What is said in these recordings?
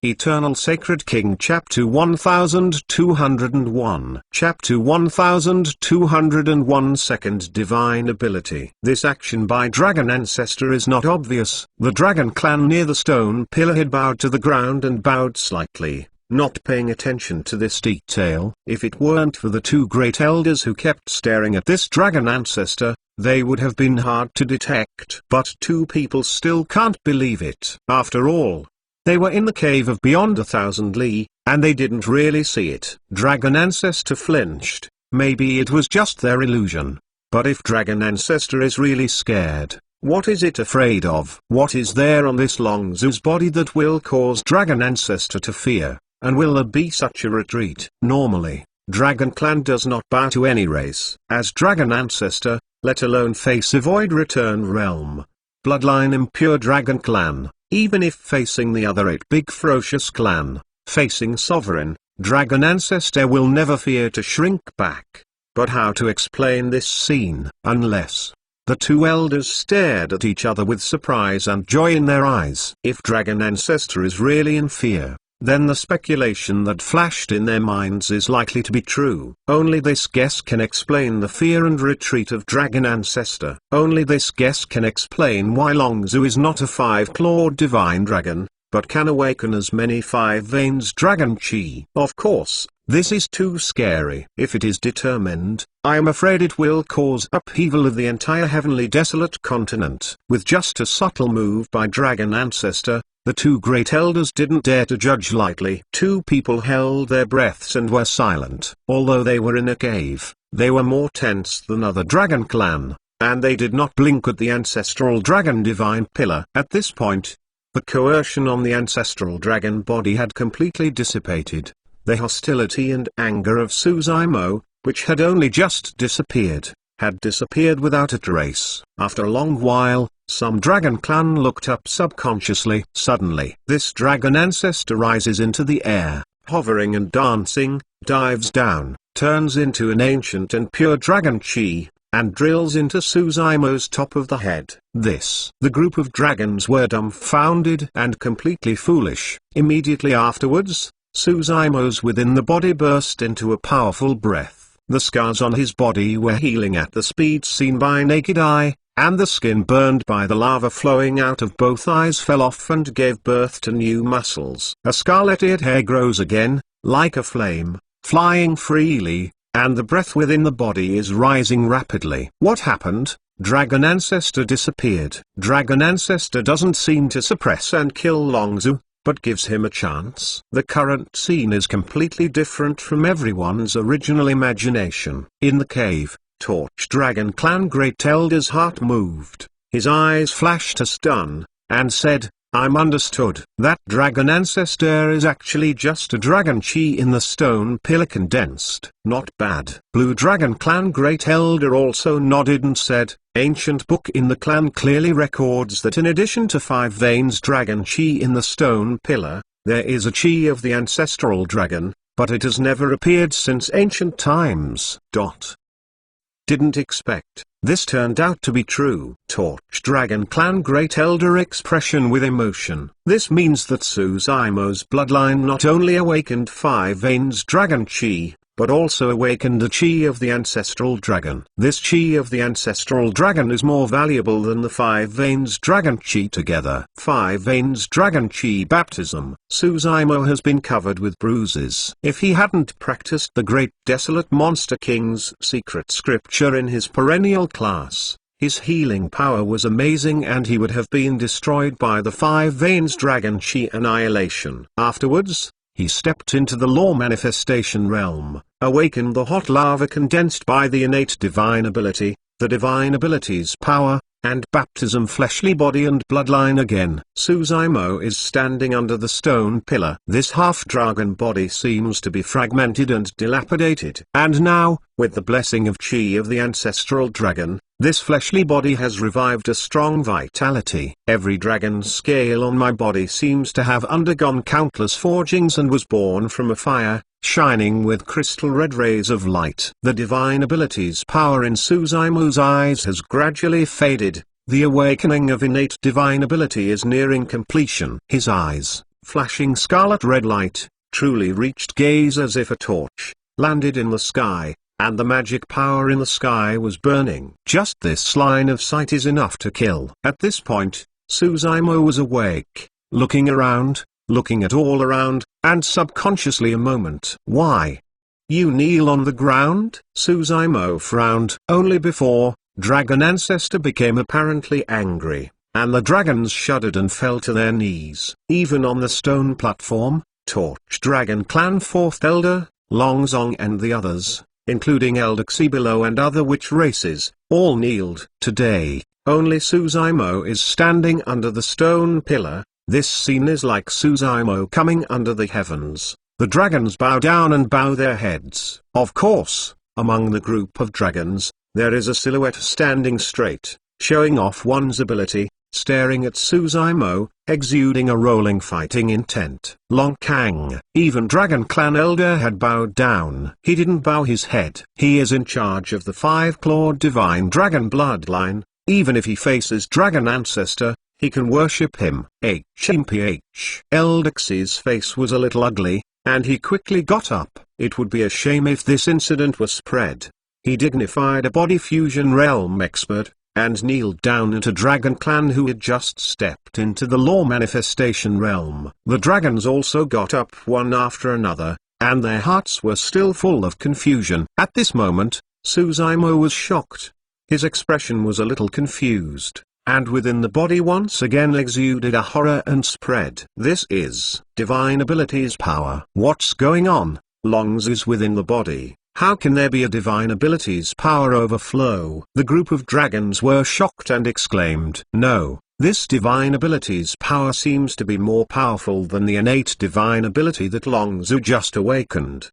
Eternal Sacred King Chapter 1201 Chapter 1201 Second Divine Ability. This action by Dragon Ancestor is not obvious. The Dragon Clan near the stone pillar had bowed to the ground and bowed slightly, not paying attention to this detail. If it weren't for the two great elders who kept staring at this Dragon Ancestor, they would have been hard to detect. But two people still can't believe it. After all, they were in the cave of beyond 1,000 li, and they didn't really see it. Dragon Ancestor flinched. Maybe it was just their illusion. But if Dragon Ancestor is really scared, what is it afraid of? What is there on this Longzhu's body that will cause Dragon Ancestor to fear? And will there be such a retreat? Normally, Dragon Clan does not bow to any race. As Dragon Ancestor, let alone face a Void Return Realm, Bloodline Impure Dragon Clan. Even if facing the other 8 big ferocious clan, facing Sovereign, Dragon Ancestor will never fear to shrink back. But how to explain this scene? Unless the two elders stared at each other with surprise and joy in their eyes. If Dragon Ancestor is really in fear, then the speculation that flashed in their minds is likely to be true. Only this guess can explain the fear and retreat of Dragon Ancestor. Only this guess can explain why Longzhu is not a 5-clawed divine dragon, but can awaken as many 5 veins dragon chi. Of course, this is too scary. If it is determined, I am afraid it will cause upheaval of the entire heavenly desolate continent. With just a subtle move by Dragon Ancestor, the two great elders didn't dare to judge lightly. Two people held their breaths and were silent. Although they were in a cave, they were more tense than other Dragon Clan, and they did not blink at the ancestral dragon divine pillar. At this point, the coercion on the ancestral dragon body had completely dissipated. The hostility and anger of Suzaimo, which had only just disappeared, had disappeared without a trace. After a long while, some Dragon Clan looked up subconsciously. Suddenly, this Dragon Ancestor rises into the air, hovering and dancing, dives down, turns into an ancient and pure dragon chi, and drills into Suzaimo's top of the head. The group of dragons were dumbfounded and completely foolish. Immediately afterwards, Suzaimo's within the body burst into a powerful breath. The scars on his body were healing at the speed seen by naked eye, and the skin burned by the lava flowing out of both eyes fell off and gave birth to new muscles. A scarlet-eared hair grows again, like a flame, flying freely, and the breath within the body is rising rapidly. What happened? Dragon Ancestor disappeared. Dragon Ancestor doesn't seem to suppress and kill Longzhu, but gives him a chance. The current scene is completely different from everyone's original imagination. In the cave, Torch Dragon Clan Great Elder's heart moved, his eyes flashed a stun, and said, "I'm understood." That Dragon Ancestor is actually just a dragon chi in the stone pillar condensed. Not bad. Blue Dragon Clan Great Elder also nodded and said, "Ancient book in the clan clearly records that in addition to 5 veins dragon chi in the stone pillar, there is a chi of the ancestral dragon, but it has never appeared since ancient times. Didn't expect." This turned out to be true. Torch Dragon Clan Great Elder expression with emotion. This means that Suzaimo's bloodline not only awakened 5 veins dragon chi, but also awakened the chi of the ancestral dragon. This chi of the ancestral dragon is more valuable than the 5 veins dragon chi together. 5 veins dragon chi baptism. Suzaimo has been covered with bruises. If he hadn't practiced the great desolate monster king's secret scripture in his perennial class, his healing power was amazing and he would have been destroyed by the 5 veins dragon chi annihilation. Afterwards, he stepped into the law manifestation realm, awakened the hot lava condensed by the innate divine ability, the divine ability's power, and baptism fleshly body and bloodline again. Suzaimo is standing under the stone pillar. This half-dragon body seems to be fragmented and dilapidated. And now, with the blessing of chi of the ancestral dragon, this fleshly body has revived a strong vitality. Every dragon scale on my body seems to have undergone countless forgings and was born from a fire, shining with crystal red rays of light. The divine ability's power in Suzaimo's eyes has gradually faded. The awakening of innate divine ability is nearing completion. His eyes, flashing scarlet red light, truly reached gaze as if a torch, landed in the sky, and the magic power in the sky was burning. Just this line of sight is enough to kill. At this point, Suzaimo was awake, looking around, looking at all around, and subconsciously a moment. Why? You kneel on the ground? Suzaimo frowned. Only before, Dragon Ancestor became apparently angry, and the dragons shuddered and fell to their knees. Even on the stone platform, Torch Dragon Clan 4th Elder, Longzong and the others, including Elder Xibilo and other witch races, all kneeled. Today, only Suzaimo is standing under the stone pillar. This scene is like Suzaimo coming under the heavens. The dragons bow down and bow their heads. Of course, among the group of dragons, there is a silhouette standing straight, showing off one's ability, staring at Suzaimo, exuding a rolling fighting intent. Long Kang, even Dragon Clan Elder, had bowed down. He didn't bow his head. He is in charge of the 5-clawed divine dragon bloodline. Even if he faces Dragon Ancestor, he can worship him. HMPH. Elder Xi's face was a little ugly, and he quickly got up. It would be a shame if this incident were spread. He dignified a body fusion realm expert, and kneeled down at a dragon clan who had just stepped into the law manifestation realm. The dragons also got up one after another, and their hearts were still full of confusion. At this moment, Suzaimo was shocked. His expression was a little confused, and within the body once again exuded a horror and spread. This is divine abilities power. What's going on? Longs is within the body. How can there be a divine abilities power overflow? The group of dragons were shocked and exclaimed, "No, this divine abilities power seems to be more powerful than the innate divine ability that Longzhu just awakened."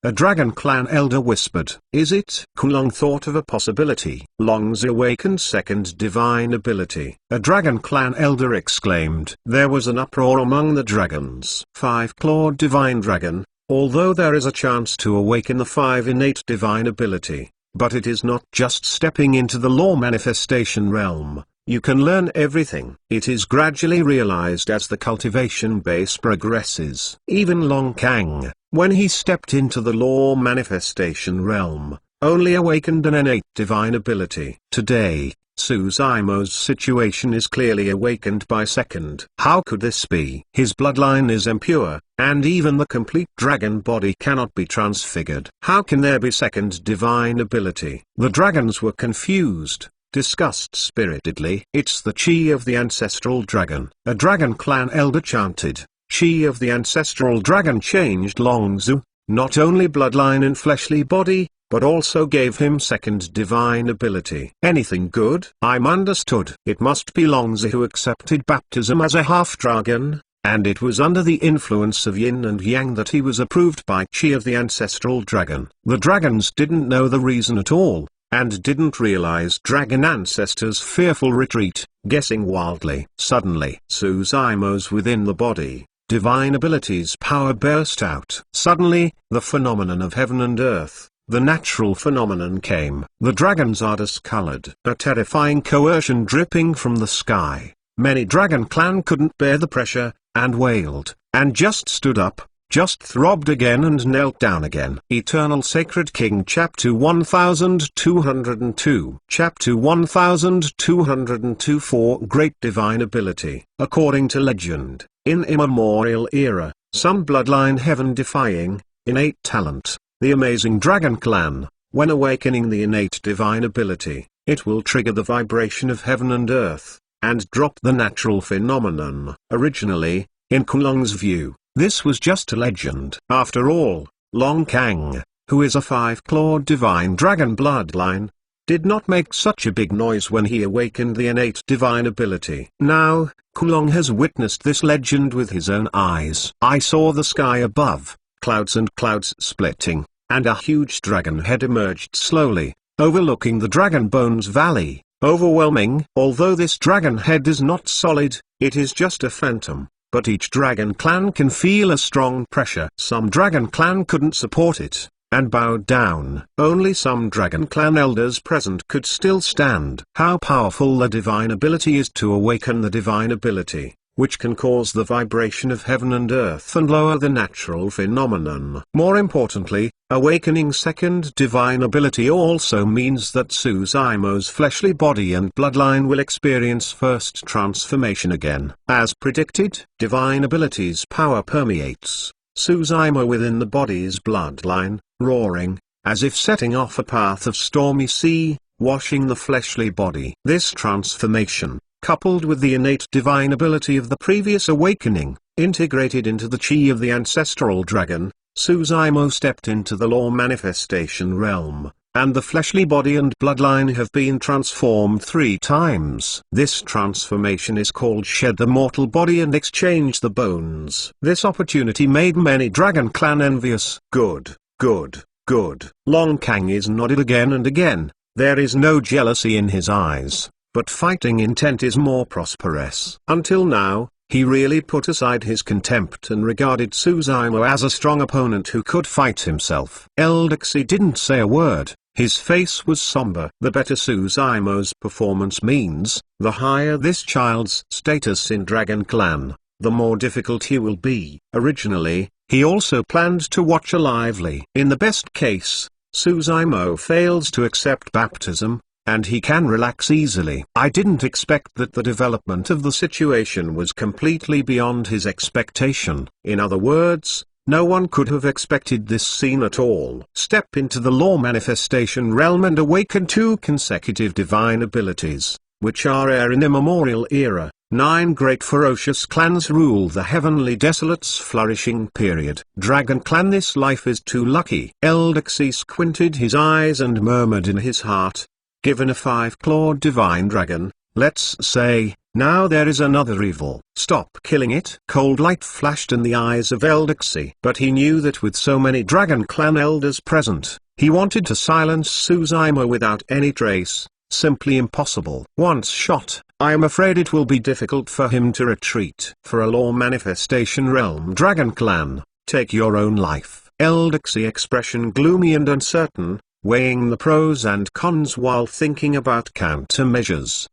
A Dragon Clan Elder whispered, "Is it?" Kulong thought of a possibility. Longzhu awakened second divine ability. A Dragon Clan Elder exclaimed. There was an uproar among the dragons. 5-clawed divine dragon. Although there is a chance to awaken the 5 innate divine ability, but it is not just stepping into the law manifestation realm. You can learn everything. It is gradually realized as the cultivation base progresses. Even Long Kang, when he stepped into the law manifestation realm, only awakened an innate divine ability. Today, Suzaimo's situation is clearly awakened by second. How could this be? His bloodline is impure, and even the complete dragon body cannot be transfigured. How can there be second divine ability? The dragons were confused, discussed spiritedly. It's the chi of the ancestral dragon. A Dragon Clan Elder chanted. Chi of the ancestral dragon changed Longzhu, not only bloodline and fleshly body, but also gave him second divine ability. Anything good? I'm understood. It must be Longzhu who accepted baptism as a half-dragon, and it was under the influence of yin and yang that he was approved by Chi of the ancestral dragon. The dragons didn't know the reason at all, and didn't realize Dragon Ancestor's fearful retreat, guessing wildly. Suddenly, Suzaimo's within the body. Divine abilities power burst out. Suddenly, the phenomenon of heaven and earth, the natural phenomenon came. The dragons are discolored. A terrifying coercion dripping from the sky. Many Dragon Clan couldn't bear the pressure, and wailed, and just stood up, just throbbed again and knelt down again. Eternal Sacred King Chapter 1202 Chapter 1202 For Great Divine Ability. According to legend, in immemorial era, some bloodline heaven-defying, innate talent, the amazing Dragon Clan, when awakening the innate divine ability, it will trigger the vibration of heaven and earth, and drop the natural phenomenon. Originally, in Kulong's view, this was just a legend. After all, Long Kang, who is a 5-clawed divine dragon bloodline, did not make such a big noise when he awakened the innate divine ability. Now, Kulong has witnessed this legend with his own eyes. I saw the sky above, clouds and clouds splitting, and a huge dragon head emerged slowly, overlooking the Dragon Bones Valley, overwhelming. Although this dragon head is not solid, it is just a phantom, but each Dragon Clan can feel a strong pressure. Some Dragon Clan couldn't support it, and bowed down. Only some Dragon Clan elders present could still stand. How powerful the divine ability is to awaken the divine ability. which can cause the vibration of heaven and earth and lower the natural phenomenon. More importantly, awakening second divine ability also means that Suzaimo's fleshly body and bloodline will experience first transformation again. As predicted, divine ability's power permeates Suzaimo within the body's bloodline, roaring, as if setting off a path of stormy sea, washing the fleshly body. This transformation, coupled with the innate divine ability of the previous awakening, integrated into the chi of the ancestral dragon, Suzaimo stepped into the law manifestation realm, and the fleshly body and bloodline have been transformed 3 times. This transformation is called shed the mortal body and exchange the bones. This opportunity made many Dragon Clan envious. Good, good, good. Long Kang is nodded again and again. There is no jealousy in his eyes, but fighting intent is more prosperous. Until now, he really put aside his contempt and regarded Suzaimo as a strong opponent who could fight himself. Eldex didn't say a word, his face was somber. The better Suzaimo's performance means, the higher this child's status in Dragon Clan, the more difficult he will be. Originally, he also planned to watch Lively. In the best case, Suzaimo fails to accept baptism, and he can relax easily. I didn't expect that the development of the situation was completely beyond his expectation. In other words, no one could have expected this scene at all. Step into the law manifestation realm and awaken 2 consecutive divine abilities, which are rare in immemorial era. 9 great ferocious clans rule the heavenly desolate's flourishing period. Dragon Clan, this life is too lucky. Eldex squinted his eyes and murmured in his heart, given a 5-clawed divine dragon, let's say, now there is another evil. Stop killing it. Cold light flashed in the eyes of Eldex. But he knew that with so many Dragon Clan elders present, he wanted to silence Suzaimo without any trace. Simply impossible. Once shot, I am afraid it will be difficult for him to retreat. For a law manifestation realm Dragon Clan, take your own life. Eldex expression gloomy and uncertain, weighing the pros and cons while thinking about countermeasures.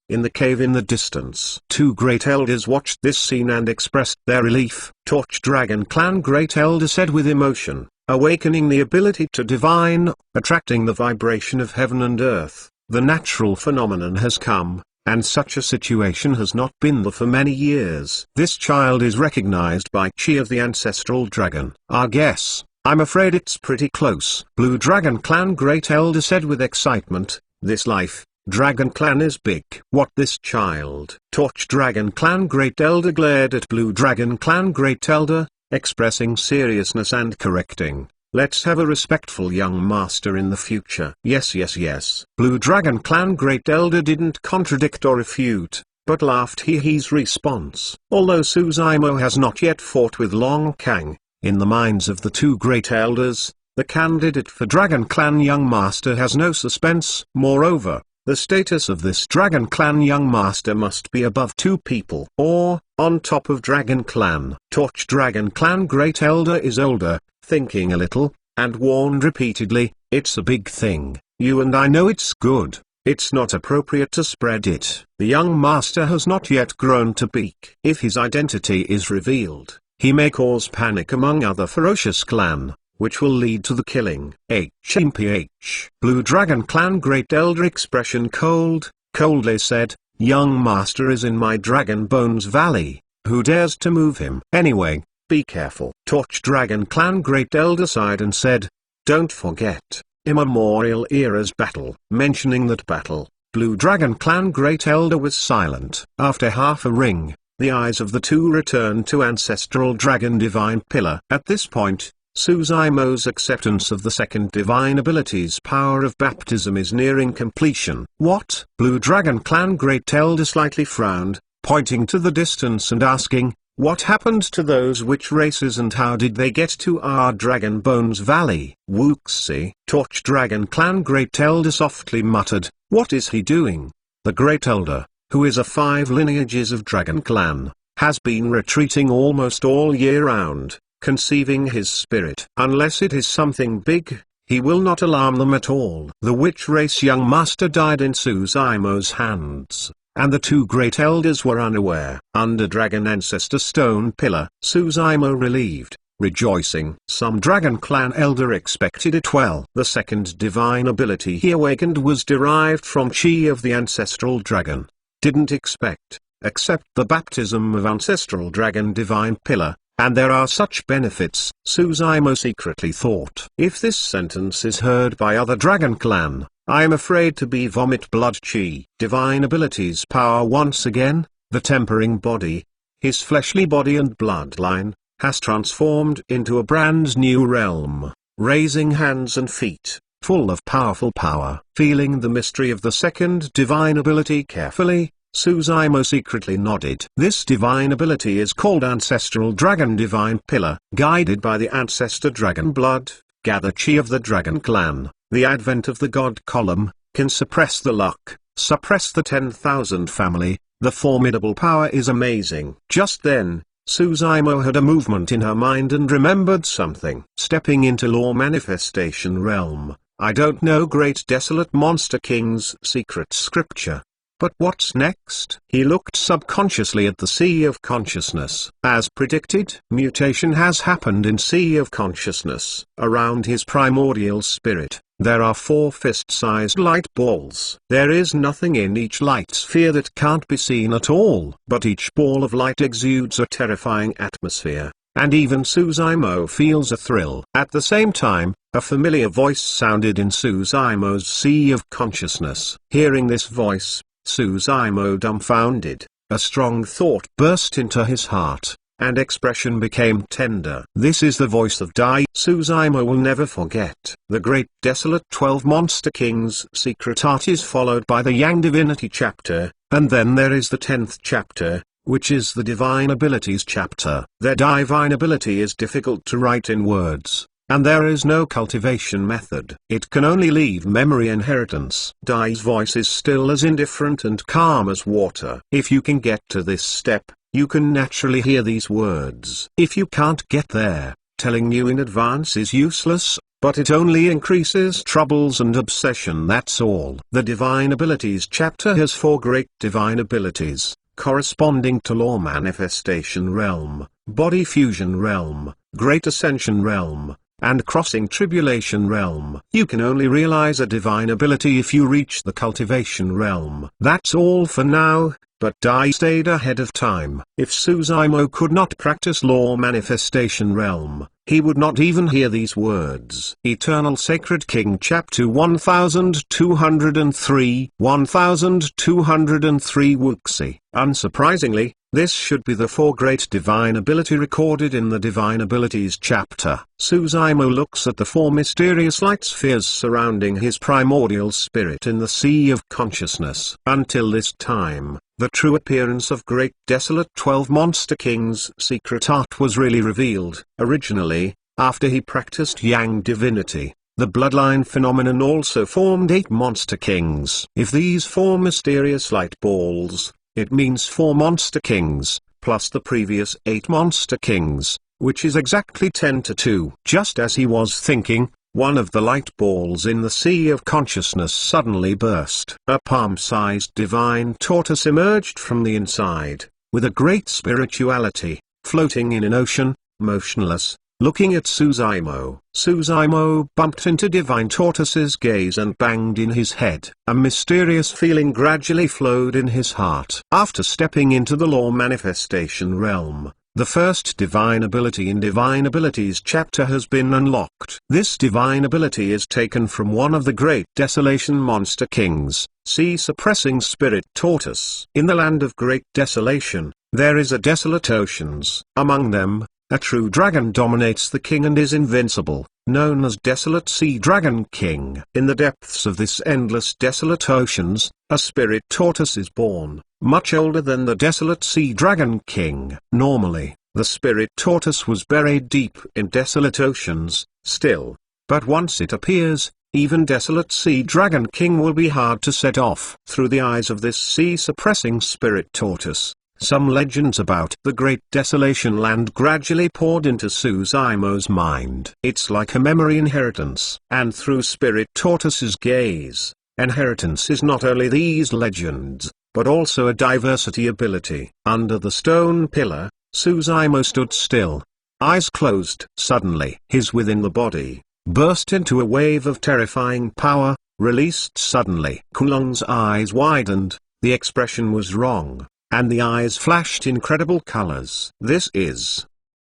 In the cave in the distance, 2 great elders watched this scene and expressed their relief. Torch Dragon Clan Great Elder said with emotion, awakening the ability to divine, attracting the vibration of heaven and earth, the natural phenomenon has come, and such a situation has not been there for many years. This child is recognized by chi of the ancestral dragon. Our guess, I'm afraid it's pretty close. Blue Dragon Clan Great Elder said with excitement, this life, Dragon Clan is big. What, this child? Torch Dragon Clan Great Elder glared at Blue Dragon Clan Great Elder, expressing seriousness and correcting, let's have a respectful young master in the future. Yes yes yes. Blue Dragon Clan Great Elder didn't contradict or refute, but laughed his response. Although Suzaimo has not yet fought with Long Kang, in the minds of the 2 great elders, the candidate for Dragon Clan young master has no suspense. Moreover, the status of this Dragon Clan young master must be above 2 people, or, on top of Dragon Clan. Torch Dragon Clan Great Elder is older, thinking a little, and warned repeatedly, it's a big thing, you and I know it's good, it's not appropriate to spread it. The young master has not yet grown to peak. If his identity is revealed, he may cause panic among other ferocious clan, which will lead to the killing. HMPH. Blue Dragon Clan Great Elder expression coldly said, young master is in my Dragon Bones Valley, who dares to move him? Anyway, be careful. Torch Dragon Clan Great Elder sighed and said, don't forget, immemorial era's battle. Mentioning that battle, Blue Dragon Clan Great Elder was silent. After half a ring, the eyes of the 2 returned to ancestral dragon divine pillar. At this point, Suzaimo's acceptance of the second divine ability's power of baptism is nearing completion. What? Blue Dragon Clan Great Elder slightly frowned, pointing to the distance and asking, what happened to those witch races and how did they get to our Dragon Bones Valley? Wuxi. Torch Dragon Clan Great Elder softly muttered, what is he doing? The Great Elder, who is a 5 lineages of Dragon Clan, has been retreating almost all year round, conceiving his spirit. Unless it is something big, he will not alarm them at all. The witch race young master died in Suzaimo's hands. and the two great elders were unaware. Under Dragon Ancestor Stone Pillar, Suzaimo relieved, rejoicing. Some Dragon Clan elder expected it well. The second divine ability he awakened was derived from Chi of the Ancestral Dragon. Didn't expect, accept the baptism of Ancestral Dragon Divine Pillar, and there are such benefits, Suzaimo secretly thought. If this sentence is heard by other Dragon Clan, I am afraid to be vomit blood Chi. Divine abilities power once again, the tempering body, his fleshly body and bloodline, has transformed into a brand new realm, raising hands and feet, full of powerful power. Feeling the mystery of the second divine ability carefully, Suzaimo secretly nodded. This divine ability is called Ancestral Dragon Divine Pillar. Guided by the Ancestor Dragon blood, gather Chi of the Dragon Clan, the advent of the God Column, can suppress the luck, suppress the 10,000 family. The formidable power is amazing. Just then, Suzaimo had a movement in her mind and remembered something. Stepping into Law Manifestation Realm, I don't know Great Desolate Monster King's secret scripture. But what's next? He looked subconsciously at the Sea of Consciousness. As predicted, mutation has happened in Sea of Consciousness. Around his primordial spirit, there are 4 fist-sized light balls. There is nothing in each light sphere that can't be seen at all. But each ball of light exudes a terrifying atmosphere, and even Suzaimo feels a thrill. At the same time, a familiar voice sounded in Suzaimo's Sea of Consciousness. Hearing this voice, Suzaimo dumbfounded, a strong thought burst into his heart, and expression became tender. This is the voice of Dai. Suzaimo will never forget. The Great Desolate 12 Monster Kings secret art is followed by the Yang Divinity chapter, and then there is the 10th chapter, which is the Divine Abilities chapter. Their divine ability is difficult to write in words, and there is no cultivation method. It can only leave memory inheritance. Dai's voice is still as indifferent and calm as water. If you can get to this step, you can naturally hear these words. If you can't get there, telling you in advance is useless, but it only increases troubles and obsession, that's all. The Divine Abilities chapter has 4 great divine abilities, corresponding to Law Manifestation Realm, Body Fusion Realm, Great Ascension Realm, and Crossing Tribulation Realm. You can only realize a divine ability if you reach the Cultivation Realm. That's all for now, but Dai stayed ahead of time. If Suzaimo could not practice Law Manifestation Realm, he would not even hear these words. Eternal Sacred King Chapter 1203 1203 Wuxi. Unsurprisingly, this should be the 4 great divine ability recorded in the Divine Abilities chapter. Suzaimo looks at the 4 mysterious light spheres surrounding his primordial spirit in the Sea of Consciousness. Until this time, the true appearance of Great Desolate 12 Monster King's secret art was really revealed. Originally, after he practiced Yang Divinity, the bloodline phenomenon also formed 8 Monster Kings. If these 4 mysterious light balls, it means 4 Monster Kings, plus the previous 8 Monster Kings, which is exactly 10 to 2. Just as he was thinking, one of the light balls in the Sea of Consciousness suddenly burst. A palm-sized divine tortoise emerged from the inside, with a great spirituality, floating in an ocean, motionless, looking at Suzaimo. Suzaimo bumped into Divine Tortoise's gaze and banged in his head. A mysterious feeling gradually flowed in his heart. After stepping into the Law Manifestation Realm, the first divine ability in Divine Abilities chapter has been unlocked. This divine ability is taken from one of the Great Desolation Monster Kings, Sea Suppressing Spirit Tortoise. In the land of Great Desolation, there is a desolate oceans. Among them, a true dragon dominates the king and is invincible, known as Desolate Sea Dragon King. In the depths of this endless desolate oceans, a spirit tortoise is born, much older than the Desolate Sea Dragon King. Normally, the spirit tortoise was buried deep in desolate oceans, still. But once it appears, even Desolate Sea Dragon King will be hard to set off. Through the eyes of this sea-suppressing spirit tortoise, some legends about the Great Desolation Land gradually poured into Suzaimo's mind. It's like a memory inheritance. And through Spirit Tortoise's gaze, inheritance is not only these legends, but also a diversity ability. Under the stone pillar, Suzaimo stood still, eyes closed. Suddenly, his within the body burst into a wave of terrifying power, released suddenly. Kulong's eyes widened, the expression was wrong, and the eyes flashed incredible colors. This is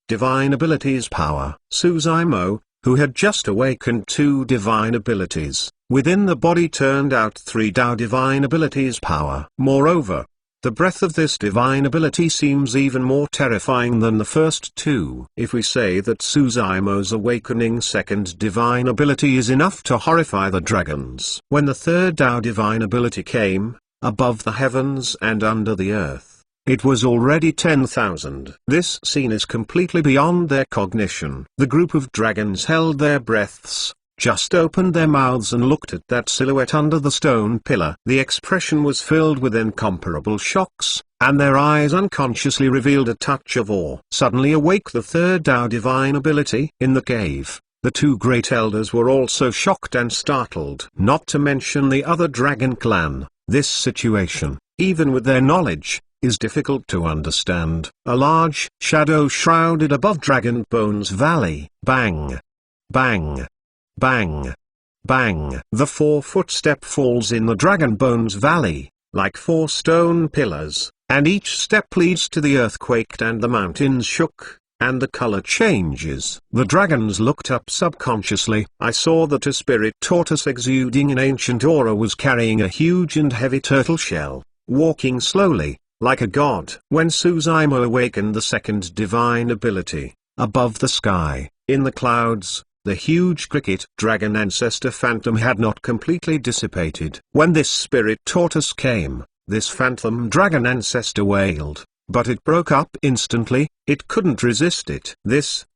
divine abilities power. Suzaimo, who had just awakened 2 divine abilities within the body, turned out 3 Tao divine abilities power. Moreover, the breadth of this divine ability seems even more terrifying than the first 2. If we say that Suzaimo's awakening 2nd divine ability is enough to horrify the dragons, when the 3rd Tao divine ability came, above the heavens and under the earth, it was already 10,000. This scene is completely beyond their cognition. The group of dragons held their breaths, just opened their mouths and looked at that silhouette under the stone pillar. The expression was filled with incomparable shocks, and their eyes unconsciously revealed a touch of awe. Suddenly awake the 3rd Tao divine ability. In the cave, the 2 great elders were also shocked and startled. Not to mention the other dragon clan. This situation, even with their knowledge, is difficult to understand. A large shadow shrouded above Dragon Bones Valley. Bang! Bang! Bang! Bang! The 4 footstep falls in the Dragon Bones Valley, like 4 stone pillars, and each step leads to the earthquake, and the mountains shook, and the color changes. The dragons looked up subconsciously. I saw that a spirit tortoise exuding an ancient aura was carrying a huge and heavy turtle shell, walking slowly, like a god. When Suzaimo awakened the 2nd divine ability, above the sky, in the clouds, the huge cricket dragon ancestor phantom had not completely dissipated. When this spirit tortoise came, this phantom dragon ancestor wailed, but it broke up instantly. It couldn't resist it. This.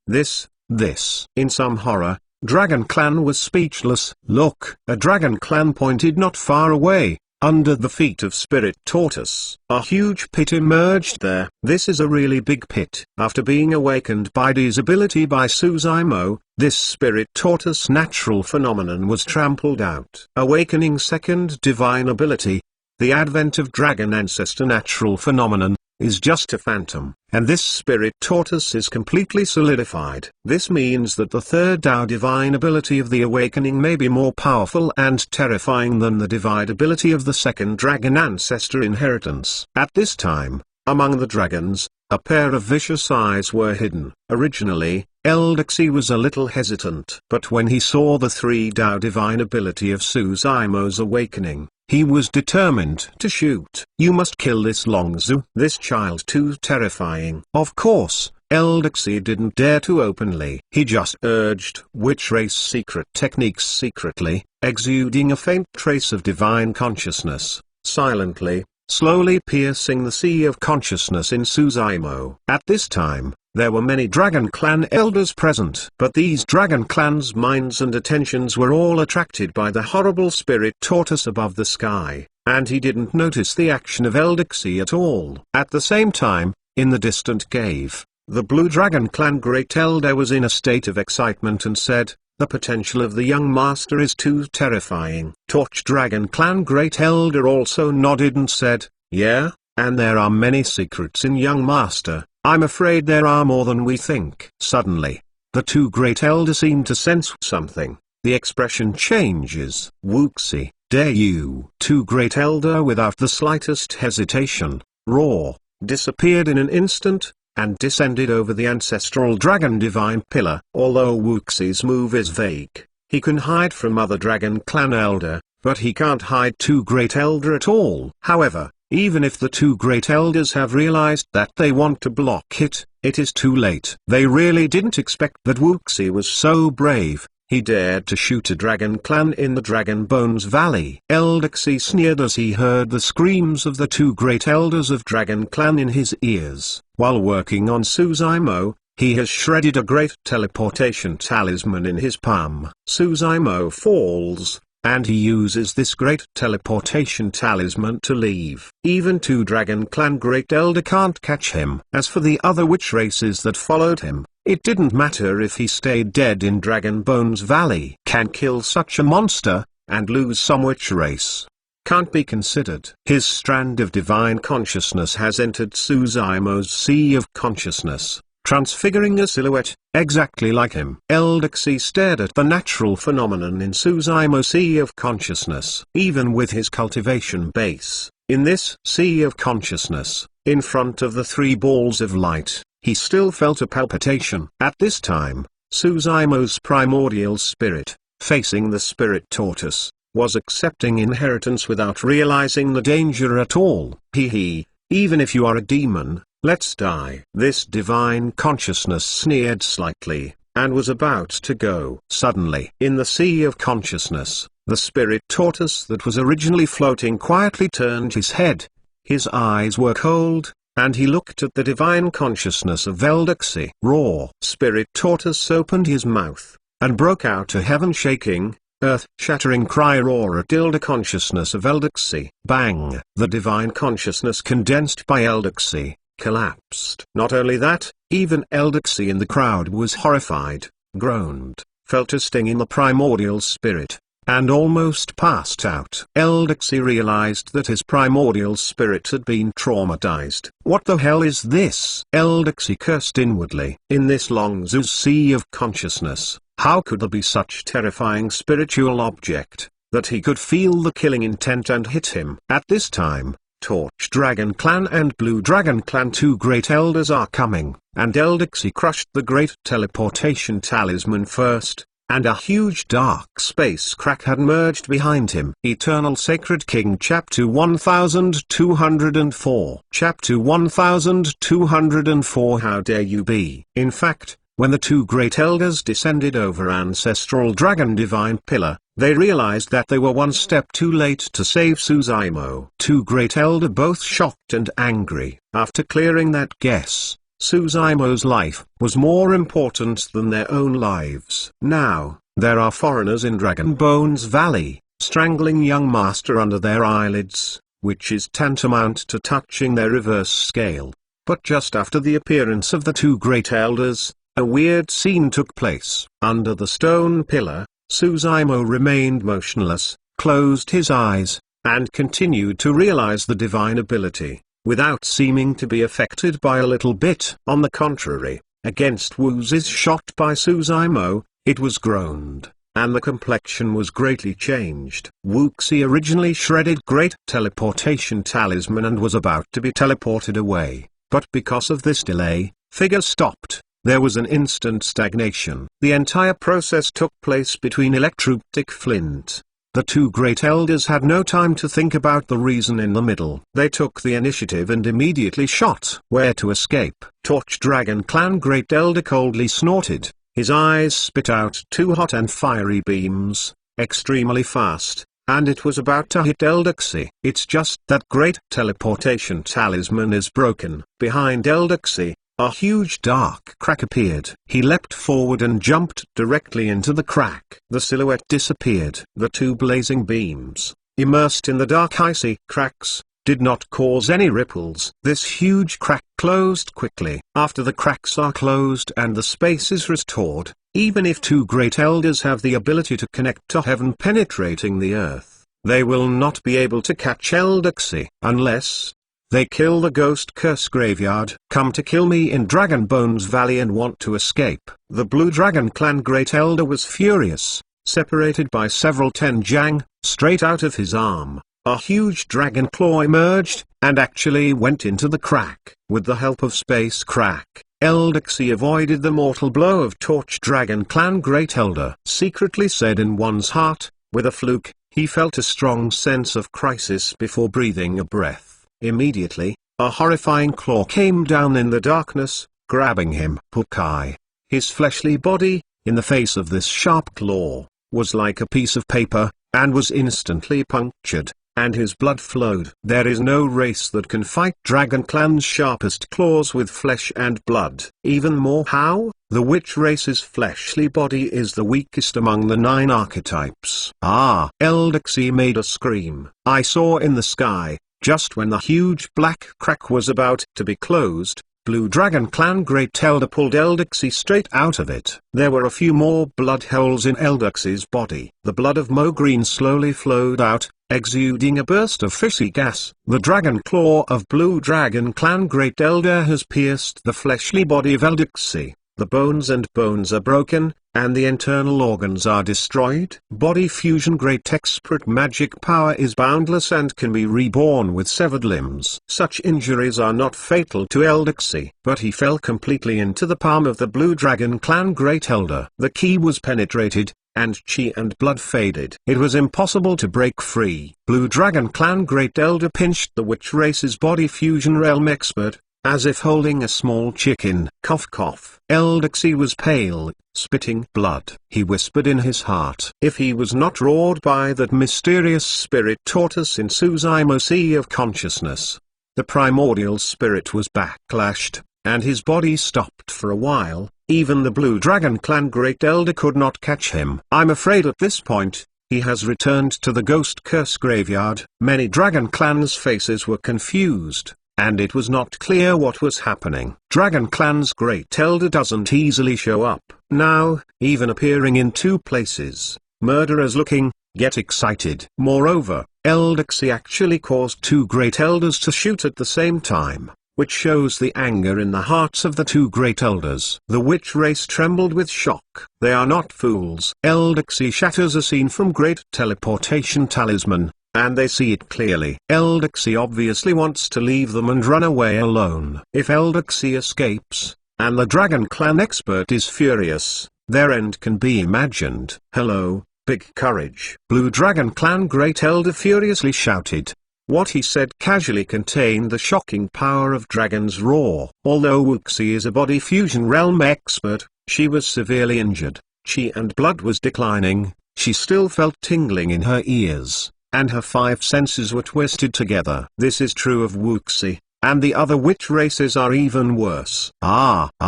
In some horror, Dragon Clan was speechless. Look! A Dragon Clan pointed not far away, under the feet of Spirit Tortoise. A huge pit emerged there. This is a really big pit. After being awakened by D's ability by Suzaimo, this Spirit Tortoise natural phenomenon was trampled out. Awakening 2nd divine ability, the advent of Dragon Ancestor natural phenomenon, is just a phantom, and this Spirit Tortoise is completely solidified. This means that the 3rd Tao divine ability of the awakening may be more powerful and terrifying than the divine ability of the 2nd Dragon Ancestor inheritance. At this time, among the dragons, a pair of vicious eyes were hidden. Originally, Eldex was a little hesitant, but when he saw the 3 Tao divine ability of Suzaimo's awakening, he was determined to shoot. You must kill this Longzu. This child too terrifying. Of course, Eldex didn't dare to openly. He just urged witch race secret techniques secretly, exuding a faint trace of divine consciousness, silently, slowly piercing the sea of consciousness in Suzaimo. At this time, there were many Dragon Clan elders present, but these Dragon Clan's minds and attentions were all attracted by the horrible Spirit Tortoise above the sky, and he didn't notice the action of Eldex at all. At the same time, in the distant cave, the Blue Dragon Clan Great Elder was in a state of excitement and said, "The potential of the young master is too terrifying." Torch Dragon Clan Great Elder also nodded and said, "Yeah, and there are many secrets in young master. I'm afraid there are more than we think." Suddenly, the 2 Great Elder seemed to sense something. The expression changes. "Wuxi, dare you?" 2 Great Elder without the slightest hesitation, roar, disappeared in an instant, and descended over the ancestral dragon divine pillar. Although Wuxi's move is vague, he can hide from other Dragon Clan Elder, but he can't hide 2 Great Elder at all. However, even if the 2 Great Elders have realized that they want to block it, it is too late. They really didn't expect that Wuxi was so brave. He dared to shoot a Dragon Clan in the Dragon Bones Valley. Eldex sneered as he heard the screams of the 2 Great Elders of Dragon Clan in his ears. While working on Suzaimo, he has shredded a great teleportation talisman in his palm. Suzaimo falls, and he uses this great teleportation talisman to leave. Even 2 Dragon Clan Great Elder can't catch him. As for the other witch races that followed him, it didn't matter if he stayed dead in Dragon Bones Valley. Can kill such a monster, and lose some witch race. can't be considered. His strand of divine consciousness has entered Suzaimo's sea of consciousness, transfiguring a silhouette, exactly like him. Eldersy stared at the natural phenomenon in Suzaimo's sea of consciousness. Even with his cultivation base, in this sea of consciousness, in front of the three balls of light, he still felt a palpitation. At this time, Suzaimo's primordial spirit, facing the spirit tortoise, was accepting inheritance without realizing the danger at all. Even if you are a demon, let's die. This divine consciousness sneered slightly, and was about to go. Suddenly, in the sea of consciousness, the spirit tortoise that was originally floating quietly turned his head. His eyes were cold, and he looked at the divine consciousness of Eldersy. Raw spirit tortoise opened his mouth, and broke out a heaven-shaking, earth-shattering cry roar at the consciousness of Eldersy. Bang! The divine consciousness condensed by Eldersy collapsed. Not only that, even Eldersy in the crowd was horrified, groaned, felt a sting in the primordial spirit, and almost passed out. Eldersy realized that his primordial spirit had been traumatized. What the hell is this? Eldersy cursed inwardly. In this long sea of consciousness, how could there be such terrifying spiritual object, that he could feel the killing intent and hit him? At this time, Torch Dragon Clan and Blue Dragon Clan, two great elders, are coming, and Eldersy crushed the great teleportation talisman first, and a huge dark space crack had merged behind him. Eternal Sacred King Chapter 1204. Chapter 1204. How dare you be? In fact, when the two great elders descended over Ancestral Dragon Divine Pillar, they realized that they were one step too late to save Suzaimo. Two great elder both shocked and angry. After clearing that guess, Suzaimo's life was more important than their own lives. Now, there are foreigners in Dragon Bones Valley, strangling young master under their eyelids, which is tantamount to touching their reverse scale. But just after the appearance of the two great elders, a weird scene took place. Under the stone pillar, Suzaimo remained motionless, closed his eyes, and continued to realize the divine ability, without seeming to be affected by a little bit. On the contrary, against Wu's shot by Suzaimo, it was groaned, and the complexion was greatly changed. Wuxi originally shredded great teleportation talisman and was about to be teleported away, but because of this delay, figure stopped. There was an instant stagnation. The entire process took place between electroptic flint. The two great elders had no time to think about the reason in the middle. They took the initiative and immediately shot. Where to escape? Torch Dragon Clan Great Elder coldly snorted. His eyes spit out two hot and fiery beams, extremely fast, and it was about to hit Eldersy. It's just that great teleportation talisman is broken. Behind Eldersy, a huge dark crack appeared. He leapt forward and jumped directly into the crack. The silhouette disappeared. The two blazing beams, immersed in the dark icy cracks, did not cause any ripples. This huge crack closed quickly. After the cracks are closed and the space is restored, even if two great elders have the ability to connect to heaven penetrating the earth, they will not be able to catch Eldersy unless they kill the Ghost Curse Graveyard. Come to kill me in Dragon Bones Valley and want to escape. The Blue Dragon Clan Great Elder was furious. Separated by several tenjang, straight out of his arm, a huge dragon claw emerged, and actually went into the crack. With the help of Space Crack, Eldersy avoided the mortal blow of Torch Dragon Clan Great Elder. Secretly said in one's heart, with a fluke, he felt a strong sense of crisis before breathing a breath. Immediately, a horrifying claw came down in the darkness, grabbing him. Pukai. His fleshly body, in the face of this sharp claw, was like a piece of paper, and was instantly punctured, and his blood flowed. There is no race that can fight Dragon Clan's sharpest claws with flesh and blood. Even more how? The witch race's fleshly body is the weakest among the 9 archetypes. Eldersy made a scream. I saw in the sky, just when the huge black crack was about to be closed, Blue Dragon Clan Great Elder pulled Eldersy straight out of it. There were a few more blood holes in Eldersy's body. The blood of Mogreen slowly flowed out, exuding a burst of fissy gas. The dragon claw of Blue Dragon Clan Great Elder has pierced the fleshly body of Eldersea. The bones are broken, and the internal organs are destroyed. Body fusion great expert magic power is boundless and can be reborn with severed limbs. Such injuries are not fatal to Eldersea, but he fell completely into the palm of the Blue Dragon Clan Great Elder. The key was penetrated, and chi and blood faded. It was impossible to break free. Blue Dragon Clan Great Elder pinched the witch race's body fusion realm expert, as if holding a small chicken. Cough cough. Eldersea was pale, spitting blood. He whispered in his heart. If he was not roared by that mysterious spirit tortoise in Suzaimo Sea of Consciousness. The primordial spirit was backlashed, and his body stopped for a while. Even the Blue Dragon Clan Great Elder could not catch him. I'm afraid at this point, he has returned to the Ghost Curse graveyard. Many Dragon Clans' faces were confused, and it was not clear what was happening. Dragon Clan's Great Elder doesn't easily show up now, even appearing in two places. Murderers looking, get excited. Moreover, Eldersea actually caused two Great Elders to shoot at the same time, which shows the anger in the hearts of the two Great Elders. The witch race trembled with shock. They are not fools. Eldersea shatters a scene from Great Teleportation Talisman, and they see it clearly. Eldersea obviously wants to leave them and run away alone. If Eldersea escapes, and the Dragon Clan expert is furious, their end can be imagined. Hello, big courage. Blue Dragon Clan Great Elder furiously shouted. What he said casually contained the shocking power of Dragon's Roar. Although Wuxi is a body fusion realm expert, she was severely injured. Chi and blood was declining, she still felt tingling in her ears, and her five senses were twisted together. This is true of Wuxi, and the other witch races are even worse. The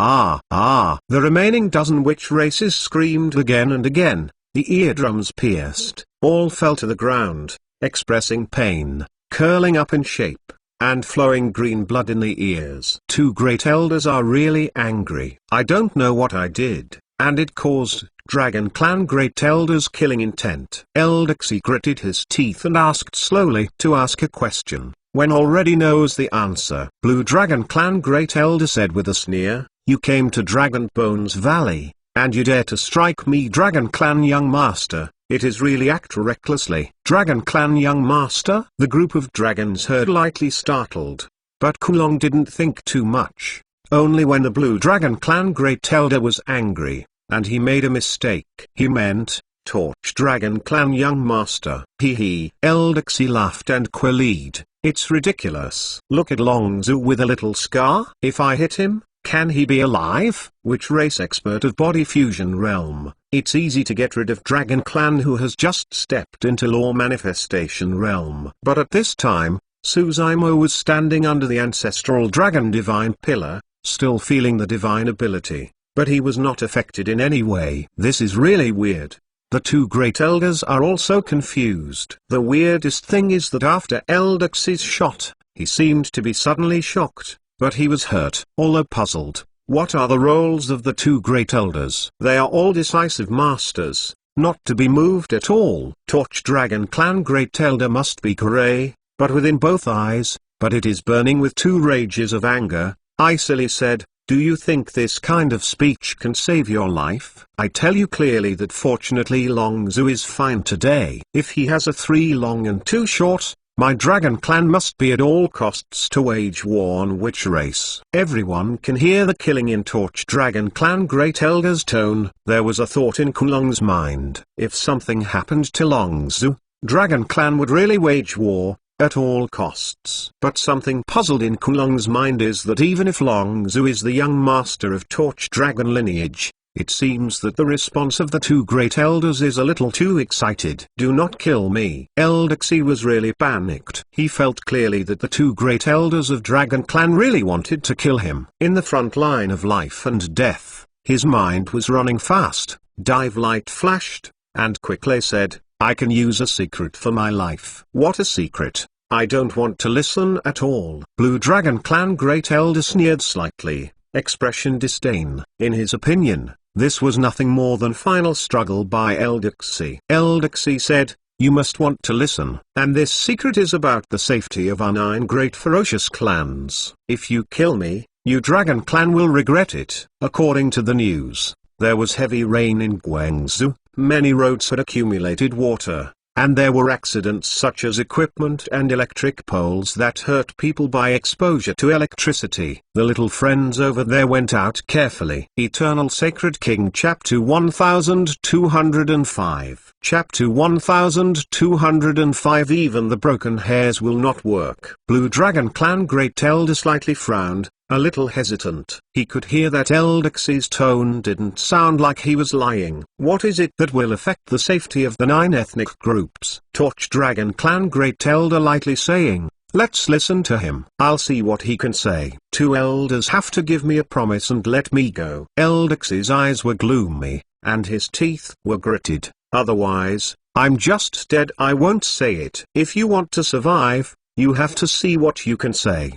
remaining dozen witch races screamed again and again, the eardrums pierced, all fell to the ground, expressing pain, curling up in shape, and flowing green blood in the ears. Two Great Elders are really angry. I don't know what I did, and it caused Dragon Clan Great Elder's killing intent. Eldersea gritted his teeth and asked slowly to ask a question, when already knows the answer. Blue Dragon Clan Great Elder said with a sneer, you came to Dragon Bones Valley, and you dare to strike me Dragon Clan Young Master. It is really act recklessly. Dragon Clan Young Master? The group of dragons heard lightly startled, but Kulong didn't think too much. Only when the Blue Dragon Clan Great Elder was angry, and he made a mistake. He meant, Torch Dragon Clan Young Master. Hee. Eldersea laughed and quailed. It's ridiculous. Look at Longzhu with a little scar. If I hit him, can he be alive? Witch race expert of body fusion realm. It's easy to get rid of Dragon Clan who has just stepped into law manifestation realm. But at this time, Suzaimo was standing under the ancestral dragon divine pillar, still feeling the divine ability, but he was not affected in any way. This is really weird. The two Great Elders are also confused. The weirdest thing is that after Eldersea's shot, he seemed to be suddenly shocked, but he was hurt. Although puzzled, what are the roles of the two Great Elders? They are all decisive masters, not to be moved at all. Torch Dragon Clan Great Elder must be grey, but within both eyes, but it is burning with two rages of anger. Icily said, do you think this kind of speech can save your life? I tell you clearly that fortunately Longzhu is fine today. If he has a 3 long and 2 short, my Dragon Clan must be at all costs to wage war on witch race. Everyone can hear the killing in Torch Dragon Clan Great Elder's tone. There was a thought in Kulong's mind. If something happened to Longzhu, Dragon Clan would really wage war, at all costs. But something puzzled in Kulong's mind is that even if Longzhu is the young master of Torch Dragon lineage, it seems that the response of the two Great Elders is a little too excited. Do not kill me. Eldersea was really panicked. He felt clearly that the two Great Elders of Dragon Clan really wanted to kill him. In the front line of life and death, his mind was running fast. Dive light flashed, and quickly said, I can use a secret for my life. What a secret? I don't want to listen at all. Blue Dragon Clan Great Elder sneered slightly, expression disdain. In his opinion, this was nothing more than final struggle by Eldersea. Eldersea said, you must want to listen. And this secret is about the safety of our 9 great ferocious clans. If you kill me, you Dragon Clan will regret it. According to the news, there was heavy rain in Guangzhou, many roads had accumulated water, and there were accidents such as equipment and electric poles that hurt people by exposure to electricity. The little friends over there went out carefully. Eternal Sacred King Chapter 1205. Chapter 1205. Even the broken hairs will not work. Blue Dragon Clan Great Elder slightly frowned, a little hesitant. He could hear that Eldexi's tone didn't sound like he was lying. What is it that will affect the safety of the 9 ethnic groups? Torch Dragon Clan Great Elder lightly saying, let's listen to him. I'll see what he can say. 2 elders have to give me a promise and let me go. Eldexi's eyes were gloomy, and his teeth were gritted. Otherwise, I'm just dead. I won't say it. If you want to survive, you have to see what you can say.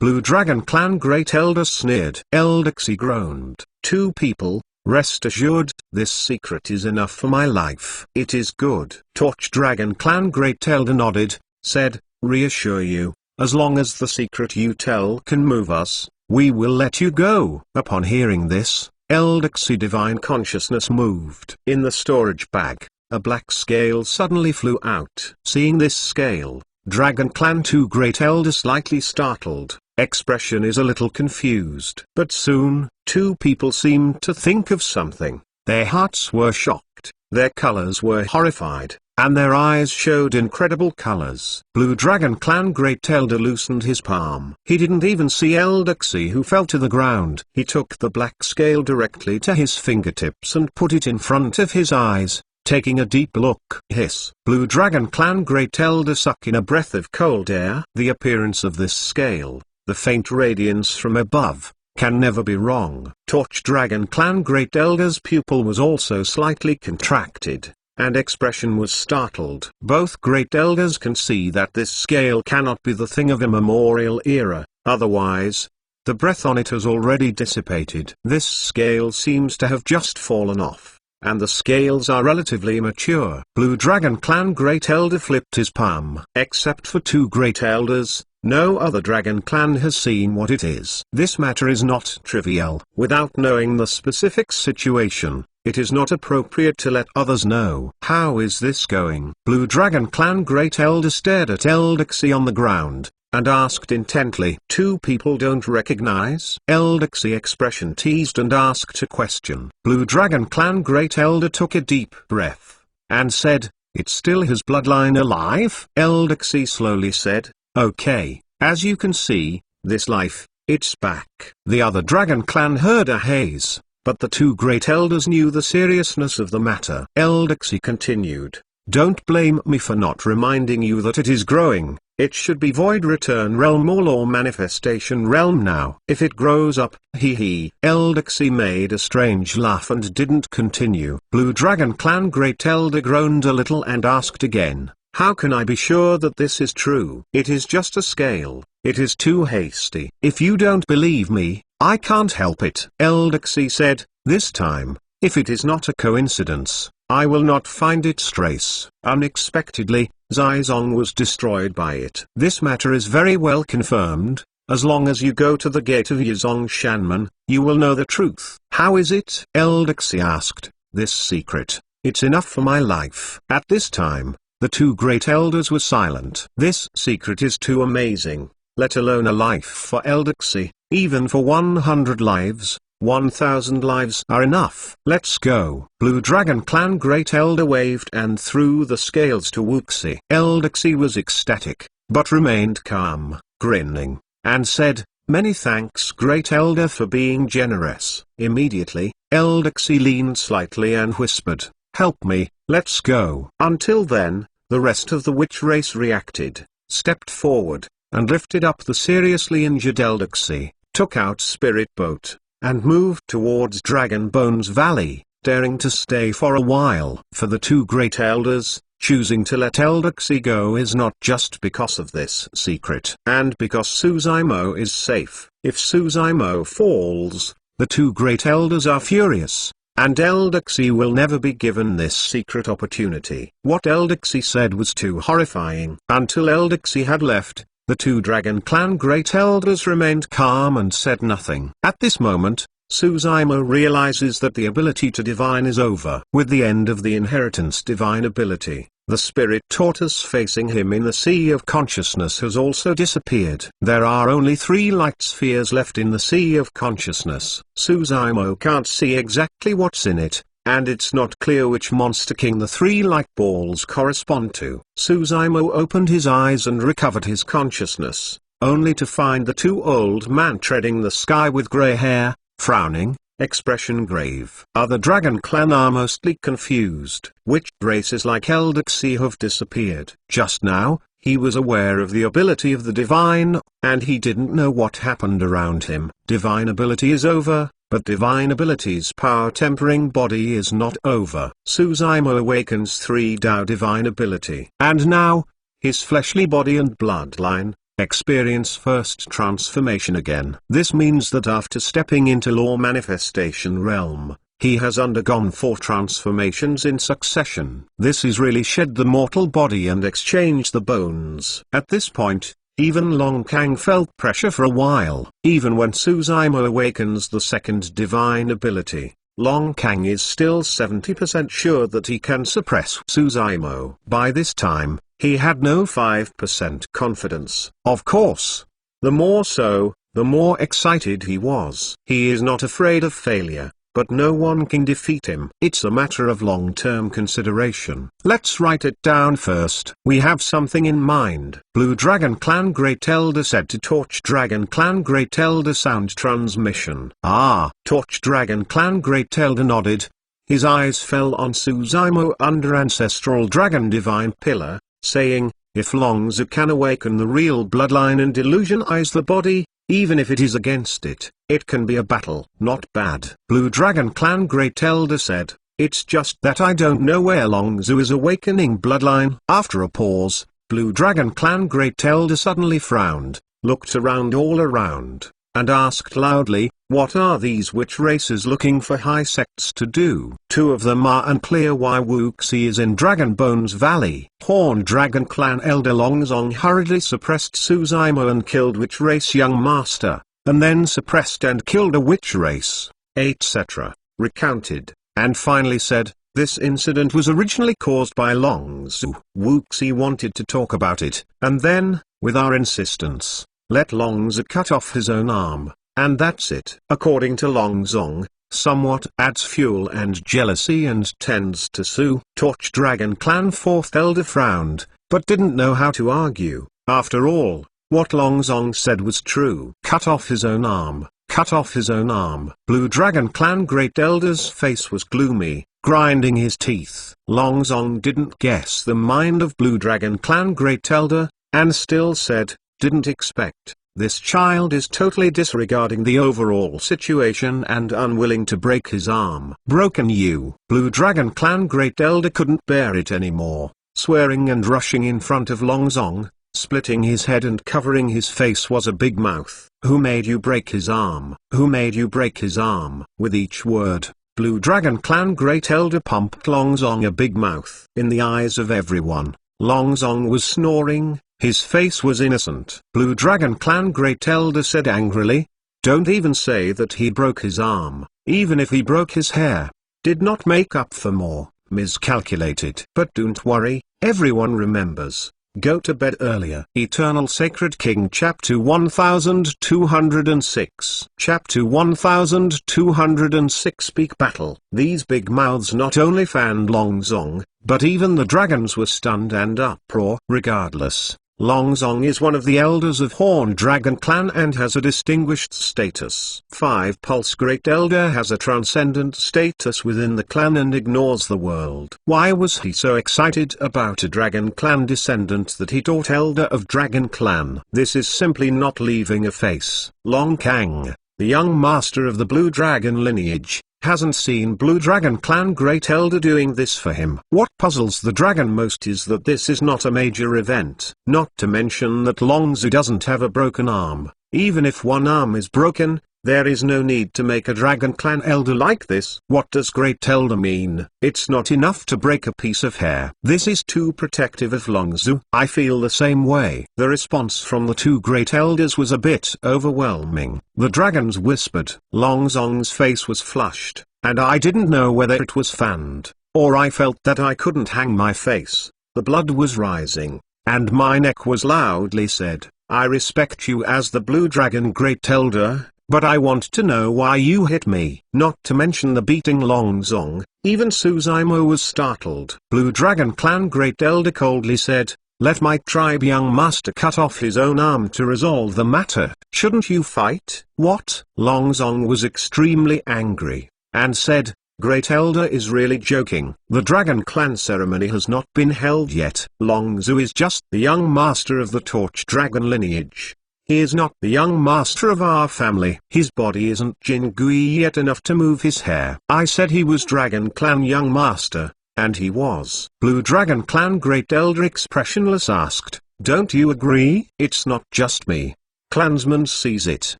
Blue Dragon Clan Great Elder sneered. Eldexi groaned. 2 people, rest assured, this secret is enough for my life. It is good. Torch Dragon Clan Great Elder nodded, said, reassure you, as long as the secret you tell can move us, we will let you go. Upon hearing this, Eldexi Divine Consciousness moved. In the storage bag, a black scale suddenly flew out. Seeing this scale, Dragon Clan 2 Great Elder slightly startled. Expression is a little confused. But soon, 2 people seemed to think of something. Their hearts were shocked, their colors were horrified, and their eyes showed incredible colors. Blue Dragon Clan Great Elder loosened his palm. He didn't even see Eldexi, who fell to the ground. He took the black scale directly to his fingertips and put it in front of his eyes, taking a deep look. Hiss. Blue Dragon Clan Great Elder sucked in a breath of cold air. The appearance of this scale, the faint radiance from above, can never be wrong. Torch Dragon Clan Great Elder's pupil was also slightly contracted, and expression was startled. Both Great Elders can see that this scale cannot be the thing of immemorial era, otherwise, the breath on it has already dissipated. This scale seems to have just fallen off, and the scales are relatively mature. Blue Dragon Clan Great Elder flipped his palm. Except for 2 Great Elders, no other Dragon Clan has seen what it is. This matter is not trivial. Without knowing the specific situation, it is not appropriate to let others know. How is this going? Blue Dragon Clan Great Elder stared at Eldexi on the ground, and asked intently. 2 people don't recognize? Eldexi expression teased and asked a question. Blue Dragon Clan Great Elder took a deep breath, and said, it's still his bloodline alive? Eldexi slowly said, okay, as you can see, this life, it's back. The other Dragon Clan heard a haze, but the 2 Great Elders knew the seriousness of the matter. Eldexi continued, don't blame me for not reminding you that it is growing. It should be Void Return Realm or Law Manifestation Realm now. If it grows up, hee. Eldexi made a strange laugh and didn't continue. Blue Dragon Clan Great Elder groaned a little and asked again, how can I be sure that this is true? It is just a scale. It is too hasty. If you don't believe me, I can't help it. Eldexi said, this time, if it is not a coincidence, I will not find its trace. Unexpectedly, Zizong was destroyed by it. This matter is very well confirmed. As long as you go to the gate of Yizong Shanman, you will know the truth. How is it? Eldexi asked. This secret, it's enough for my life. At this time, the 2 Great Elders were silent. This secret is too amazing, let alone a life for Eldexi. Even for 100 lives, 1,000 lives are enough. Let's go. Blue Dragon Clan Great Elder waved and threw the scales to Wuxi. Eldexi was ecstatic, but remained calm, grinning, and said, many thanks Great Elder for being generous. Immediately, Eldexi leaned slightly and whispered, help me, let's go. Until then, the rest of the witch race reacted, stepped forward, and lifted up the seriously injured Eldexi, took out Spirit Boat, and moved towards Dragon Bones Valley, daring to stay for a while. For the 2 Great Elders, choosing to let Eldexi go is not just because of this secret, and because Suzaimo is safe. If Suzaimo falls, the 2 Great Elders are furious, and Eldersy will never be given this secret opportunity. What Eldersy said was too horrifying. Until Eldersy had left, the two Dragon Clan Great Elders remained calm and said nothing. At this moment, Suzumo realizes that the ability to divine is over. With the end of the inheritance divine ability, the spirit tortoise facing him in the Sea of Consciousness has also disappeared. There are only 3 light spheres left in the Sea of Consciousness. Suzumo can't see exactly what's in it, and it's not clear which Monster King the 3 light balls correspond to. Suzumo opened his eyes and recovered his consciousness, only to find the 2 old men treading the sky with grey hair, frowning, expression grave. Other Dragon Clan are mostly confused. Which races like Eldersy have disappeared? Just now, he was aware of the ability of the divine, and he didn't know what happened around him. Divine ability is over, but divine ability's power-tempering body is not over. Suzumo awakens 3 Dao divine ability. And now, his fleshly body and bloodline experience first transformation again. This means that after stepping into law manifestation realm, he has undergone 4 transformations in succession. This is really shed the mortal body and exchange the bones. At this point, even Long Kang felt pressure for a while. Even when Suzumo awakens the second divine ability, Long Kang is still 70% sure that he can suppress Suzumo. By this time, he had no 5% confidence. Of course, the more so, the more excited he was. He is not afraid of failure, but no one can defeat him. It's a matter of long-term consideration. Let's write it down first. We have something in mind. Blue Dragon Clan Great Elder said to Torch Dragon Clan Great Elder sound transmission. Ah, Torch Dragon Clan Great Elder nodded. His eyes fell on Suzumo under Ancestral Dragon Divine Pillar, saying, if Longzu can awaken the real bloodline and illusionize the body, even if it is against it, it can be a battle. Not bad. Blue Dragon Clan Great Elder said, it's just that I don't know where Longzu is awakening bloodline. After a pause, Blue Dragon Clan Great Elder suddenly frowned, looked around all around, and asked loudly, what are these witch races looking for high sects to do? 2 of them are unclear why Wuxi is in Dragon Bones Valley. Horned Dragon Clan Elder Longzong hurriedly suppressed Suzumo and killed witch race young master, and then suppressed and killed a witch race, etc., recounted, and finally said, this incident was originally caused by Longzu. Wuxi wanted to talk about it, and then, with our insistence, let Longzu cut off his own arm. And that's it. According to Longzong, somewhat adds fuel and jealousy and tends to sue. Torch Dragon Clan 4th Elder frowned, but didn't know how to argue. After all, what Longzong said was true. Cut off his own arm, cut off his own arm. Blue Dragon Clan Great Elder's face was gloomy, grinding his teeth. Longzong didn't guess the mind of Blue Dragon Clan Great Elder, and still said, didn't expect. This child is totally disregarding the overall situation and unwilling to break his arm. Broken you. Blue Dragon Clan Great Elder couldn't bear it anymore, swearing and rushing in front of Longzong, splitting his head and covering his face was a big mouth. Who made you break his arm? Who made you break his arm? With each word, Blue Dragon Clan Great Elder pumped Longzong a big mouth. In the eyes of everyone, Longzong was snoring. His face was innocent. Blue Dragon Clan Great Elder said angrily, don't even say that he broke his arm, even if he broke his hair. Did not make up for more, miscalculated. But don't worry, everyone remembers. Go to bed earlier. Eternal Sacred King Chapter 1206. Chapter 1206 Big Battle. These big mouths not only fanned Longzong, but even the dragons were stunned and uproar. Regardless, Longzong is one of the elders of Horned Dragon Clan and has a distinguished status. 5 Pulse Great Elder has a transcendent status within the clan and ignores the world. Why was he so excited about a Dragon Clan descendant that he taught Elder of Dragon Clan? This is simply not leaving a face. Long Kang, the young master of the Blue Dragon lineage, hasn't seen Blue Dragon Clan Great Elder doing this for him. What puzzles the dragon most is that this is not a major event. Not to mention that Longzu doesn't have a broken arm. Even if one arm is broken, There is no need to make a Dragon Clan elder like this. What does Great Elder mean? It's not enough to break a piece of hair. This is too protective of Longzhu. I feel the same way. The response from the two Great Elders was a bit overwhelming. The dragons whispered. Longzong's face was flushed, and I didn't know whether it was fanned, or I felt that I couldn't hang my face. The blood was rising, and my neck was loudly said, I respect you as the Blue Dragon Great Elder, but I want to know why you hit me. Not to mention the beating Longzong, even Suzaimo was startled. Blue Dragon Clan Great Elder coldly said, let my tribe young master cut off his own arm to resolve the matter. Shouldn't you fight? What? Longzong was extremely angry, and said, Great Elder is really joking. The Dragon Clan ceremony has not been held yet. Longzhu is just the young master of the Torch Dragon lineage. He is not the young master of our family. His body isn't Jingui yet enough to move his hair. I said he was Dragon Clan young master, and he was. Blue Dragon Clan Great Elder expressionless asked, don't you agree? It's not just me. Clansman sees it.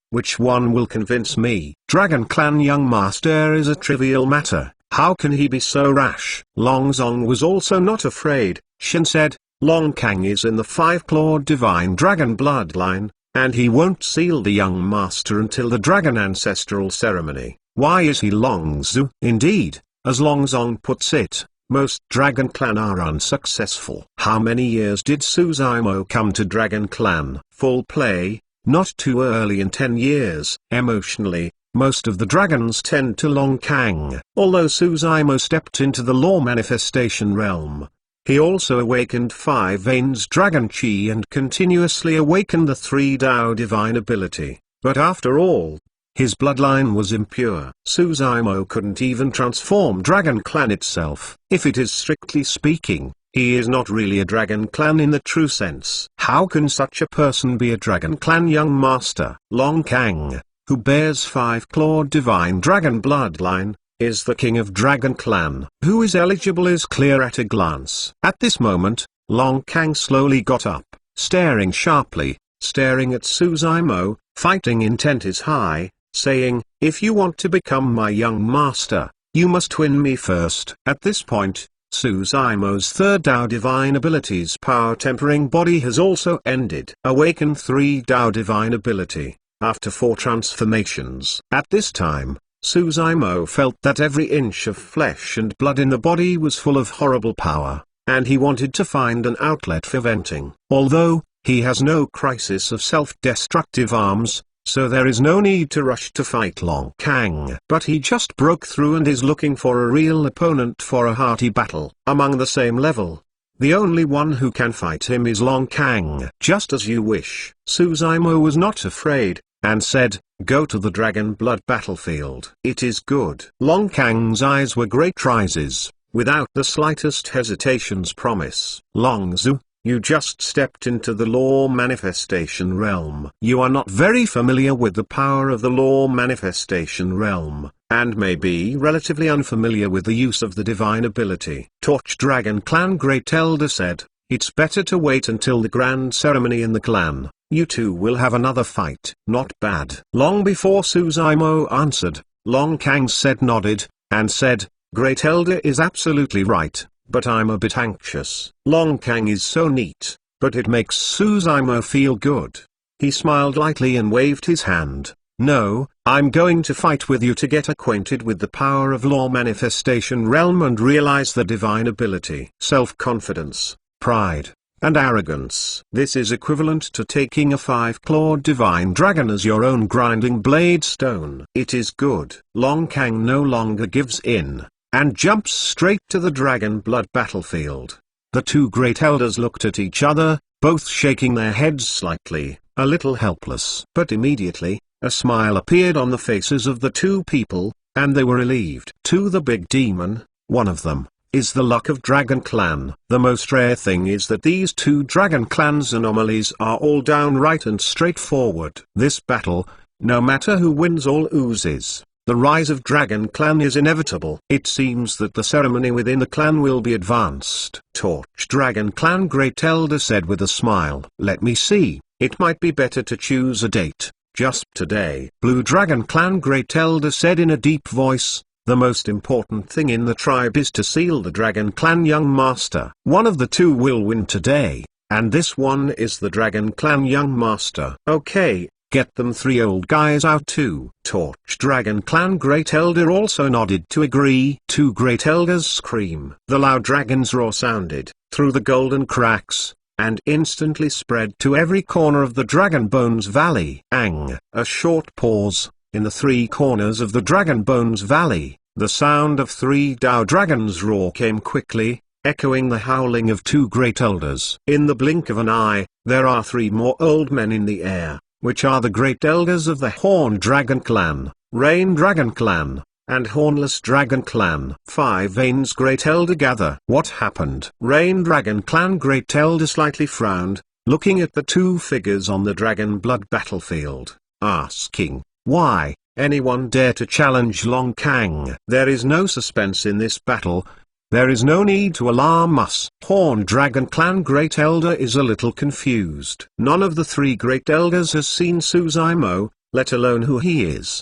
Which one will convince me? Dragon Clan young master is a trivial matter. How can he be so rash? Longzong was also not afraid. Shin said, Long Kang is in the five-clawed divine dragon bloodline, and he won't seal the young master until the dragon ancestral ceremony. Why is he Longzhu? Indeed, as Longzong puts it, most Dragon Clan are unsuccessful. How many years did Suzaimo come to Dragon Clan? Full play. Not too early in 10 years. Emotionally, most of the dragons tend to Long Kang. Although Suzaimo stepped into the law manifestation realm, he also awakened 5 veins dragon chi and continuously awakened the 3 Dao divine ability. But after all, his bloodline was impure. Suzaimo couldn't even transform Dragon Clan itself. If it is strictly speaking, he is not really a Dragon Clan in the true sense. How can such a person be a Dragon Clan young master? Long Kang, who bears 5-clawed divine dragon bloodline, is the king of Dragon Clan. Who is eligible is clear at a glance. At this moment, Long Kang slowly got up, staring sharply, staring at Suzaimo. Fighting intent is high, saying, if you want to become my young master, you must win me first. At this point, Suzaimo's 3rd Dao divine ability's power tempering body has also ended. Awaken 3 Dao divine ability, after 4 transformations. At this time, Suzaimo felt that every inch of flesh and blood in the body was full of horrible power, and he wanted to find an outlet for venting. Although, he has no crisis of self-destructive arms, so there is no need to rush to fight Long Kang. But he just broke through and is looking for a real opponent for a hearty battle. Among the same level, the only one who can fight him is Long Kang. Just as you wish. Suzaimo was not afraid, and said, go to the Dragon Blood battlefield. It is good. Long Kang's eyes were great rises, without the slightest hesitation's promise. Longzhu, you just stepped into the law manifestation realm. You are not very familiar with the power of the law manifestation realm, and may be relatively unfamiliar with the use of the divine ability. Torch Dragon Clan Great Elder said, it's better to wait until the grand ceremony in the clan. You two will have another fight. Not bad. Long before Suzaimo answered, Long Kang said nodded, and said, Great Elder is absolutely right. But I'm a bit anxious. Long Kang is so neat, but it makes Suzaimo feel good. He smiled lightly and waved his hand. No, I'm going to fight with you to get acquainted with the power of law manifestation realm and realize the divine ability. Self-confidence, pride, and arrogance. This is equivalent to taking a 5-clawed divine dragon as your own grinding blade stone. It is good. Long Kang no longer gives in, and jumps straight to the Dragon Blood battlefield. The 2 Great Elders looked at each other, both shaking their heads slightly, a little helpless. But immediately, a smile appeared on the faces of the 2 people, and they were relieved. To the big demon, one of them, is the luck of Dragon Clan. The most rare thing is that these 2 Dragon Clan's anomalies are all downright and straightforward. This battle, no matter who wins or loses, the rise of Dragon Clan is inevitable. It seems that the ceremony within the clan will be advanced. Torch Dragon Clan Great Elder said with a smile. Let me see, it might be better to choose a date. just today. Blue Dragon Clan Great Elder said in a deep voice, the most important thing in the tribe is to seal the Dragon Clan Young Master. One of the two will win today, and this one is the Dragon Clan Young Master. Okay, get them three old guys out too. Torch Dragon Clan Great Elder also nodded to agree. Two Great Elders scream. The loud dragon's roar sounded through the golden cracks, and instantly spread to every corner of the Dragon Bones Valley. A short pause. In the three corners of the Dragon Bones Valley, the sound of three Dao Dragons' roar came quickly, echoing the howling of two Great Elders. In the blink of an eye, there are three more old men in the air, which are the Great Elders of the Horn Dragon Clan, Rain Dragon Clan, and Hornless Dragon Clan. 5 Vane's Great Elder gather. What happened? Rain Dragon Clan Great Elder slightly frowned, looking at the two figures on the Dragon Blood battlefield, asking, why, anyone dare to challenge Long Kang? There is no suspense in this battle. There is no need to alarm us. Horn Dragon Clan Great Elder is a little confused. None of the three Great Elders has seen Suzaimo, let alone who he is.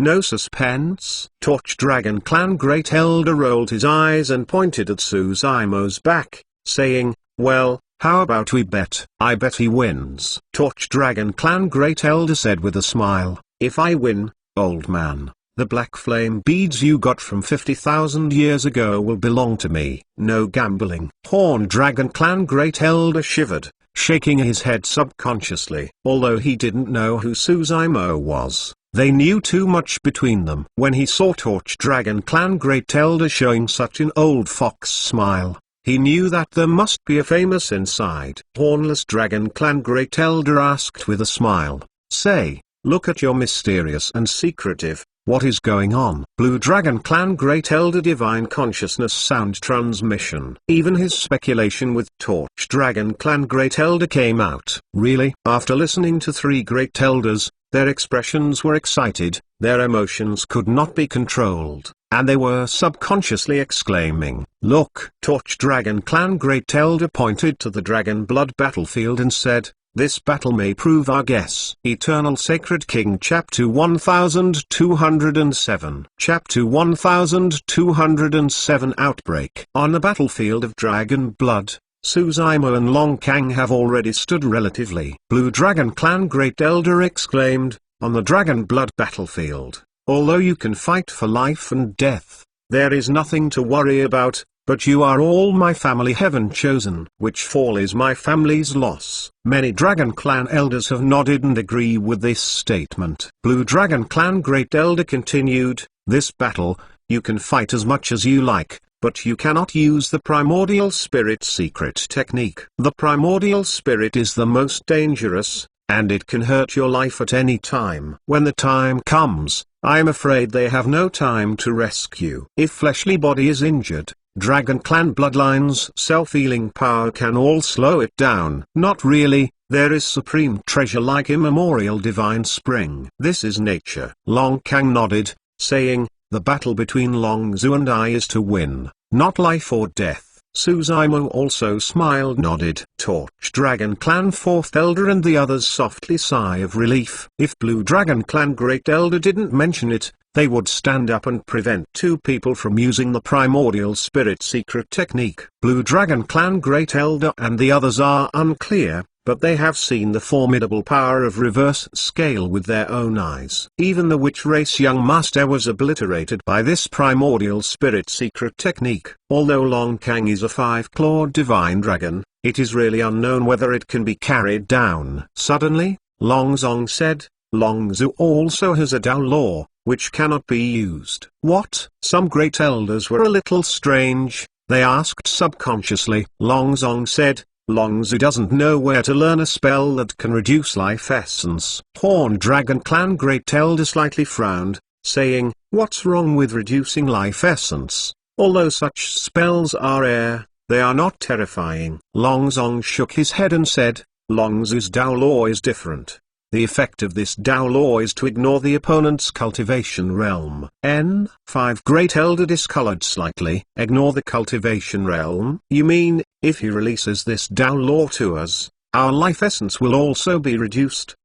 No suspense. Torch Dragon Clan Great Elder rolled his eyes and pointed at Suzaimo's back, saying, well, how about we bet? I bet he wins. Torch Dragon Clan Great Elder said with a smile, if I win, old man, the black flame beads you got from 50,000 years ago will belong to me. No gambling. Horn Dragon Clan Great Elder shivered, shaking his head subconsciously. Although he didn't know who Suzaimo was, they knew too much between them. When he saw Torch Dragon Clan Great Elder showing such an old fox smile, he knew that there must be a famous inside. Hornless Dragon Clan Great Elder asked with a smile, say, look at your mysterious and secretive, what is going on? Blue Dragon Clan Great Elder Divine Consciousness Sound Transmission. Even his speculation with Torch Dragon Clan Great Elder came out. Really? After listening to three Great Elders, their expressions were excited, their emotions could not be controlled, and they were subconsciously exclaiming, look! Torch Dragon Clan Great Elder pointed to the Dragon Blood battlefield and said, this battle may prove our guess. Eternal Sacred King Chapter 1207. Chapter 1207 Outbreak. On the battlefield of Dragon Blood, Suzaimo and Long Kang have already stood relatively. Blue Dragon Clan Great Elder exclaimed, on the Dragon Blood battlefield, although you can fight for life and death, there is nothing to worry about. But you are all my family heaven chosen. Which fall is my family's loss. Many Dragon Clan elders have nodded and agree with this statement. Blue Dragon Clan Great Elder continued, this battle, you can fight as much as you like, but you cannot use the Primordial Spirit secret technique. The Primordial Spirit is the most dangerous, and it can hurt your life at any time. When the time comes, I am afraid they have no time to rescue. If fleshly body is injured, Dragon Clan Bloodline's self-healing power can all slow it down. Not really, there is supreme treasure like immemorial divine spring. This is nature. Long Kang nodded, saying, the battle between Long Zhu and I is to win, not life or death. Suzaimo also smiled nodded. Torch Dragon Clan 4th Elder and the others softly sigh of relief. If Blue Dragon Clan Great Elder didn't mention it, they would stand up and prevent two people from using the Primordial Spirit secret technique. Blue Dragon Clan Great Elder and the others are unclear, but they have seen the formidable power of reverse scale with their own eyes. Even the Witch Race Young Master was obliterated by this Primordial Spirit secret technique. Although Long Kang is a 5-clawed divine dragon, it is really unknown whether it can be carried down. Suddenly, Long Zong said, Long Zhu also has a Dao law, which cannot be used. What? Some Great Elders were a little strange, they asked subconsciously. Long Zong said, Long Zhu doesn't know where to learn a spell that can reduce life essence. Horn Dragon Clan Great Elder slightly frowned, saying, what's wrong with reducing life essence? Although such spells are rare, they are not terrifying. Long Zong shook his head and said, Long Zhu's Dao law is different. The effect of this Dao law is to ignore the opponent's cultivation realm. N5 Great Elder discolored slightly. Ignore the cultivation realm? You mean, if he releases this Dao law to us, our life essence will also be reduced?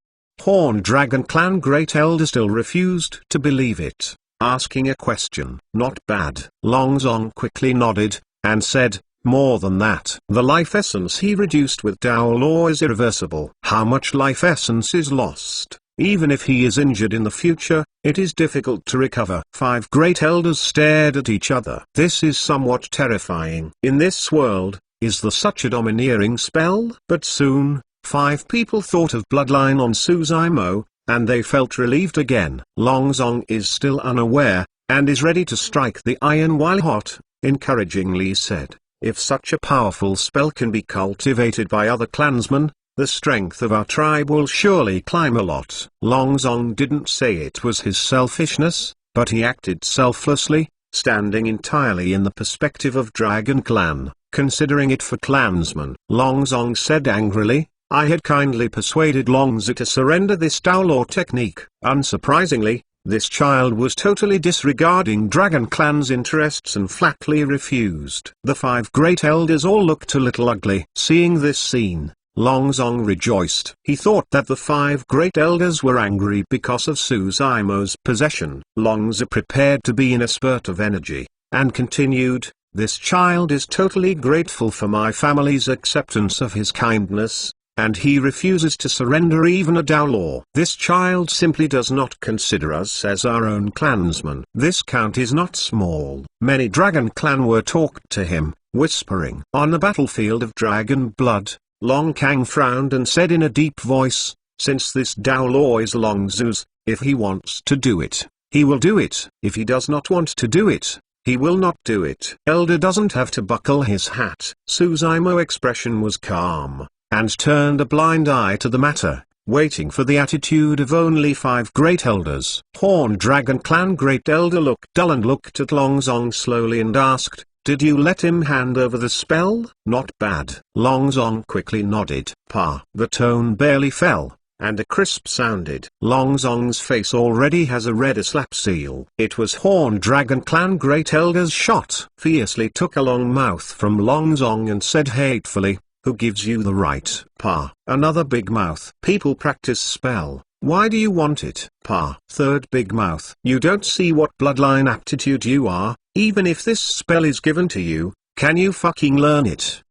Horned Dragon Clan Great Elder still refused to believe it, asking a question. Not bad. Long Zong quickly nodded, and said, more than that. The life essence he reduced with Dao Law is irreversible. How much life essence is lost? Even if he is injured in the future, it is difficult to recover. 5 great elders stared at each other. This is somewhat terrifying. In this world, is there such a domineering spell? But soon, 5 people thought of bloodline on Suzaimo, and they felt relieved again. Long Zong is still unaware, and is ready to strike the iron while hot, encouragingly said, if such a powerful spell can be cultivated by other clansmen, the strength of our tribe will surely climb a lot. Long Zong didn't say it was his selfishness, but he acted selflessly, standing entirely in the perspective of Dragon Clan, considering it for clansmen. Long Zong said angrily, I had kindly persuaded Long Zhu to surrender this Dao Law technique. Unsurprisingly, this child was totally disregarding Dragon Clan's interests and flatly refused. The 5 great elders all looked a little ugly. Seeing this scene, Long Zong rejoiced. He thought that the 5 great elders were angry because of Suzaimo's possession. Long Zhu prepared to be in a spurt of energy, and continued, this child is totally grateful for my family's acceptance of his kindness, and he refuses to surrender even a Dao Law. This child simply does not consider us as our own clansmen. This count is not small. Many Dragon Clan were talked to him, whispering. On the battlefield of Dragon Blood, Long Kang frowned and said in a deep voice, since this Dao Law is Long Zhu's, if he wants to do it, he will do it. If he does not want to do it, he will not do it. Elder doesn't have to buckle his hat. Suzaimo's expression was calm, and turned a blind eye to the matter, waiting for the attitude of only 5 great elders. Horned Dragon Clan Great Elder looked dull and looked at Long Zong slowly and asked, did you let him hand over the spell? Not bad. Long Zong quickly nodded. Pa. The tone barely fell, and a crisp sounded. Long Zong's face already has a red slap seal. It was Horned Dragon Clan Great Elder's shot. Fiercely took a long mouth from Long Zong and said hatefully, who gives you the right? Pa. Another big mouth. People practice spell. Why do you want it? Pa. Third big mouth. You don't see what bloodline aptitude you are. Even if this spell is given to you, can you fucking learn it?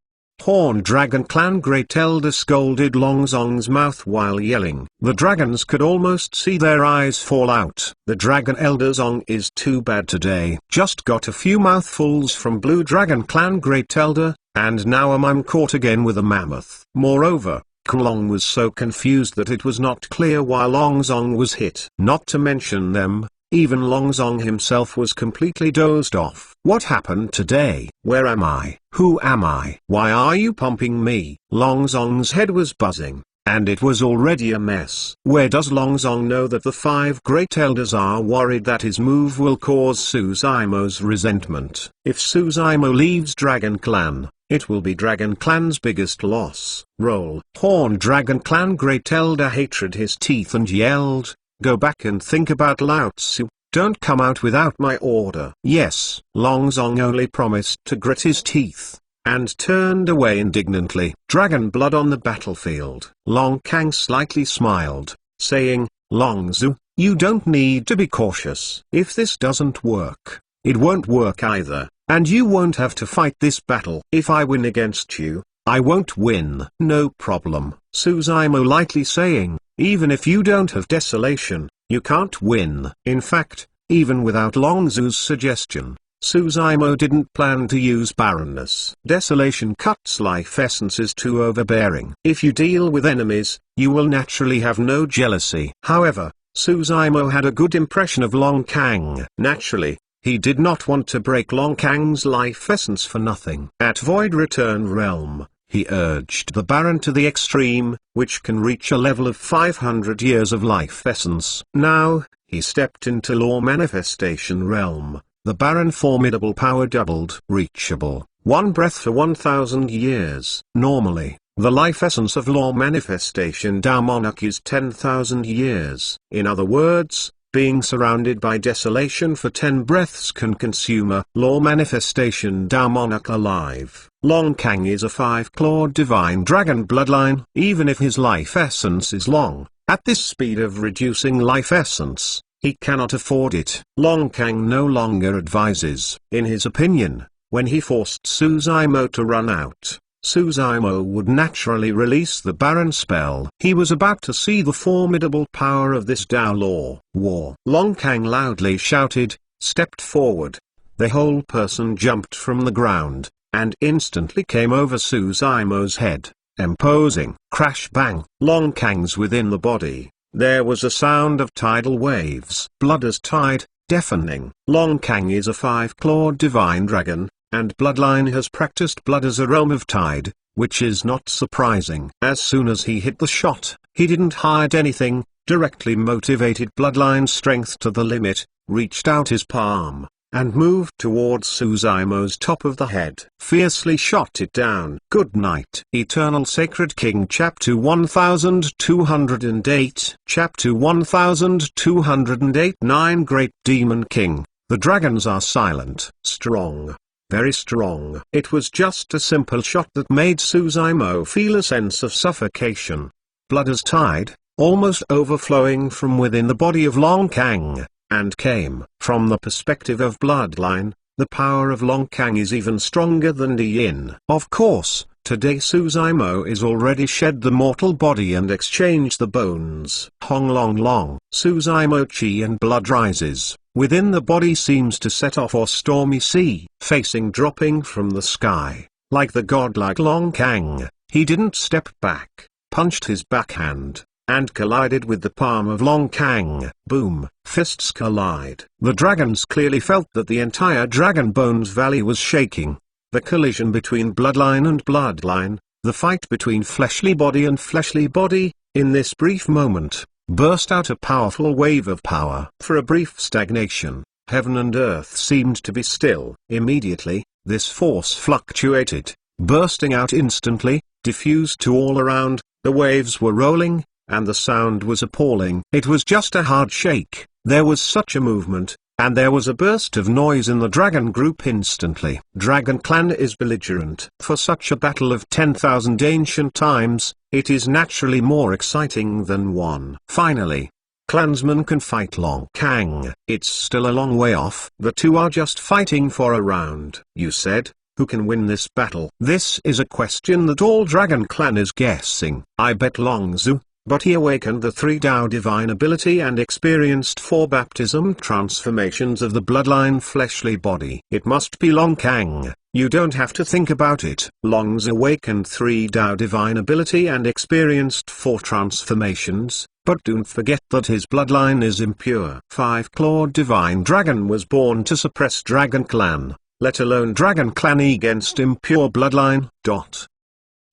Horned Dragon Clan Great Elder scolded Long Zong's mouth while yelling. The dragons could almost see their eyes fall out. The Dragon Elder Zong is too bad today. Just got a few mouthfuls from Blue Dragon Clan Great Elder, and now I'm caught again with a mammoth. Moreover, Kulong was so confused that it was not clear why Long Zong was hit. Not to mention them, even Long Zong himself was completely dozed off. What happened today? Where am I? Who am I? Why are you pumping me? Long Zong's head was buzzing, and it was already a mess. Where does Long Zong know that the 5 great elders are worried that his move will cause Suzaimo's resentment? If Suzaimo leaves Dragon Clan, it will be Dragon Clan's biggest loss. Roll. Horned Dragon Clan Great Elder hated his teeth and yelled, go back and think about Lao Tzu. Don't come out without my order. Yes. Long Zong only promised to grit his teeth, and turned away indignantly. Dragon Blood on the battlefield. Long Kang slightly smiled, saying, Long Zhu, you don't need to be cautious. If this doesn't work, it won't work either, and you won't have to fight this battle. If I win against you, I won't win. No problem. Suzaimo lightly saying, even if you don't have desolation, you can't win. In fact, even without Long Zhu's suggestion, Suzaimo didn't plan to use barrenness. Desolation cuts life essences too overbearing. If you deal with enemies, you will naturally have no jealousy. However, Suzaimo had a good impression of Long Kang. Naturally, he did not want to break Long Kang's life essence for nothing. At Void Return Realm, he urged the Baron to the extreme, which can reach a level of 500 years of life essence. Now, he stepped into Law Manifestation Realm. The Baron formidable power doubled. Reachable, 1 breath for 1000 years. Normally, the life essence of Law Manifestation Dao Monarch is 10,000 years. In other words, being surrounded by desolation for 10 breaths can consume a Law Manifestation Dao Monarch alive. Long Kang is a 5-clawed divine dragon bloodline. Even if his life essence is long, At this speed of reducing life essence, he cannot afford it. Long Kang no longer advises. In his opinion, when he forced Suzaimo to run out, Suzaimo would naturally release the Baron spell. He was about to see the formidable power of this Tao Law. War. Long Kang loudly shouted, stepped forward. The whole person jumped from the ground, and instantly came over Suzaimo's head, imposing. Crash bang. Long Kang's within the body. There was a sound of tidal waves. Blood as tide, deafening. Long Kang is a five-clawed divine dragon, and Bloodline has practiced blood as a realm of tide, which is not surprising. As soon as he hit the shot, he didn't hide anything, directly motivated Bloodline's strength to the limit, reached out his palm, and moved towards Suzaimo's top of the head. Fiercely shot it down. Good night. Eternal Sacred King Chapter 1208 Chapter 1208 9 Great Demon King, the dragons are silent. Strong. Very strong. It was just a simple shot that made Suzaimo feel a sense of suffocation. Blood as tide, almost overflowing from within the body of Long Kang, and came. From the perspective of Bloodline, the power of Long Kang is even stronger than Di Yin. Of course, today Suzaimo is already shed the mortal body and exchanged the bones. Hong Long Long. Suzaimo chi and blood rises. Within the body seems to set off a stormy sea. Facing dropping from the sky, like the godlike Long Kang, he didn't step back, punched his backhand, and collided with the palm of Long Kang. Boom, fists collide. The dragons clearly felt that the entire Dragon Bones Valley was shaking. The collision between Bloodline and Bloodline, the fight between fleshly body and fleshly body, in this brief moment, burst out a powerful wave of power. For a brief stagnation, heaven and earth seemed to be still. Immediately, this force fluctuated, bursting out instantly, diffused to all around. The waves were rolling, and the sound was appalling. It was just a hard shake. There was such a movement, and there was a burst of noise in the dragon group instantly. Dragon Clan is belligerent. For such a battle of 10,000 ancient times, it is naturally more exciting than one. Finally, clansmen can fight Long Kang. It's still a long way off. The two are just fighting for a round. You said, who can win this battle? This is a question that all Dragon Clan is guessing. I bet Long Zhu, but he awakened the 3 Tao divine ability and experienced 4 baptism transformations of the bloodline fleshly body. It must be Long Kang. You don't have to think about it. Long Zhu awakened 3 Tao divine ability and experienced 4 transformations, but don't forget that his bloodline is impure. 5-clawed divine dragon was born to suppress Dragon Clan, let alone Dragon Clan against impure bloodline.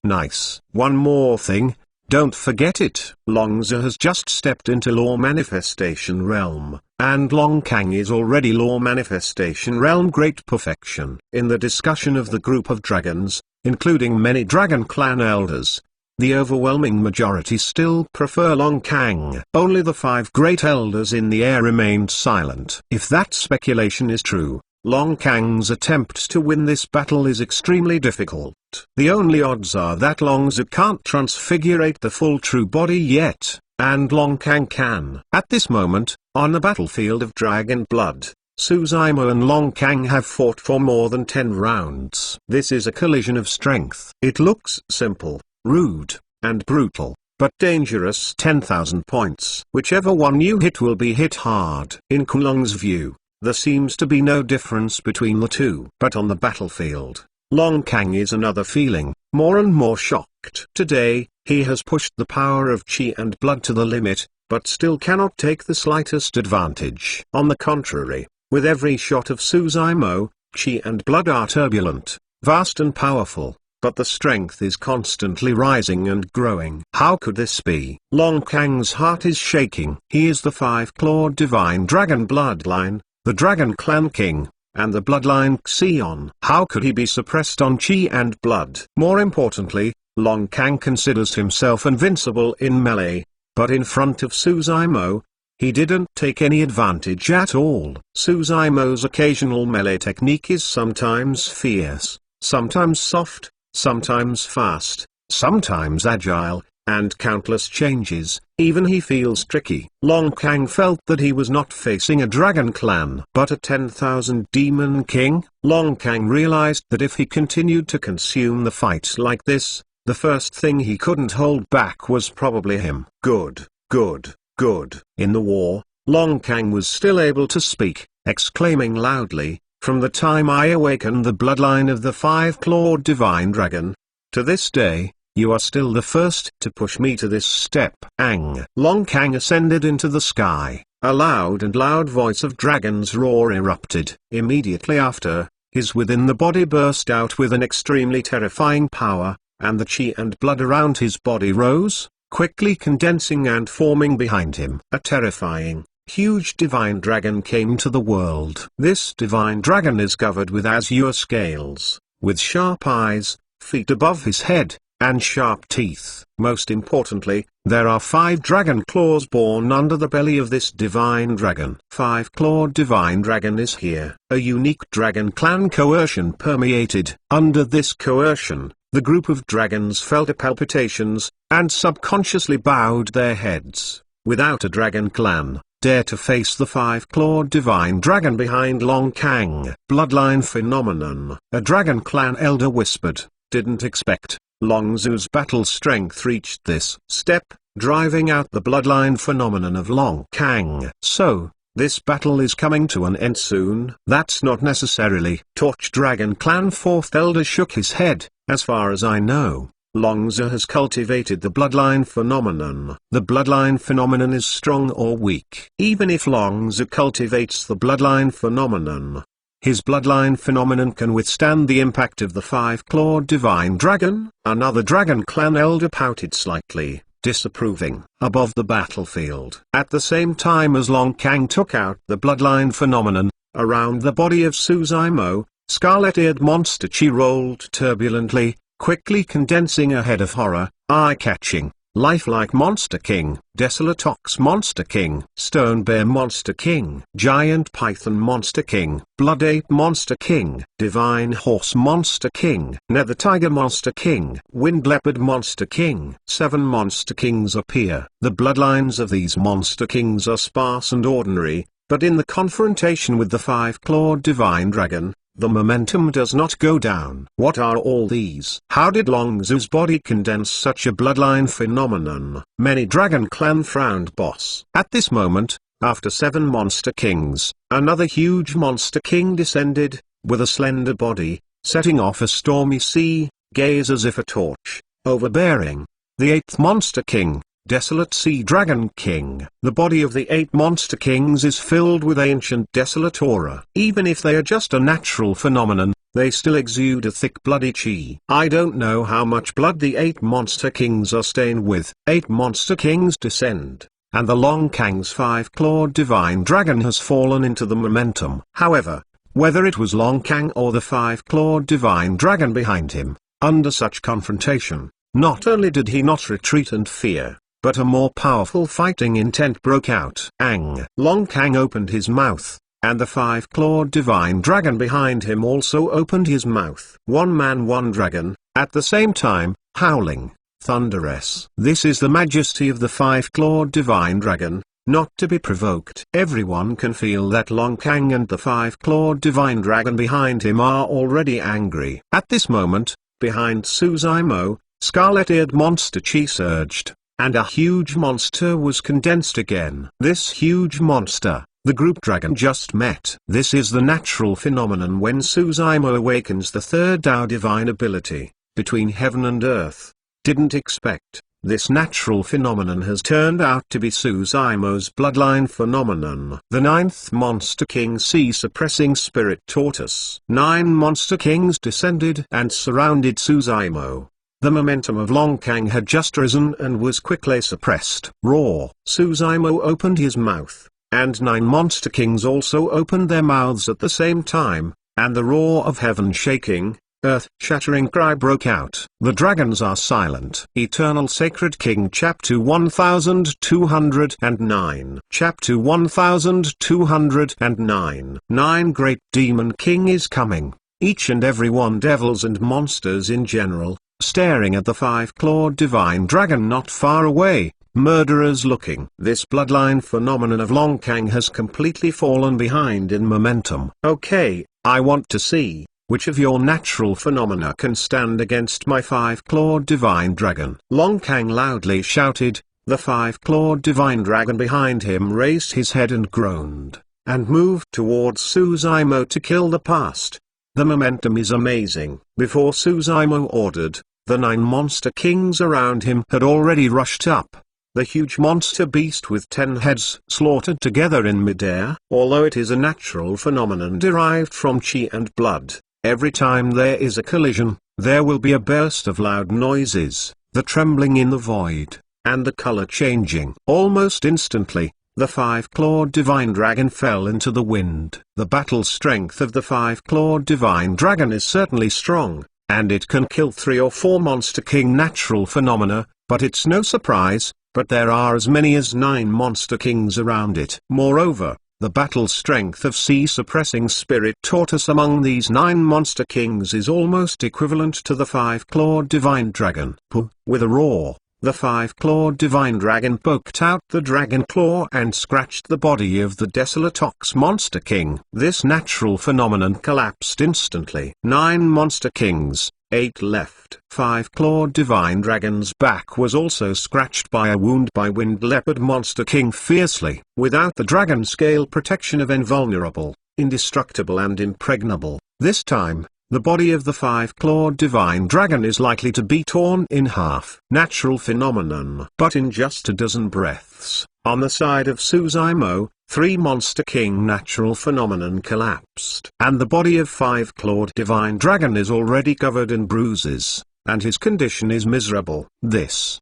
Nice. One more thing. Don't forget it. Long Zhu has just stepped into Law Manifestation Realm, and Long Kang is already Law Manifestation Realm Great Perfection. In the discussion of the group of dragons, including many Dragon Clan elders, the overwhelming majority still prefer Long Kang. Only the 5 great elders in the air remained silent. If that speculation is true, Long Kang's attempt to win this battle is extremely difficult. The only odds are that Long Zhu can't transfigurate the full true body yet, and Long Kang can. At this moment, on the battlefield of Dragon Blood, Suzaimo and Long Kang have fought for more than 10 rounds. This is a collision of strength. It looks simple, rude, and brutal, but dangerous. 10,000 points. Whichever one you hit will be hit hard. In Kulong's view, there seems to be no difference between the two. But on the battlefield, Long Kang is another feeling, more and more shocked. Today, he has pushed the power of Qi and blood to the limit, but still cannot take the slightest advantage. On the contrary, with every shot of Suzaimo, Qi and blood are turbulent, vast and powerful, but the strength is constantly rising and growing. How could this be? Long Kang's heart is shaking. He is the 5-clawed divine dragon bloodline, the Dragon Clan King, and the bloodline Xion. How could he be suppressed on Qi and blood? More importantly, Long Kang considers himself invincible in melee, but in front of Suzaimo, he didn't take any advantage at all. Suzaimo's occasional melee technique is sometimes fierce, sometimes soft, sometimes fast, sometimes agile, and countless changes, even he feels tricky. Long Kang felt that he was not facing a dragon clan but a 10,000 demon king. Long Kang realized that if he continued to consume the fight like this, the first thing he couldn't hold back was probably him. Good, good, good. In the war, Long Kang was still able to speak, exclaiming loudly, "From the time I awakened the bloodline of the five-clawed divine dragon, to this day, you are still the first to push me to this step." Long Kang ascended into the sky. A loud and loud voice of dragon's roar erupted. Immediately after, his within the body burst out with an extremely terrifying power, and the chi and blood around his body rose, quickly condensing and forming behind him. A terrifying, huge divine dragon came to the world. This divine dragon is covered with azure scales, with sharp eyes, feet above his head, and sharp teeth. Most importantly, there are 5 dragon claws born under the belly of this divine dragon. Five-clawed divine dragon is here. A unique dragon clan coercion permeated. Under this coercion, the group of dragons felt the palpitations, and subconsciously bowed their heads. Without a dragon clan, dare to face the five-clawed divine dragon behind Long Kang. Bloodline phenomenon. A dragon clan elder whispered, "Didn't expect Long Zhu's battle strength reached this step, driving out the bloodline phenomenon of Long Kang. So, this battle is coming to an end soon?" "That's not necessarily." Torch Dragon Clan 4th Elder shook his head. "As far as I know, Long Zhu has cultivated the bloodline phenomenon. The bloodline phenomenon is strong or weak. Even if Long Zhu cultivates the bloodline phenomenon, his bloodline phenomenon can withstand the impact of the five-clawed divine dragon." Another dragon clan elder pouted slightly, disapproving. Above the battlefield, at the same time as Long Kang took out the bloodline phenomenon, around the body of Su Zimo, scarlet-eared monster chi rolled turbulently, quickly condensing a head of horror, eye-catching, lifelike Monster King, Desolate Ox Monster King, Stone Bear Monster King, Giant Python Monster King, Blood Ape Monster King, Divine Horse Monster King, Nether Tiger Monster King, Wind Leopard Monster King. 7 Monster Kings appear. The bloodlines of these Monster Kings are sparse and ordinary, but in the confrontation with the five-clawed divine dragon, the momentum does not go down. What are all these? How did Long Zhu's body condense such a bloodline phenomenon? Many Dragon Clan frowned. Boss. At this moment, after 7 Monster Kings, another huge Monster King descended, with a slender body, setting off a stormy sea, gaze as if a torch, overbearing. The 8th Monster King, Desolate Sea Dragon King. The body of the 8 Monster Kings is filled with ancient desolate aura. Even if they are just a natural phenomenon, they still exude a thick bloody chi. I don't know how much blood the 8 Monster Kings are stained with. 8 Monster Kings descend, and the Long Kang's five-clawed divine dragon has fallen into the momentum. However, whether it was Long Kang or the five-clawed divine dragon behind him, under such confrontation, not only did he not retreat and fear, but a more powerful fighting intent broke out. Long Kang opened his mouth, and the five-clawed divine dragon behind him also opened his mouth. One man, one dragon, at the same time, howling, thunderous. This is the majesty of the five-clawed divine dragon, not to be provoked. Everyone can feel that Long Kang and the five-clawed divine dragon behind him are already angry. At this moment, behind Su Zimo, scarlet-eared monster chi surged, and a huge monster was condensed again. This huge monster, the group dragon just met. This is the natural phenomenon when Su Zimo awakens the third Tao divine ability, between heaven and earth. Didn't expect. This natural phenomenon has turned out to be Su Zimo's bloodline phenomenon. The 9th Monster King Sea Suppressing Spirit Tortoise. 9 Monster Kings descended and surrounded Su Zimo. The momentum of Long Kang had just risen and was quickly suppressed. Roar. Su Zimo opened his mouth, and 9 Monster Kings also opened their mouths at the same time, and the roar of heaven shaking, earth-shattering cry broke out. The dragons are silent. Eternal Sacred King Chapter 1209. Chapter 1209. 9 Great Demon King is coming. Each and every one, devils and monsters in general, staring at the five-clawed divine dragon not far away, murderers looking. This bloodline phenomenon of Long Kang has completely fallen behind in momentum. Okay, I want to see, which of your natural phenomena can stand against my five-clawed divine dragon? Long Kang loudly shouted. The five-clawed divine dragon behind him raised his head and groaned, and moved towards Suzaimo to kill the past. The momentum is amazing. Before Suzaimo ordered, the 9 monster kings around him had already rushed up. The huge monster beast with 10 heads slaughtered together in midair. Although it is a natural phenomenon derived from chi and blood, every time there is a collision, there will be a burst of loud noises, the trembling in the void, and the color changing. Almost instantly, the five-clawed divine dragon fell into the wind. The battle strength of the five-clawed divine dragon is certainly strong, and it can kill 3 or 4 monster king natural phenomena, but it's no surprise, but there are as many as 9 monster kings around it. Moreover, the battle strength of sea-suppressing spirit tortoise among these 9 monster kings is almost equivalent to the five-clawed divine dragon. With a roar, the five-clawed divine dragon poked out the dragon claw and scratched the body of the desolate ox monster king. This natural phenomenon collapsed instantly. 9 monster kings, 8 left. Five-clawed divine dragon's back was also scratched by a wound by winged leopard monster king fiercely. Without the dragon scale protection of invulnerable, indestructible and impregnable, this time, the body of the five-clawed divine dragon is likely to be torn in half. Natural phenomenon. But in just a dozen breaths, on the side of Suzaimo, 3 monster king natural phenomenon collapsed. And the body of five-clawed divine dragon is already covered in bruises, and his condition is miserable.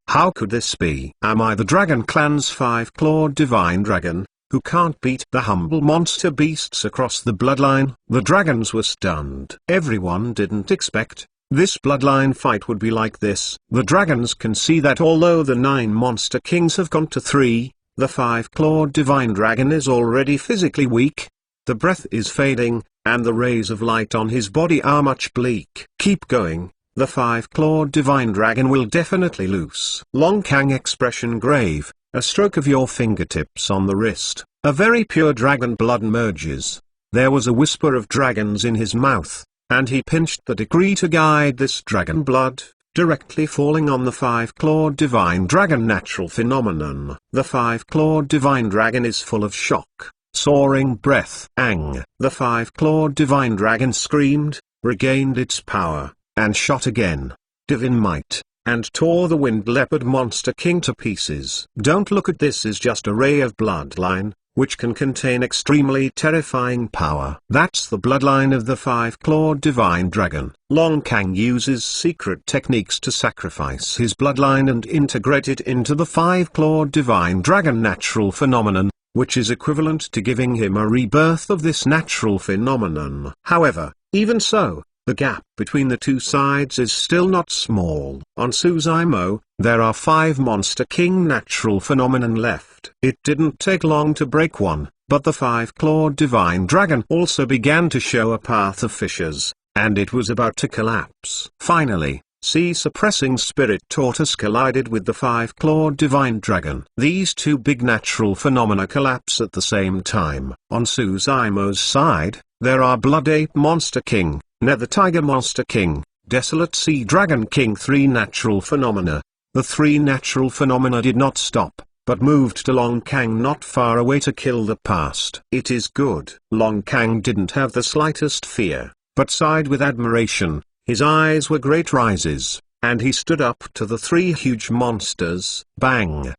How could this be? Am I the Dragon Clan's five-clawed divine dragon, who can't beat the humble monster beasts across the bloodline? The dragons were stunned. Everyone didn't expect this bloodline fight would be like this. The dragons can see that although the 9 monster kings have gone to 3, the five-clawed divine dragon is already physically weak. The breath is fading, and the rays of light on his body are much bleak. Keep going. The five-clawed divine dragon will definitely lose. Long Kang expression grave. A stroke of your fingertips on the wrist, a very pure dragon blood merges. There was a whisper of dragons in his mouth, and he pinched the decree to guide this dragon blood, directly falling on the five-clawed divine dragon natural phenomenon. The five-clawed divine dragon is full of shock, soaring breath. Ang! The five-clawed divine dragon screamed, regained its power, and shot again. Divine might. And tore the winged leopard monster king to pieces. Don't look at this as just a ray of bloodline, which can contain extremely terrifying power. That's the bloodline of the five-clawed divine dragon. Long Kang uses secret techniques to sacrifice his bloodline and integrate it into the five-clawed divine dragon natural phenomenon, which is equivalent to giving him a rebirth of this natural phenomenon. However, even so, the gap between the two sides is still not small. On Suzaimo, there are 5 monster king natural phenomenon left. It didn't take long to break one, but the five-clawed divine dragon also began to show a path of fissures, and it was about to collapse. Finally, sea-suppressing spirit tortoise collided with the five-clawed divine dragon. These 2 big natural phenomena collapse at the same time. On Suzaimo's side, there are blood ape monster king, Nether Tiger Monster King, Desolate Sea Dragon King. 3 natural phenomena. The 3 natural phenomena did not stop, but moved to Long Kang not far away to kill the past. It is good. Long Kang didn't have the slightest fear, but sighed with admiration. His eyes were great rises, and he stood up to the 3 huge monsters. Bang!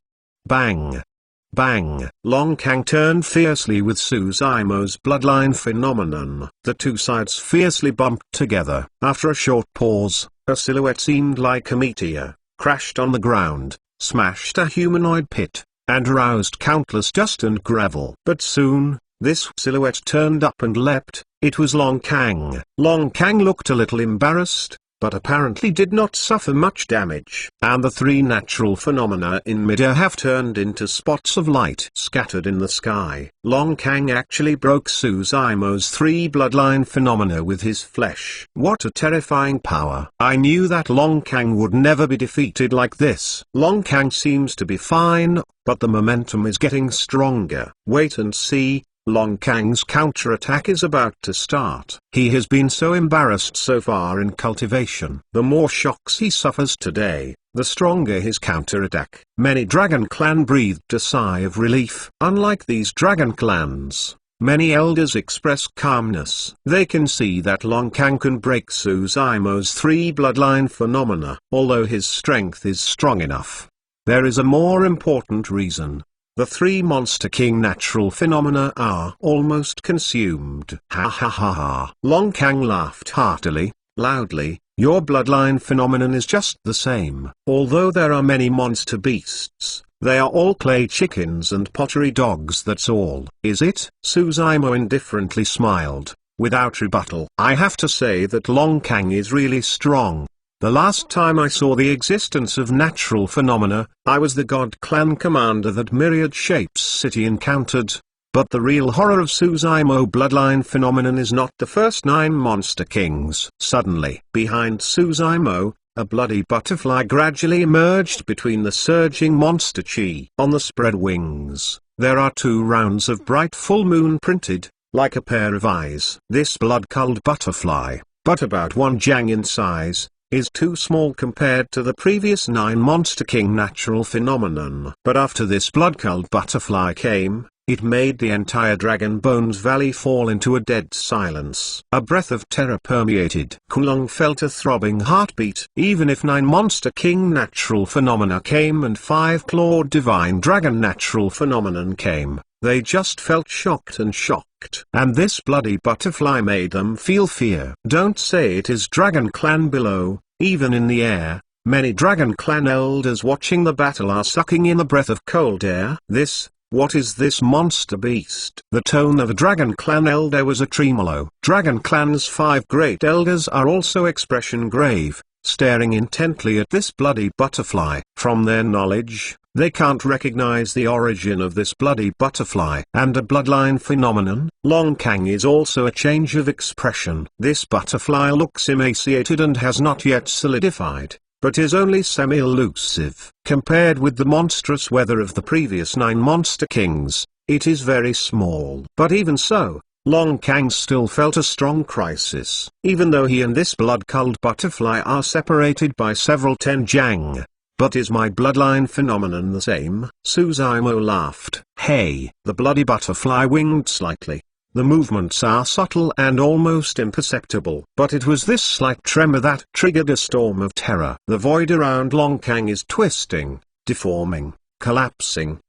Bang! Bang! Long Kang turned fiercely with Suzaimo's bloodline phenomenon. The 2 sides fiercely bumped together. After a short pause, a silhouette seemed like a meteor, crashed on the ground, smashed a humanoid pit, and aroused countless dust and gravel. But soon, this silhouette turned up and leapt. It was Long Kang. Long Kang looked a little embarrassed, but apparently did not suffer much damage. And the three natural phenomena in midair have turned into spots of light scattered in the sky. Long Kang actually broke Suzaimo's three bloodline phenomena with his flesh. What a terrifying power. I knew that Long Kang would never be defeated like this. Long Kang seems to be fine, but the momentum is getting stronger. Wait and see. Long Kang's counterattack is about to start. He has been so embarrassed so far in cultivation. The more shocks he suffers today, the stronger his counterattack. Many Dragon Clan breathed a sigh of relief. Unlike these Dragon Clans, many elders express calmness. They can see that Long Kang can break Suzaimo's three bloodline phenomena. Although his strength is strong enough, there is a more important reason. The three Monster King natural phenomena are almost consumed. Ha ha ha ha. Long Kang laughed heartily, loudly. Your bloodline phenomenon is just the same. Although there are many monster beasts, they are all clay chickens and pottery dogs, that's all. Is it? Suzaimo indifferently smiled, without rebuttal. I have to say that Long Kang is really strong. The last time I saw the existence of natural phenomena, I was the God Clan commander that Myriad Shapes City encountered. But the real horror of Suzaimo bloodline phenomenon is not the first 9 Monster Kings. Suddenly, behind Suzaimo, a bloody butterfly gradually emerged between the surging monster chi. On the spread wings, there are 2 rounds of bright full moon printed, like a pair of eyes. This blood-colored butterfly, but about 1 jang in size, is too small compared to the previous 9 Monster King natural phenomenon. But after this blood-colored butterfly came, it made the entire Dragon Bones Valley fall into a dead silence. A breath of terror permeated. Kulong felt a throbbing heartbeat. Even if 9 Monster King natural phenomena came and 5 Clawed Divine Dragon natural phenomenon came, they just felt shocked and shocked. And this bloody butterfly made them feel fear. Don't say it is Dragon Clan below. Even in the air, many Dragon Clan elders watching the battle are sucking in a breath of cold air. What is this monster beast? The tone of a Dragon Clan elder was a tremolo. Dragon Clan's 5 great elders are also expression grave, staring intently at this bloody butterfly. From their knowledge, they can't recognize the origin of this bloody butterfly. And a bloodline phenomenon. Long Kang is also a change of expression. This butterfly looks emaciated and has not yet solidified, but is only semi-elusive. Compared with the monstrous weather of the previous 9 Monster Kings, it is very small. But even so, Long Kang still felt a strong crisis. Even though he and this blood-colored butterfly are separated by several 10 jang. But is my bloodline phenomenon the same? Suzaimo laughed. Hey! The bloody butterfly winged slightly. The movements are subtle and almost imperceptible. But it was this slight tremor that triggered a storm of terror. The void around Long Kang is twisting, deforming, collapsing.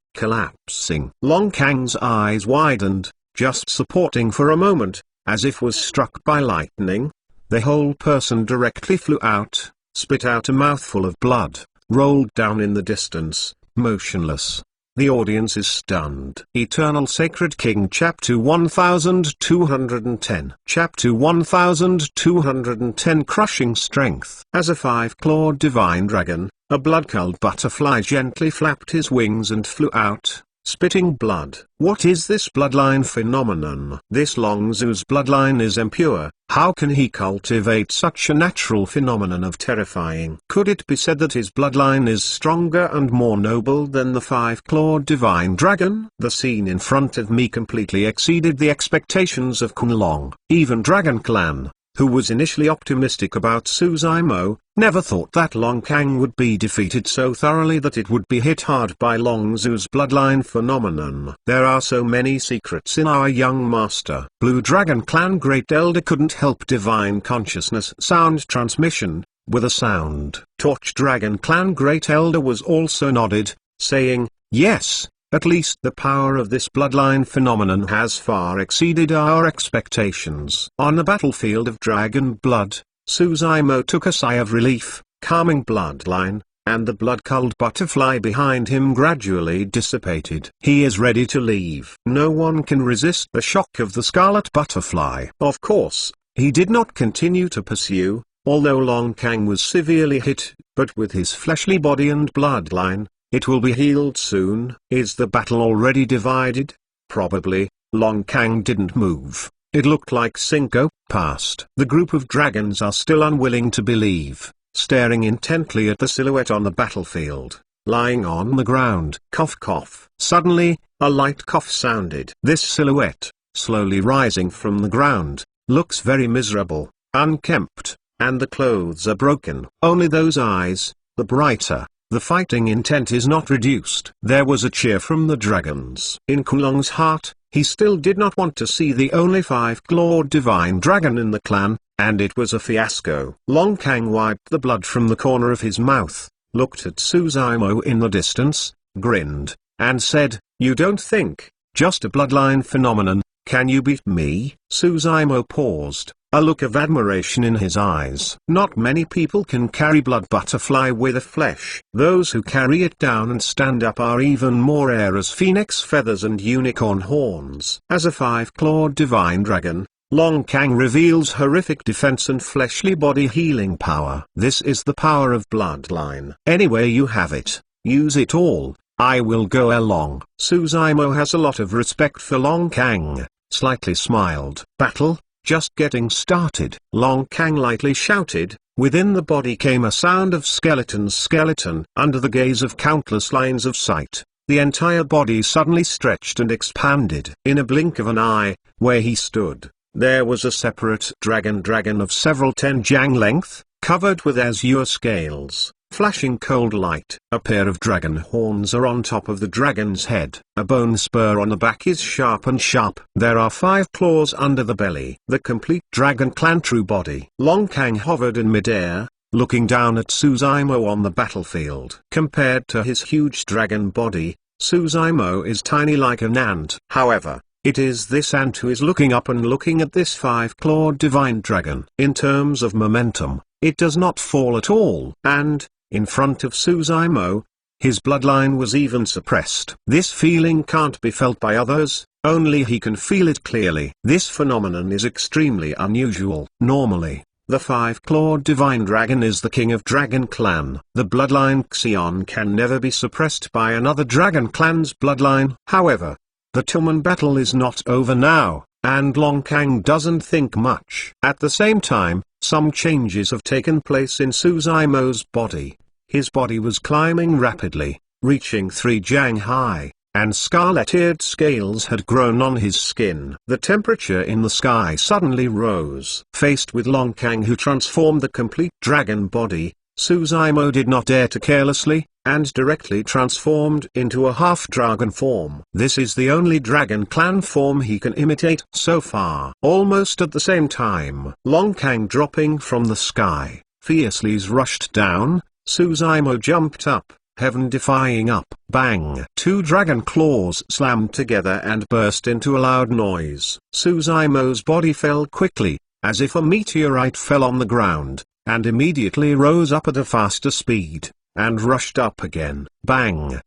Long Kang's eyes widened, just supporting for a moment, as if was struck by lightning. The whole person directly flew out, spit out a mouthful of blood, rolled down in the distance, motionless. The audience is stunned. Eternal Sacred King Chapter 1210. Chapter 1210. Crushing Strength. As a 5-clawed divine dragon, a blood-colored butterfly gently flapped his wings and flew out, spitting blood. What is this bloodline phenomenon? This Long Zu's bloodline is impure. How can he cultivate such a natural phenomenon of terrifying? Could it be said that his bloodline is stronger and more noble than the 5-clawed divine dragon? The scene in front of me completely exceeded the expectations of Kunlong. Even Dragon Clan, who was initially optimistic about Suzaimo, never thought that Long Kang would be defeated so thoroughly that it would be hit hard by Long Zu's bloodline phenomenon. There are so many secrets in our young master. Blue Dragon Clan Great Elder couldn't help divine consciousness sound transmission, with a sound. Torch Dragon Clan Great Elder was also nodded, saying, yes. At least the power of this bloodline phenomenon has far exceeded our expectations. On the battlefield of Dragon Blood, Suzaimo took a sigh of relief, calming bloodline, and the blood-colored butterfly behind him gradually dissipated. He is ready to leave. No one can resist the shock of the scarlet butterfly. Of course, he did not continue to pursue, although Long Kang was severely hit, but with his fleshly body and bloodline, it will be healed soon. Is the battle already divided? Probably. Long Kang didn't move. It looked like Cinco passed. The group of dragons are still unwilling to believe, staring intently at the silhouette on the battlefield, lying on the ground. Cough cough. Suddenly, a light cough sounded. This silhouette, slowly rising from the ground, looks very miserable, unkempt, and the clothes are broken. Only those eyes, the brighter. The fighting intent is not reduced. There was a cheer from the dragons. In Kulong's heart, he still did not want to see the only five-clawed divine dragon in the clan, and it was a fiasco. Long Kang wiped the blood from the corner of his mouth, looked at Suzaimo in the distance, grinned, and said, "You don't think, just a bloodline phenomenon, can you beat me?" Suzaimo paused, a look of admiration in his eyes. Not many people can carry blood butterfly with a flesh. Those who carry it down and stand up are even more rare as phoenix feathers and unicorn horns. As a five-clawed divine dragon, Long Kang reveals horrific defense and fleshly body healing power. This is the power of bloodline. Anyway, you have it. Use it all. I will go along. Suzaimo has a lot of respect for Long Kang, slightly smiled. Battle? Just getting started. Long Kang lightly shouted. Within the body came a sound of skeleton. Under the gaze of countless lines of sight, the entire body suddenly stretched and expanded. In a blink of an eye, where he stood, there was a separate dragon of several 10 jang length, covered with azure scales, flashing cold light. A pair of dragon horns are on top of the dragon's head. A bone spur on the back is sharp. There are 5 claws under the belly. The complete Dragon Clan true body. Long Kang hovered in midair, looking down at Suzaimo on the battlefield. Compared to his huge dragon body, Suzaimo is tiny like an ant. However, it is this ant who is looking up and looking at this 5-clawed divine dragon. In terms of momentum, it does not fall at all. And, in front of Suzaimo, his bloodline was even suppressed. This feeling can't be felt by others, only he can feel it clearly. This phenomenon is extremely unusual. Normally, the 5-clawed divine dragon is the king of Dragon Clan. The bloodline Xion can never be suppressed by another Dragon Clan's bloodline. However, the Tumon battle is not over now, and Long Kang doesn't think much. At the same time, some changes have taken place in Suzaimo's body. His body was climbing rapidly, reaching 3 jang high, and scarlet-eared scales had grown on his skin. The temperature in the sky suddenly rose. Faced with Long Kang who transformed the complete dragon body, Suzaimo did not dare to carelessly, and directly transformed into a half-dragon form. This is the only Dragon Clan form he can imitate so far. Almost at the same time, Long Kang dropping from the sky, fiercely rushed down. Suzaimo jumped up, heaven-defying up. Bang! 2 dragon claws slammed together and burst into a loud noise. Suzaimo's body fell quickly, as if a meteorite fell on the ground, and immediately rose up at a faster speed, and rushed up again. Bang!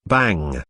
Bang!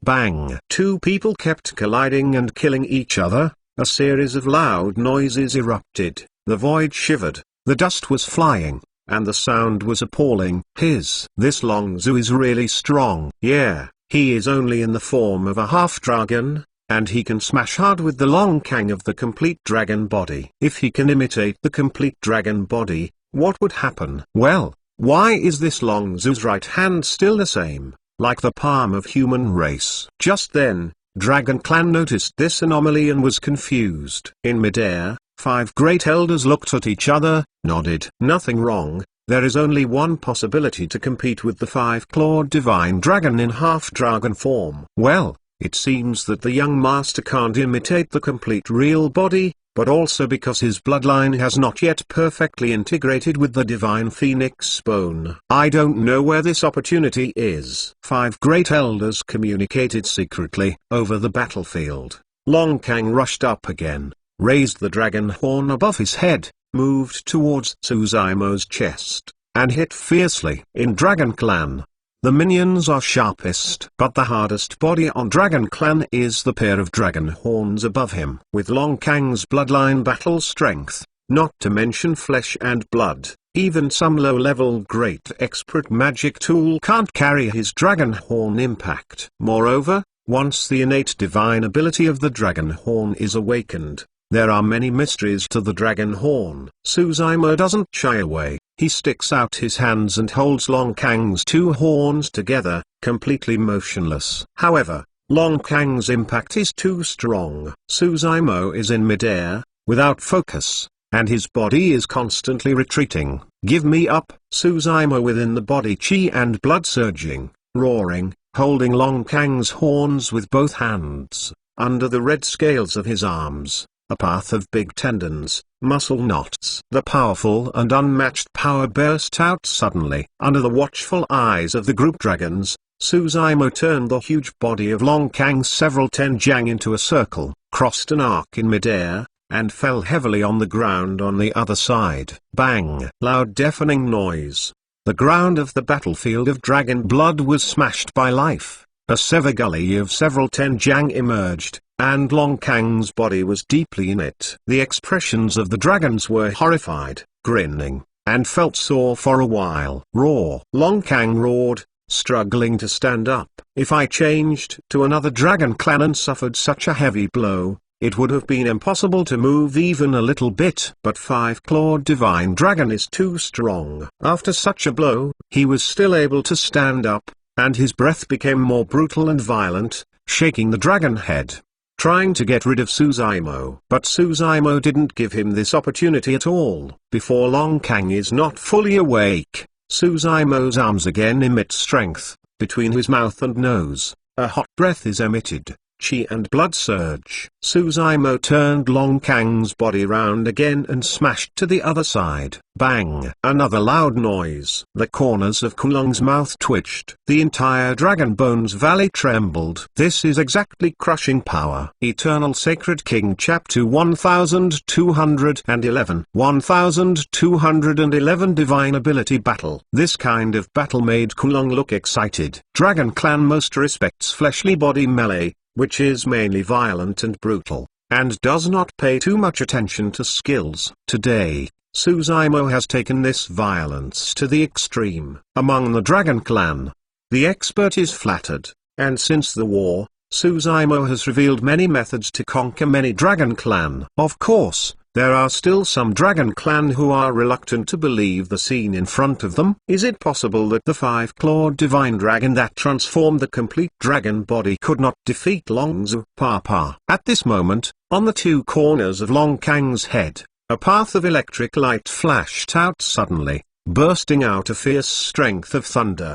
Bang! 2 people kept colliding and killing each other. A series of loud noises erupted, the void shivered, the dust was flying, and the sound was appalling. This Long Zu is really strong. Yeah, he is only in the form of a half-dragon, and he can smash hard with the Long Kang of the complete dragon body. If he can imitate the complete dragon body, what would happen? Well, why is this Long Zu's right hand still the same, like the palm of human race? Just then, Dragon Clan noticed this anomaly and was confused. In midair, 5 great elders looked at each other, nodded. Nothing wrong. There is only one possibility to compete with the 5-clawed divine dragon in half-dragon form. Well, it seems that the young master can't imitate the complete real body, but also because his bloodline has not yet perfectly integrated with the divine phoenix bone. I don't know where this opportunity is. 5 great elders communicated secretly over the battlefield. Long Kang rushed up again, raised the dragon horn above his head, moved towards Suzaimo's chest, and hit fiercely. In Dragon Clan, the minions are sharpest, but the hardest body on Dragon Clan is the pair of dragon horns above him. With Long Kang's bloodline battle strength, not to mention flesh and blood. Even some low-level great expert magic tool can't carry his dragon horn impact. Moreover, once the innate divine ability of the dragon horn is awakened, there are many mysteries to the dragon horn. Suzaimo doesn't shy away. He sticks out his hands and holds Long Kang's two horns together, completely motionless. However, Long Kang's impact is too strong. Suzaimo is in midair, without focus, and his body is constantly retreating. Give me up! Suzaimo within the body, chi and blood surging, roaring, holding Long Kang's horns with both hands. Under the red scales of his arms, a path of big tendons, muscle knots. The powerful and unmatched power burst out suddenly. Under the watchful eyes of the group dragons, Suzaimo turned the huge body of Long Kang's several tenjang into a circle, crossed an arc in midair, and fell heavily on the ground on the other side. Bang! Loud deafening noise. The ground of the battlefield of dragon blood was smashed by life. A sever gully of several tenjang emerged, and Long Kang's body was deeply in it. The expressions of the dragons were horrified, grinning, and felt sore for a while. Roar! Long Kang roared, struggling to stand up. If I changed to another dragon clan and suffered such a heavy blow, it would have been impossible to move even a little bit. But Five-Clawed Divine Dragon is too strong. After such a blow, he was still able to stand up, and his breath became more brutal and violent, shaking the dragon head, trying to get rid of Suzaimo. But Suzaimo didn't give him this opportunity at all. Before Long Kang is not fully awake, Suzaimo's arms again emit strength. Between his mouth and nose, a hot breath is emitted. Chi and blood surge. Suzaimo turned Long Kang's body round again and smashed to the other side. Bang! Another loud noise. The corners of Kulong's mouth twitched. The entire Dragon Bones Valley trembled. This is exactly crushing power. Eternal Sacred King Chapter 1211. 1211 Divine Ability Battle. This kind of battle made Kulong look excited. Dragon Clan most respects fleshly body melee, which is mainly violent and brutal, and does not pay too much attention to skills. Today, Suzaimo has taken this violence to the extreme. Among the Dragon Clan, the expert is flattered, and since the war, Suzaimo has revealed many methods to conquer many Dragon Clan. Of course, there are still some Dragon Clan who are reluctant to believe the scene in front of them. Is it possible that the five-clawed divine dragon that transformed the complete dragon body could not defeat Longzu Papa? At this moment, on the two corners of Long Kang's head, a path of electric light flashed out suddenly, bursting out a fierce strength of thunder.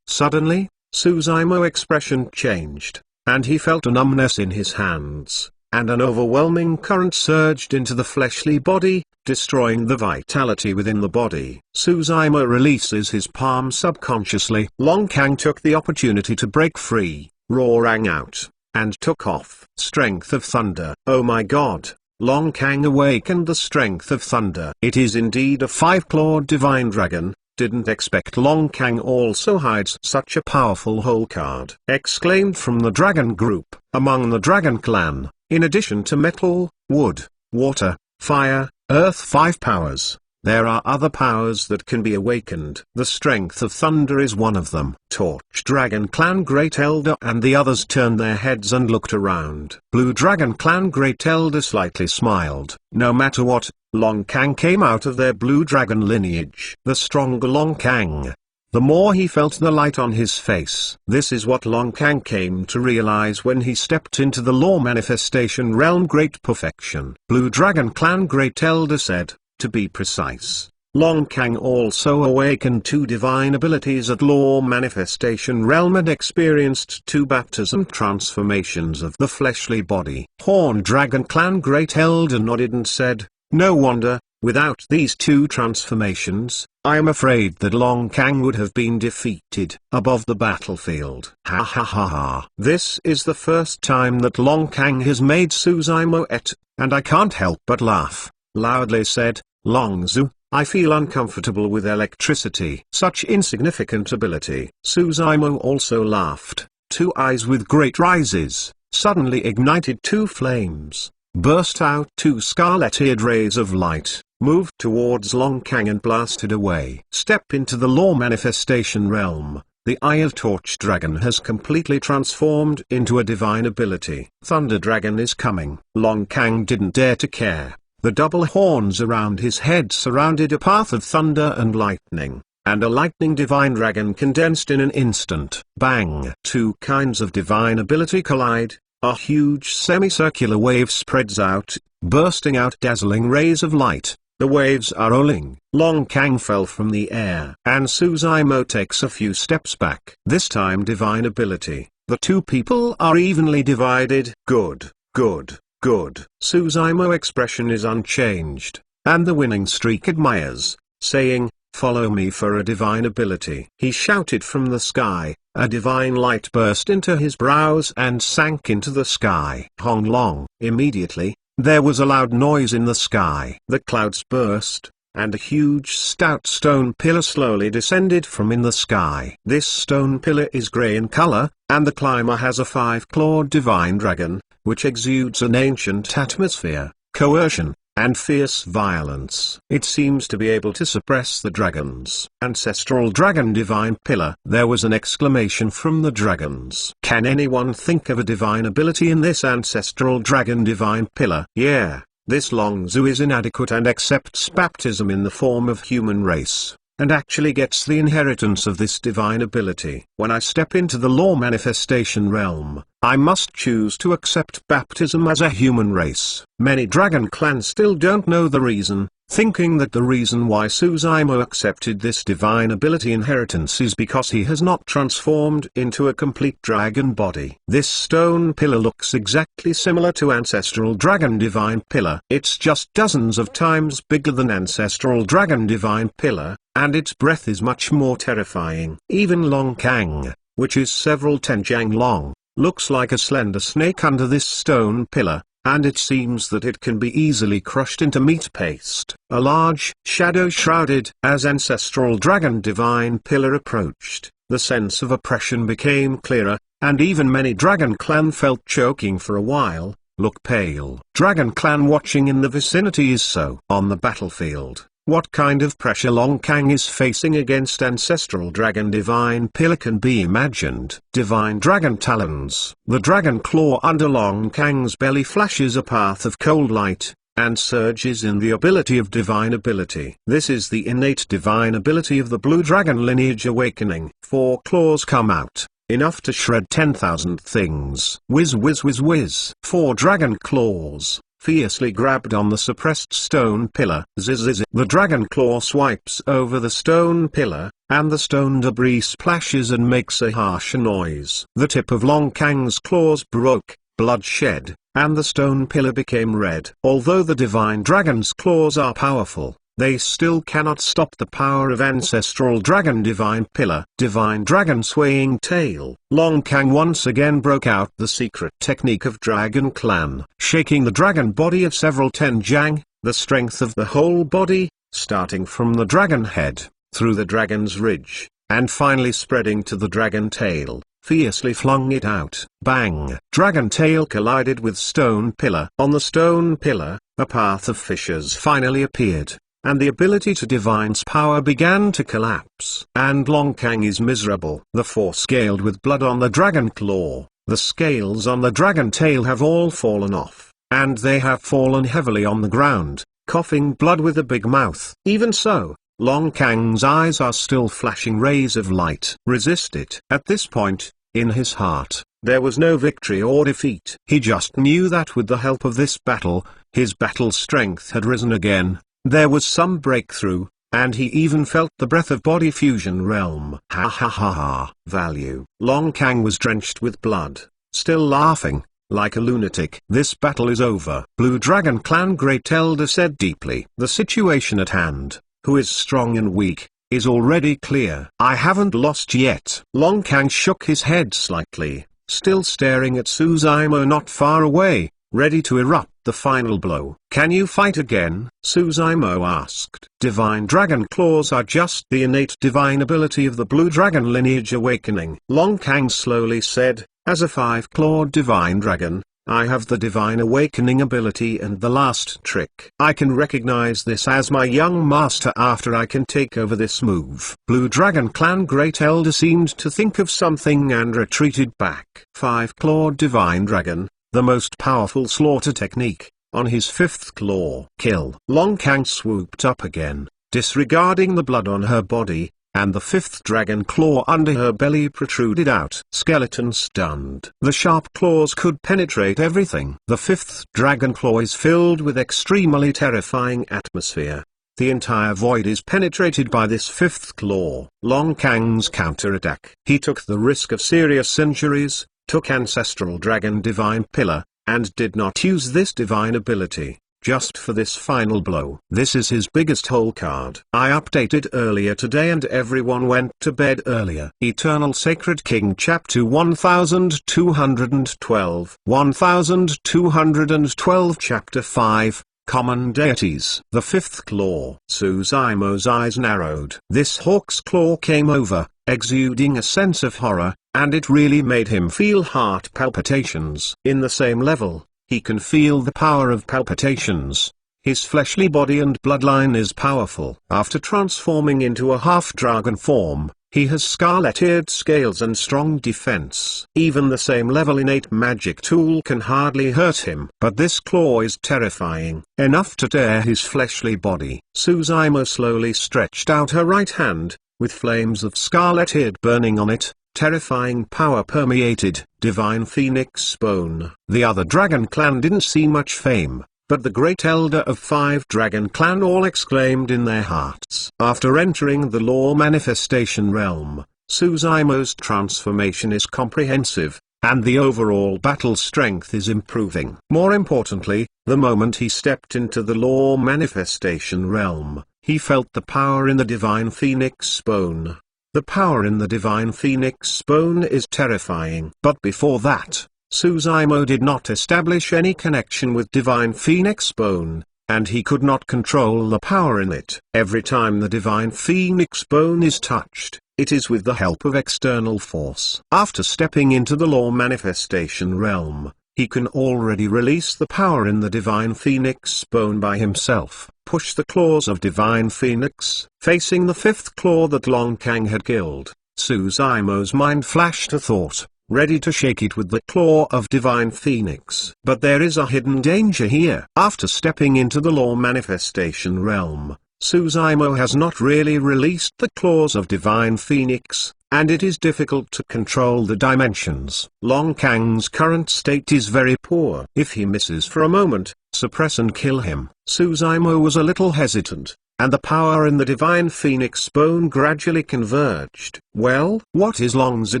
Suddenly, Suzaimo's expression changed, and he felt a numbness in his hands, and an overwhelming current surged into the fleshly body, destroying the vitality within the body. Suzaimo releases his palm subconsciously. Long Kang took the opportunity to break free, roaring out, and took off. Strength of thunder. Oh my god! Long Kang awakened the strength of thunder. It is indeed a five-clawed divine dragon. Didn't expect Long Kang also hides such a powerful hole card. Exclaimed from the dragon group. Among the Dragon Clan, in addition to metal, wood, water, fire, earth 5 powers, there are other powers that can be awakened. The strength of thunder is one of them. Torch Dragon Clan Great Elder and the others turned their heads and looked around. Blue Dragon Clan Great Elder slightly smiled. No matter what, Long Kang came out of their blue dragon lineage. The stronger Long Kang, the more he felt the light on his face. This is what Long Kang came to realize when he stepped into the law manifestation realm. Great perfection. Blue Dragon Clan Great Elder said, to be precise. Long Kang also awakened 2 divine abilities at law manifestation realm and experienced 2 baptism transformations of the fleshly body. Horn Dragon Clan Great Elder nodded and said, no wonder, without these 2 transformations, I am afraid that Long Kang would have been defeated above the battlefield. Ha ha ha ha. This is the first time that Long Kang has made Suzaimo et, and I can't help but laugh. Loudly said, Longzu, I feel uncomfortable with electricity. Such insignificant ability. Suzaimo also laughed. 2 eyes with great rises, suddenly ignited 2 flames. burst out two scarlet-eared rays of light, moved towards Long Kang and blasted away. Step into the law manifestation realm. The Eye of Torch Dragon has completely transformed into a divine ability. Thunder Dragon is coming. Long Kang didn't dare to care. The double horns around his head surrounded a path of thunder and lightning, and a lightning divine dragon condensed in an instant. Bang! Two kinds of divine ability collide. A huge semicircular wave spreads out, bursting out dazzling rays of light. The waves are rolling. Long Kang fell from the air, and Suzaimo takes a few steps back. This time divine ability. The two people are evenly divided. Good, good, good. Suzaimo expression is unchanged, and the winning streak admires, saying, "Follow me for a divine ability." He shouted from the sky. A divine light burst into his brows and sank into the sky. Hong Long. Immediately, there was a loud noise in the sky. The clouds burst, and a huge stout stone pillar slowly descended from in the sky. This stone pillar is grey in color, and the climber has a 5-clawed divine dragon, which exudes an ancient atmosphere, coercion, and fierce violence. It seems to be able to suppress the dragons. Ancestral Dragon Divine Pillar. There was an exclamation from the dragons. Can anyone think of a divine ability in this Ancestral Dragon Divine Pillar? Yeah, this Long Zhu is inadequate and accepts baptism in the form of human race, and actually gets the inheritance of this divine ability. When I step into the law manifestation realm, I must choose to accept baptism as a human race. Many dragon clans still don't know the reason, thinking that the reason why Suzaimo accepted this divine ability inheritance is because he has not transformed into a complete dragon body. This stone pillar looks exactly similar to Ancestral Dragon Divine Pillar. It's just dozens of times bigger than Ancestral Dragon Divine Pillar, and its breath is much more terrifying. Even Long Kang, which is several tenjiang long, looks like a slender snake under this stone pillar, and it seems that it can be easily crushed into meat paste. A large shadow shrouded. As Ancestral Dragon Divine Pillar approached, the sense of oppression became clearer, and even many Dragon Clan felt choking for a while. Look pale. Dragon Clan watching in the vicinity is so. On the battlefield, what kind of pressure Long Kang is facing against Ancestral Dragon Divine Pillar can be imagined. Divine Dragon Talons. The dragon claw under Long Kang's belly flashes a path of cold light, and surges in the ability of divine ability. This is the innate divine ability of the Blue Dragon Lineage Awakening. 4 claws come out, enough to shred 10,000 things. Whiz whiz whiz whiz. 4 dragon claws fiercely grabbed on the suppressed stone pillar. Ziz ziz. The dragon claw swipes over the stone pillar, and the stone debris splashes and makes a harsh noise. The tip of Long Kang's claws broke, blood shed, and the stone pillar became red. Although the divine dragon's claws are powerful, they still cannot stop the power of Ancestral Dragon Divine Pillar. Divine Dragon Swaying Tail. Long Kang once again broke out the secret technique of Dragon Clan, shaking the dragon body of several tenjiang, the strength of the whole body, starting from the dragon head, through the dragon's ridge, and finally spreading to the dragon tail, fiercely flung it out. Bang! Dragon tail collided with stone pillar. On the stone pillar, a path of fissures finally appeared, and the ability to divine's power began to collapse. And Long Kang is miserable. The 4 scaled with blood on the dragon claw. The scales on the dragon tail have all fallen off, and they have fallen heavily on the ground, coughing blood with a big mouth. Even so, Long Kang's eyes are still flashing rays of light. Resist it. At this point, in his heart, there was no victory or defeat. He just knew that with the help of this battle, his battle strength had risen again. There was some breakthrough, and he even felt the breath of body fusion realm. Ha ha ha ha. Value. Long Kang was drenched with blood, still laughing, like a lunatic. This battle is over. Blue Dragon Clan Great Elder said deeply. The situation at hand, who is strong and weak, is already clear. I haven't lost yet. Long Kang shook his head slightly, still staring at Suzaimo not far away, ready to erupt the final blow. Can you fight again? Suzaimo asked. Divine Dragon Claws are just the innate divine ability of the Blue Dragon Lineage Awakening. Long Kang slowly said, as a 5-clawed divine dragon, I have the Divine Awakening ability and the last trick. I can recognize this as my young master after I can take over this move. Blue Dragon Clan Great Elder seemed to think of something and retreated back. 5-Clawed Divine Dragon, the most powerful slaughter technique, on his 5th claw. Kill. Long Kang swooped up again, disregarding the blood on her body, and the 5th dragon claw under her belly protruded out. Skeleton stunned. The sharp claws could penetrate everything. The 5th dragon claw is filled with extremely terrifying atmosphere. The entire void is penetrated by this 5th claw. Long Kang's counterattack. He took the risk of serious injuries, took Ancestral Dragon Divine Pillar, and did not use this divine ability, just for this final blow. This is his biggest hole card. I updated earlier today and everyone went to bed earlier. Eternal Sacred King Chapter 1212. 1212 Chapter 5. Common Deities. The 5th Claw. Suzaimo's eyes narrowed. This hawk's claw came over, exuding a sense of horror, and it really made him feel heart palpitations. In the same level, he can feel the power of palpitations. His fleshly body and bloodline is powerful. After transforming into a half-dragon form, he has scarlet-eared scales and strong defense. Even the same level innate magic tool can hardly hurt him. But this claw is terrifying, enough to tear his fleshly body. Suzaimo slowly stretched out her right hand, with flames of scarlet-eared burning on it. Terrifying power permeated Divine Phoenix Bone. The other Dragon Clan didn't see much fame, but the Great Elder of 5 Dragon Clan all exclaimed in their hearts. After entering the Law Manifestation realm, Suzaimo's transformation is comprehensive, and the overall battle strength is improving. More importantly, the moment he stepped into the Law Manifestation realm, he felt the power in the Divine Phoenix Bone. The power in the Divine Phoenix Bone is terrifying. But before that, Suzaimo did not establish any connection with Divine Phoenix Bone, and he could not control the power in it. Every time the Divine Phoenix Bone is touched, it is with the help of external force. After stepping into the Law Manifestation realm, he can already release the power in the Divine Phoenix Bone by himself. Push the claws of Divine Phoenix, facing the 5th claw that Long Kang had killed. Suzaimo's mind flashed a thought, ready to shake it with the claw of Divine Phoenix. But there is a hidden danger here. After stepping into the Law Manifestation realm, Suzaimo has not really released the claws of Divine Phoenix, and it is difficult to control the dimensions. Long Kang's current state is very poor. If he misses for a moment, suppress and kill him. Suzaimo was a little hesitant, and the power in the Divine Phoenix Bone gradually converged. Well, what is Longza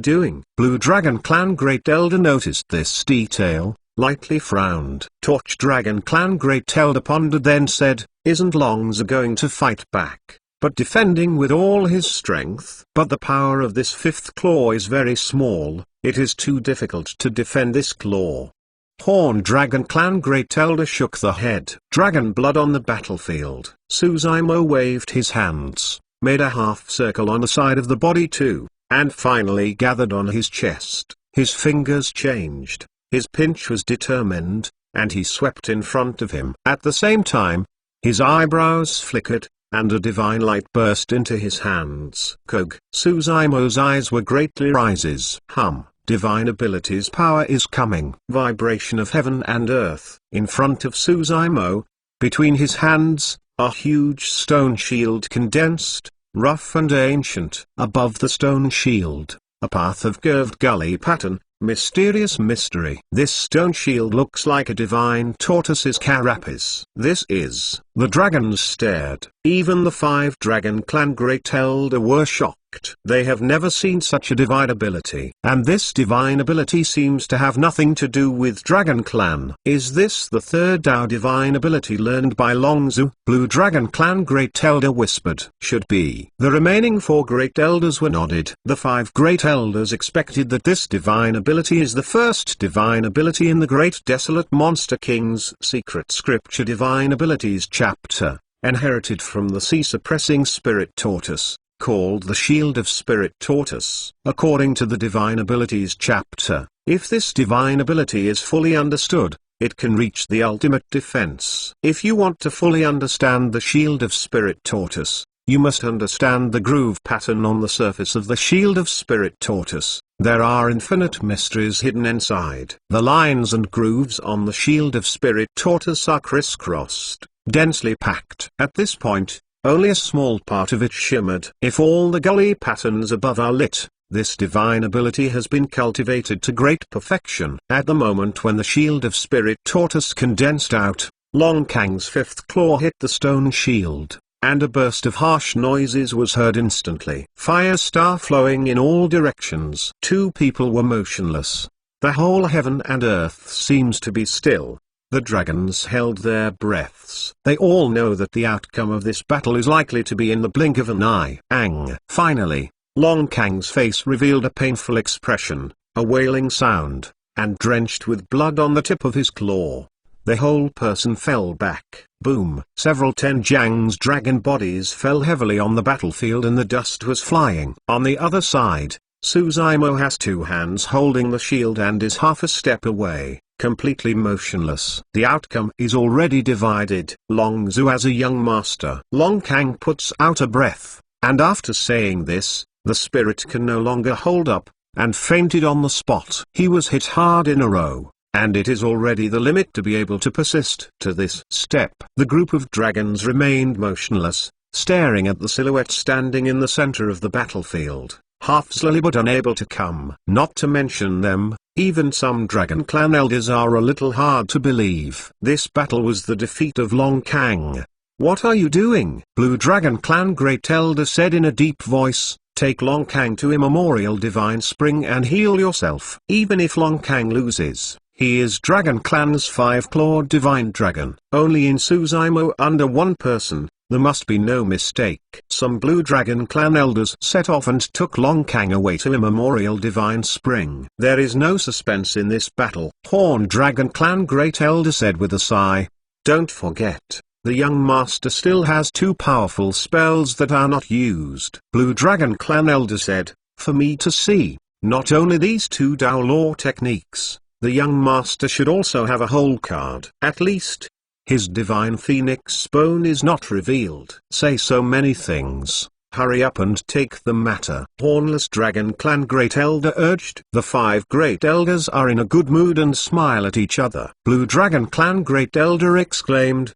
doing? Blue Dragon Clan Great Elder noticed this detail, lightly frowned. Torch Dragon Clan Great Elder pondered, then said, "Isn't Longza going to fight back, but defending with all his strength?" But the power of this 5th claw is very small. It is too difficult to defend this claw. Horn Dragon Clan Great Elder shook the head. Dragon blood on the battlefield. Suzaimo waved his hands, made a half circle on the side of the body too, and finally gathered on his chest. His fingers changed, his pinch was determined, and he swept in front of him. At the same time, his eyebrows flickered, and a divine light burst into his hands. Kog. Suzaimo's eyes were greatly rises. Divine abilities power is coming. Vibration of heaven and earth. In front of Suzaimo, between his hands, a huge stone shield condensed, rough and ancient. Above the stone shield, a path of curved gully pattern, mysterious mystery. This stone shield looks like a divine tortoise's carapace. This is. The dragons stared. Even the 5 Dragon Clan Great Elder were shocked. They have never seen such a divine ability. And this divine ability seems to have nothing to do with Dragon Clan. Is this the 3rd Dao divine ability learned by Longzu? Blue Dragon Clan Great Elder whispered. Should be. The remaining 4 Great Elders were nodded. The 5 Great Elders expected that this divine ability is the first divine ability in the Great Desolate Monster King's Secret Scripture Divine Abilities chapter, inherited from the sea-suppressing Spirit Tortoise, called the Shield of Spirit Tortoise. According to the Divine Abilities chapter, If this divine ability is fully understood, it can reach the ultimate defense. If you want to fully understand the Shield of Spirit Tortoise, you must understand the groove pattern on the surface of the Shield of Spirit Tortoise. There are infinite mysteries hidden inside. The lines and grooves on the Shield of Spirit Tortoise are crisscrossed, densely packed. At this point, only a small part of it shimmered. If all the gully patterns above are lit, this divine ability has been cultivated to great perfection. At the moment when the Shield of Spirit Tortoise condensed out, Long Kang's fifth claw hit the stone shield, and a burst of harsh noises was heard instantly. Fire star flowing in all directions. Two people were motionless. The whole heaven and earth seems to be still. The dragons held their breaths. They all know that the outcome of this battle is likely to be in the blink of an eye. Finally, Long Kang's face revealed a painful expression, a wailing sound, and drenched with blood on the tip of his claw. The whole person fell back. Boom! Several Tenjiang's dragon bodies fell heavily on the battlefield and the dust was flying. On the other side, Suzaimo has two hands holding the shield and is half a step away, completely motionless. The outcome is already divided. Long Zhu as a young master. Long Kang puts out a breath, and after saying this, the spirit can no longer hold up, and fainted on the spot. He was hit hard in a row, and it is already the limit to be able to persist to this step. The group of dragons remained motionless, staring at the silhouette standing in the center of the battlefield, half slowly but unable to come. Not to mention them, even some Dragon Clan elders are a little hard to believe. This battle was the defeat of Long Kang. What are you doing? Blue Dragon Clan Great Elder said in a deep voice. Take Long Kang to Immemorial Divine Spring and heal yourself. Even if Long Kang loses, he is Dragon Clan's five-clawed Divine Dragon. Only in Suzaimo under one person, there must be no mistake. Some Blue Dragon Clan elders set off and took Long Kang away to Immemorial Divine Spring. There is no suspense in this battle. Horn Dragon Clan Great Elder said with a sigh. Don't forget, the young master still has two powerful spells that are not used. Blue Dragon Clan Elder said, for me to see, not only these two Dao Law techniques, the young master should also have a whole card. At least, his divine phoenix bone is not revealed. Say so many things. Hurry up and take the matter. Hornless Dragon Clan Great Elder urged. The five Great Elders are in a good mood and smile at each other. Blue Dragon Clan Great Elder exclaimed,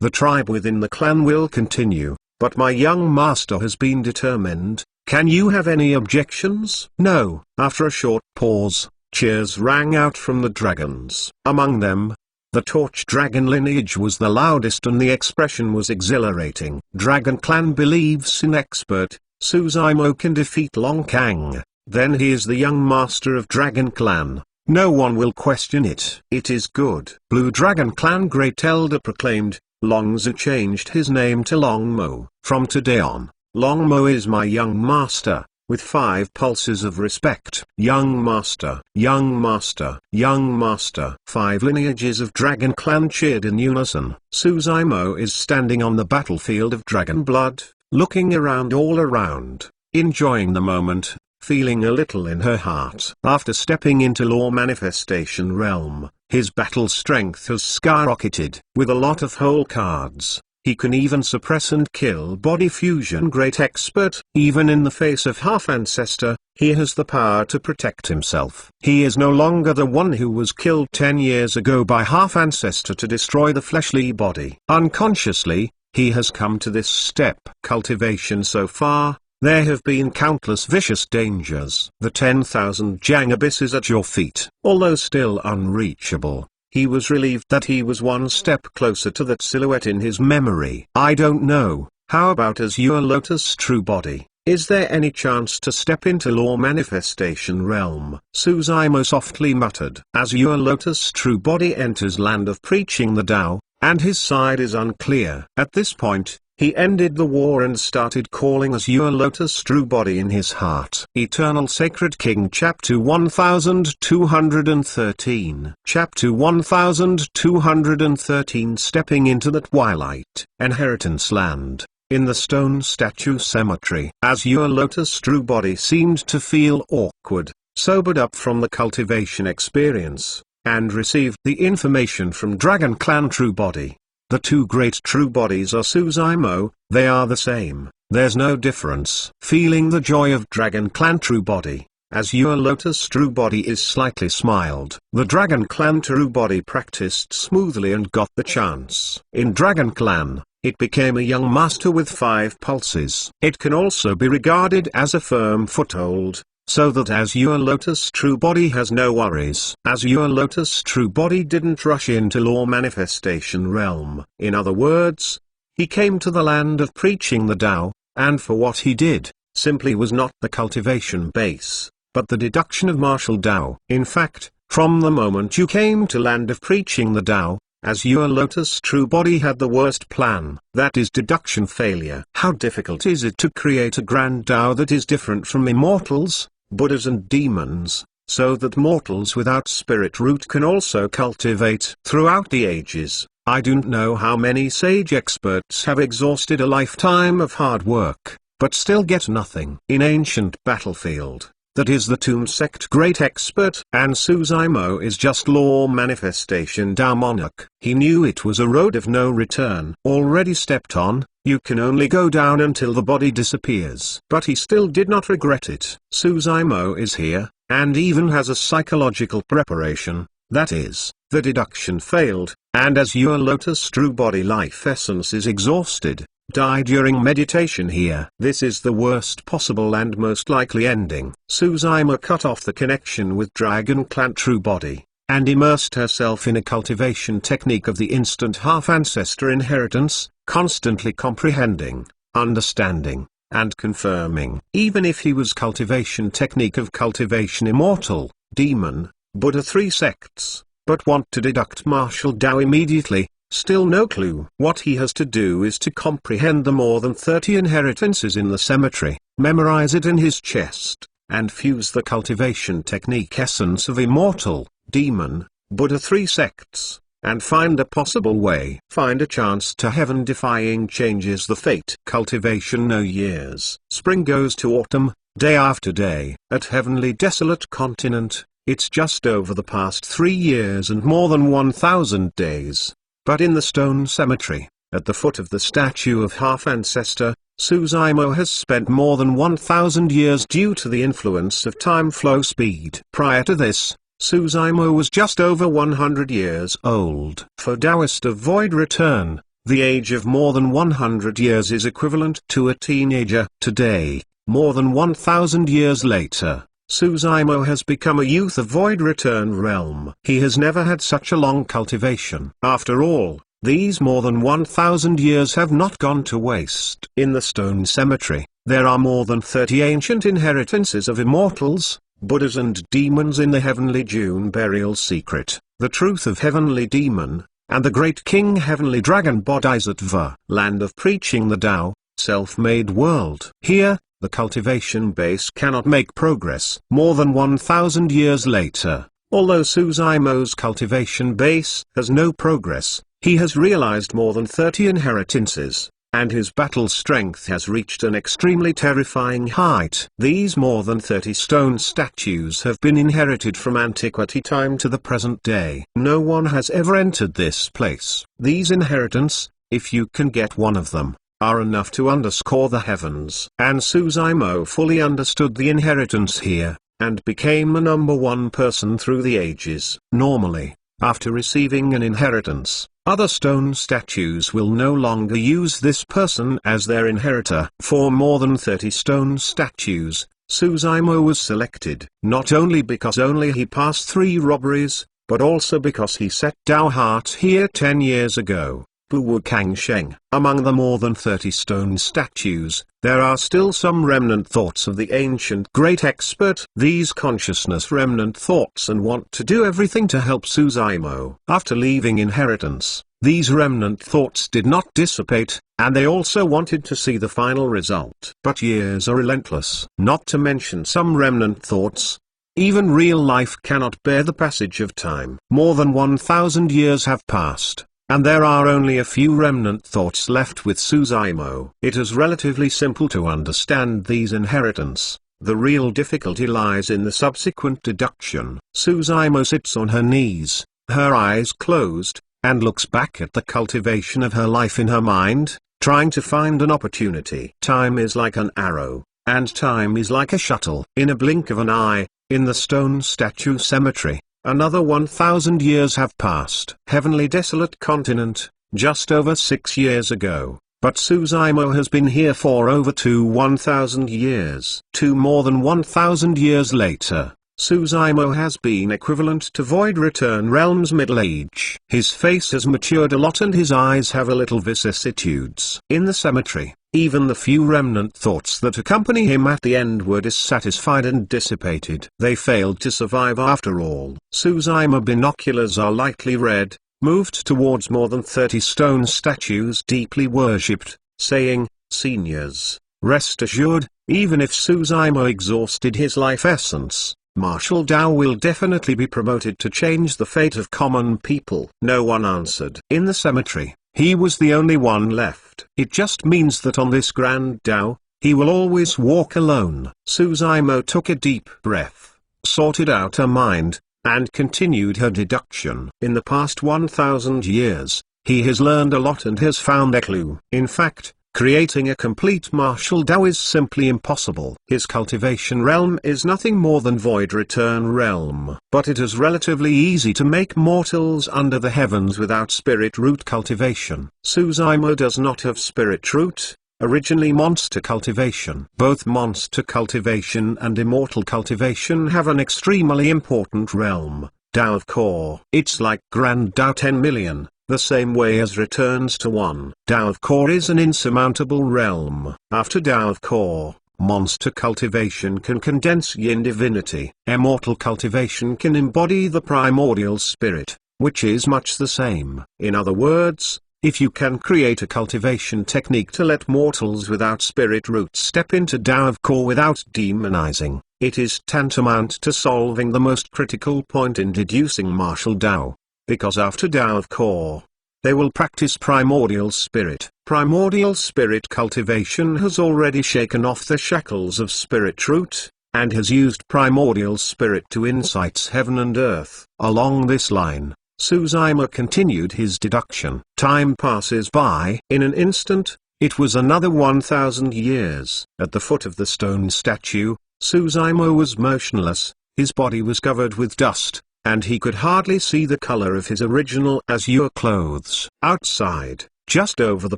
the tribe within the clan will continue, but my young master has been determined. Can you have any objections? No. After a short pause, cheers rang out from the dragons. Among them, the Torch Dragon lineage was the loudest and the expression was exhilarating. Dragon Clan believes in expert, Suzaimo can defeat Long Kang, then he is the young master of Dragon Clan. No one will question it. It is good. Blue Dragon Clan Great Elder proclaimed. Long Zhu changed his name to Long Mo. From today on, Long Mo is my young master, with 5 pulses of respect. Young master, young master, young master. 5 lineages of Dragon Clan cheered in unison. Suzaimo is standing on the battlefield of Dragon Blood, looking around all around, enjoying the moment, feeling a little in her heart. After stepping into Law Manifestation Realm, his battle strength has skyrocketed. With a lot of whole cards, he can even suppress and kill body fusion. Great expert. Even in the face of Half Ancestor, he has the power to protect himself. He is no longer the one who was killed 10 years ago by Half Ancestor to destroy the fleshly body. Unconsciously, he has come to this step. Cultivation so far. There have been countless vicious dangers. The 10,000 Jiang abyss is at your feet. Although still unreachable, he was relieved that he was one step closer to that silhouette in his memory. I don't know, how about Azure Lotus True Body? Is there any chance to step into Law Manifestation Realm? Suzaimo softly muttered. Azure Lotus True Body enters Land of Preaching the Tao, and his side is unclear. At this point, he ended the war and started calling Azure Lotus True Body in his heart. Eternal Sacred King Chapter 1213. Chapter 1213. Stepping into the twilight. Inheritance Land. In the Stone Statue Cemetery. Azure Lotus True Body seemed to feel awkward, sobered up from the cultivation experience, and received the information from Dragon Clan True Body. The two great true bodies are Suzaimo, they are the same, there's no difference. Feeling the joy of Dragon Clan True Body, Azure Lotus True Body is slightly smiled. The Dragon Clan True Body practiced smoothly and got the chance. In Dragon Clan, it became a young master with 5 pulses. It can also be regarded as a firm foothold, so that Azure Lotus True Body has no worries. Azure Lotus True Body didn't rush into law manifestation realm. In other words, he came to the land of preaching the Tao, and for what he did, simply was not the cultivation base, but the deduction of martial Tao. In fact, from the moment you came to land of preaching the Tao, Azure Lotus True Body had the worst plan, that is deduction failure. How difficult is it to create a grand Tao that is different from immortals, Buddhas and demons, so that mortals without spirit root can also cultivate? Throughout the ages, I don't know how many sage experts have exhausted a lifetime of hard work, but still get nothing. In ancient battlefield, that is the Tomb Sect great expert, and Suzaimo is just law manifestation Tao monarch. He knew it was a road of no return. Already stepped on, you can only go down until the body disappears. But he still did not regret it. Suzaimo is here, and even has a psychological preparation, that is, the deduction failed, and as your Lotus True Body life essence is exhausted, die during meditation here. This is the worst possible and most likely ending. Suzaima cut off the connection with Dragon Clan True Body, and immersed herself in a cultivation technique of the instant half-ancestor inheritance, constantly comprehending, understanding, and confirming. Even if he was cultivation technique of cultivation immortal, demon, Buddha 3 sects, but want to deduct martial Tao immediately, still no clue. What he has to do is to comprehend the more than 30 inheritances in the cemetery, memorize it in his chest, and fuse the cultivation technique essence of immortal, demon, Buddha 3 sects, and find a possible way. Find a chance to heaven-defying changes the fate. Cultivation no years. Spring goes to autumn, day after day. At heavenly desolate continent, it's just over the past 3 years and more than 1,000 days. But in the stone cemetery, at the foot of the statue of half-ancestor, Suzaimo has spent more than 1,000 years due to the influence of time flow speed. Prior to this, Suzaimo was just over 100 years old. For Taoist of void return, the age of more than 100 years is equivalent to a teenager. Today, more than 1,000 years later, Suzaimo has become a youth of void return realm. He has never had such a long cultivation. After all, these more than 1,000 years have not gone to waste. In the stone cemetery, there are more than 30 ancient inheritances of immortals, Buddhas and demons in the heavenly June burial secret, the truth of heavenly demon, and the great king heavenly dragon Bodhisattva, land of preaching the Tao, self-made world. Here, the cultivation base cannot make progress. More than 1,000 years later, although Suzaimo's cultivation base has no progress, he has realized more than 30 inheritances, and his battle strength has reached an extremely terrifying height. These more than 30 stone statues have been inherited from antiquity time to the present day. No one has ever entered this place. These inheritance, if you can get one of them, are enough to underscore the heavens. And Suzaimo fully understood the inheritance here, and became the #1 person through the ages. Normally, after receiving an inheritance, other stone statues will no longer use this person as their inheritor. For more than 30 stone statues, Suzaimo was selected, not only because only he passed 3 robberies, but also because he set Tao Heart here 10 years ago. Wu Kangsheng. Among the more than 30 stone statues, there are still some remnant thoughts of the ancient great expert. These consciousness remnant thoughts and want to do everything to help Suzaimo. After leaving inheritance, these remnant thoughts did not dissipate, and they also wanted to see the final result. But years are relentless. Not to mention some remnant thoughts, even real life cannot bear the passage of time. More than 1,000 years have passed, and there are only a few remnant thoughts left with Suzaimo. It is relatively simple to understand these inheritance. The real difficulty lies in the subsequent deduction. Suzaimo sits on her knees, her eyes closed, and looks back at the cultivation of her life in her mind, trying to find an opportunity. Time is like an arrow, and time is like a shuttle. In a blink of an eye, in the stone statue cemetery, another 1,000 years have passed. Heavenly desolate continent, just over 6 years ago. But Suzaimo has been here for over 1,000 years. More than 1,000 years later, Suzaimo has been equivalent to Void Return Realm's middle age. His face has matured a lot and his eyes have a little vicissitudes. In the cemetery, even the few remnant thoughts that accompany him at the end were dissatisfied and dissipated. They failed to survive after all. Suzaimo binoculars are lightly red, moved towards more than 30 stone statues deeply worshipped, saying, "Seniors, rest assured, even if Suzaimo exhausted his life essence, Martial Dao will definitely be promoted to change the fate of common people." No one answered. In the cemetery, he was the only one left. It just means that on this grand Dao, he will always walk alone. Suzaimo took a deep breath, sorted out her mind, and continued her deduction. In the past 1,000 years, he has learned a lot and has found a clue. In fact, creating a complete martial Dao is simply impossible. His cultivation realm is nothing more than Void Return Realm. But it is relatively easy to make mortals under the heavens without spirit root cultivation. Suzaimo does not have spirit root, originally monster cultivation. Both monster cultivation and immortal cultivation have an extremely important realm, Dao of Core. It's like Grand Dao 10 million, the same way as returns to 1. Dao of Core is an insurmountable realm. After Dao of Core, monster cultivation can condense Yin divinity. Immortal cultivation can embody the primordial spirit, which is much the same. In other words, if you can create a cultivation technique to let mortals without spirit root step into Dao of Core without demonizing, it is tantamount to solving the most critical point in deducing martial Dao. Because after Dao of Core, they will practice primordial spirit. Primordial spirit cultivation has already shaken off the shackles of spirit root, and has used primordial spirit to insights heaven and earth. Along this line, Suzaimo continued his deduction. Time passes by. In an instant, it was another 1,000 years. At the foot of the stone statue, Suzaimo was motionless, his body was covered with dust, and he could hardly see the color of his original azure clothes. Outside, just over the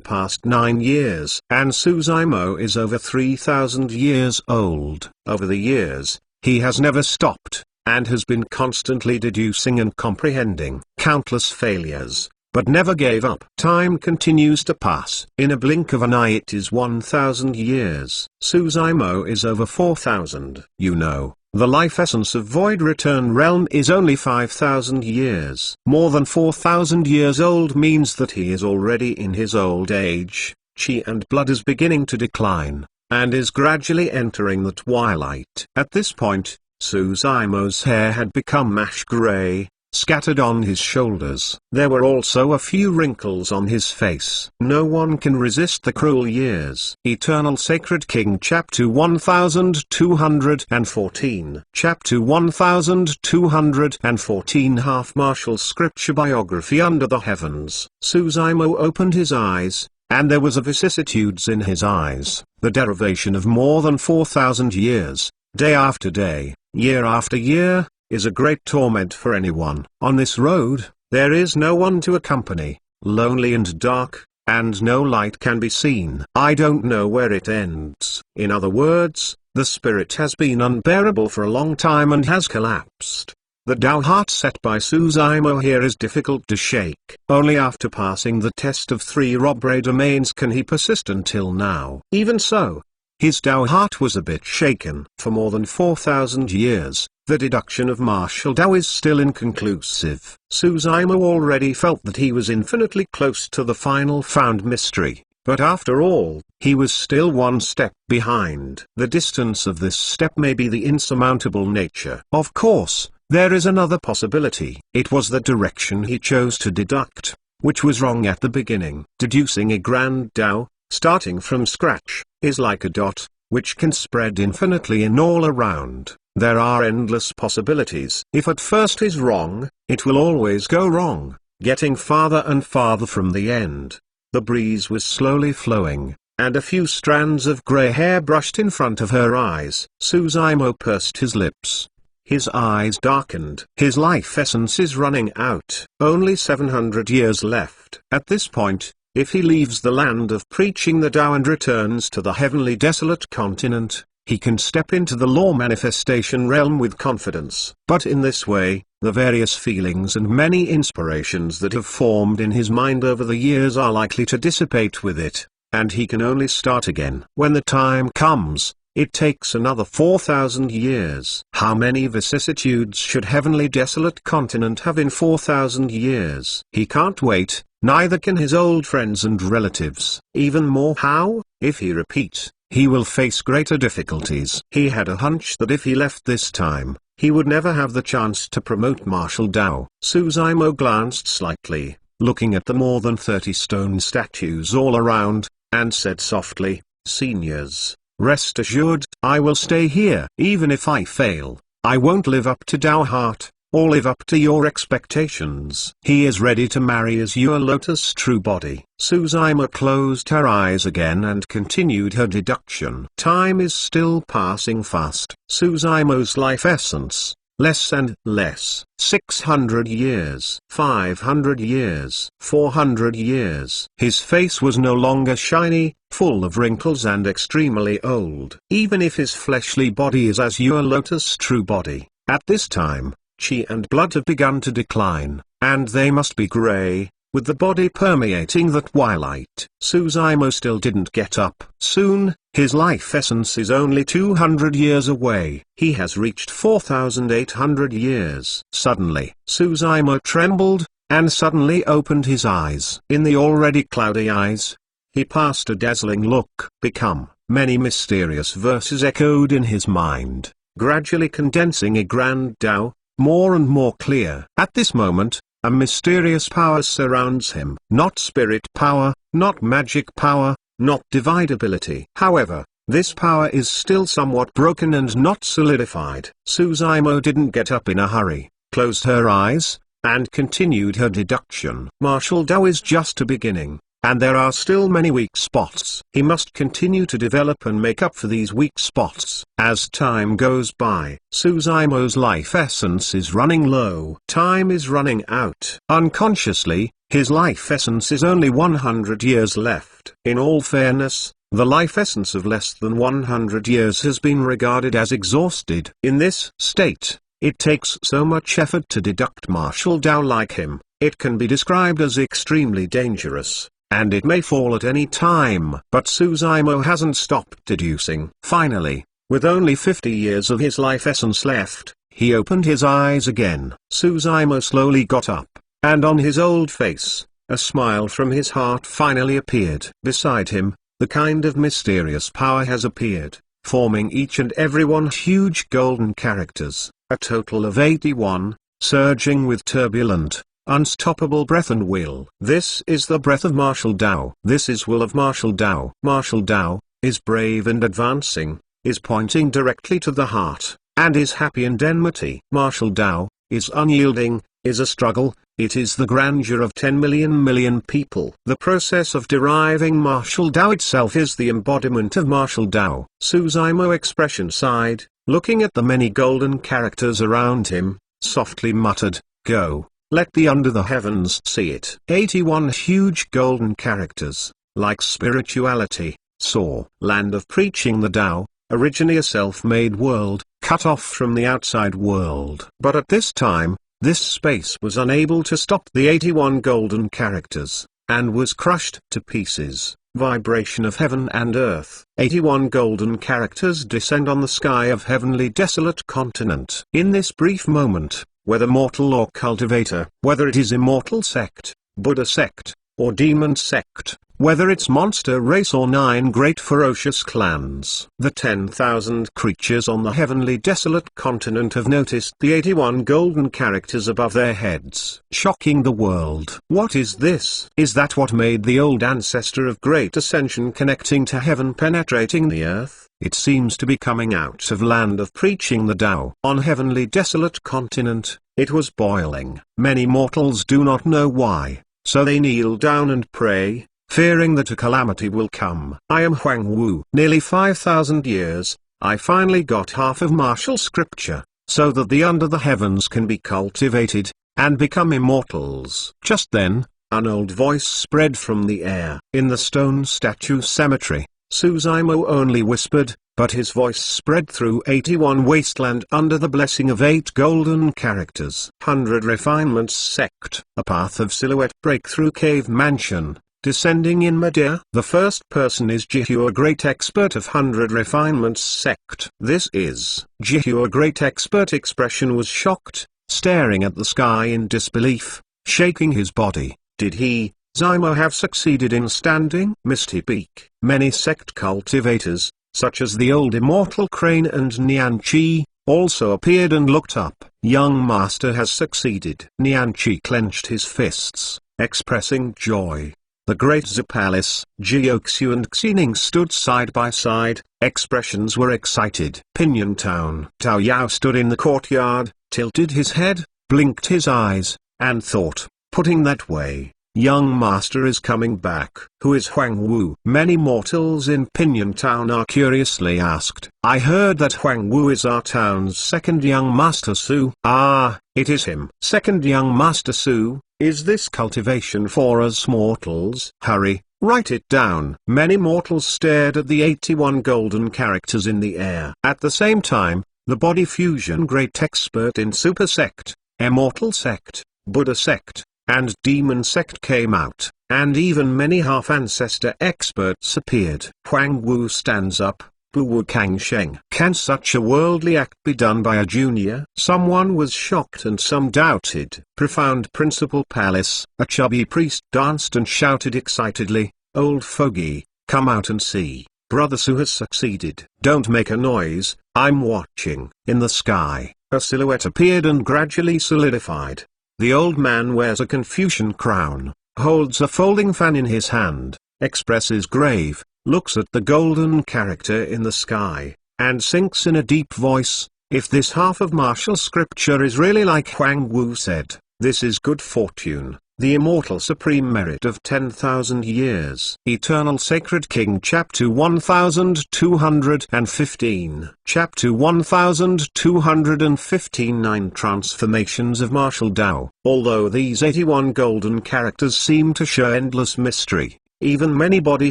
past 9 years, and Suzaimo is over 3,000 years old. Over the years, he has never stopped, and has been constantly deducing and comprehending countless failures, but never gave up. Time continues to pass. In a blink of an eye it is 1,000 years. Suzaimo is over 4,000. You know, the life essence of Void Return Realm is only 5,000 years. More than 4,000 years old means that he is already in his old age. Chi and blood is beginning to decline, and is gradually entering the twilight. At this point, Suzaimo's hair had become ash gray, scattered on his shoulders. There were also a few wrinkles on his face. No one can resist the cruel years. Eternal Sacred King Chapter 1214. Chapter 1214 Half Martial Scripture Biography Under the Heavens. Suzaimo opened his eyes, and there was a vicissitudes in his eyes. The derivation of more than 4,000 years, day after day, year after year, is a great torment for anyone. On this road, there is no one to accompany, lonely and dark, and no light can be seen. I don't know where it ends. In other words, the spirit has been unbearable for a long time and has collapsed. The Dao heart set by Suzaimo here is difficult to shake. Only after passing the test of 3 Robre domains can he persist until now. Even so, his Dao heart was a bit shaken. For more than 4,000 years, the deduction of martial Dao is still inconclusive. Suzaimo already felt that he was infinitely close to the final found mystery, but after all, he was still one step behind. The distance of this step may be the insurmountable nature. Of course, there is another possibility. It was the direction he chose to deduct, which was wrong at the beginning. Deducing a grand Dao, starting from scratch, is like a dot, which can spread infinitely in all around. There are endless possibilities. If at first is wrong, it will always go wrong, getting farther and farther from the end. The breeze was slowly flowing, and a few strands of grey hair brushed in front of her eyes. Suzaimo pursed his lips. His eyes darkened. His life essence is running out. Only 700 years left. At this point, if he leaves the land of preaching the Tao and returns to the heavenly desolate continent, he can step into the law manifestation realm with confidence. But in this way, the various feelings and many inspirations that have formed in his mind over the years are likely to dissipate with it, and he can only start again. When the time comes, it takes another 4,000 years. How many vicissitudes should heavenly desolate continent have in 4,000 years? He can't wait, neither can his old friends and relatives. Even more, how, if he repeat, he will face greater difficulties. He had a hunch that if he left this time, he would never have the chance to promote martial Tao. Suzaimo glanced slightly, looking at the more than 30 stone statues all around, and said softly, "Seniors, rest assured, I will stay here. Even if I fail, I won't live up to Tao Heart, or live up to your expectations." He is ready to marry Azure Lotus' true body. Suzaima closed her eyes again and continued her deduction. Time is still passing fast. Suzaimo's life essence, less and less. 600 years. 500 years. 400 years. His face was no longer shiny, full of wrinkles and extremely old. Even if his fleshly body is Azure Lotus' true body, at this time, chi and blood have begun to decline, and they must be grey, with the body permeating the twilight. Suzaimo still didn't get up. Soon, his life essence is only 200 years away. He has reached 4,800 years. Suddenly, Suzaimo trembled, and suddenly opened his eyes. In the already cloudy eyes, he passed a dazzling look. Become, many mysterious verses echoed in his mind, gradually condensing a grand Tao, more and more clear. At this moment, a mysterious power surrounds him. Not spirit power, not magic power, not dividability. However, this power is still somewhat broken and not solidified. Suzaimo didn't get up in a hurry, closed her eyes, and continued her deduction. Martial Tao is just a beginning, and there are still many weak spots. He must continue to develop and make up for these weak spots. As time goes by, Suzaimo's life essence is running low. Time is running out. Unconsciously, his life essence is only 100 years left. In all fairness, the life essence of less than 100 years has been regarded as exhausted. In this state, it takes so much effort to deduct martial Tao like him, it can be described as extremely dangerous, and it may fall at any time. But Suzaimo hasn't stopped deducing. Finally, with only 50 years of his life essence left, he opened his eyes again. Suzaimo slowly got up, and on his old face, a smile from his heart finally appeared. Beside him, the kind of mysterious power has appeared, forming each and every one huge golden characters, a total of 81, surging with turbulent, unstoppable breath and will. This is the breath of martial Tao. This is will of martial Tao. Martial Tao is brave and advancing, is pointing directly to the heart, and is happy and enmity. Martial Tao is unyielding, is a struggle, it is the grandeur of 10 million people. The process of deriving martial Tao itself is the embodiment of martial Tao. Suzaimo expression sighed, looking at the many golden characters around him, softly muttered, "Go. Let the under the heavens see it." 81 huge golden characters, like spirituality, saw. Land of preaching the Tao, originally a self-made world, cut off from the outside world. But at this time, this space was unable to stop the 81 golden characters, and was crushed to pieces. Vibration of heaven and earth. 81 golden characters descend on the sky of heavenly desolate continent. In this brief moment, whether mortal or cultivator, whether it is immortal sect, Buddha sect, or demon sect, whether it's monster race or 9 great ferocious clans, the 10,000 creatures on the heavenly desolate continent have noticed the 81 golden characters above their heads, shocking the world. What is this? Is that what made the old ancestor of great ascension connecting to heaven penetrating the earth? it seems to be coming out of land of preaching the Tao. On heavenly desolate continent, it was boiling. Many mortals do not know why, so they kneel down and pray, fearing that a calamity will come. I am Huang Wu. Nearly 5,000 years, I finally got half of martial scripture, so that the under the heavens can be cultivated, and become immortals. Just then, an old voice spread from the air. In the stone statue cemetery, Suzaimo only whispered, but his voice spread through 81 wasteland under the blessing of 8 golden characters. 100 Refinements Sect. A path of silhouette breakthrough cave mansion, descending in midair. The first person is Jihu, a great expert of 100 Refinements Sect. This is Jihu, a great expert. Expression was shocked, staring at the sky in disbelief, shaking his body. Did he, Zymo, have succeeded in standing? Misty Peak. Many sect cultivators, such as the old immortal Crane and Nian Chi, also appeared and looked up. Young Master has succeeded. Nian Chi clenched his fists, expressing joy. The great Zapalis, Jiuxiu and Xining stood side by side, expressions were excited. Pinyon Town. Tao Yao stood in the courtyard, tilted his head, blinked his eyes, and thought, putting that way, young master is coming back. Who is Huang Wu? Many mortals in Pinyon Town are curiously asked. I heard that Huang Wu is our town's second young master Su. Ah, it is him. Second young master Su, is this cultivation for us mortals? Hurry, write it down. Many mortals stared at the 81 golden characters in the air. At the same time, the body fusion great expert in Super Sect, Immortal Sect, Buddha Sect, and Demon Sect came out, and even many half-ancestor experts appeared. Huang Wu stands up. Bu Wu Kang Sheng. Can such a worldly act be done by a junior? Someone was shocked and some doubted. Profound Principal Palace. A chubby priest danced and shouted excitedly, "Old fogey, come out and see. Brother Su has succeeded. Don't make a noise, I'm watching." In the sky, a silhouette appeared and gradually solidified. The old man wears a Confucian crown, holds a folding fan in his hand, expresses grave, looks at the golden character in the sky, and sinks in a deep voice, "If this half of martial scripture is really like Huang Wu said, this is good fortune, the immortal supreme merit of 10,000 years." Eternal Sacred King Chapter 1215. Chapter 1215. 9 Transformations of Martial Tao. Although these 81 golden characters seem to show endless mystery, even many body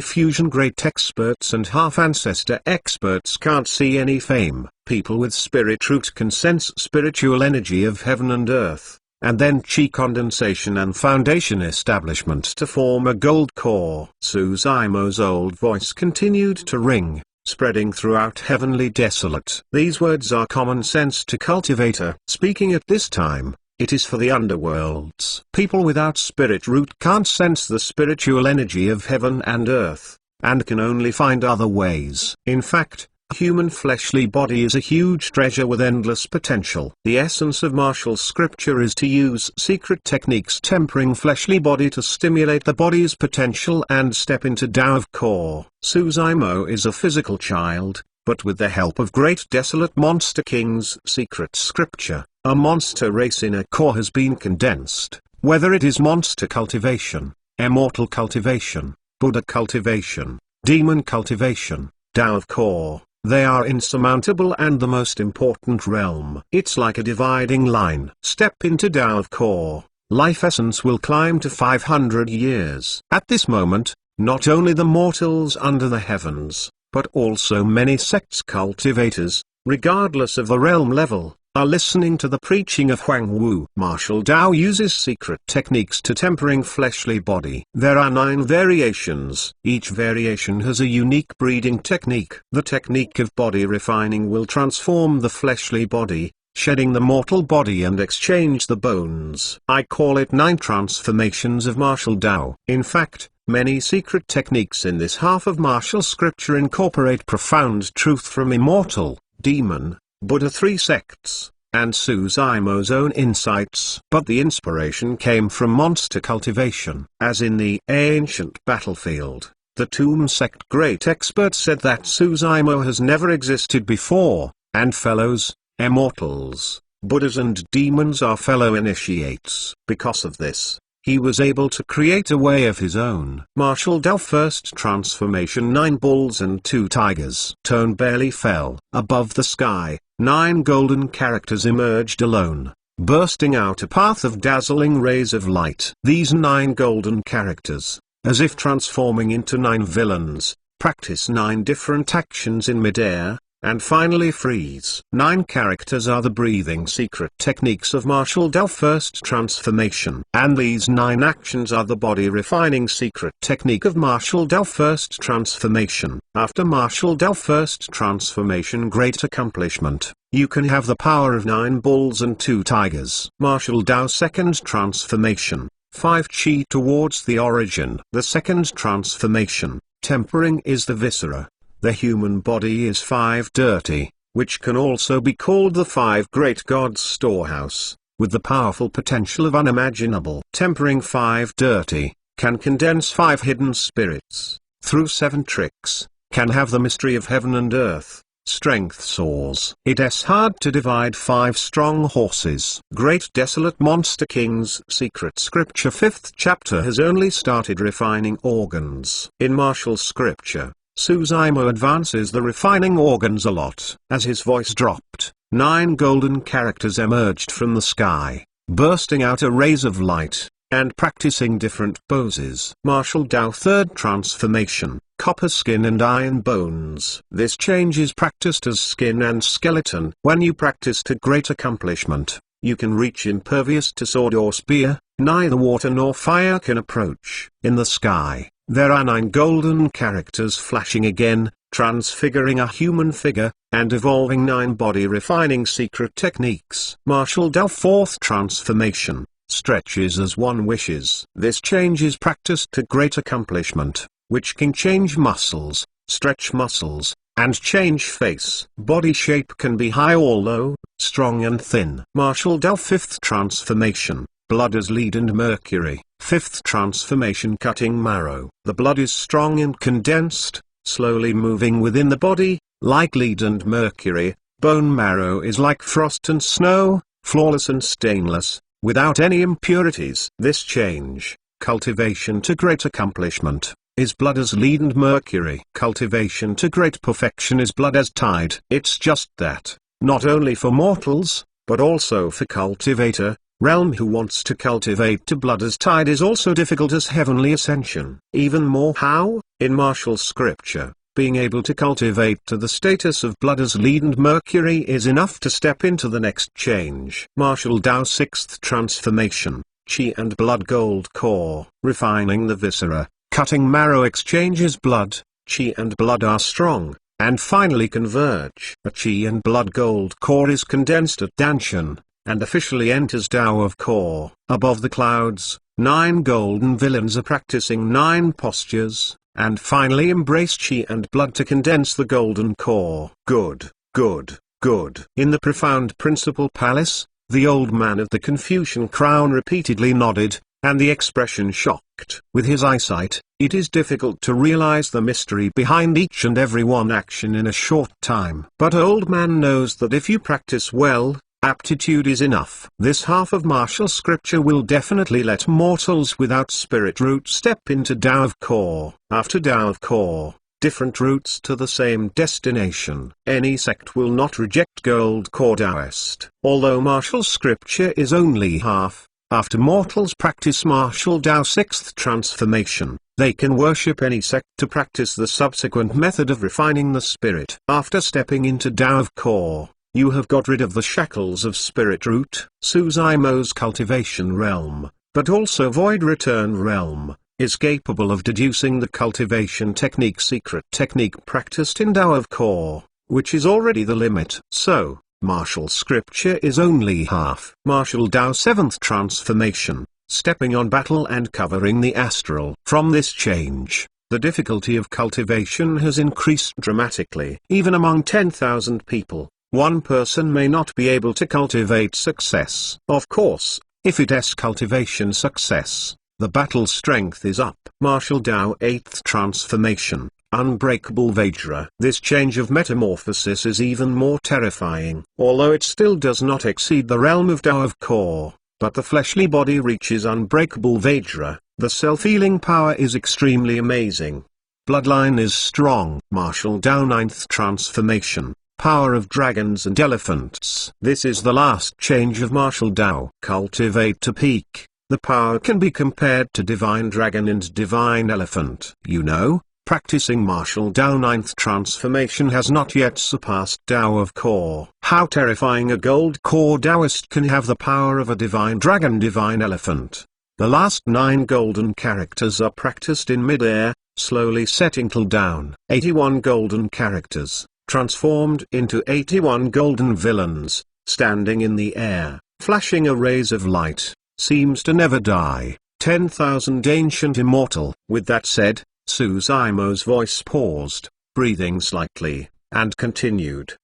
fusion great experts and half-ancestor experts can't see any fame. People with spirit root can sense spiritual energy of heaven and earth, and then chi condensation and foundation establishment to form a gold core. Suzaimo's old voice continued to ring, spreading throughout heavenly desolate. These words are common sense to cultivator. Speaking at this time, it is for the underworlds. People without spirit root can't sense the spiritual energy of heaven and earth, and can only find other ways. In fact, human fleshly body is a huge treasure with endless potential. The essence of martial scripture is to use secret techniques tempering fleshly body to stimulate the body's potential and step into Tao of core. Suzaimo is a physical child, but with the help of great desolate monster kings' secret scripture, a monster race in a core has been condensed. Whether it is monster cultivation, immortal cultivation, Buddha cultivation, demon cultivation, Tao of core, they are insurmountable and the most important realm. It's like a dividing line. Step into Tao of core, life essence will climb to 500 years. At this moment, not only the mortals under the heavens, but also many sects cultivators, regardless of the realm level, are listening to the preaching of Huang Wu. Martial Tao uses secret techniques to tempering fleshly body. There are 9 variations. Each variation has a unique breeding technique. The technique of body refining will transform the fleshly body, shedding the mortal body and exchange the bones. I call it 9 transformations of martial Tao. In fact, many secret techniques in this half of martial scripture incorporate profound truth from immortal, demon, Buddha 3 sects, and Suzaimo's own insights. But the inspiration came from monster cultivation. As in the ancient battlefield, The Tomb Sect great expert said that Suzaimo has never existed before, and fellows, immortals, Buddhas and demons are fellow initiates. Because of this, he was able to create a way of his own. Martial Dao first transformation 9 bulls and 2 tigers. Tone barely fell. Above the sky, 9 golden characters emerged alone, bursting out a path of dazzling rays of light. These 9 golden characters, as if transforming into 9 villains, practice 9 different actions in midair, and finally freeze. 9 characters are the breathing secret techniques of Martial Dao first transformation. And these 9 actions are the body refining secret technique of Martial Dao first transformation. After Martial Dao first transformation great accomplishment, you can have the power of 9 bulls and 2 tigers. Martial Dao second transformation, 5 Qi towards the origin. The second transformation, tempering is the viscera. The human body is 5 dirty, which can also be called the 5 great gods' storehouse, with the powerful potential of unimaginable. Tempering 5 dirty, can condense 5 hidden spirits, through 7 tricks, can have the mystery of heaven and earth, strength soars. It is hard to divide 5 strong horses. Great desolate monster king's secret scripture 5th chapter has only started refining organs. In martial scripture, Suzaimo advances the refining organs a lot. As his voice dropped, 9 golden characters emerged from the sky, bursting out rays of light, and practicing different poses. Martial Dao third transformation, copper skin and iron bones. This change is practiced as skin and skeleton. When you practice to great accomplishment, you can reach impervious to sword or spear, neither water nor fire can approach. In the sky, there are 9 golden characters flashing again, transfiguring a human figure, and evolving 9 body refining secret techniques. Martial Dao fourth transformation, stretches as one wishes. This change is practiced to great accomplishment, which can change muscles, stretch muscles, and change face. Body shape can be high or low, strong and thin. Martial Dao fifth transformation, blood as lead and mercury. 5th transformation, cutting marrow. The blood is strong and condensed, slowly moving within the body, like lead and mercury. Bone marrow is like frost and snow, flawless and stainless, without any impurities. This change, cultivation to great accomplishment, is blood as lead and mercury. Cultivation to great perfection is blood as tide. It's just that, not only for mortals, but also for cultivator, realm who wants to cultivate to blood as tide is also difficult as heavenly ascension. Even more how, in martial scripture, being able to cultivate to the status of blood as lead and mercury is enough to step into the next change. Martial Dao sixth transformation, Qi and blood gold core. Refining the viscera, cutting marrow exchanges blood, Qi and blood are strong, and finally converge. A Qi and blood gold core is condensed at Danshan, and officially enters Tao of Core. Above the clouds, 9 golden villains are practicing 9 postures, and finally embrace Qi and blood to condense the golden core. Good, good, good. In the profound principal palace, the old man of the Confucian crown repeatedly nodded, and the expression shocked. With his eyesight, it is difficult to realize the mystery behind each and every one action in a short time. But old man knows that if you practice well, aptitude is enough. This half of martial scripture will definitely let mortals without spirit root step into Tao of Core. After Tao of Core, different routes to the same destination. Any sect will not reject gold core Taoist. Although martial scripture is only half, after mortals practice martial Dao sixth transformation, they can worship any sect to practice the subsequent method of refining the spirit. After stepping into Tao of Core, you have got rid of the shackles of spirit root. Suzaimo's cultivation realm, but also void return realm, is capable of deducing the cultivation technique secret technique practiced in Tao of Core, which is already the limit. So, martial scripture is only half. Martial Dao seventh transformation, stepping on battle and covering the astral. From this change, the difficulty of cultivation has increased dramatically. Even among 10,000 people, one person may not be able to cultivate success. Of course, if it is cultivation success, The battle strength is up. Martial Tao 8th transformation, Unbreakable Vajra. This change of metamorphosis is even more terrifying. Although it still does not exceed the realm of Tao of Core, but the fleshly body reaches Unbreakable Vajra, the self-healing power is extremely amazing. Bloodline is strong. Martial Tao 9th transformation, Power of Dragons and Elephants. This is the last change of Martial Tao. Cultivate to peak. The power can be compared to Divine Dragon and Divine Elephant. You know, practicing Martial Tao 9th transformation has not yet surpassed Tao of Core. How terrifying a gold core Taoist can have the power of a Divine Dragon, Divine Elephant. The last 9 golden characters are practiced in mid-air, slowly setting till down. 81 golden characters, transformed into 81 golden villains, standing in the air, flashing arrays of light, seems to never die. 10,000 ancient immortal. With that said, Suzaimo's voice paused, breathing slightly, and continued.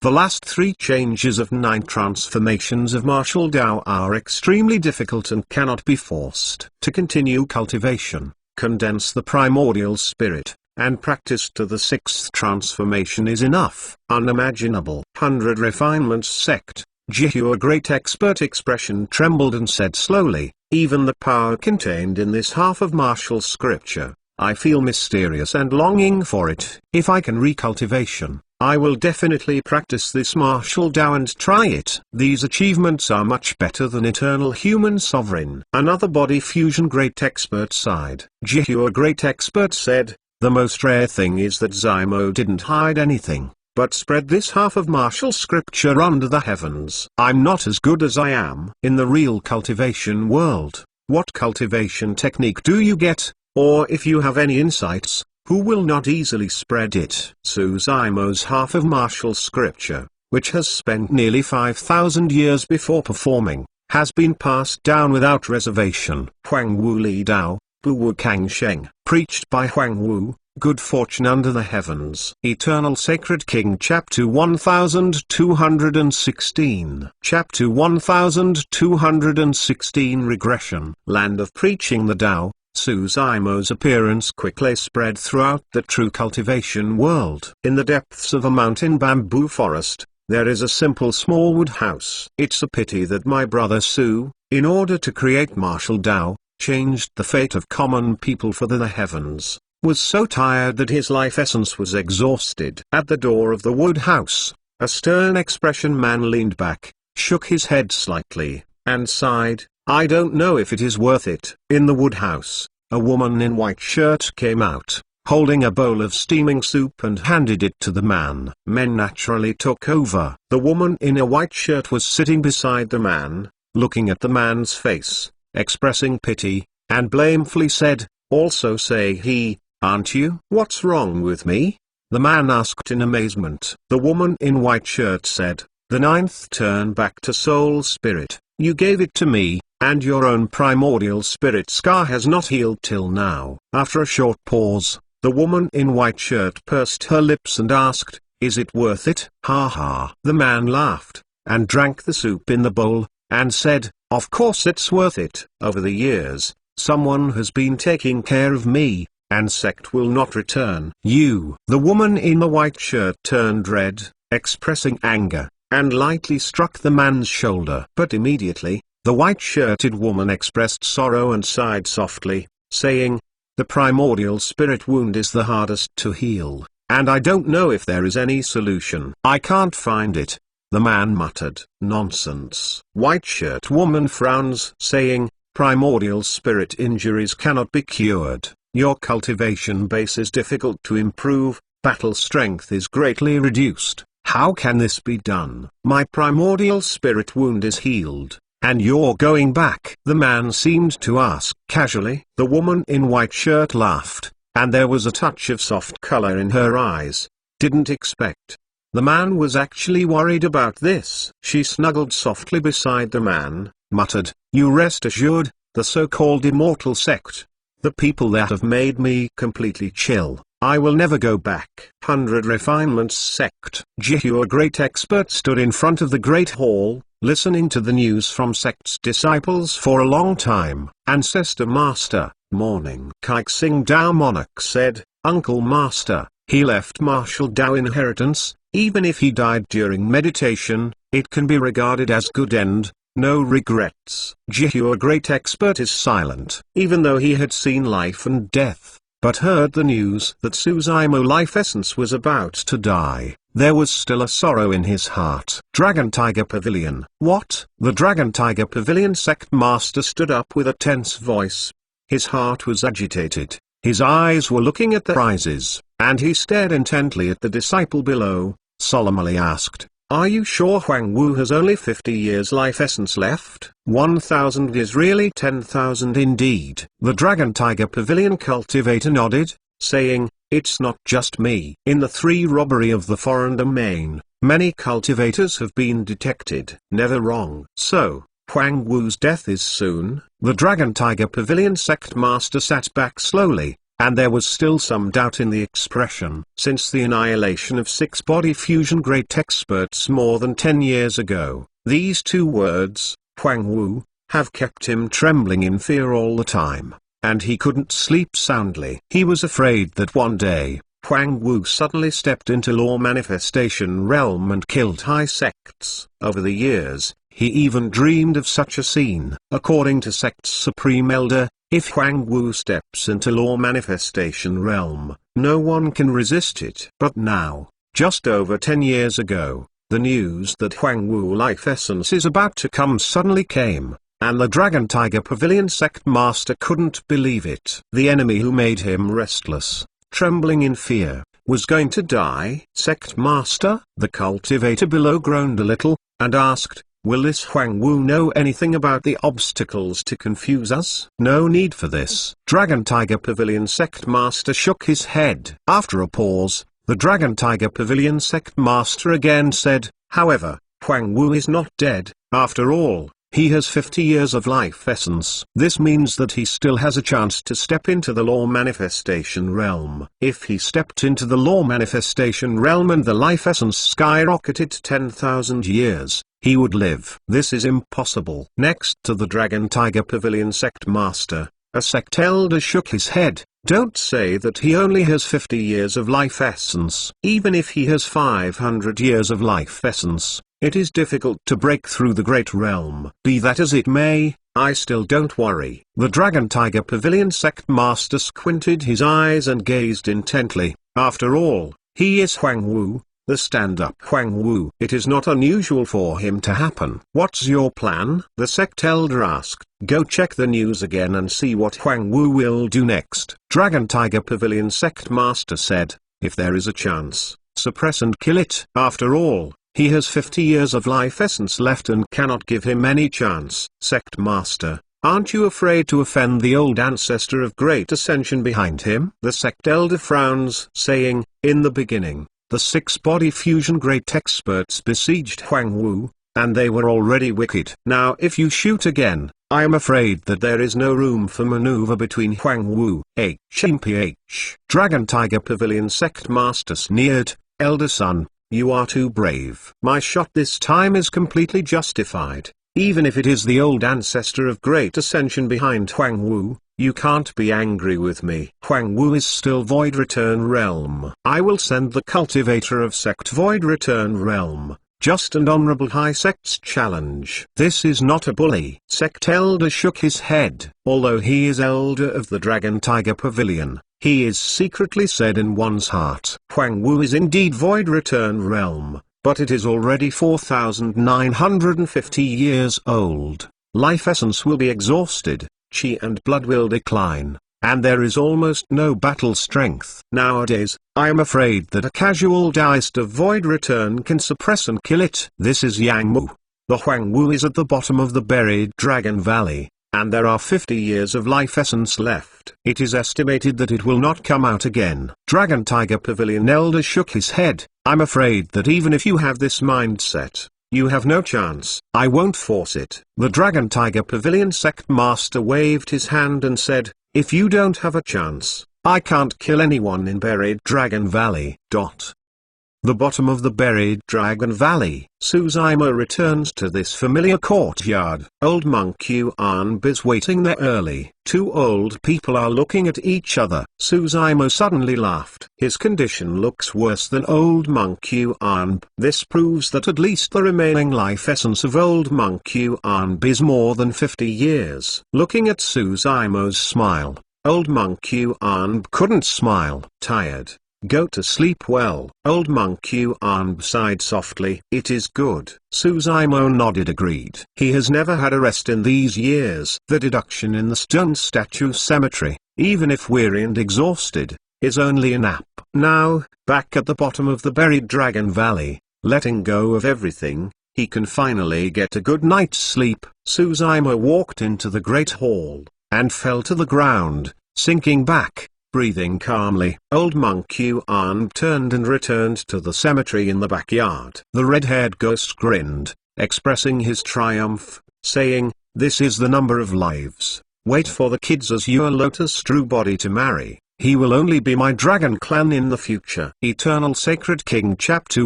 The last 3 changes of 9 transformations of Martial Tao are extremely difficult and cannot be forced. To continue cultivation, condense the primordial spirit, and practice to the 6th transformation is enough. Unimaginable. 100 Refinements Sect, Jihu, a great expert. Expression trembled and said slowly, even the power contained in this half of martial scripture, I feel mysterious and longing for it. If I can recultivation, I will definitely practice this Martial Tao and try it. These achievements are much better than Eternal Human Sovereign. Another body fusion great expert sighed. Jihu, a great expert, said, the most rare thing is that Zaimo didn't hide anything, but spread this half of martial scripture under the heavens. I'm not as good as I am in the real cultivation world. What cultivation technique do you get? Or if you have any insights, who will not easily spread it? Suzaimo's half of martial scripture, which has spent nearly 5,000 years before performing, has been passed down without reservation. Huang Wu Li Dao, Bu Wu Kang Sheng, preached by Huang Wu, Good Fortune Under the Heavens. Eternal Sacred King Chapter 1216. Chapter 1216 Regression. Land of Preaching the Tao. Suzaimo's appearance quickly spread throughout the true cultivation world. In the depths of a mountain bamboo forest, there is a simple small wood house. It's a pity that my brother Su, in order to create Martial Tao, changed the fate of common people for the heavens, was so tired that his life essence was exhausted. At the door of the wood house, a stern expression man leaned back, shook his head slightly, and sighed, I don't know if it is worth it. In the wood house, a woman in white shirt came out, holding a bowl of steaming soup and handed it to the man. Men naturally took over. The woman in a white shirt was sitting beside the man, looking at the man's face, expressing pity, and blamefully said, also say he, aren't you? What's wrong with me? The man asked in amazement. The woman in white shirt said, the 9th turn back to soul spirit, you gave it to me, and your own primordial spirit scar has not healed till now. After a short pause, the woman in white shirt pursed her lips and asked, is it worth it? Ha ha. The man laughed, and drank the soup in the bowl, and said, of course it's worth it. Over the years, someone has been taking care of me, and sect will not return. You. The woman in the white shirt turned red, expressing anger, and lightly struck the man's shoulder. But immediately, the white-shirted woman expressed sorrow and sighed softly, saying, the primordial spirit wound is the hardest to heal, and I don't know if there is any solution. I can't find it. The man muttered, nonsense. White-shirt woman frowns, saying, primordial spirit injuries cannot be cured. Your cultivation base is difficult to improve, battle strength is greatly reduced. How can this be done? My primordial spirit wound is healed, and you're going back. The man seemed to ask casually. The woman in white shirt laughed, and there was a touch of soft color in her eyes. Didn't expect. The man was actually worried about this. She snuggled softly beside the man, muttered, you rest assured, the so-called immortal sect, the people that have made me completely chill, I will never go back. 100 Refinements Sect. Jihu, a great expert, stood in front of the great hall, listening to the news from sect's disciples for a long time. Ancestor Master, morning. Kaik Sing Dao monarch said, Uncle Master, he left martial Dao inheritance. Even if he died during meditation, it can be regarded as good end. No regrets. Jihu, a great expert, is silent. Even though he had seen life and death, but heard the news that Suzaimo life essence was about to die, there was still a sorrow in his heart. Dragon Tiger Pavilion. What? The Dragon Tiger Pavilion sect master stood up with a tense voice. His heart was agitated, his eyes were looking at the prizes, and he stared intently at the disciple below, solemnly asked, Are you sure Huang Wu has only 50 years life essence left? 1,000 is really 10,000 indeed. The Dragon Tiger Pavilion cultivator nodded, saying, It's not just me. In the 3 robbery of the foreign domain, many cultivators have been detected. Never wrong. So, Huang Wu's death is soon. The Dragon Tiger Pavilion sect master sat back slowly, and there was still some doubt in the expression. Since the annihilation of 6 body fusion great experts more than 10 years ago, these 2 words, Huang Wu, have kept him trembling in fear all the time, and he couldn't sleep soundly. He was afraid that one day, Huang Wu suddenly stepped into law manifestation realm and killed high sects. Over the years, he even dreamed of such a scene. According to sect's supreme elder, if Huang Wu steps into law manifestation realm, no one can resist it. But now, just over 10 years ago, the news that Huang Wu life essence is about to come suddenly came, and the Dragon Tiger Pavilion sect master couldn't believe it. The enemy who made him restless, trembling in fear, was going to die. Sect master? The cultivator below groaned a little, and asked, Will this Huang Wu know anything about the obstacles to confuse us? No need for this. Dragon Tiger Pavilion sect master shook his head. After a pause, the Dragon Tiger Pavilion sect master again said, However, Huang Wu is not dead. After all, he has 50 years of life essence. This means that he still has a chance to step into the law manifestation realm. If he stepped into the law manifestation realm and the life essence skyrocketed to 10,000 years, he would live. This is impossible. Next to the Dragon Tiger Pavilion sect master, a sect elder shook his head. Don't say that he only has 50 years of life essence. Even if he has 500 years of life essence, it is difficult to break through the great realm. Be that as it may, I still don't worry. The Dragon Tiger Pavilion sect master squinted his eyes and gazed intently. After all, he is Huang Wu, the stand-up Huang Wu. It is not unusual for him to happen. What's your plan? The sect elder asked. Go check the news again and see what Huang Wu will do next. Dragon Tiger Pavilion sect master said, If there is a chance, suppress and kill it. After all, he has 50 years of life essence left and cannot give him any chance. Sect master, aren't you afraid to offend the old ancestor of great ascension behind him? The sect elder frowns, saying, In the beginning, the 6 body fusion great experts besieged Huang Wu, and they were already wicked. Now if you shoot again, I am afraid that there is no room for maneuver between Huang Wu, HMPH. Dragon Tiger Pavilion sect master sneered, Elder son, you are too brave. My shot this time is completely justified. Even if it is the old ancestor of great ascension behind Huang Wu, you can't be angry with me. Huang Wu is still Void Return Realm. I will send the cultivator of sect Void Return Realm. Just and honorable high sect's challenge. This is not a bully. Sect elder shook his head. Although he is elder of the Dragon Tiger Pavilion, he is secretly said in one's heart. Huang Wu is indeed Void Return Realm, but it is already 4,950 years old. Life essence will be exhausted, chi and blood will decline, and there is almost no battle strength. Nowadays, I am afraid that a casual Daist of Void Return can suppress and kill it. This is Yang Mu. The Huang Wu is at the bottom of the buried Dragon Valley, and there are 50 years of life essence left. It is estimated that it will not come out again. Dragon Tiger Pavilion elder shook his head. I'm afraid that even if you have this mindset, you have no chance. I won't force it. The Dragon Tiger Pavilion sect master waved his hand and said, if you don't have a chance, I can't kill anyone in Buried Dragon Valley. The bottom of the Buried Dragon Valley. Suzumo returns to this familiar courtyard. Old monk Yuanb is waiting there early. Two old people are looking at each other. Suzumo suddenly laughed. His condition looks worse than old monk Yuanb. This proves that at least the remaining life essence of old monk Yuanb is more than 50 years. Looking at Suzumo's smile, old monk Yuanb couldn't smile. Tired. Go to sleep well. Old monk Yuanb sighed softly. It is good. Suzumo nodded agreed. He has never had a rest in these years. The deduction in the stone statue cemetery, even if weary and exhausted, is only a nap. Now, back at the bottom of the Buried Dragon Valley, letting go of everything, he can finally get a good night's sleep. Suzumo walked into the great hall, and fell to the ground, sinking back. Breathing calmly, old monk Yuan turned and returned to the cemetery in the backyard. The red-haired ghost grinned, expressing his triumph, saying, "This is the number of lives. Wait for the kids as your Lotus True Body to marry. He will only be my dragon clan in the future." Eternal Sacred King Chapter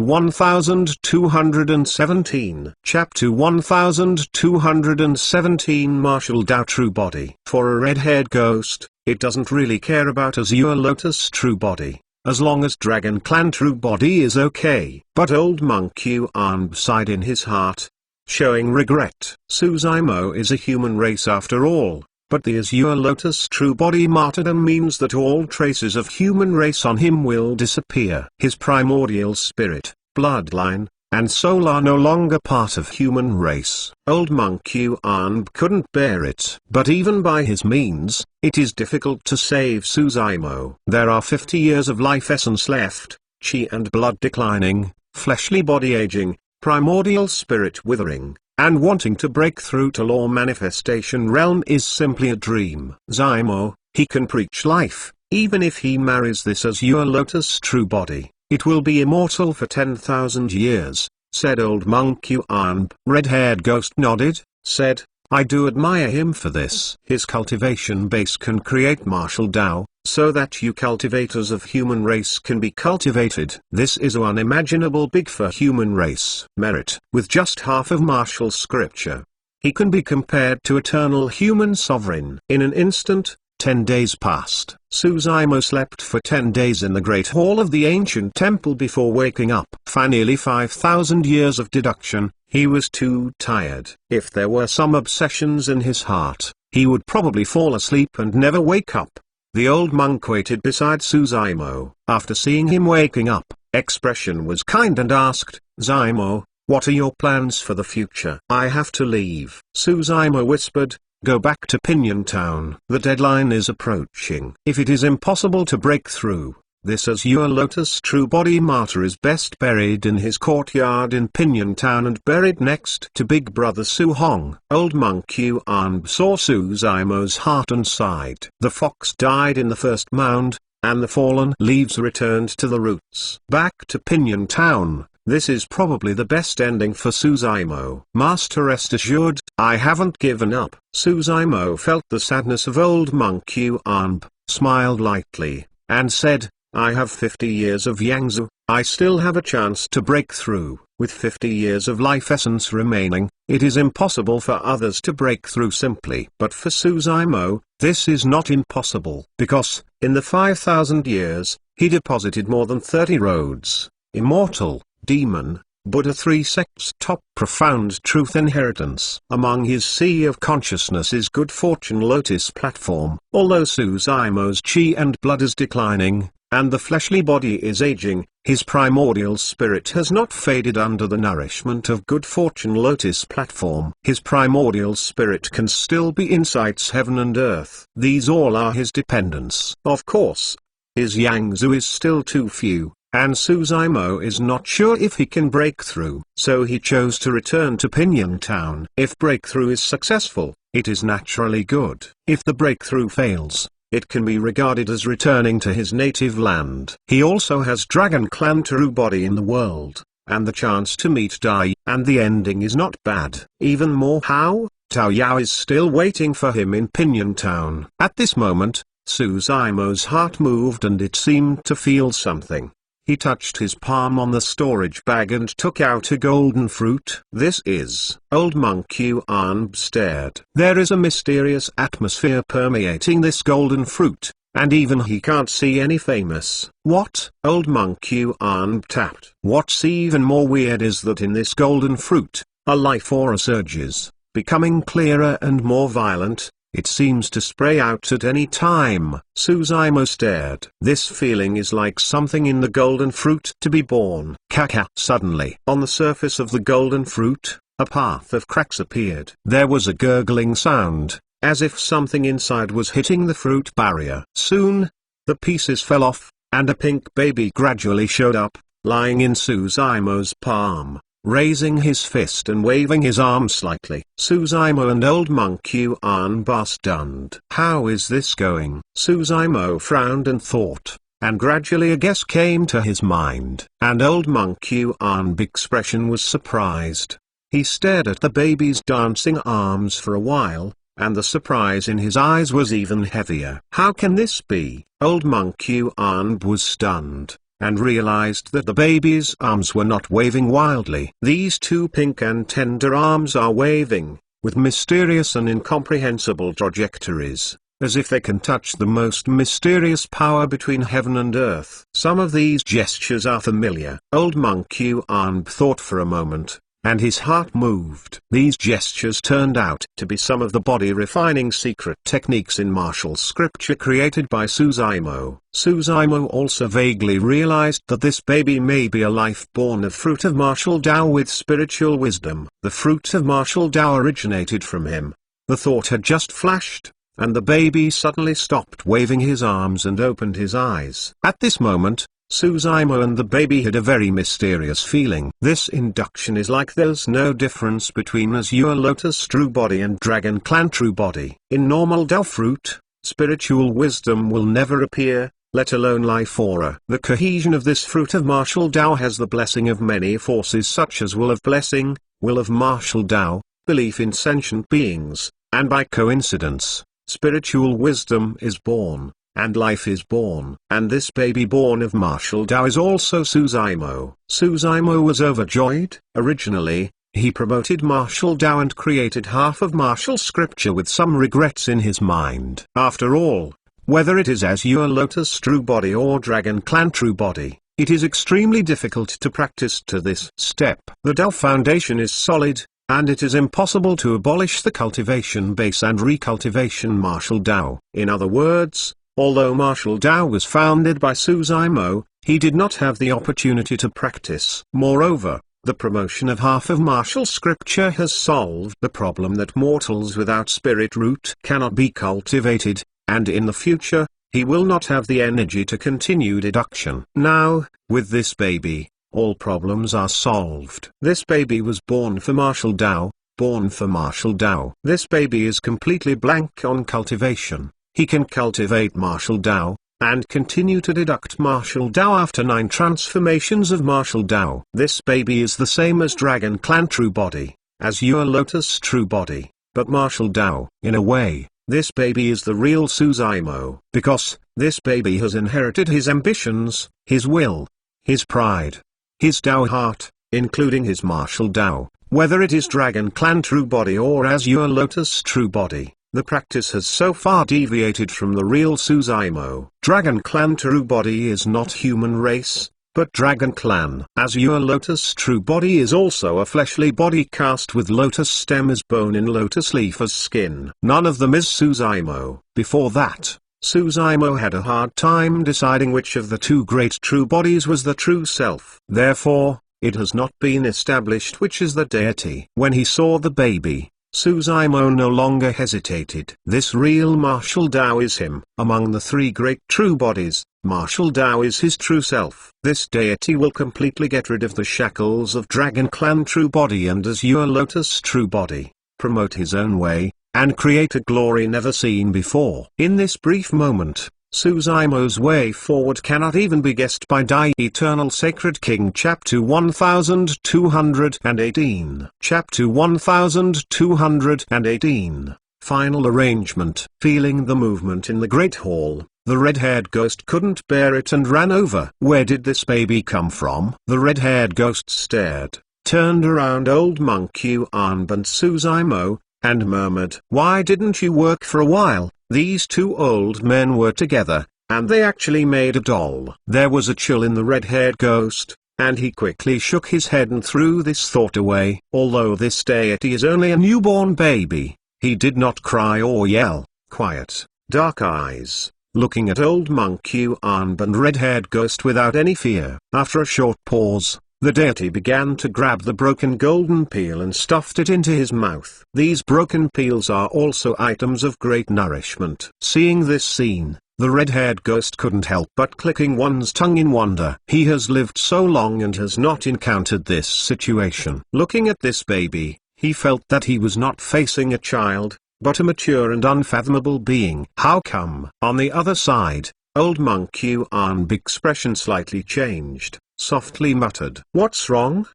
1217 Chapter 1217 Martial Dao True Body. For a red-haired ghost, it doesn't really care about Azure Lotus True Body, as long as Dragon Clan True Body is okay. But old monk Yuan sighed in his heart, showing regret. Suzumo is a human race after all, but the Azure Lotus True Body martyrdom means that all traces of human race on him will disappear. His primordial spirit, bloodline, and soul are no longer part of human race. Old monk Yuan couldn't bear it. But even by his means, it is difficult to save Suzumo. There are 50 years of life essence left, chi and blood declining, fleshly body aging, primordial spirit withering, and wanting to break through to law manifestation realm is simply a dream. Zymo, he can preach life, even if he marries this Azure Lotus True Body. It will be immortal for 10,000 years, said old monk Yuan. Red-haired ghost nodded, said, I do admire him for this. His cultivation base can create martial Dao, so that you cultivators of human race can be cultivated. This is unimaginable big for human race. Merit. With just half of martial scripture, he can be compared to eternal human sovereign. In an instant, 10 days passed. Suzumo slept for 10 days in the great hall of the ancient temple before waking up. For nearly 5,000 years of deduction, he was too tired. If there were some obsessions in his heart, he would probably fall asleep and never wake up. The old monk waited beside Suzumo. After seeing him waking up, expression was kind and asked, Zymo, what are your plans for the future? I have to leave. Suzumo whispered, go back to Pinyon Town. The deadline is approaching. If it is impossible to break through, this Azure Lotus True Body Martyr is best buried in his courtyard in Pinyon Town and buried next to Big Brother Su Hong. Old monk Yuan saw Suzumo's heart and sighed. The fox died in the first mound, and the fallen leaves returned to the roots. Back to Pinyon Town. This is probably the best ending for Suzumo. Master, rest assured, I haven't given up. Suzumo felt the sadness of old monk Yuan, smiled lightly, and said, I have 50 years of Yangzu, I still have a chance to break through. With 50 years of life essence remaining, it is impossible for others to break through simply. But for Suzumo, this is not impossible. Because, in the 5,000 years, he deposited more than 30 roads, immortal, demon, Buddha, 3 sects, top profound truth inheritance. Among his sea of consciousness is Good Fortune Lotus platform. Although Suzumo's chi and blood is declining, and the fleshly body is aging, his primordial spirit has not faded under the nourishment of Good Fortune Lotus platform. His primordial spirit can still be insights heaven and earth. These all are his dependents. Of course, his Yangzu is still too few, and Suzumo is not sure if he can break through. So he chose to return to Pinyon Town. If breakthrough is successful, it is naturally good. If the breakthrough fails, it can be regarded as returning to his native land. He also has Dragon Clan True Body in the world, and the chance to meet Dai, and the ending is not bad. Even more, how? Tao Yao is still waiting for him in Pinyon Town. At this moment, Suzaimo's heart moved and it seemed to feel something. He touched his palm on the storage bag and took out a golden fruit. This is. Old monk Yuan stared. There is a mysterious atmosphere permeating this golden fruit, and even he can't see any famous. What? Old monk Yuan tapped. What's even more weird is that in this golden fruit, a life aura surges, becoming clearer and more violent. It seems to spray out at any time. Suzaimo stared. This feeling is like something in the golden fruit to be born. Kaka. Suddenly, on the surface of the golden fruit, a path of cracks appeared. There was a gurgling sound, as if something inside was hitting the fruit barrier. Soon, the pieces fell off, and a pink baby gradually showed up, lying in Suzaimo's palm. Raising his fist and waving his arm slightly. Suzaimo and old monk Yuan were stunned. How is this going? Suzaimo frowned and thought, and gradually a guess came to his mind. And old monk Yuan's expression was surprised. He stared at the baby's dancing arms for a while, and the surprise in his eyes was even heavier. How can this be? Old monk Yuan was stunned, and realized that the baby's arms were not waving wildly. These two pink and tender arms are waving, with mysterious and incomprehensible trajectories, as if they can touch the most mysterious power between heaven and earth. Some of these gestures are familiar. Old monk Yuan thought for a moment, and his heart moved. These gestures turned out to be some of the body-refining secret techniques in martial scripture created by Suzaimo. Suzaimo also vaguely realized that this baby may be a life born of fruit of martial Tao with spiritual wisdom. The fruit of martial Tao originated from him. The thought had just flashed, and the baby suddenly stopped waving his arms and opened his eyes. At this moment, Suzaimo and the baby had a very mysterious feeling. This induction is like there's no difference between Azure Lotus true body and Dragon Clan true body. In normal Tao fruit, spiritual wisdom will never appear, let alone life aura. The cohesion of this fruit of martial Tao has the blessing of many forces such as will of blessing, will of martial Tao, belief in sentient beings, and by coincidence, spiritual wisdom is born, and life is born. And this baby born of martial Tao is also Suzaimo. Suzaimo was overjoyed. Originally, he promoted martial Tao and created half of martial scripture with some regrets in his mind. After all, whether it is Azure Lotus true body or Dragon Clan true body, it is extremely difficult to practice to this step. The Tao foundation is solid, and it is impossible to abolish the cultivation base and recultivation martial Tao. In other words, although martial Tao was founded by Suzaimo, he did not have the opportunity to practice. Moreover, the promotion of half of martial scripture has solved the problem that mortals without spirit root cannot be cultivated, and in the future, he will not have the energy to continue deduction. Now, with this baby, all problems are solved. This baby was born for martial Tao, born for martial Tao. This baby is completely blank on cultivation. He can cultivate martial Tao, and continue to deduct martial Tao after 9 transformations of martial Tao. This baby is the same as Dragon Clan true body, Azure Lotus true body, but martial Tao. In a way, this baby is the real Suzaimo, because this baby has inherited his ambitions, his will, his pride, his Tao heart, including his martial Tao, whether it is Dragon Clan true body or Azure Lotus true body. The practice has so far deviated from the real Suzaimo. Dragon Clan true body is not human race, but Dragon Clan Azure Lotus true body is also a fleshly body cast with lotus stem as bone in lotus leaf as skin. None of them is Suzaimo. Before that, Suzaimo had a hard time deciding which of the two great true bodies was the true self. Therefore, it has not been established which is the deity. When he saw the baby, Suzaimo no longer hesitated. This real martial Tao is him. Among the 3 great true bodies, martial Tao is his true self. This deity will completely get rid of the shackles of Dragon Clan true body and Azure Lotus true body, promote his own way, and create a glory never seen before. In this brief moment, Suzaimo's way forward cannot even be guessed by Dai Eternal Sacred King Chapter 1218. Chapter 1218. final arrangement. Feeling the movement in the Great Hall, the red-haired ghost couldn't bear it and ran over. Where did this baby come from? The red-haired ghost stared, turned around old Monk Yuan and Suzaimo, and murmured, "Why didn't you work for a while?" These two old men were together, and they actually made a doll. There was a chill in the red-haired ghost, and he quickly shook his head and threw this thought away. Although this deity is only a newborn baby, he did not cry or yell. Quiet, dark eyes, looking at old Monk Yuan and red-haired ghost without any fear. After a short pause, the deity began to grab the broken golden peel and stuffed it into his mouth. These broken peels are also items of great nourishment. Seeing this scene, the red-haired ghost couldn't help but clicking one's tongue in wonder. He has lived so long and has not encountered this situation. Looking at this baby, he felt that he was not facing a child, but a mature and unfathomable being. How come? On the other side, old Monk Yuan's expression slightly changed, softly muttered. "What's wrong?"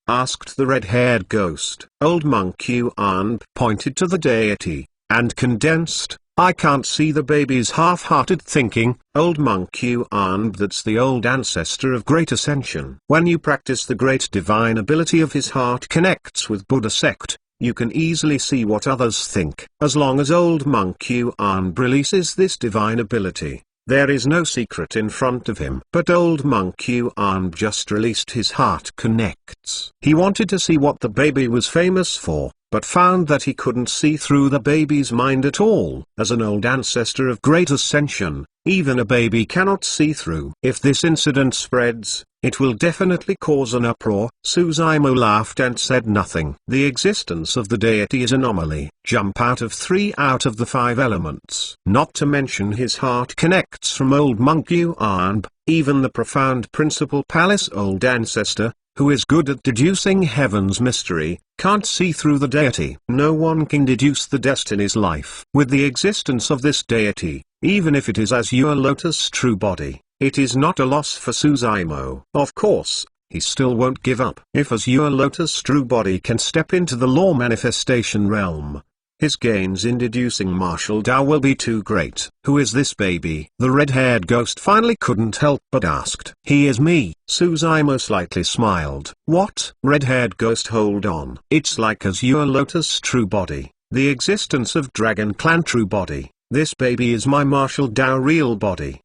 asked the red-haired ghost. Old Monk Yuan pointed to the deity, and condensed, "I can't see the baby's half-hearted thinking." Old Monk Yuan, that's the old ancestor of great ascension. When you practice the great divine ability of his heart connects with Buddha sect, you can easily see what others think. As long as old Monk Yuan releases this divine ability, there is no secret in front of him. But old Monk Yuan just released his heart connects. He wanted to see what the baby was famous for, but found that he couldn't see through the baby's mind at all. As an old ancestor of great ascension, even a baby cannot see through. If this incident spreads, it will definitely cause an uproar. Suzaimo laughed and said nothing. The existence of the deity is anomaly. Jump out of 3 out of the 5 elements. Not to mention his heart connects from old Monk Yuan, even the profound principal palace old ancestor, who is good at deducing heaven's mystery, can't see through the deity. No one can deduce the destiny's life. With the existence of this deity, even if it is Azure Lotus true body, it is not a loss for Suzaimo. Of course, he still won't give up. If Azure Lotus true body can step into the law manifestation realm, his gains in deducing martial Tao will be too great. Who is this baby? The red-haired ghost finally couldn't help but asked. He is me. Suzaimo slightly smiled. What? Red-haired ghost, hold on. It's like Azure Lotus true body, the existence of Dragon Clan true body. This baby is my martial Tao real body.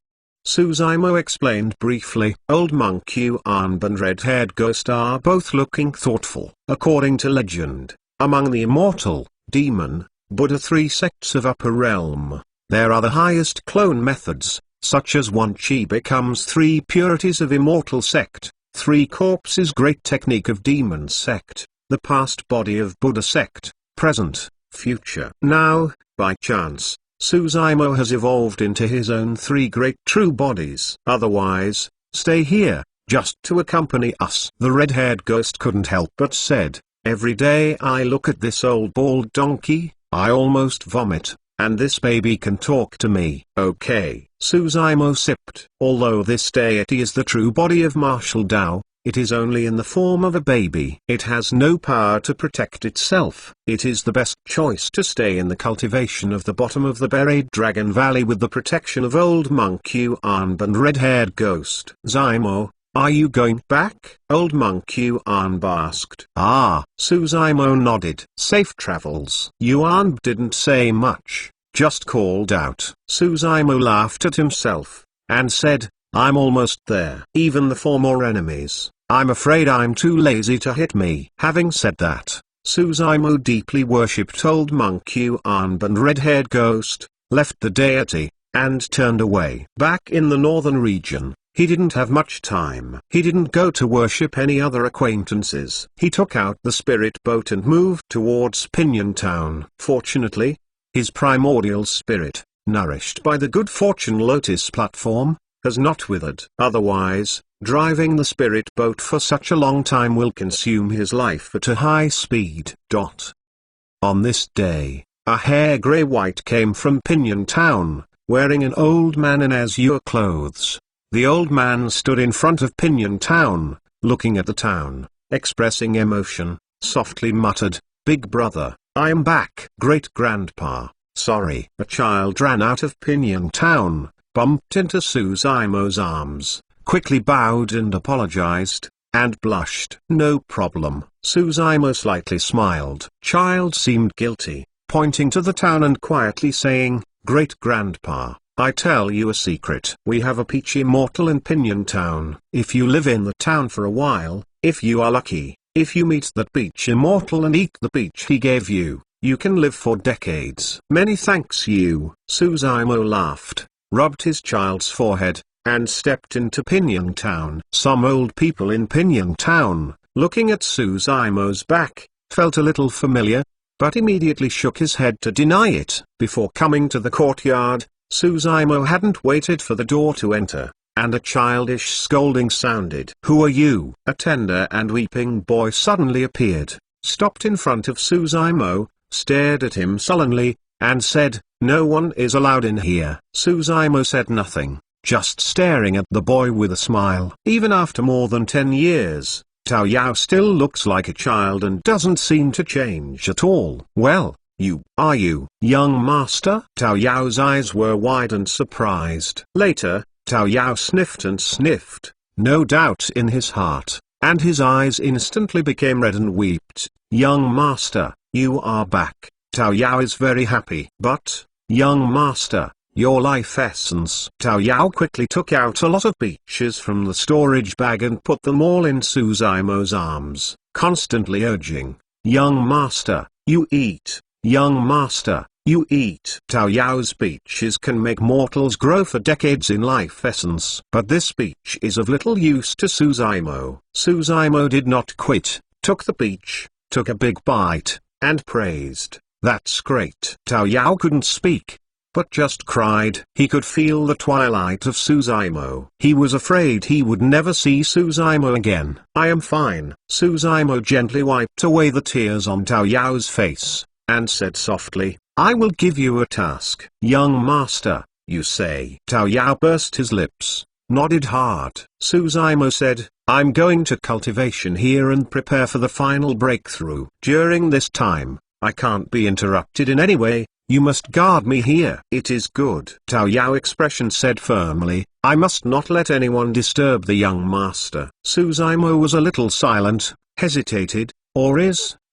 Suzaimo explained briefly. Old Monk Yuan and red-haired ghost are both looking thoughtful. According to legend, among the immortal, demon, Buddha 3 sects of upper realm, there are the highest clone methods, such as 1 chi becomes 3 purities of immortal sect, 3 corpses great technique of demon sect, the past body of Buddha sect, present, future. Now, by chance, Suzaimo has evolved into his own 3 great true bodies. Otherwise, stay here, just to accompany us. The red-haired ghost couldn't help but said, every day I look at this old bald donkey, I almost vomit, and this baby can talk to me. Okay. Suzaimo sipped. Although this deity is the true body of martial Tao, it is only in the form of a baby. It has no power to protect itself. It is the best choice to stay in the cultivation of the bottom of the buried Dragon Valley with the protection of old Monk Yuan and red-haired ghost. Zaimo, are you going back? Old Monk Yuan asked. Ah. Suzaimo nodded. Safe travels. Yuan didn't say much, just called out. Suzaimo laughed at himself, and said, I'm almost there. Even the 4 more enemies, I'm afraid I'm too lazy to hit me. Having said that, Suzaimo deeply worshipped old Monk Yuan and red-haired ghost, left the deity, and turned away. Back in the northern region, he didn't have much time. He didn't go to worship any other acquaintances. He took out the spirit boat and moved towards Pinyon Town. Fortunately, his primordial spirit, nourished by the good fortune lotus platform, has not withered. Otherwise, driving the spirit boat for such a long time will consume his life at a high speed. On this day, a hare grey white came from Pinyon Town, wearing an old man in azure clothes. The old man stood in front of Pinyon Town, looking at the town, expressing emotion, softly muttered, Big brother, I am back. Great-grandpa, sorry. A child ran out of Pinyon Town, bumped into Suzaimo's arms, quickly bowed and apologized, and blushed. No problem. Suzaimo slightly smiled. Child seemed guilty, pointing to the town and quietly saying, "Great-grandpa, I tell you a secret. We have a peach immortal in Pinyon Town. If you live in the town for a while, if you are lucky, if you meet that peach immortal and eat the peach he gave you, you can live for decades." "Many thanks you." Suzaimo laughed, rubbed his child's forehead, and stepped into Pinyon Town. Some old people in Pinyon Town, looking at Suzaimo's back, felt a little familiar, but immediately shook his head to deny it. Before coming to the courtyard, Suzaimo hadn't waited for the door to enter, and a childish scolding sounded. "Who are you?" A tender and weeping boy suddenly appeared, stopped in front of Suzaimo, stared at him sullenly, and said, "No one is allowed in here." Suzaimo said nothing, just staring at the boy with a smile. Even after more than 10 years, Tao Yao still looks like a child and doesn't seem to change at all. "Well, are you, young master?" Tao Yao's eyes were wide and surprised. Later, Tao Yao sniffed and sniffed, no doubt in his heart, and his eyes instantly became red and wept. "Young master, you are back." Tao Yao is very happy. "But, young master, your life essence." Tao Yao quickly took out a lot of peaches from the storage bag and put them all in Suzaimo's arms, constantly urging, "Young master, you eat. Young master, you eat." Tao Yao's peaches can make mortals grow for decades in life essence. But this peach is of little use to Suzaimo. Suzaimo did not quit, took the peach, took a big bite, and praised, "That's great." Tao Yao couldn't speak, but just cried. He could feel the twilight of Suzaimo. He was afraid he would never see Suzaimo again. "I am fine." Suzaimo gently wiped away the tears on Tao Yao's face, and said softly, "I will give you a task." "Young master, you say?" Tao Yao pursed his lips, nodded hard. Suzaimo said, "I'm going to cultivation here and prepare for the final breakthrough. During this time, I can't be interrupted in any way. You must guard me here." "It is good." Tao Yao expression said firmly, "I must not let anyone disturb the young master." Suzaimo was a little silent, hesitated.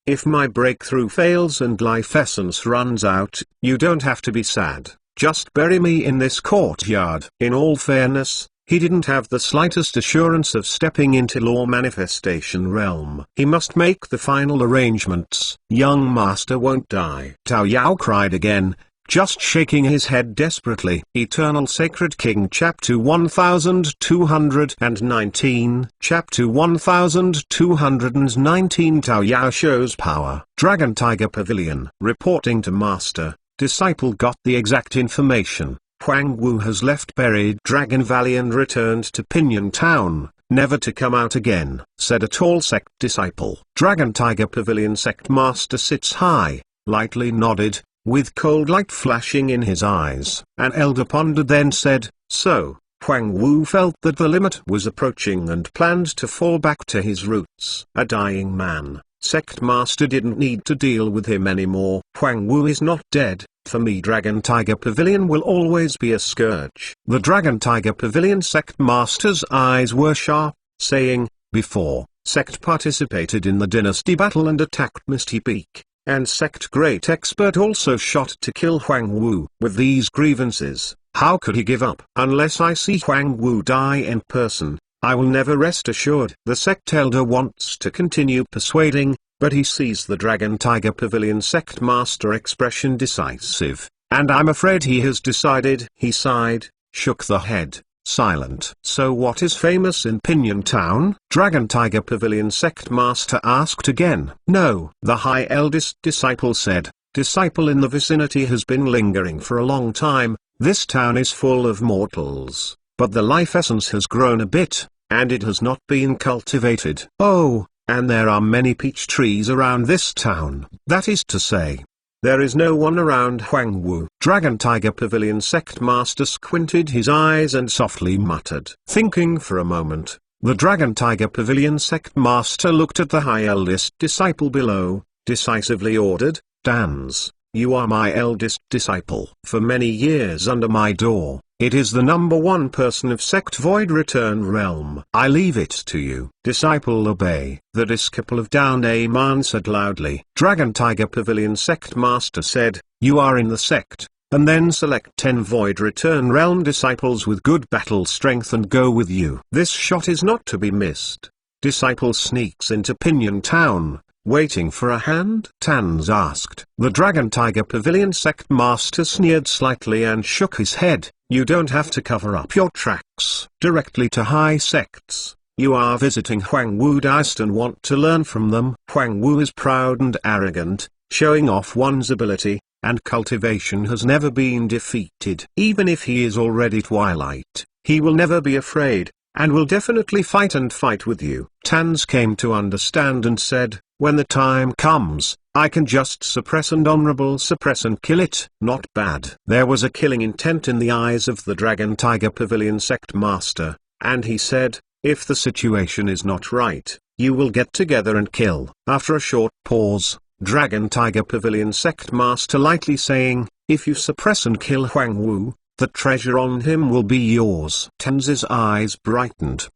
If my breakthrough fails and life essence runs out, you don't have to be sad. Just bury me in this courtyard." In all fairness, he didn't have the slightest assurance of stepping into law manifestation realm. He must make the final arrangements. "Young master won't die." Tao Yao cried again, just shaking his head desperately. Eternal Sacred King Chapter 1219 Chapter 1219 Tao Yao shows power. Dragon Tiger Pavilion. Reporting to Master, disciple got the exact information. Huang Wu has left buried Dragon Valley and returned to Pinyon Town, never to come out again, said a tall sect disciple. Dragon Tiger Pavilion sect master sits high, lightly nodded, with cold light flashing in his eyes. An elder pondered then said, "So, Huang Wu felt that the limit was approaching and planned to fall back to his roots. A dying man, sect master didn't need to deal with him anymore. Huang Wu is not dead. For me Dragon Tiger Pavilion will always be a scourge." The Dragon Tiger Pavilion sect master's eyes were sharp, saying, "Before, sect participated in the dynasty battle and attacked Misty Peak, and sect great expert also shot to kill Huang Wu. With these grievances, how could he give up? Unless I see Huang Wu die in person, I will never rest assured." The sect elder wants to continue persuading, but he sees the Dragon Tiger Pavilion sect master expression decisive, and I'm afraid he has decided. He sighed, shook the head, silent. "So what is famous in Pinyon Town?" Dragon Tiger Pavilion sect master asked again. "No," the high eldest disciple said. "Disciple in the vicinity has been lingering for a long time. This town is full of mortals, but the life essence has grown a bit, and it has not been cultivated. Oh, and there are many peach trees around this town. That is to say, there is no one around Huang Wu." Dragon Tiger Pavilion sect master squinted his eyes and softly muttered. Thinking for a moment, the Dragon Tiger Pavilion sect master looked at the high eldest disciple below, decisively ordered, "Dance, you are my eldest disciple. For many years under my door, it is the #1 person of sect Void Return Realm. I leave it to you. Disciple obey. The disciple of Down Aman said loudly. Dragon Tiger Pavilion Sect Master said, you are in the sect, and then select 10 Void Return Realm disciples with good battle strength and go with you. This shot is not to be missed. Disciple sneaks into Pinion Town, waiting for a hand? Tans asked. The Dragon Tiger Pavilion Sect Master sneered slightly and shook his head. You don't have to cover up your tracks directly to high sects. You are visiting Huang Wu Daoist and want to learn from them. Huang Wu is proud and arrogant, showing off one's ability, and cultivation has never been defeated. Even if he is already Twilight, he will never be afraid, and will definitely fight with you. Tans came to understand and said, when the time comes, I can just suppress and honorable suppress and kill it. Not bad. There was a killing intent in the eyes of the Dragon Tiger Pavilion Sect Master, and he said, if the situation is not right, you will get together and kill. After a short pause, Dragon Tiger Pavilion Sect Master lightly saying, if you suppress and kill Huang Wu, the treasure on him will be yours. Tenz's eyes brightened.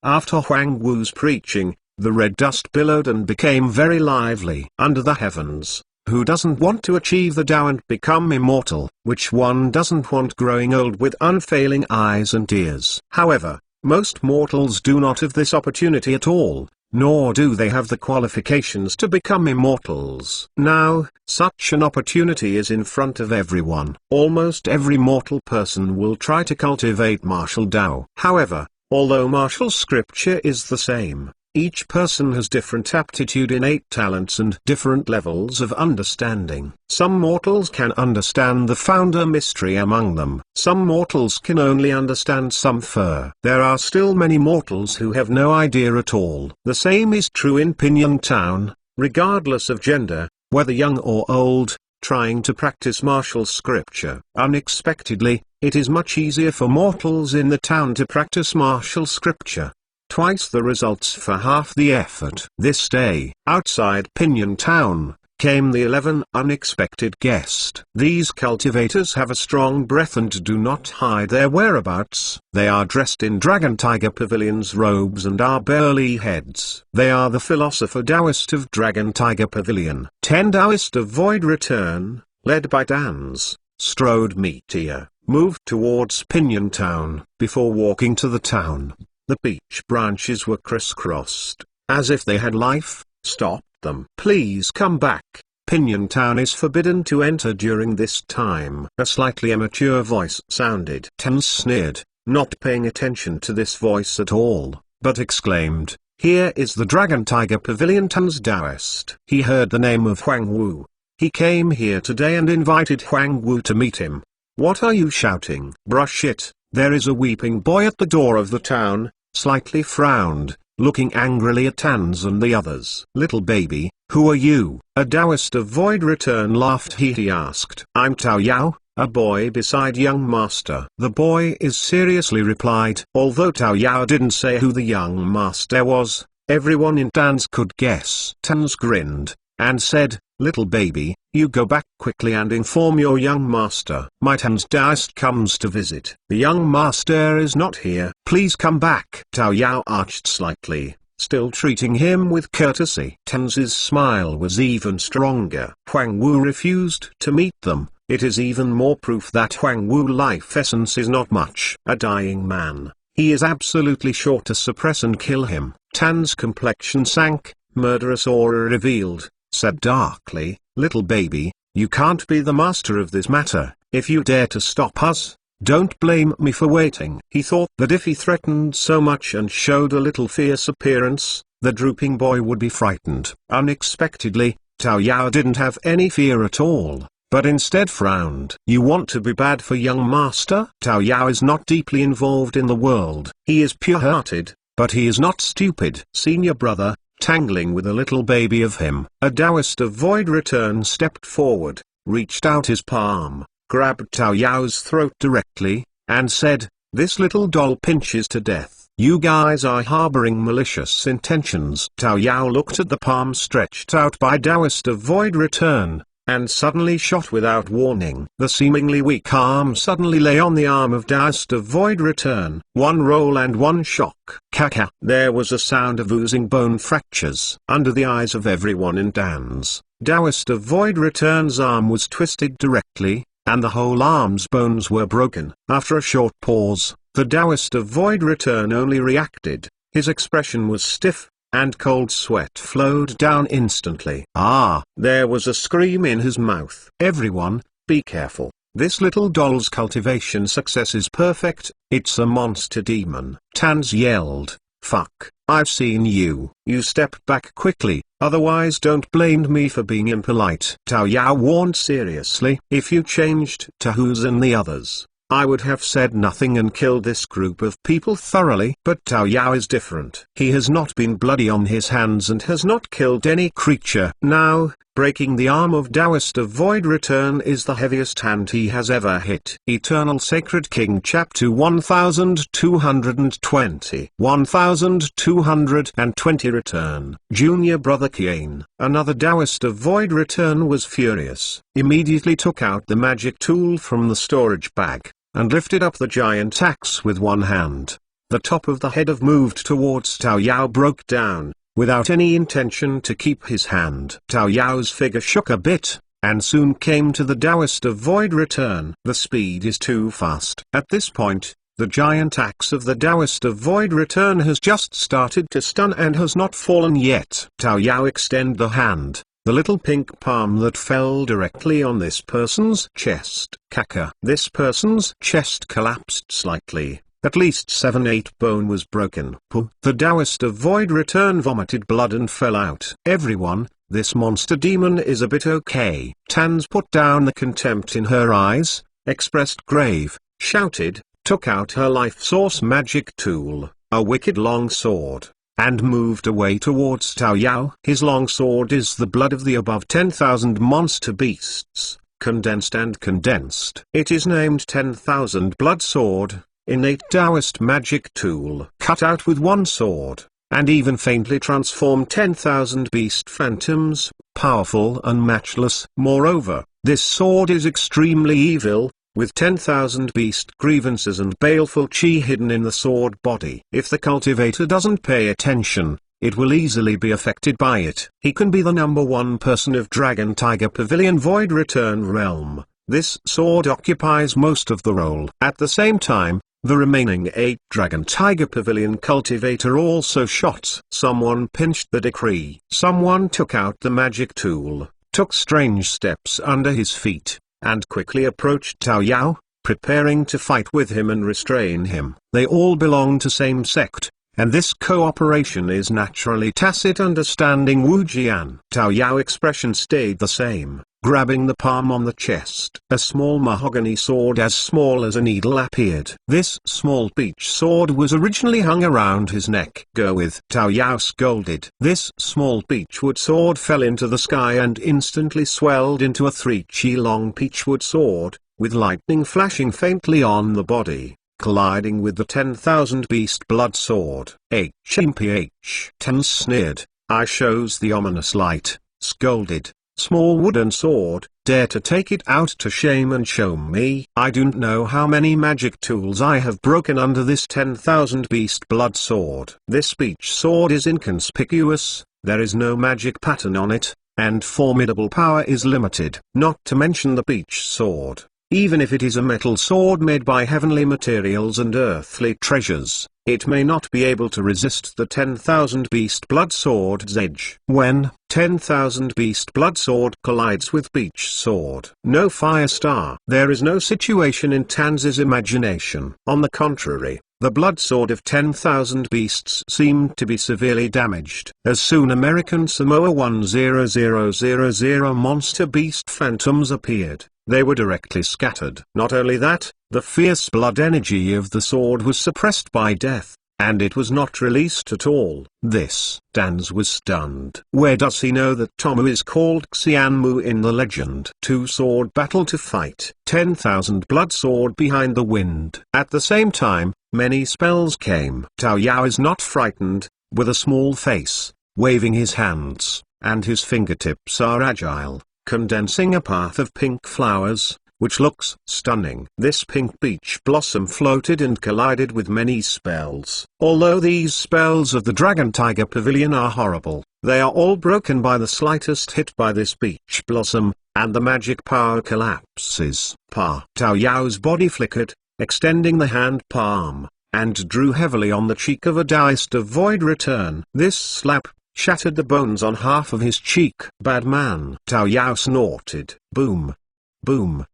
After Huang Wu's preaching, the red dust billowed and became very lively. Under the heavens, who doesn't want to achieve the Tao and become immortal? Which one doesn't want growing old with unfailing eyes and ears? However, most mortals do not have this opportunity at all, nor do they have the qualifications to become immortals. Now, such an opportunity is in front of everyone. Almost every mortal person will try to cultivate martial Tao. However, although martial scripture is the same, each person has different aptitude, innate talents and different levels of understanding. Some mortals can understand the founder mystery among them. Some mortals can only understand some fur. There are still many mortals who have no idea at all. The same is true in Pinion Town, regardless of gender, whether young or old, trying to practice martial scripture. Unexpectedly, it is much easier for mortals in the town to practice martial scripture. Twice the results for half the effort. This day, outside Pinion Town, came the 11 unexpected guest. These cultivators have a strong breath and do not hide their whereabouts. They are dressed in Dragon Tiger Pavilion's robes and are burly heads. They are the Philosopher Taoist of Dragon Tiger Pavilion. 10 Taoist of Void Return, led by Dans, Strode Meteor, moved towards Pinion Town. Before walking to the town, the beech branches were crisscrossed, as if they had life. Stop them. Please come back. Pinion Town is forbidden to enter during this time. A slightly immature voice sounded. Tans sneered, not paying attention to this voice at all, but exclaimed, here is the Dragon Tiger Pavilion Tans Taoist. He heard the name of Huang Wu. He came here today and invited Huang Wu to meet him. What are you shouting? Brush it. There is a weeping boy at the door of the town. Slightly frowned, looking angrily at Tans and the others. Little baby, who are you? A Taoist of Void Return laughed. He asked. I'm Tao Yao, a boy beside young master. The boy is seriously replied. Although Tao Yao didn't say who the young master was, everyone in Tans could guess. Tans grinned, and said, little baby, you go back quickly and inform your young master. My Tans Taoist comes to visit. The young master is not here. Please come back. Tao Yao arched slightly, still treating him with courtesy. Tans's smile was even stronger. Huang Wu refused to meet them. It is even more proof that Huang Wu life essence is not much. A dying man. He is absolutely sure to suppress and kill him. Tan's complexion sank, murderous aura revealed, said darkly, little baby, you can't be the master of this matter. If you dare to stop us, don't blame me for waiting. He thought that if he threatened so much and showed a little fierce appearance, the drooping boy would be frightened. Unexpectedly, Tao Yao didn't have any fear at all, but instead frowned. You want to be bad for young master? Tao Yao is not deeply involved in the world. He is pure-hearted, but he is not stupid. Senior brother, tangling with a little baby of him. A Taoist of Void Return stepped forward, reached out his palm, grabbed Tao Yao's throat directly, and said, this little doll pinches to death. You guys are harboring malicious intentions. Tao Yao looked at the palm stretched out by Taoist of Void Return, and suddenly shot without warning. The seemingly weak arm suddenly lay on the arm of Taoist of Void Return. One roll and one shock. Kaka. There was a sound of oozing bone fractures. Under the eyes of everyone in Dan's, Taoist of Void Return's arm was twisted directly, and the whole arm's bones were broken. After a short pause, the Taoist of Void Return only reacted. His expression was stiff, and cold sweat flowed down instantly. Ah! There was a scream in his mouth. Everyone, be careful. This little doll's cultivation success is perfect. It's a monster demon. Tans yelled. Fuck, I've seen you. You step back quickly, otherwise don't blame me for being impolite. Tao Yao warned seriously. If you changed to Huz and the others, I would have said nothing and killed this group of people thoroughly. But Tao Yao is different. He has not been bloody on his hands and has not killed any creature. Now, breaking the arm of Taoist of Void Return is the heaviest hand he has ever hit. Eternal Sacred King Chapter 1220. 1220 Return. Junior Brother Kiane. Another Taoist of Void Return was furious. Immediately took out the magic tool from the storage bag, and lifted up the giant axe with one hand. The top of the head of moved towards Tao Yao broke down, without any intention to keep his hand. Tao Yao's figure shook a bit, and soon came to the Taoist of Void Return. The speed is too fast. At this point, the giant axe of the Taoist of Void Return has just started to stun and has not fallen yet. Tao Yao extend the hand. The little pink palm that fell directly on this person's chest. Kaka. This person's chest collapsed slightly. At least 7-8 bone was broken. Puh. The Taoist of Void Return vomited blood and fell out. Everyone, this monster demon is a bit okay. Tans put down the contempt in her eyes, expressed grave, shouted, took out her life source magic tool, a wicked long sword, and moved away towards Tao Yao. His long sword is the blood of the above 10,000 monster beasts, condensed and condensed. It is named 10,000 Blood Sword, innate Taoist magic tool. Cut out with one sword, and even faintly transform 10,000 beast phantoms, powerful and matchless. Moreover, this sword is extremely evil, with 10,000 beast grievances and baleful chi hidden in the sword body. If the cultivator doesn't pay attention, it will easily be affected by it. He can be the #1 person of Dragon Tiger Pavilion Void Return realm. This sword occupies most of the role. At the same time, the remaining 8 Dragon Tiger Pavilion cultivator also shot. Someone pinched the decree. Someone took out the magic tool, took strange steps under his feet, and quickly approached Tao Yao, preparing to fight with him and restrain him. They all belong to same sect, and this cooperation is naturally tacit understanding. Wu Jian. Tao Yao expression stayed the same, grabbing the palm on the chest. A small mahogany sword as small as a needle appeared. This small beech sword was originally hung around his neck. Go with. Tao Yao scolded. This small beechwood sword fell into the sky and instantly swelled into a 3 chi long peachwood sword, with lightning flashing faintly on the body, colliding with the 10,000 beast blood sword. HMPH. Tans sneered. I shows the ominous light, scolded. Small wooden sword, dare to take it out to shame and show me? I don't know how many magic tools I have broken under this 10,000 beast blood sword. This beech sword is inconspicuous, there is no magic pattern on it, and formidable power is limited. Not to mention the beech sword, even if it is a metal sword made by heavenly materials and earthly treasures, it may not be able to resist the 10,000 beast blood sword's edge. When 10,000 beast blood sword collides with beech sword, no fire star. There is no situation in Tans's imagination. On the contrary, the blood sword of 10,000 beasts seemed to be severely damaged. As soon American Samoa 10000 monster beast phantoms appeared, they were directly scattered. Not only that, the fierce blood energy of the sword was suppressed by death, and it was not released at all. This, Tans was stunned. Where does he know that Tomu is called Xianmu in the legend? 2 sword battle to fight. 10,000 blood sword behind the wind. At the same time, many spells came. Tao Yao is not frightened, with a small face, waving his hands, and his fingertips are agile, condensing a path of pink flowers, which looks stunning. This pink peach blossom floated and collided with many spells. Although these spells of the Dragon Tiger Pavilion are horrible, they are all broken by the slightest hit by this peach blossom, and the magic power collapses. Tao Yao's body flickered, extending the hand palm, and drew heavily on the cheek of a Taoist of Void Return. This slap shattered the bones on half of his cheek. Bad man. Tao Yao snorted. Boom. Boom.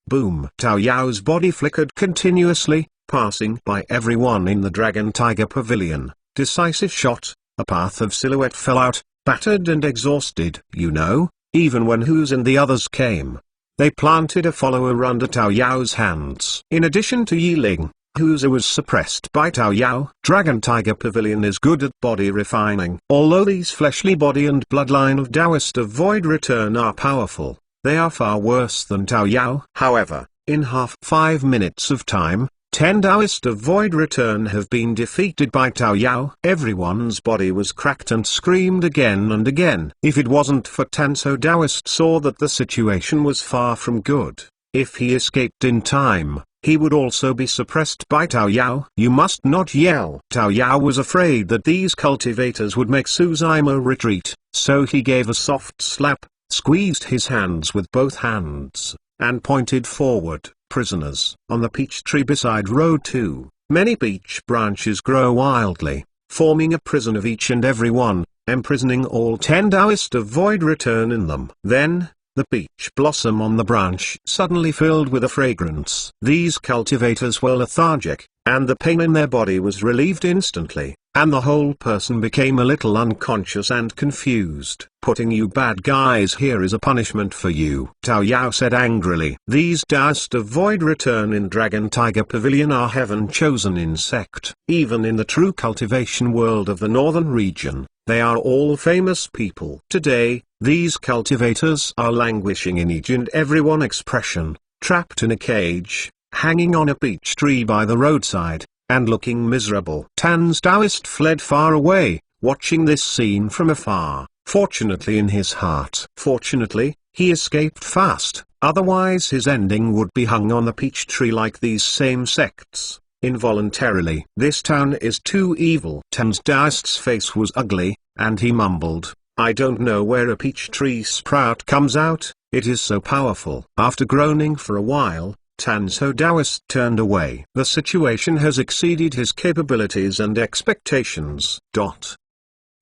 Boom. Tao Yao's body flickered continuously, passing by everyone in the Dragon Tiger Pavilion. Decisive shot. A path of silhouette fell out, battered and exhausted. You know, even when Hughes and the others came, they planted a follower under Tao Yao's hands. In addition to Yi Ling, Hughes was suppressed by Tao Yao. Dragon Tiger Pavilion is good at body refining. Although these fleshly body and bloodline of Taoist of Void Return are powerful, they are far worse than Tao Yao. However, in 5 minutes of time, 10 Taoist of Void Return have been defeated by Tao Yao. Everyone's body was cracked and screamed again and again. If it wasn't for Tanso, Taoist saw that the situation was far from good. If he escaped in time, he would also be suppressed by Tao Yao. You must not yell. Tao Yao was afraid that these cultivators would make Suzaima retreat, so he gave a soft slap, squeezed his hands with both hands, and pointed forward. Prisoners. On the peach tree beside Road 2, many peach branches grow wildly, forming a prison of each and every one, imprisoning all 10 Taoist of Void Return in them. Then, the peach blossom on the branch suddenly filled with a fragrance. These cultivators were lethargic, and the pain in their body was relieved instantly, and the whole person became a little unconscious and confused. Putting you bad guys here is a punishment for you, Tao Yao said angrily. These Taoist of Void Return in Dragon Tiger Pavilion are heaven-chosen insect. Even in the true cultivation world of the northern region, they are all famous people. Today, these cultivators are languishing in each and every one expression, trapped in a cage, hanging on a peach tree by the roadside, and looking miserable. Tan's Taoist fled far away, watching this scene from afar. Fortunately in his heart. Fortunately, he escaped fast, otherwise his ending would be hung on the peach tree like these same sects, involuntarily. This town is too evil. Tan's Taoist's face was ugly, and he mumbled, I don't know where a peach tree sprout comes out, it is so powerful. After groaning for a while, Tanso Taoist turned away. The situation has exceeded his capabilities and expectations.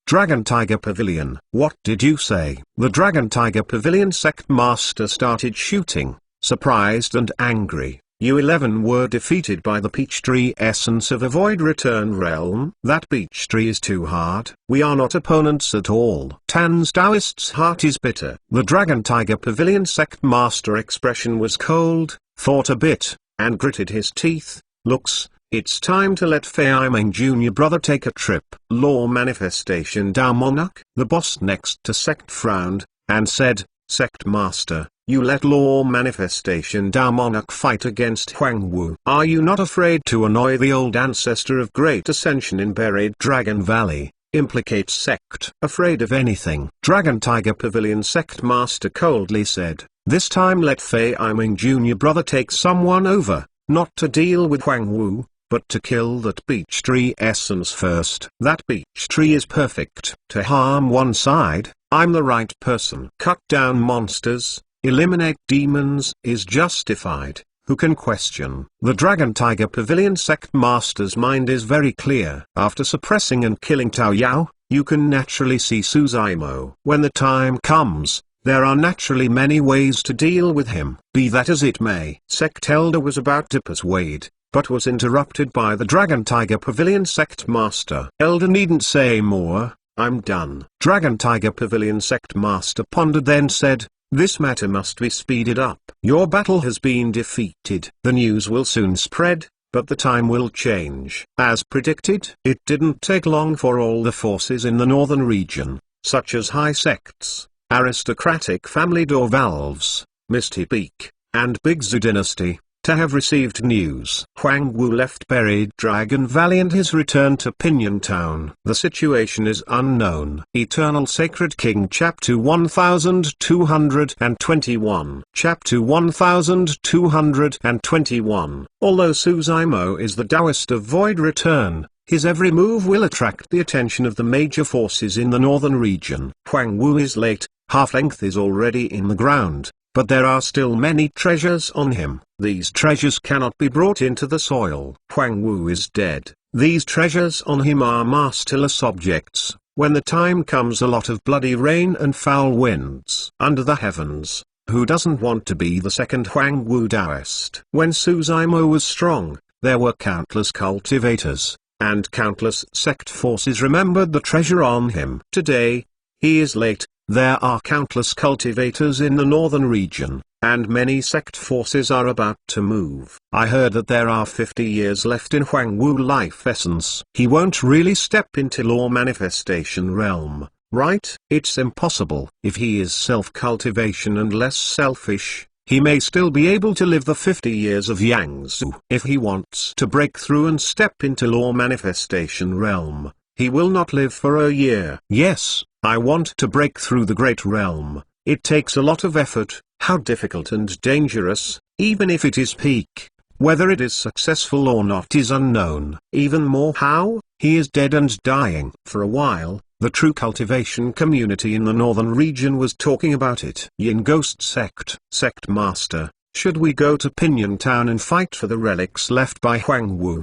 Dragon Tiger Pavilion. What did you say? The Dragon Tiger Pavilion sect master started shooting, surprised and angry. You 11 were defeated by the peach tree essence of a Void Return realm. That peach tree is too hard. We are not opponents at all. Tan's Taoist's heart is bitter. The Dragon Tiger Pavilion sect master expression was cold, thought a bit, and gritted his teeth. Looks, it's time to let Fei Iming Jr. brother take a trip. Law Manifestation Dao Monarch. The boss next to Sect frowned, and said, Sect Master, you let Law Manifestation Dao Monarch fight against Huang Wu. Are you not afraid to annoy the old ancestor of Great Ascension in Buried Dragon Valley? Implicates Sect. Afraid of anything? Dragon Tiger Pavilion Sect Master coldly said, this time let Fei Iming Jr. brother take someone over, not to deal with Huang Wu, but to kill that peach tree essence first. That peach tree is perfect. To harm one side, I'm the right person. Cut down monsters, eliminate demons is justified. Who can question? The Dragon Tiger Pavilion sect master's mind is very clear. After suppressing and killing Tao Yao, you can naturally see Suzaimo. When the time comes, there are naturally many ways to deal with him. Be that as it may. Sect Elder was about to persuade, but was interrupted by the Dragon Tiger Pavilion sect master. Elder needn't say more, I'm done. Dragon Tiger Pavilion sect master pondered, then said, this matter must be speeded up. Your battle has been defeated. The news will soon spread, but the time will change. As predicted, it didn't take long for all the forces in the northern region, such as high sects, aristocratic family Dorvalves, Misty Peak, and Big Zhu dynasty, to have received news. Huang Wu left buried Dragon Valley and his return to Pinyon Town. The situation is unknown. Eternal Sacred King Chapter 1221. Chapter 1221. Although Suzaimo is the Taoist of Void Return, his every move will attract the attention of the major forces in the northern region. Huang Wu is late, half-length is already in the ground, but there are still many treasures on him. These treasures cannot be brought into the soil. Huang Wu is dead. These treasures on him are masterless objects. When the time comes, a lot of bloody rain and foul winds under the heavens. Who doesn't want to be the second Huang Wu Taoist? When Suzaimo was strong, there were countless cultivators, and countless sect forces remembered the treasure on him. Today, he is late. There are countless cultivators in the northern region, and many sect forces are about to move. I heard that there are 50 years left in Huang Wu life essence. He won't really step into law manifestation realm, right? It's impossible. If he is self-cultivation and less selfish, he may still be able to live the 50 years of Yangtze. If he wants to break through and step into law manifestation realm, he will not live for a year. Yes, I want to break through the great realm. It takes a lot of effort. How difficult and dangerous, even if it is peak. Whether it is successful or not is unknown. Even more how, he is dead and dying. For a while, the true cultivation community in the northern region was talking about it. Yin Ghost Sect. Sect Master, should we go to Pinyon Town and fight for the relics left by Huang Wu?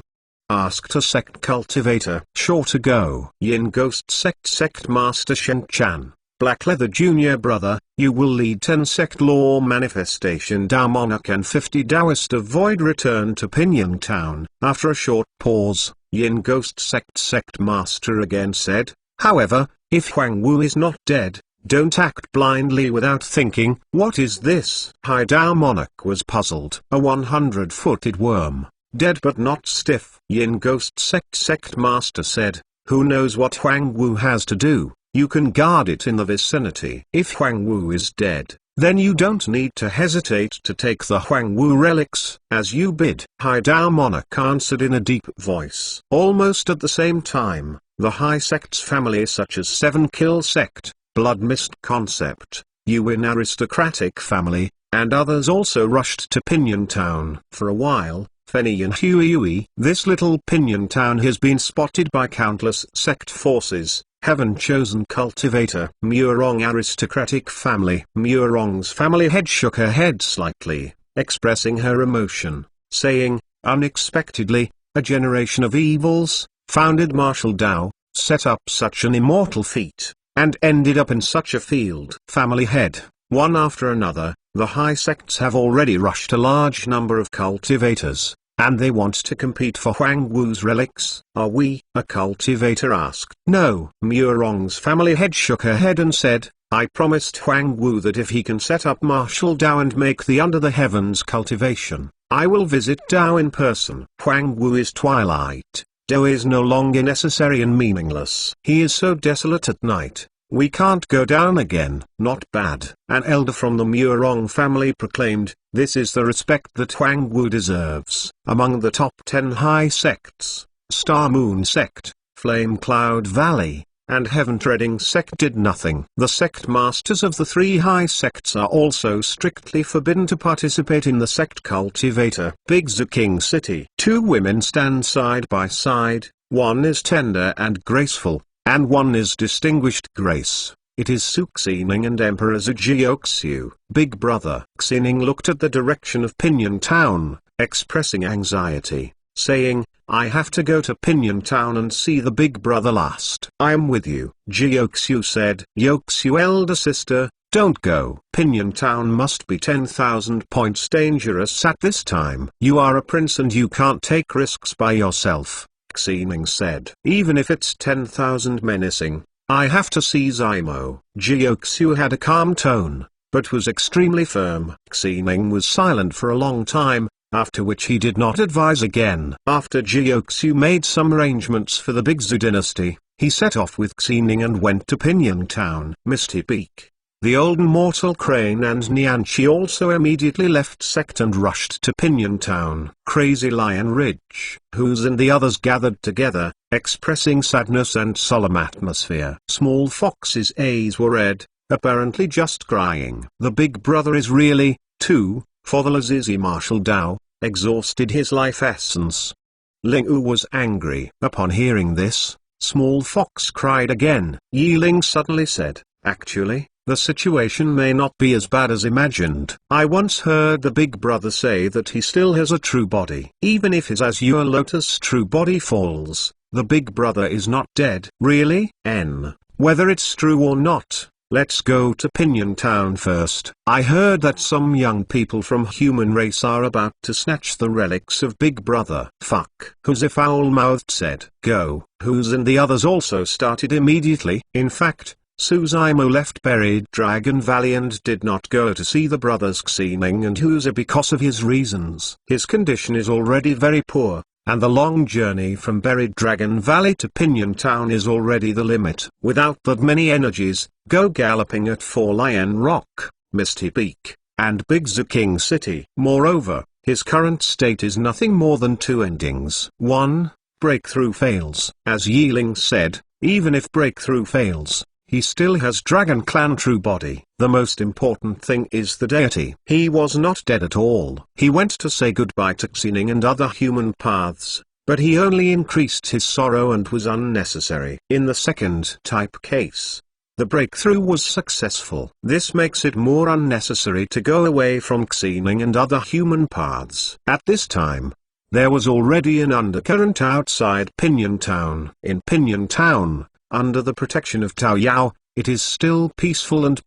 Asked a sect cultivator. Sure to go. Yin Ghost Sect. Sect Master Shen Chan, Black Leather Junior Brother, you will lead 10 sect law manifestation Tao Monarch and 50 Taoist of Void return to Pinyon Town. After a short pause, Yin Ghost Sect. Sect Master again said, however, if Huang Wu is not dead, don't act blindly without thinking. What is this? Hai Tao Monarch was puzzled. A 100-footed worm. Dead but not stiff. Yin Ghost Sect. Sect Master said, who knows what Huang Wu has to do, you can guard it in the vicinity. If Huang Wu is dead, then you don't need to hesitate to take the Huang Wu relics, as you bid. Hai Tao Monarch answered in a deep voice. Almost at the same time, the high sects family such as Seven Kill Sect, Blood Mist Concept, Yuan Aristocratic Family, and others also rushed to Pinyon Town. For a while, Fenny and Huey, this little Pinyon Town has been spotted by countless sect forces. Heaven-chosen cultivator, Murong Aristocratic Family. Murong's family head shook her head slightly, expressing her emotion, saying, unexpectedly, a generation of evils, founded martial Tao, set up such an immortal feat, and ended up in such a field. Family head, one after another, the high sects have already rushed a large number of cultivators, and they want to compete for Huang Wu's relics. Are we? A cultivator asked. No. Murong's family head shook her head and said, I promised Huang Wu that if he can set up martial Tao and make the Under the Heavens cultivation, I will visit Tao in person. Huang Wu is twilight. Tao is no longer necessary and meaningless. He is so desolate at night. We can't go down again. Not bad. An elder from the Murong family proclaimed, this is the respect that Huang Wu deserves. Among the top 10 high sects, Star Moon Sect, Flame Cloud Valley, and Heaven Treading Sect did nothing. The sect masters of the 3 high sects are also strictly forbidden to participate in the sect cultivator. Big Zu King City. 2 women stand side by side, one is tender and graceful, and one is distinguished grace. It is Su Xining and Emperor Zhu Jiuxiu. Big Brother. Xining looked at the direction of Pinyon Town, expressing anxiety, saying, I have to go to Pinyon Town and see the Big Brother last. I am with you. Jiuxiu said. Yoxiu elder sister, don't go. Pinyon Town must be 10,000 points dangerous at this time. You are a prince and you can't take risks by yourself. Xining said. Even if it's 10,000 menacing, I have to see Zaimo. Jiuxiu had a calm tone, but was extremely firm. Xining was silent for a long time, after which he did not advise again. After Jiuxiu made some arrangements for the Big Zhu dynasty, he set off with Xining and went to Pinyon Town. Misty Peak. The old immortal Crane and Nianchi also immediately left sect and rushed to Pinyon Town. Crazy Lion Ridge, Who's and the others gathered together, expressing sadness and solemn atmosphere. Small Fox's eyes were red, apparently just crying. The big brother is really, too, for the Lazizi Martial Dao, exhausted his life essence. Ling Wu was angry. Upon hearing this, Small Fox cried again. Yi Ling suddenly said, actually, the situation may not be as bad as imagined. I once heard the big brother say that he still has a true body. Even if his Azure Lotus true body falls, the big brother is not dead. Really? Whether it's true or not, let's go to Pinyon Town first. I heard that some young people from human race are about to snatch the relics of Big Brother. Fuck. Who's foul-mouthed said. Go. Who's and the others also started immediately. In fact, Suzaimo left buried Dragon Valley and did not go to see the brothers Xining and Huza because of his reasons. His condition is already very poor, and the long journey from buried Dragon Valley to Pinyon Town is already the limit. Without that many energies, go galloping at Four Lion Rock, Misty Peak, and Big Zoo King City. Moreover, his current state is nothing more than two endings. 1. Breakthrough fails. As Yi Ling said, even if breakthrough fails, he still has Dragon Clan true body. The most important thing is the deity. He was not dead at all. He went to say goodbye to Xining and other human paths, but he only increased his sorrow and was unnecessary. In the second type case, the breakthrough was successful. This makes it more unnecessary to go away from Xining and other human paths. At this time, there was already an undercurrent outside Pinyon Town. In Pinyon Town, under the protection of Tao Yao, it is still peaceful, and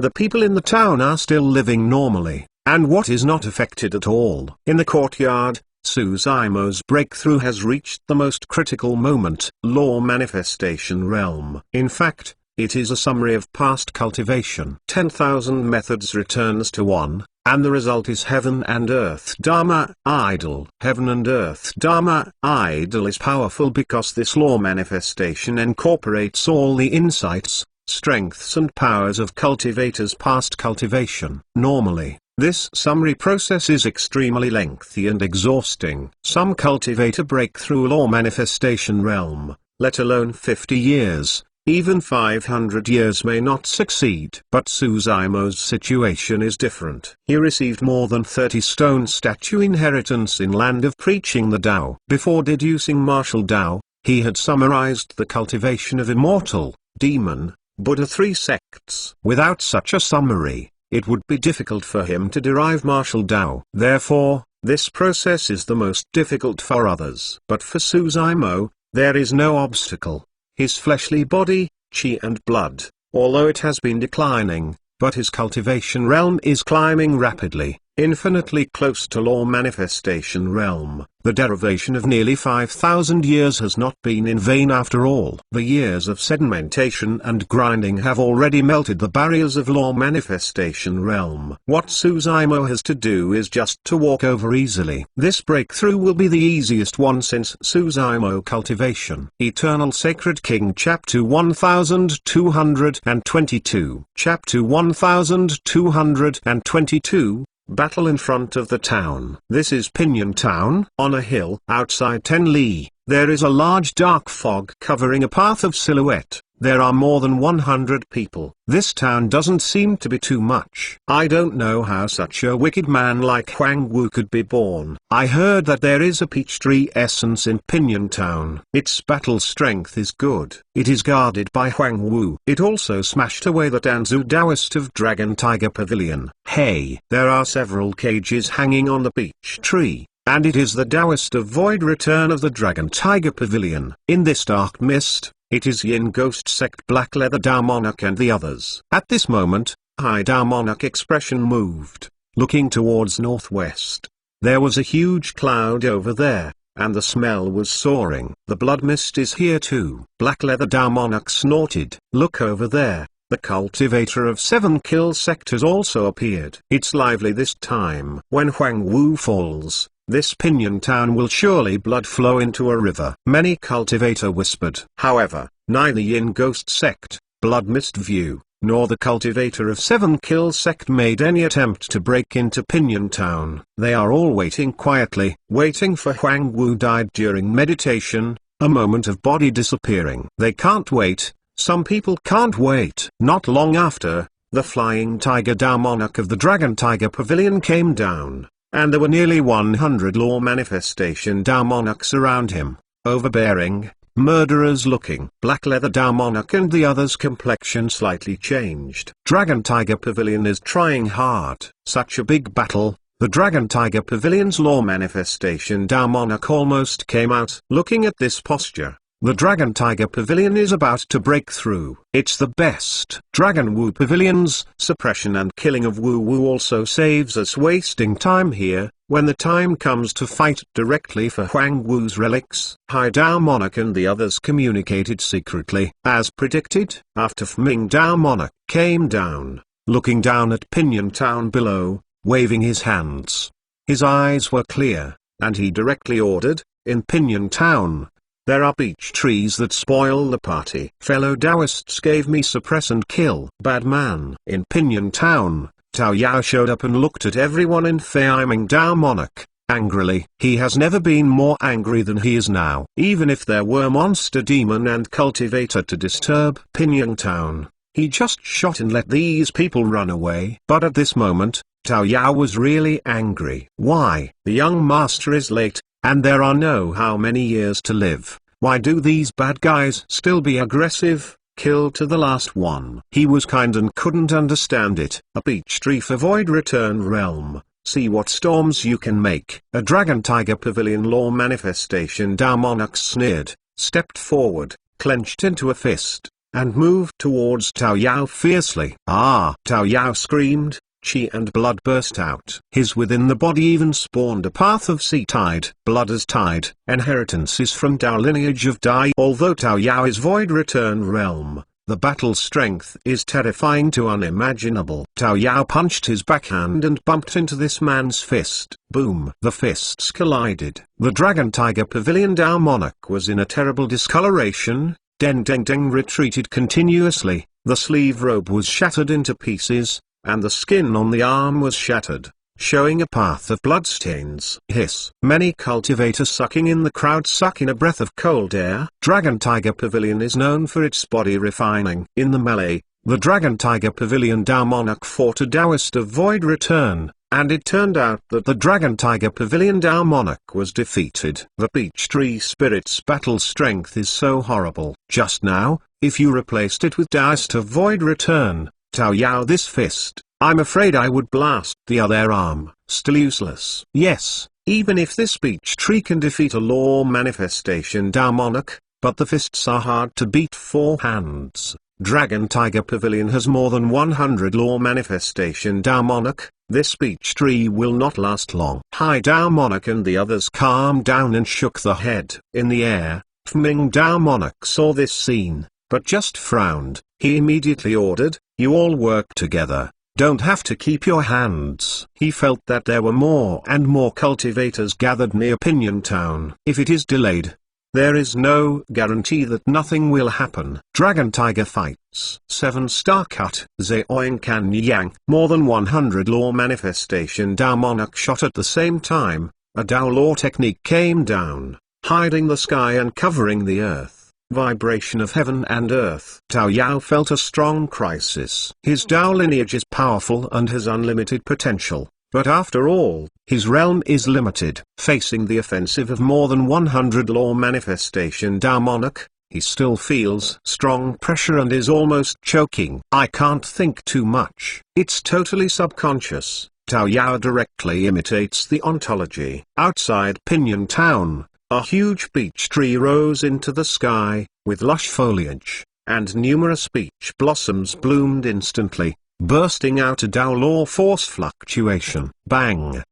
the people in the town are still living normally, and what is not affected at all. In the courtyard, Suzaimo's breakthrough has reached the most critical moment, Law Manifestation Realm. In fact, it is a summary of past cultivation. 10,000 methods returns to 1. And the result is Heaven and Earth Dharma Idol. Heaven and Earth Dharma Idol is powerful because this law manifestation incorporates all the insights, strengths and powers of cultivators' past cultivation. Normally, this summary process is extremely lengthy and exhausting. Some cultivator break through law manifestation realm, let alone 50 years. Even 500 years may not succeed. But Suzaimo's situation is different. He received more than 30 stone statue inheritance in Land of Preaching the Tao. Before deducing martial Tao, he had summarized the cultivation of immortal, demon, Buddha 3 sects. Without such a summary, it would be difficult for him to derive martial Tao. Therefore, this process is the most difficult for others. But for Suzaimo, there is no obstacle. His fleshly body, chi and blood, although it has been declining, but his cultivation realm is climbing rapidly, infinitely close to law manifestation realm. The derivation of nearly 5,000 years has not been in vain after all. The years of sedimentation and grinding have already melted the barriers of law manifestation realm. What Suzaimo has to do is just to walk over easily. This breakthrough will be the easiest one since Suzaimo cultivation. Eternal Sacred King Chapter 1222. Chapter 1222. Battle in front of the town. This is Pinyon Town. On a hill outside Tenli, there is a large dark fog covering a path of silhouette. There are more than 100 people. This town doesn't seem to be too much. I don't know how such a wicked man like Huang Wu could be born. I heard that there is a peach tree essence in Pinyon Town. Its battle strength is good. It is guarded by Huang Wu. It also smashed away the Danzu Taoist of Dragon Tiger Pavilion. Hey, there are several cages hanging on the peach tree, and it is the Taoist of Void Return of the Dragon Tiger Pavilion. In this dark mist, it is Yin Ghost Sect Black Leather Dao Monarch and the others. At this moment, High Dao Monarch expression moved, looking towards northwest. There was a huge cloud over there, and the smell was soaring. The blood mist is here too. Black Leather Dao Monarch snorted. Look over there. The cultivator of 7 kill sectors also appeared. It's lively this time. When Huang Wu falls, this Pinyon Town will surely blood flow into a river. Many cultivator whispered. However, neither Yin Ghost Sect, Blood Mist View, nor the cultivator of Seven Kills sect made any attempt to break into Pinyon Town. They are all waiting quietly, waiting for Huang Wu died during meditation, a moment of body disappearing. They can't wait, some people can't wait. Not long after, the flying tiger Dao monarch of the Dragon Tiger Pavilion came down, and there were nearly 100 law manifestation Dao monarchs around him, overbearing, murderers looking. Black Leather Dao monarch and the others' complexion slightly changed. Dragon Tiger Pavilion is trying hard. Such a big battle. The Dragon Tiger Pavilion's law manifestation Dao monarch almost came out. Looking at this posture, the Dragon Tiger Pavilion is about to break through. It's the best. Dragon Wu Pavilion's suppression and killing of Wu Wu also saves us wasting time here. When the time comes to fight directly for Huang Wu's relics, Hai Dao monarch and the others communicated secretly. As predicted, after Fming Dao monarch came down, looking down at Pinyon Town below, waving his hands. His eyes were clear, and he directly ordered, in Pinyon Town, there are beech trees that spoil the party. Fellow Taoists gave me suppress and kill. Bad man. In Pinyon Town, Tao Yao showed up and looked at everyone in Fming Dao monarch, angrily. He has never been more angry than he is now. Even if there were monster demon and cultivator to disturb Pinyon Town, he just shot and let these people run away. But at this moment, Tao Yao was really angry. Why? The young master is late, and there are no how many years to live. Why do these bad guys still be aggressive? Kill to the last one. He was kind and couldn't understand it. A beech tree for Void Return Realm. See what storms you can make. A Dragon Tiger Pavilion law manifestation Dao monarch sneered, stepped forward, clenched into a fist, and moved towards Tao Yao fiercely. Ah! Tao Yao screamed. Qi and blood burst out. His within the body even spawned a path of sea tide. Blood as tide. Inheritance is from Tao lineage of Dai. Although Tao Yao is Void Return Realm, the battle strength is terrifying to unimaginable. Tao Yao punched his backhand and bumped into this man's fist. Boom. The fists collided. The Dragon Tiger Pavilion Dao monarch was in a terrible discoloration. Deng Deng Deng retreated continuously. The sleeve robe was shattered into pieces, and the skin on the arm was shattered, showing a path of bloodstains. Hiss. Many cultivators sucking in the crowd suck in a breath of cold air. Dragon Tiger Pavilion is known for its body refining. In the melee, the Dragon Tiger Pavilion Dao monarch fought a Taoist of Void Return, and it turned out that the Dragon Tiger Pavilion Dao monarch was defeated. The beech tree spirit's battle strength is so horrible. Just now, if you replaced it with Taoist of Void Return, Tao Yao this fist, I'm afraid I would blast the other arm. Still useless. Yes, even if this beech tree can defeat a law manifestation Dao monarch, but the fists are hard to beat. 4 hands. Dragon Tiger Pavilion has more than 100 law manifestation Dao monarch. This beech tree will not last long. Hai Dao monarch and the others calmed down and shook the head. In the air, Fming Dao monarch saw this scene, but just frowned. He immediately ordered, you all work together. Don't have to keep your hands. He felt that there were more and more cultivators gathered near Pinyon Town. If it is delayed, there is no guarantee that nothing will happen. Dragon Tiger fights. 7-star cut. Zeoing Kan Yang. More than 100 law manifestation Dao monarch shot at the same time. A Dao law technique came down, hiding the sky and covering the earth. Vibration of heaven and earth. Tao Yao felt a strong crisis. His Dao lineage is powerful and has unlimited potential, but after all, his realm is limited. Facing the offensive of more than 100 law manifestation Dao monarch, he still feels strong pressure and is almost choking. I can't think too much. It's totally subconscious. Tao Yao directly imitates the ontology. Outside Pinyon Town, a huge beech tree rose into the sky, with lush foliage, and numerous beech blossoms bloomed instantly, bursting out a Dao law force fluctuation. Bang!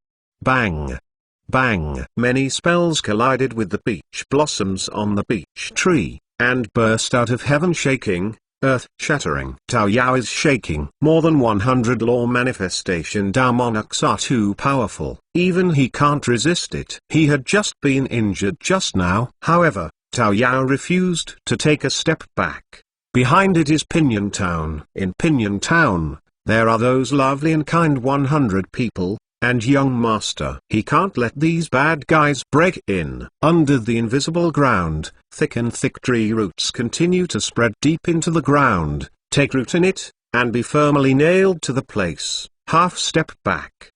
Bang! Bang! Many spells collided with the beech blossoms on the beech tree, and burst out of heaven shaking, earth shattering. Tao Yao is shaking. More than 100 law manifestation Dao monarchs are too powerful. Even he can't resist it. He had just been injured just now. However, Tao Yao refused to take a step back. Behind it is Pinyon Town. In Pinyon Town, there are those lovely and kind 100 people, and young master. He can't let these bad guys break in. Under the invisible ground, thick and thick tree roots continue to spread deep into the ground, take root in it, and be firmly nailed to the place. Half step back.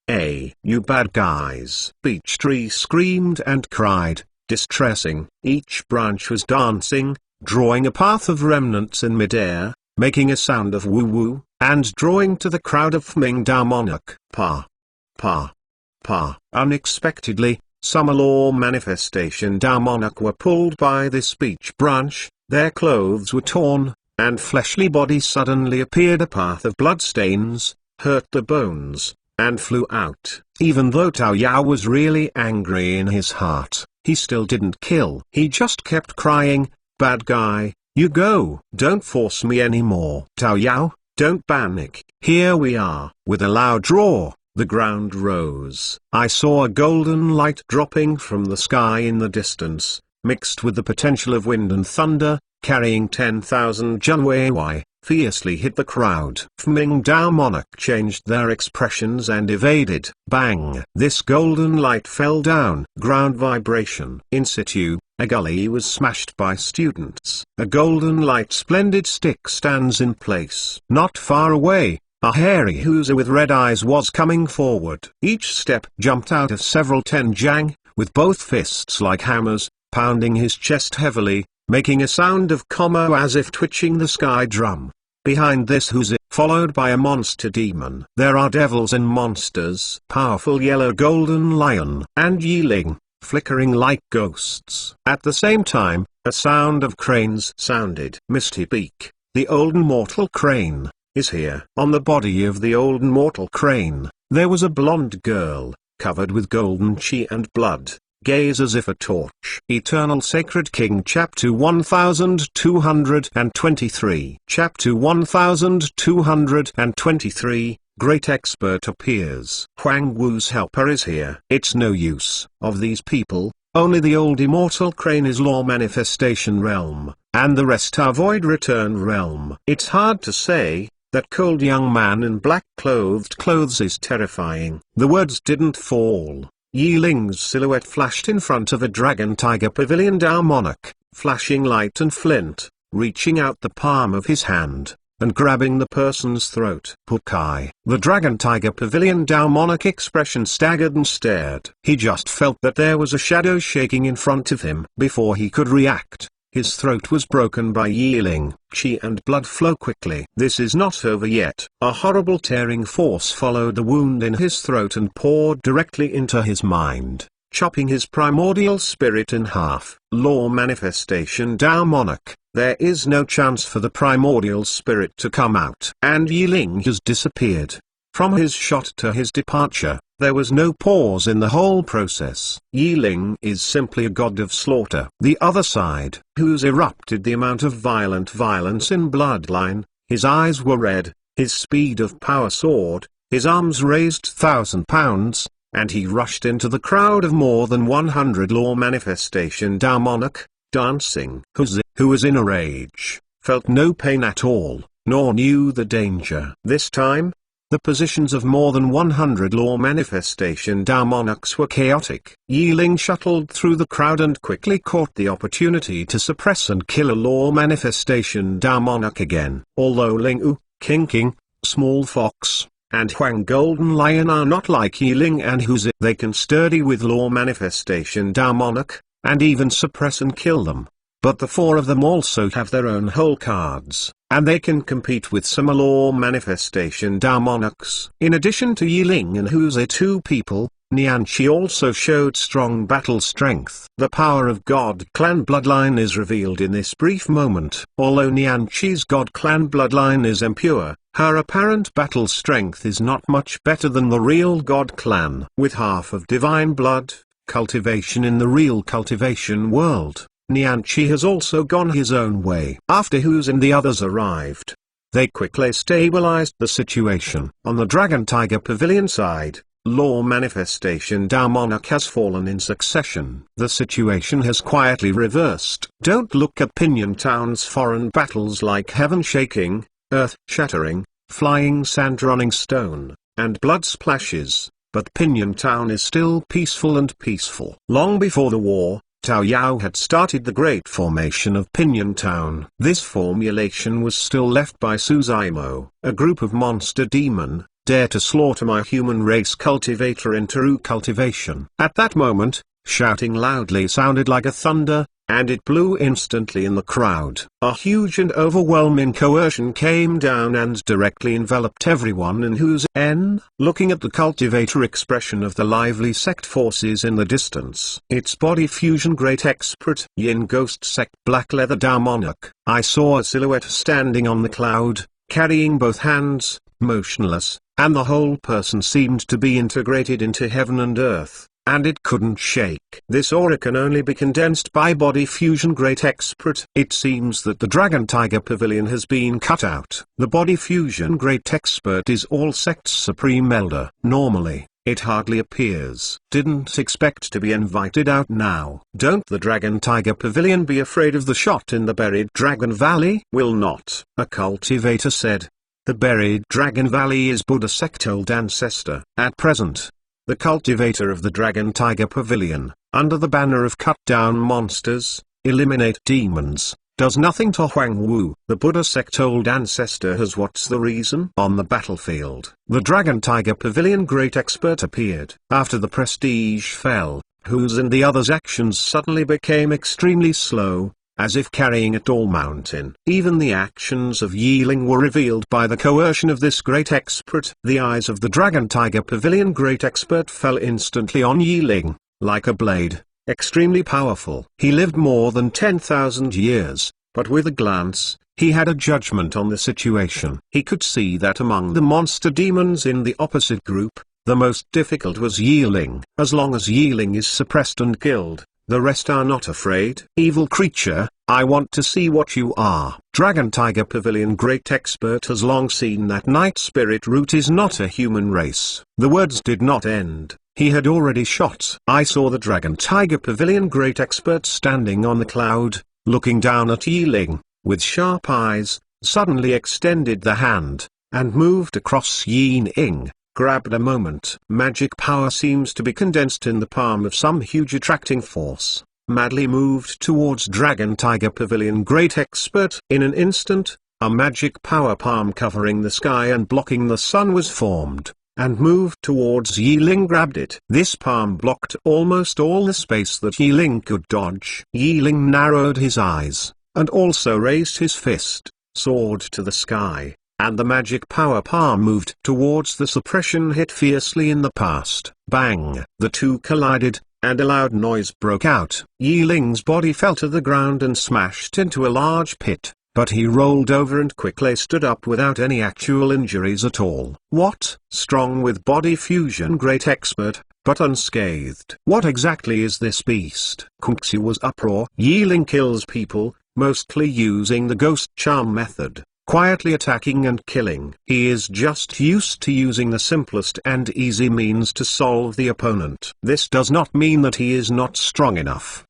You bad guys. Beech Tree screamed and cried, distressing. Each branch was dancing, drawing a path of remnants in midair, making a sound of woo-woo, and drawing to the crowd of Fming Dao Monarch. Pa. Pa. Pa. Unexpectedly, some law manifestation Dao Monarch were pulled by this beech branch, their clothes were torn, and fleshly bodies suddenly appeared. A path of bloodstains, hurt the bones, and flew out. Even though Tao Yao was really angry in his heart, he still didn't kill. He just kept crying, bad guy, you go. Don't force me anymore. Tao Yao, don't panic. Here we are. With a loud roar, the ground rose. I saw a golden light dropping from the sky in the distance, mixed with the potential of wind and thunder, carrying 10,000 Junwei, fiercely hit the crowd. Fming Dao Monarch changed their expressions and evaded. Bang! This golden light fell down. Ground vibration. In situ, a gully was smashed by students. A golden light splendid stick stands in place. Not far away, a hairy Huzi with red eyes was coming forward. Each step jumped out of several Tenjang, with both fists like hammers, pounding his chest heavily, making a sound of commo as if twitching the sky drum. Behind this Huzi, followed by a monster demon. There are devils and monsters. Powerful yellow golden lion and Yiling, flickering like ghosts. At the same time, a sound of cranes sounded. Misty Beak, the old mortal crane, is here. On the body of the old mortal crane, there was a blonde girl, covered with golden chi and blood, gaze as if a torch. Eternal Sacred King Chapter 1223. Chapter 1223, Great Expert appears. Huang Wu's helper is here. It's no use. Of these people, only the old immortal crane is law manifestation realm, and the rest are void return realm. It's hard to say. That cold young man in black clothes is terrifying. The words didn't fall. Yiling's silhouette flashed in front of a dragon tiger pavilion Dao Monarch, flashing light and flint, reaching out the palm of his hand, and grabbing the person's throat. Pukai. The dragon tiger pavilion Dao Monarch expression staggered and stared. He just felt that there was a shadow shaking in front of him. Before he could react, his throat was broken by Yiling. Chi and blood flow quickly. This is not over yet. A horrible tearing force followed the wound in his throat and poured directly into his mind, chopping his primordial spirit in half. Law manifestation Dao Monarch, there is no chance for the primordial spirit to come out. And Yiling has disappeared. From his shot to his departure, there was no pause in the whole process. Yiling is simply a god of slaughter. The other side, whose erupted the amount of violence in bloodline, his eyes were red, his speed of power soared, his arms raised 1,000 pounds, and he rushed into the crowd of more than 100 law manifestation Dao Monarch, dancing. Huzi, who was in a rage, felt no pain at all, nor knew the danger. This time, the positions of more than 100 law manifestation Dao Monarchs were chaotic. Yiling shuttled through the crowd and quickly caught the opportunity to suppress and kill a law manifestation Dao Monarch again. Although Ling U, King, Small Fox, and Huang Golden Lion are not like Yiling and Huzi, they can sturdy with law manifestation Dao Monarch, and even suppress and kill them. But the four of them also have their own whole cards, and they can compete with some law manifestation Dao Monarchs. In addition to Yiling and Huzi, two people, Nianqi also showed strong battle strength. The power of God Clan bloodline is revealed in this brief moment. Although Nianqi's God Clan bloodline is impure, her apparent battle strength is not much better than the real God Clan. With half of divine blood, cultivation in the real cultivation world, Nianqi has also gone his own way. After Huzi and the others arrived, they quickly stabilized the situation. On the Dragon Tiger Pavilion side, law manifestation Tao monarch has fallen in succession. The situation has quietly reversed. Don't look at Pinyin Town's foreign battles like heaven shaking, earth shattering, flying sand running stone, and blood splashes, but Pinyin Town is still peaceful and peaceful. Long before the war, Tao Yao had started the great formation of Pinyin Town. This formulation was still left by Suzaimo, a group of monster demon, dare to slaughter my human race cultivator in true cultivation. At that moment, shouting loudly sounded like a thunder, and it blew instantly in the crowd. A huge and overwhelming coercion came down and directly enveloped everyone in whose N. Looking at the cultivator expression of the lively sect forces in the distance. Its body fusion great expert Yin ghost sect black leather Tao monarch. I saw a silhouette standing on the cloud, carrying both hands, motionless, and the whole person seemed to be integrated into heaven and earth. And it couldn't shake. This aura can only be condensed by body fusion great expert. It seems that the Dragon Tiger Pavilion has been cut out. The body fusion great expert is all sects supreme elder. Normally, it hardly appears. Didn't expect to be invited out now. Don't the Dragon Tiger Pavilion be afraid of the shot in the buried Dragon Valley? Will not, a cultivator said. The buried Dragon Valley is Buddha sect old ancestor. At present, the cultivator of the Dragon Tiger Pavilion, under the banner of cut down monsters, eliminate demons, does nothing to Huang Wu. The Buddha sect old ancestor has what's the reason? On the battlefield, the Dragon Tiger Pavilion great expert appeared. After the prestige fell, Hu's and the others' actions suddenly became extremely slow, as if carrying a tall mountain. Even the actions of Yiling were revealed by the coercion of this great expert. The eyes of the Dragon Tiger Pavilion great expert fell instantly on Yiling, like a blade, extremely powerful. He lived more than 10,000 years, but with a glance, he had a judgment on the situation. He could see that among the monster demons in the opposite group, the most difficult was Yiling. As long as Yiling is suppressed and killed, the rest are not afraid. Evil creature, I want to see what you are. Dragon Tiger Pavilion great expert has long seen that night spirit root is not a human race. The words did not end. He had already shot. I saw the Dragon Tiger Pavilion great expert standing on the cloud, looking down at Yiling, with sharp eyes, suddenly extended the hand, and moved across Yiling. Grabbed a moment. Magic power seems to be condensed in the palm of some huge attracting force. Madly moved towards Dragon Tiger Pavilion great expert. In an instant, a magic power palm covering the sky and blocking the sun was formed, and moved towards Yiling. Grabbed it. This palm blocked almost all the space that Yiling could dodge. Yiling narrowed his eyes, and also raised his fist, sword to the sky. And the magic power palm moved towards the suppression hit fiercely in the past. Bang! The two collided, and a loud noise broke out. Yiling's body fell to the ground and smashed into a large pit, but he rolled over and quickly stood up without any actual injuries at all. What? Strong with body fusion great expert, but unscathed. What exactly is this beast? Kunxi was uproar. Yiling kills people, mostly using the ghost charm method, quietly attacking and killing. He is just used to using the simplest and easy means to solve the opponent. This does not mean that he is not strong enough.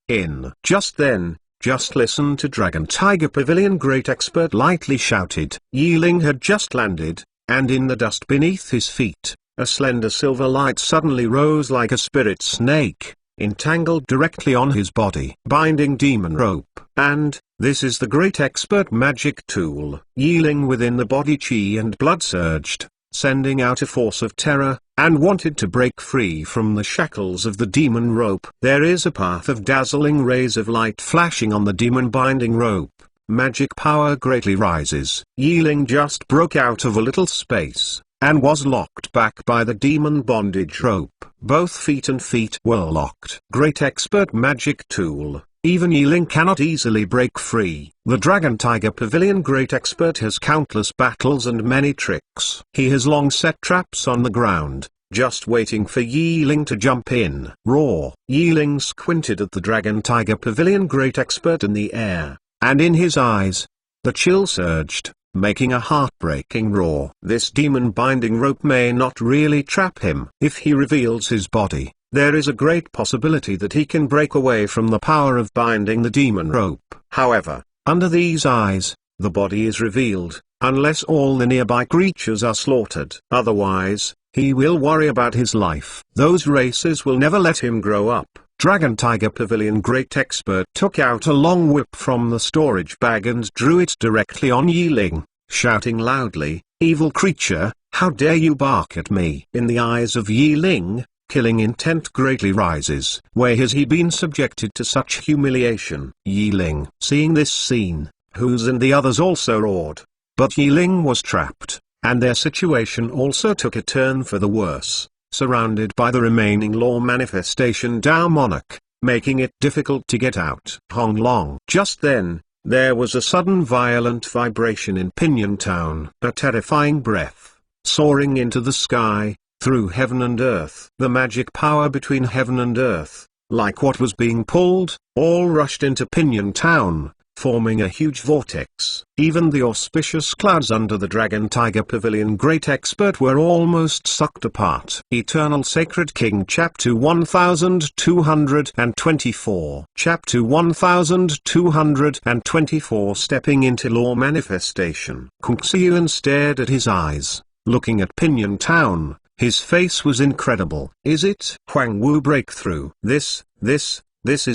Just then, just listen to Dragon Tiger Pavilion great expert lightly shouted. Yiling had just landed, and in the dust beneath his feet, a slender silver light suddenly rose like a spirit snake, entangled directly on his body. Binding demon rope. And, this is the great expert magic tool. Yiling within the body chi and blood surged, sending out a force of terror, and wanted to break free from the shackles of the demon rope. There is a path of dazzling rays of light flashing on the demon binding rope. Magic power greatly rises. Yiling just broke out of a little space, and was locked back by the demon bondage rope. Both feet and feet were locked. Great expert magic tool. Even Yiling cannot easily break free. The Dragon Tiger Pavilion great expert has countless battles and many tricks. He has long set traps on the ground, just waiting for Yiling to jump in. Roar! Yiling squinted at the Dragon Tiger Pavilion great expert in the air, and in his eyes, the chill surged. making a heartbreaking roar. This demon binding rope may not really trap him. If he reveals his body, there is a great possibility that he can break away from the power of binding the demon rope. However, under these eyes, the body is revealed, unless all the nearby creatures are slaughtered. Otherwise, he will worry about his life. Those races will never let him grow up. Dragon Tiger Pavilion Great Expert took out a long whip from the storage bag and drew it directly on Yi Ling, shouting loudly, "Evil creature, how dare you bark at me?" In the eyes of Yi Ling, killing intent greatly rises. Where has he been subjected to such humiliation? Yi Ling, seeing this scene, Huz and the others also roared. But Yi Ling was trapped, and their situation also took a turn for the worse. Surrounded by the remaining law manifestation Dao Monarch, making it difficult to get out. Hong Long. Just then, there was a sudden violent vibration in Pinyon Town. A terrifying breath, soaring into the sky, through heaven and earth. The magic power between heaven and earth, like what was being pulled, all rushed into Pinyon Town, forming a huge vortex. Even the auspicious clouds under the Dragon Tiger Pavilion Great Expert were almost sucked apart. Eternal Sacred King Chapter 1224. Chapter 1224. Stepping into law manifestation. Kung Xiuan stared at his eyes, looking at Pinyon Town. His face was incredible. Is it Huang Wu breakthrough? This is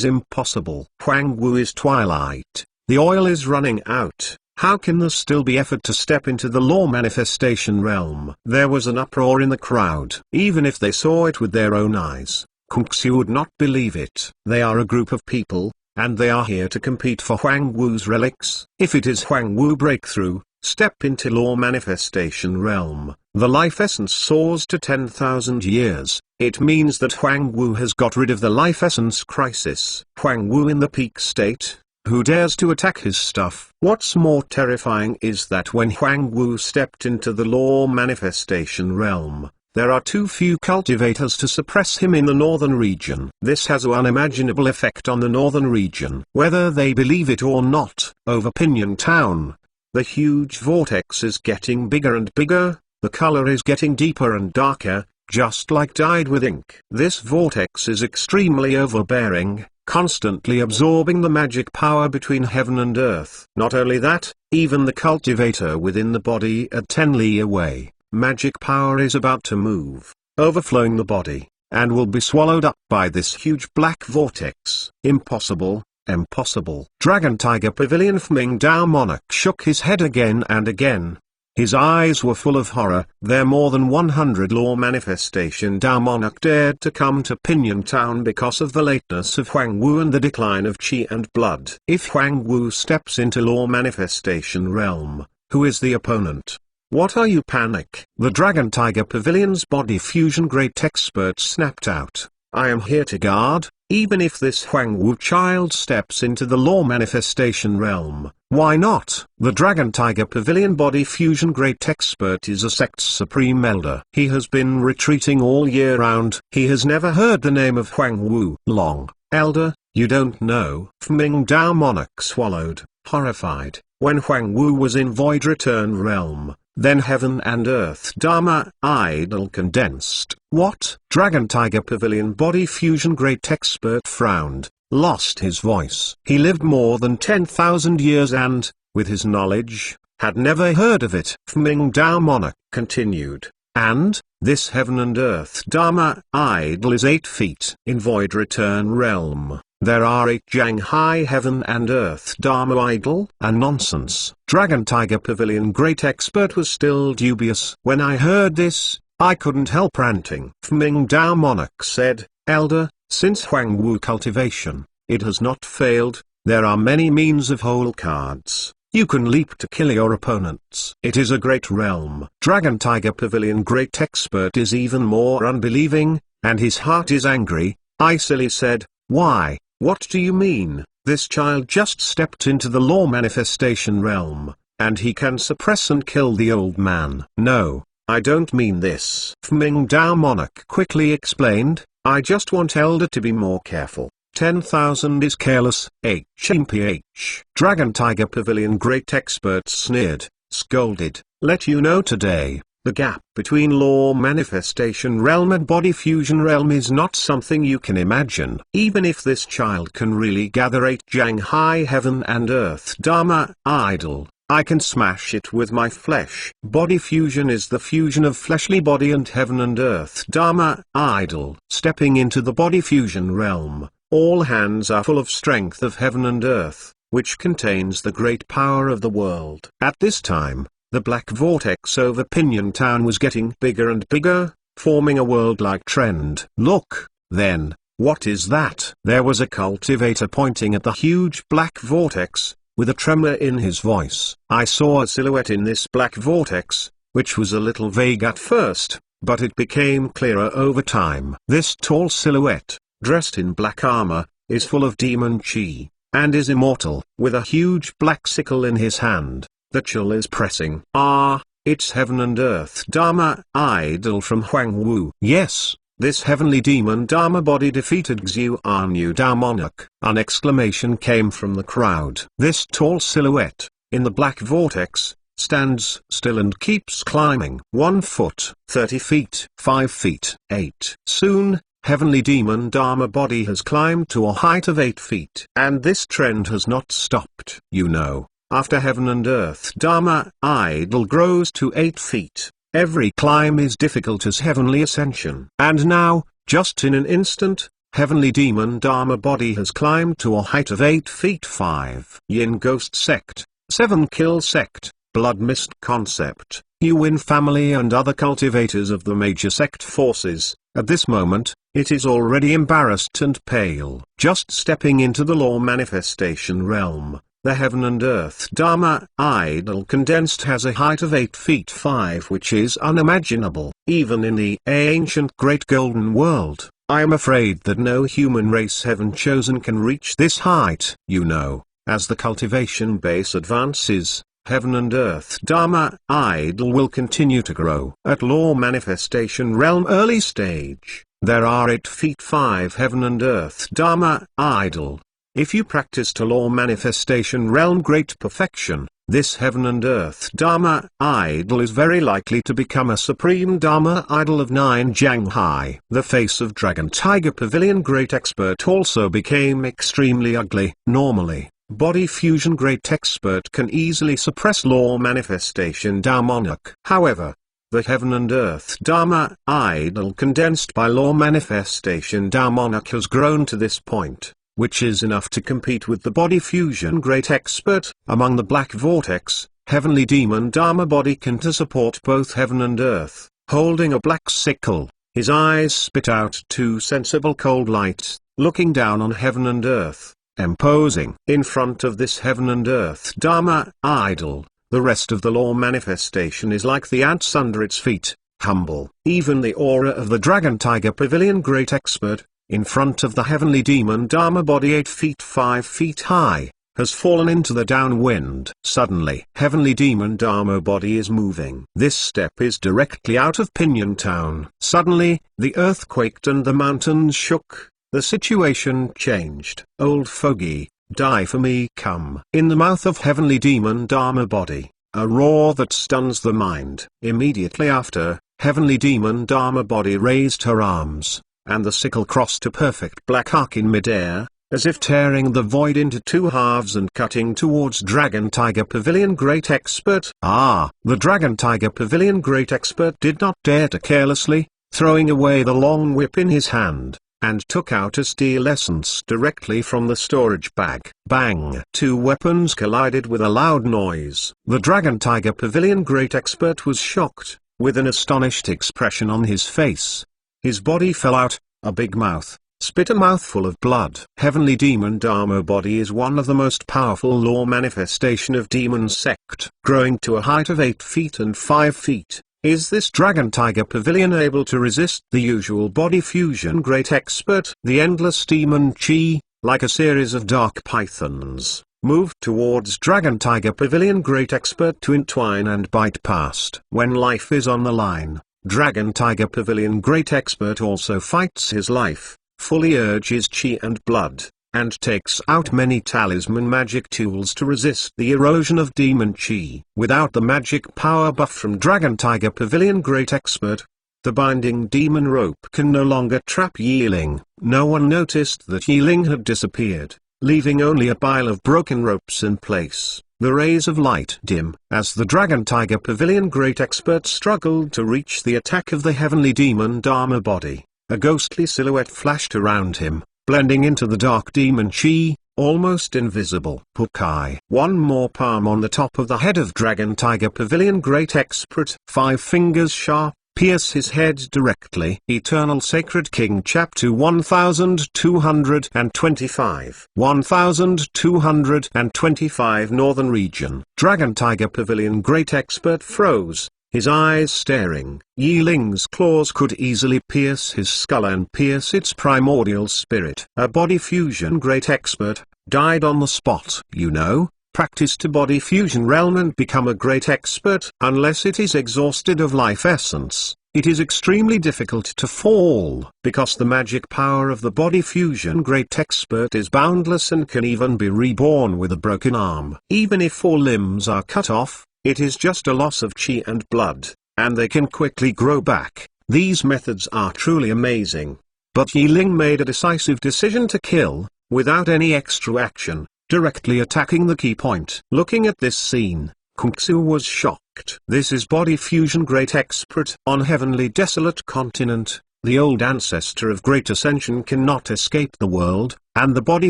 impossible. Huang Wu is twilight. The oil is running out. How can there still be effort to step into the law manifestation realm? There was an uproar in the crowd. Even if they saw it with their own eyes, Kung Xiu would not believe it. They are a group of people, and they are here to compete for Huang Wu's relics. If it is Huang Wu breakthrough, step into law manifestation realm, the life essence soars to 10,000 years. It means that Huang Wu has got rid of the life essence crisis. Huang Wu in the peak state? Who dares to attack his stuff? What's more terrifying is that when Huang Wu stepped into the law manifestation realm, there are too few cultivators to suppress him in the northern region. This has an unimaginable effect on the northern region. Whether they believe it or not, over Pinyon Town, the huge vortex is getting bigger and bigger, the color is getting deeper and darker, just like dyed with ink. This vortex is extremely overbearing, constantly absorbing the magic power between heaven and earth. Not only that, even the cultivator within the body at 10 li away, magic power is about to move, overflowing the body, and will be swallowed up by this huge black vortex. Impossible, impossible. Dragon Tiger Pavilion Fming Dao Monarch shook his head again and again. His eyes were full of horror. There more than 100 law manifestation Dao Monarch dared to come to Pinyon Town because of the lateness of Huang Wu and the decline of Qi and blood. If Huang Wu steps into law manifestation realm, who is the opponent? What are you? Panic. The Dragon Tiger Pavilion's body fusion great expert snapped out. I am here to guard. Even if this Huang Wu child steps into the law manifestation realm, why not? The Dragon Tiger Pavilion Body Fusion Great Expert is a sect's supreme elder. He has been retreating all year round. He has never heard the name of Huang Wu. Long, elder, you don't know. Fming Dao Monarch swallowed, horrified. When Huang Wu was in Void Return Realm, then heaven and earth Dharma idol condensed. What? Dragon Tiger Pavilion Body Fusion Great Expert frowned, lost his voice. He lived more than 10,000 years and, with his knowledge, had never heard of it. Fming Dao Monarch continued. And, this heaven and earth Dharma idol is 8 feet. In Void Return Realm, there are 8 Shanghai heaven and earth Dharma idol. Nonsense. Dragon Tiger Pavilion Great Expert was still dubious. When I heard this, I couldn't help ranting. Fming Dao Monarch said, Elder, since Huang Wu cultivation, it has not failed, there are many means of whole cards. You can leap to kill your opponents. It is a great realm. Dragon Tiger Pavilion Great Expert is even more unbelieving, and his heart is angry. Icily said, why, what do you mean? This child just stepped into the law manifestation realm, and he can suppress and kill the old man. No, I don't mean this. Fming Dao Monarch quickly explained, I just want Elder to be more careful. 10,000 is careless. HMPH. Dragon Tiger Pavilion Great Expert sneered, scolded, let you know today, the gap between law manifestation realm and body fusion realm is not something you can imagine. Even if this child can really gather 8 Jang high heaven and earth Dharma idol, I can smash it with my flesh. Body fusion is the fusion of fleshly body and heaven and earth Dharma idol. Stepping into the body fusion realm, all hands are full of strength of heaven and earth, which contains the great power of the world. At this time, the black vortex over Pinyon Town was getting bigger and bigger, forming a world-like trend. Look, then, what is that? There was a cultivator pointing at the huge black vortex, with a tremor in his voice. I saw a silhouette in this black vortex, which was a little vague at first, but it became clearer over time. This tall silhouette, dressed in black armor, is full of demon chi, and is immortal. With a huge black sickle in his hand, the chill is pressing. Ah, it's heaven and earth Dharma idol from Huangwu. Yes, this heavenly demon Dharma body defeated Xiu Anu Dao Monarch. An exclamation came from the crowd. This tall silhouette, in the black vortex, stands still and keeps climbing. 1 foot, 30 feet, 5 feet, 8. Soon, heavenly demon Dharma body has climbed to a height of 8 feet. And this trend has not stopped. You know, after heaven and earth Dharma idol grows to 8 feet, every climb is difficult as heavenly ascension. And now, just in an instant, heavenly demon Dharma body has climbed to a height of 8 feet 5. Yin Ghost Sect, 7 Kill Sect, Blood Mist Concept, Yuin family and other cultivators of the major sect forces. At this moment, it is already embarrassed and pale. Just stepping into the law manifestation realm, the heaven and earth Dharma idol condensed has a height of 8 feet 5, which is unimaginable. Even in the ancient great golden world, I am afraid that no human race heaven chosen can reach this height. You know, as the cultivation base advances, heaven and earth Dharma idol will continue to grow. At law manifestation realm early stage, there are 8 feet 5 heaven and earth Dharma idol. If you practice to law manifestation realm great perfection, this heaven and earth Dharma idol is very likely to become a supreme Dharma idol of 9 Jang high. The face of Dragon Tiger Pavilion Great Expert also became extremely ugly. Normally, Body Fusion Great Expert can easily suppress law manifestation Dao Monarch. However, the heaven and earth Dharma idol condensed by law manifestation Dao Monarch has grown to this point, which is enough to compete with the Body Fusion Great Expert. Among the black vortex, heavenly demon Dharma body can to support both heaven and earth, holding a black sickle. His eyes spit out 2 sensible cold lights, looking down on heaven and earth, imposing. In front of this heaven and earth Dharma idol, the rest of the law manifestation is like the ants under its feet, humble. Even the aura of the Dragon Tiger Pavilion Great Expert, in front of the heavenly demon Dharma body 8 feet 5 feet high, has fallen into the downwind. Suddenly, heavenly demon Dharma body is moving. This step is directly out of Pinyon Town. Suddenly, the earth quaked and the mountains shook. The situation changed. Old fogey, die for me come. In the mouth of heavenly demon Dharma body, a roar that stuns the mind. Immediately after, heavenly demon Dharma body raised her arms, and the sickle crossed a perfect black arc in midair, as if tearing the void into 2 halves and cutting towards Dragon Tiger Pavilion Great Expert. The Dragon Tiger Pavilion Great Expert did not dare to carelessly, throwing away the long whip in his hand, and took out a steel essence directly from the storage bag. Bang! 2 weapons collided with a loud noise. The Dragon Tiger Pavilion Great Expert was shocked, with an astonished expression on his face. His body fell out, a big mouth, spit a mouthful of blood. Heavenly demon Dharma body is one of the most powerful law manifestation of demon sect. Growing to a height of 8 feet and 5 feet, is this Dragon Tiger Pavilion able to resist the usual Body Fusion Great Expert? The endless demon chi, like a series of dark pythons, moved towards Dragon Tiger Pavilion Great Expert to entwine and bite past. When life is on the line, Dragon Tiger Pavilion Great Expert also fights his life, fully urges chi and blood, and takes out many talisman magic tools to resist the erosion of demon chi. Without the magic power buff from Dragon Tiger Pavilion Great Expert, the binding demon rope can no longer trap Yi Ling. No one noticed that Yi Ling had disappeared, leaving only a pile of broken ropes in place. The rays of light dim as the Dragon Tiger Pavilion Great Expert struggled to reach the attack of the heavenly demon Dharma body. A ghostly silhouette flashed around him, blending into the dark demon chi, almost invisible. Pukai. One more palm on the top of the head of Dragon Tiger Pavilion Great Expert. 5 fingers sharp, pierce his head directly. Eternal Sacred King Chapter 1225. 1225 Northern Region. Dragon Tiger Pavilion Great Expert froze, his eyes staring. Yi Ling's claws could easily pierce his skull and pierce its primordial spirit. A body fusion great expert, died on the spot. You know, practice to body fusion realm and become a great expert. Unless it is exhausted of life essence, it is extremely difficult to fall. Because the magic power of the body fusion great expert is boundless and can even be reborn with a broken arm. Even if 4 limbs are cut off, it is just a loss of chi and blood, and they can quickly grow back. These methods are truly amazing. But Yi Ling made a decisive decision to kill, without any extra action, directly attacking the key point. Looking at this scene, Kung Su was shocked. This is body fusion great expert. On heavenly desolate continent, the old ancestor of great ascension cannot escape the world, and the body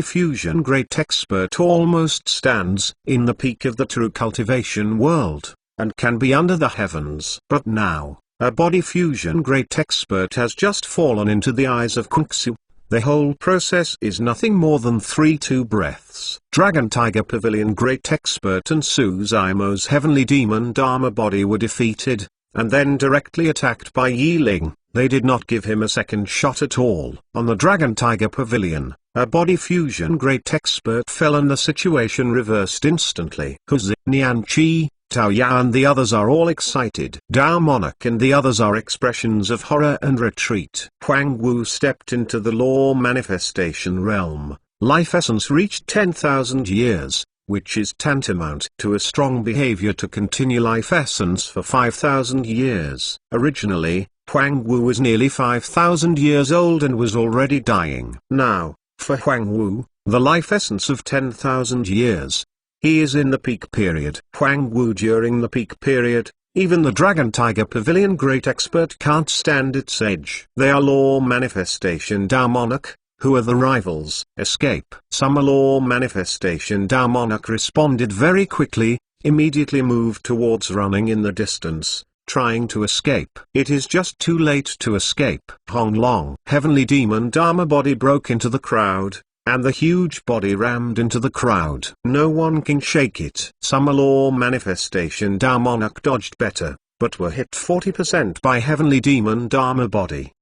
fusion great expert almost stands in the peak of the true cultivation world, and can be under the heavens. But now, a body fusion great expert has just fallen into the eyes of Kung Su. The whole process is nothing more than 3-2 breaths. Dragon Tiger Pavilion Great Expert and Suzaimo's heavenly demon Dharma body were defeated, and then directly attacked by Yi Ling. They did not give him a second shot at all. On the Dragon Tiger Pavilion, a body fusion great expert fell and the situation reversed instantly. Nian Chi, Tao Ya and the others are all excited. Dao Monarch and the others are expressions of horror and retreat. Huang Wu stepped into the law manifestation realm. Life essence reached 10,000 years, which is tantamount to a strong behavior to continue life essence for 5,000 years. Originally, Huang Wu was nearly 5,000 years old and was already dying. Now, for Huang Wu, the life essence of 10,000 years. He is in the peak period. Huang Wu during the peak period, even the Dragon Tiger Pavilion Great Expert can't stand its edge. They are law manifestation Dao Monarch. Who are the rivals? Escape. Summer law manifestation Dao Monarch responded very quickly, immediately moved towards running in the distance, trying to escape. It is just too late to escape. Hong Long. Heavenly demon Dharma body broke into the crowd, and the huge body rammed into the crowd. No one can shake it. Summer law manifestation Dao Monarch dodged better, but were hit 40% by heavenly demon Dharma body.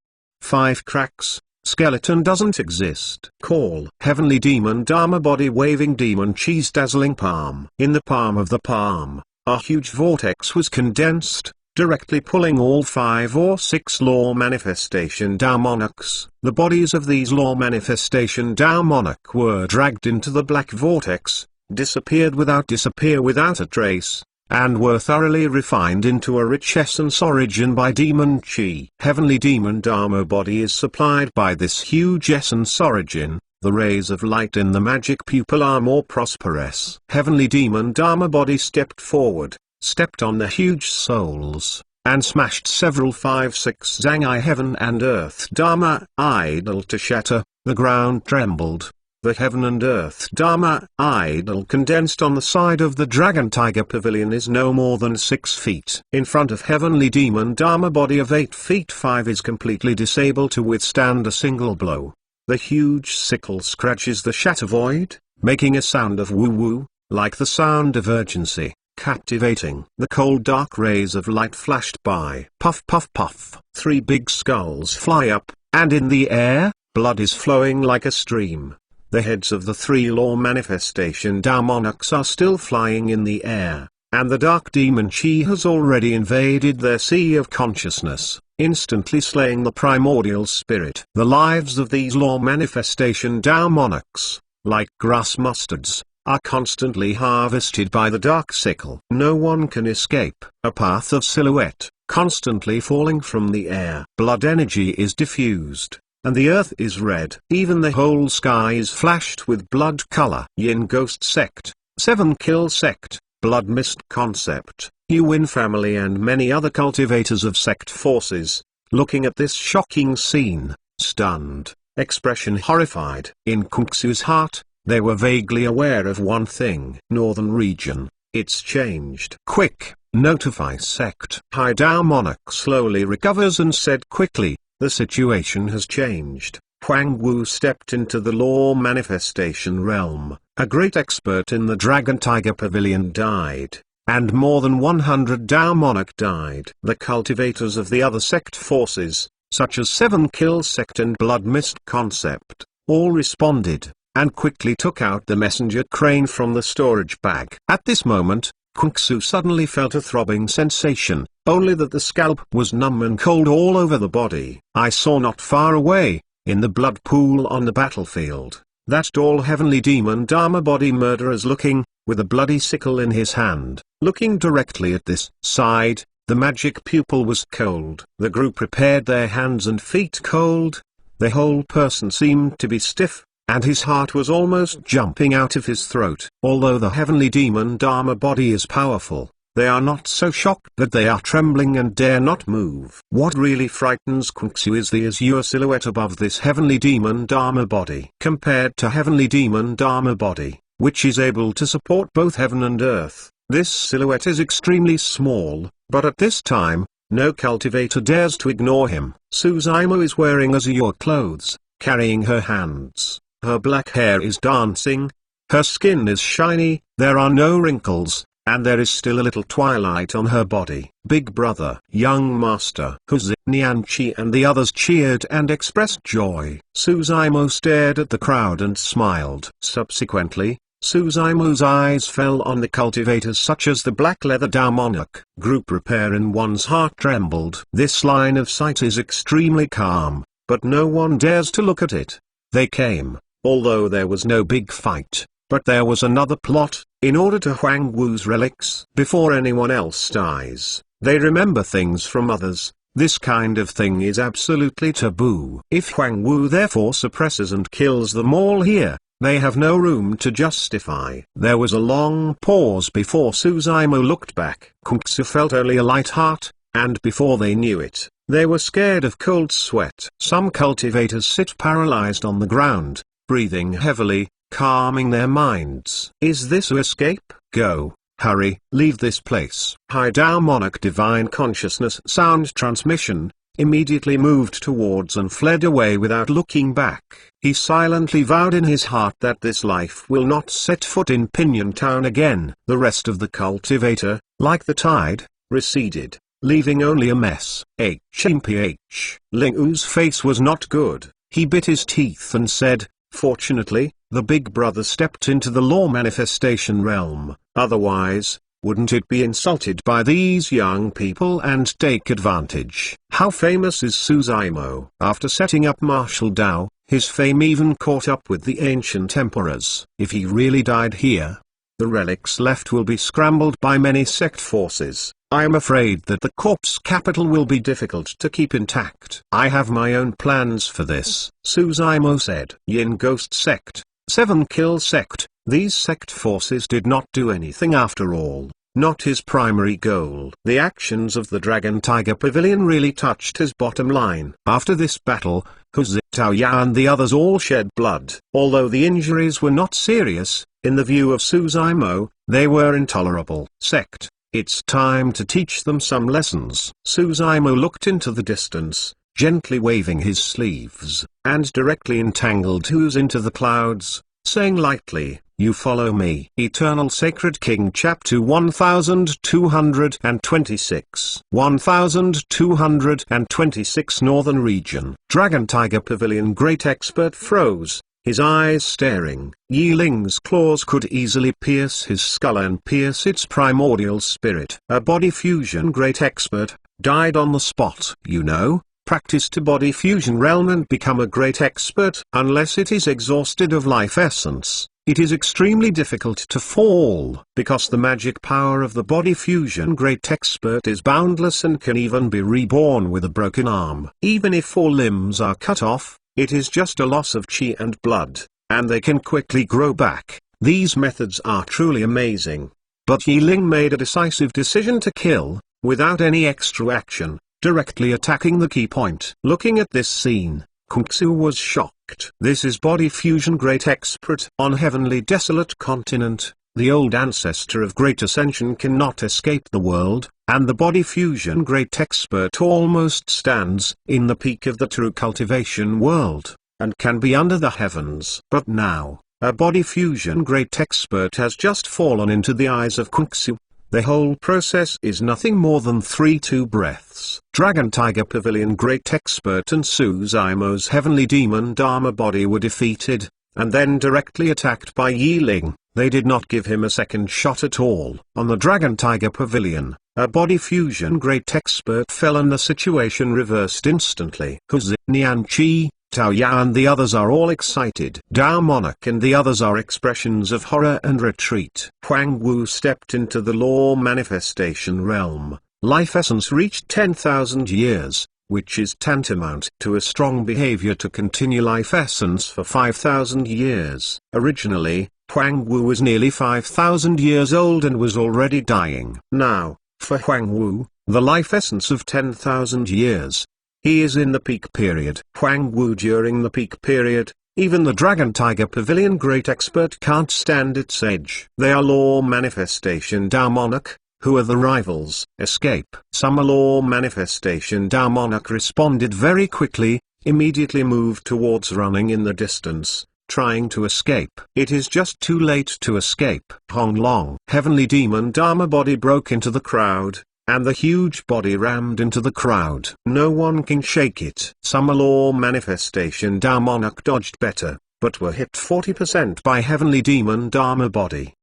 5 cracks. Skeleton doesn't exist. Call. Heavenly demon Dharma body waving demon chi's dazzling palm. In the palm of the palm, a huge vortex was condensed, directly pulling all 5 or 6 law manifestation Dao Monarchs. The bodies of these law manifestation Dao Monarch were dragged into the black vortex, disappear without a trace, and were thoroughly refined into a rich essence origin by demon chi. Heavenly demon Dharma body is supplied by this huge essence origin. The rays of light in the magic pupil are more prosperous. Heavenly demon Dharma body stepped forward, stepped on the huge souls, and smashed several 5-6 Zangai heaven and earth Dharma idol to shatter. The ground trembled. The heaven and earth Dharma idol condensed on the side of the Dragon Tiger Pavilion is no more than 6 feet. In front of heavenly demon Dharma body of 8 feet 5 is completely disabled to withstand a single blow. The huge sickle scratches the shatter void, making a sound of woo-woo, like the sound of urgency. Captivating. The cold dark rays of light flashed by. Puff puff puff. 3 big skulls fly up, and in the air, blood is flowing like a stream. The heads of the 3 law manifestation Dao Monarchs are still flying in the air, and the dark demon chi has already invaded their sea of consciousness, instantly slaying the primordial spirit. The lives of these law manifestation Dao Monarchs, like grass mustards, are constantly harvested by the dark sickle. No one can escape a path of silhouette, constantly falling from the air. Blood energy is diffused, and the earth is red. Even the whole sky is flashed with blood color. Yin Ghost Sect, 7 Kill Sect, Blood Mist Concept, Yuin family and many other cultivators of sect forces, looking at this shocking scene, stunned, expression horrified. In Kung-Su's heart, they were vaguely aware of one thing. Northern region, it's changed. Quick, notify sect. Hai Dao monarch slowly recovers and said quickly, the situation has changed. Huang Wu stepped into the law manifestation realm. A great expert in the Dragon Tiger Pavilion died, and more than 100 Dao monarch died. The cultivators of the other sect forces, such as 7 Kill Sect and Blood Mist Concept, all responded, and quickly took out the messenger crane from the storage bag. At this moment, Kung-Su suddenly felt a throbbing sensation, only that the scalp was numb and cold all over the body. I saw not far away, in the blood pool on the battlefield, that tall heavenly demon Dharma body murderers looking, with a bloody sickle in his hand, looking directly at this side. The magic pupil was cold. The group prepared their hands and feet cold. The whole person seemed to be stiff, and his heart was almost jumping out of his throat. Although the heavenly demon Dharma body is powerful, they are not so shocked that they are trembling and dare not move. What really frightens Kung-Su is the azure silhouette above this heavenly demon Dharma body. Compared to heavenly demon Dharma body, which is able to support both heaven and earth, this silhouette is extremely small, but at this time, no cultivator dares to ignore him. Suzaimo is wearing azure clothes, carrying her hands. Her black hair is dancing. Her skin is shiny, there are no wrinkles, and there is still a little twilight on her body. Big brother, young master, Huzi, Nianqi and the others cheered and expressed joy. Suzaimo stared at the crowd and smiled. Subsequently, Suzaimo's eyes fell on the cultivators such as the Black Leather Dao Monarch. Group repair in one's heart trembled. This line of sight is extremely calm, but no one dares to look at it. They came, although there was no big fight, but there was another plot, in order to Huang Wu's relics. Before anyone else dies, they remember things from others. This kind of thing is absolutely taboo. If Huang Wu therefore suppresses and kills them all here, they have no room to justify. There was a long pause before Suzaimo looked back. Kung-Su felt only a light heart, and before they knew it, they were scared of cold sweat. Some cultivators sit paralyzed on the ground, breathing heavily, calming their minds. Is this to escape? Go, hurry, leave this place. Hai Dao Monarch Divine Consciousness Sound Transmission immediately moved towards and fled away without looking back. He silently vowed in his heart that this life will not set foot in Pinyon Town again. The rest of the cultivator, like the tide, receded, leaving only a mess. HMPH. Ling U's face was not good. He bit his teeth and said, fortunately, the big brother stepped into the law manifestation realm, otherwise, wouldn't it be insulted by these young people and take advantage? How famous is Suzaimo? After setting up martial Dao, his fame even caught up with the ancient emperors. If he really died here, the relics left will be scrambled by many sect forces. I am afraid that the corpse capital will be difficult to keep intact. I have my own plans for this, Suzaimo said. Yin Ghost Sect, 7 Kill Sect. These sect forces did not do anything after all, not his primary goal. The actions of the Dragon Tiger Pavilion really touched his bottom line. After this battle, Huzi, Taoya and the others all shed blood. Although the injuries were not serious, in the view of Suzaimo, they were intolerable. Sect, it's time to teach them some lessons. Suzaimo looked into the distance, gently waving his sleeves, and directly entangled Huzi into the clouds, saying lightly, you follow me. Eternal Sacred King Chapter 1226 1226 Northern Region. Dragon Tiger Pavilion. Great Expert froze, his eyes staring. Yi Ling's claws could easily pierce his skull and pierce its primordial spirit. A body fusion Great Expert, died on the spot. You know, practice to body fusion realm and become a great expert. Unless it is exhausted of life essence, it is extremely difficult to fall, because the magic power of the body fusion great expert is boundless and can even be reborn with a broken arm. Even if 4 limbs are cut off, it is just a loss of chi and blood, and they can quickly grow back. These methods are truly amazing. But Yi Ling made a decisive decision to kill, without any extra action, directly attacking the key point. Looking at this scene, Kung Su was shocked. This is body fusion great expert. On heavenly desolate continent, the old ancestor of great ascension cannot escape the world, and the body fusion great expert almost stands in the peak of the true cultivation world, and can be under the heavens. But now, a body fusion great expert has just fallen into the eyes of Kung Su. The whole process is nothing more than 3-2 breaths. Dragon Tiger Pavilion great expert and Suzaimo's heavenly demon Dharma body were defeated, and then directly attacked by Yi Ling. They did not give him a second shot at all. On the Dragon Tiger Pavilion, a body fusion great expert fell and the situation reversed instantly. Nian Chi, Tao Ya and the others are all excited. Dao Monarch and the others are expressions of horror and retreat. Huang Wu stepped into the law manifestation realm. Life essence reached 10,000 years, which is tantamount to a strong behavior to continue life essence for 5,000 years. Originally, Huang Wu was nearly 5,000 years old and was already dying. Now, for Huang Wu, the life essence of 10,000 years. He is in the peak period. Huang Wu during the peak period, even the Dragon Tiger Pavilion great expert can't stand its edge. They are law manifestation Dao Monarch. Who are the rivals? Escape. Summer law manifestation Dao Monarch responded very quickly, immediately moved towards running in the distance, trying to escape. It is just too late to escape. Hong Long. Heavenly demon Dharma body broke into the crowd, and the huge body rammed into the crowd. No one can shake it. Summer law manifestation Dao Monarch dodged better, but were hit 40% by heavenly demon Dharma body.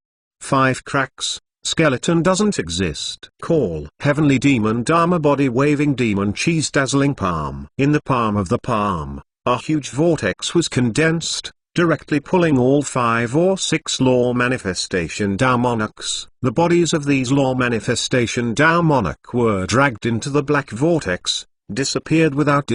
5 cracks. Skeleton doesn't exist. Call. Heavenly demon Dharma body waving demon Chi's dazzling palm. In the palm of the palm, a huge vortex was condensed, directly pulling all 5 or 6 law manifestation Dao Monarchs. The bodies of these law manifestation Dao Monarch were dragged into the black vortex, disappear without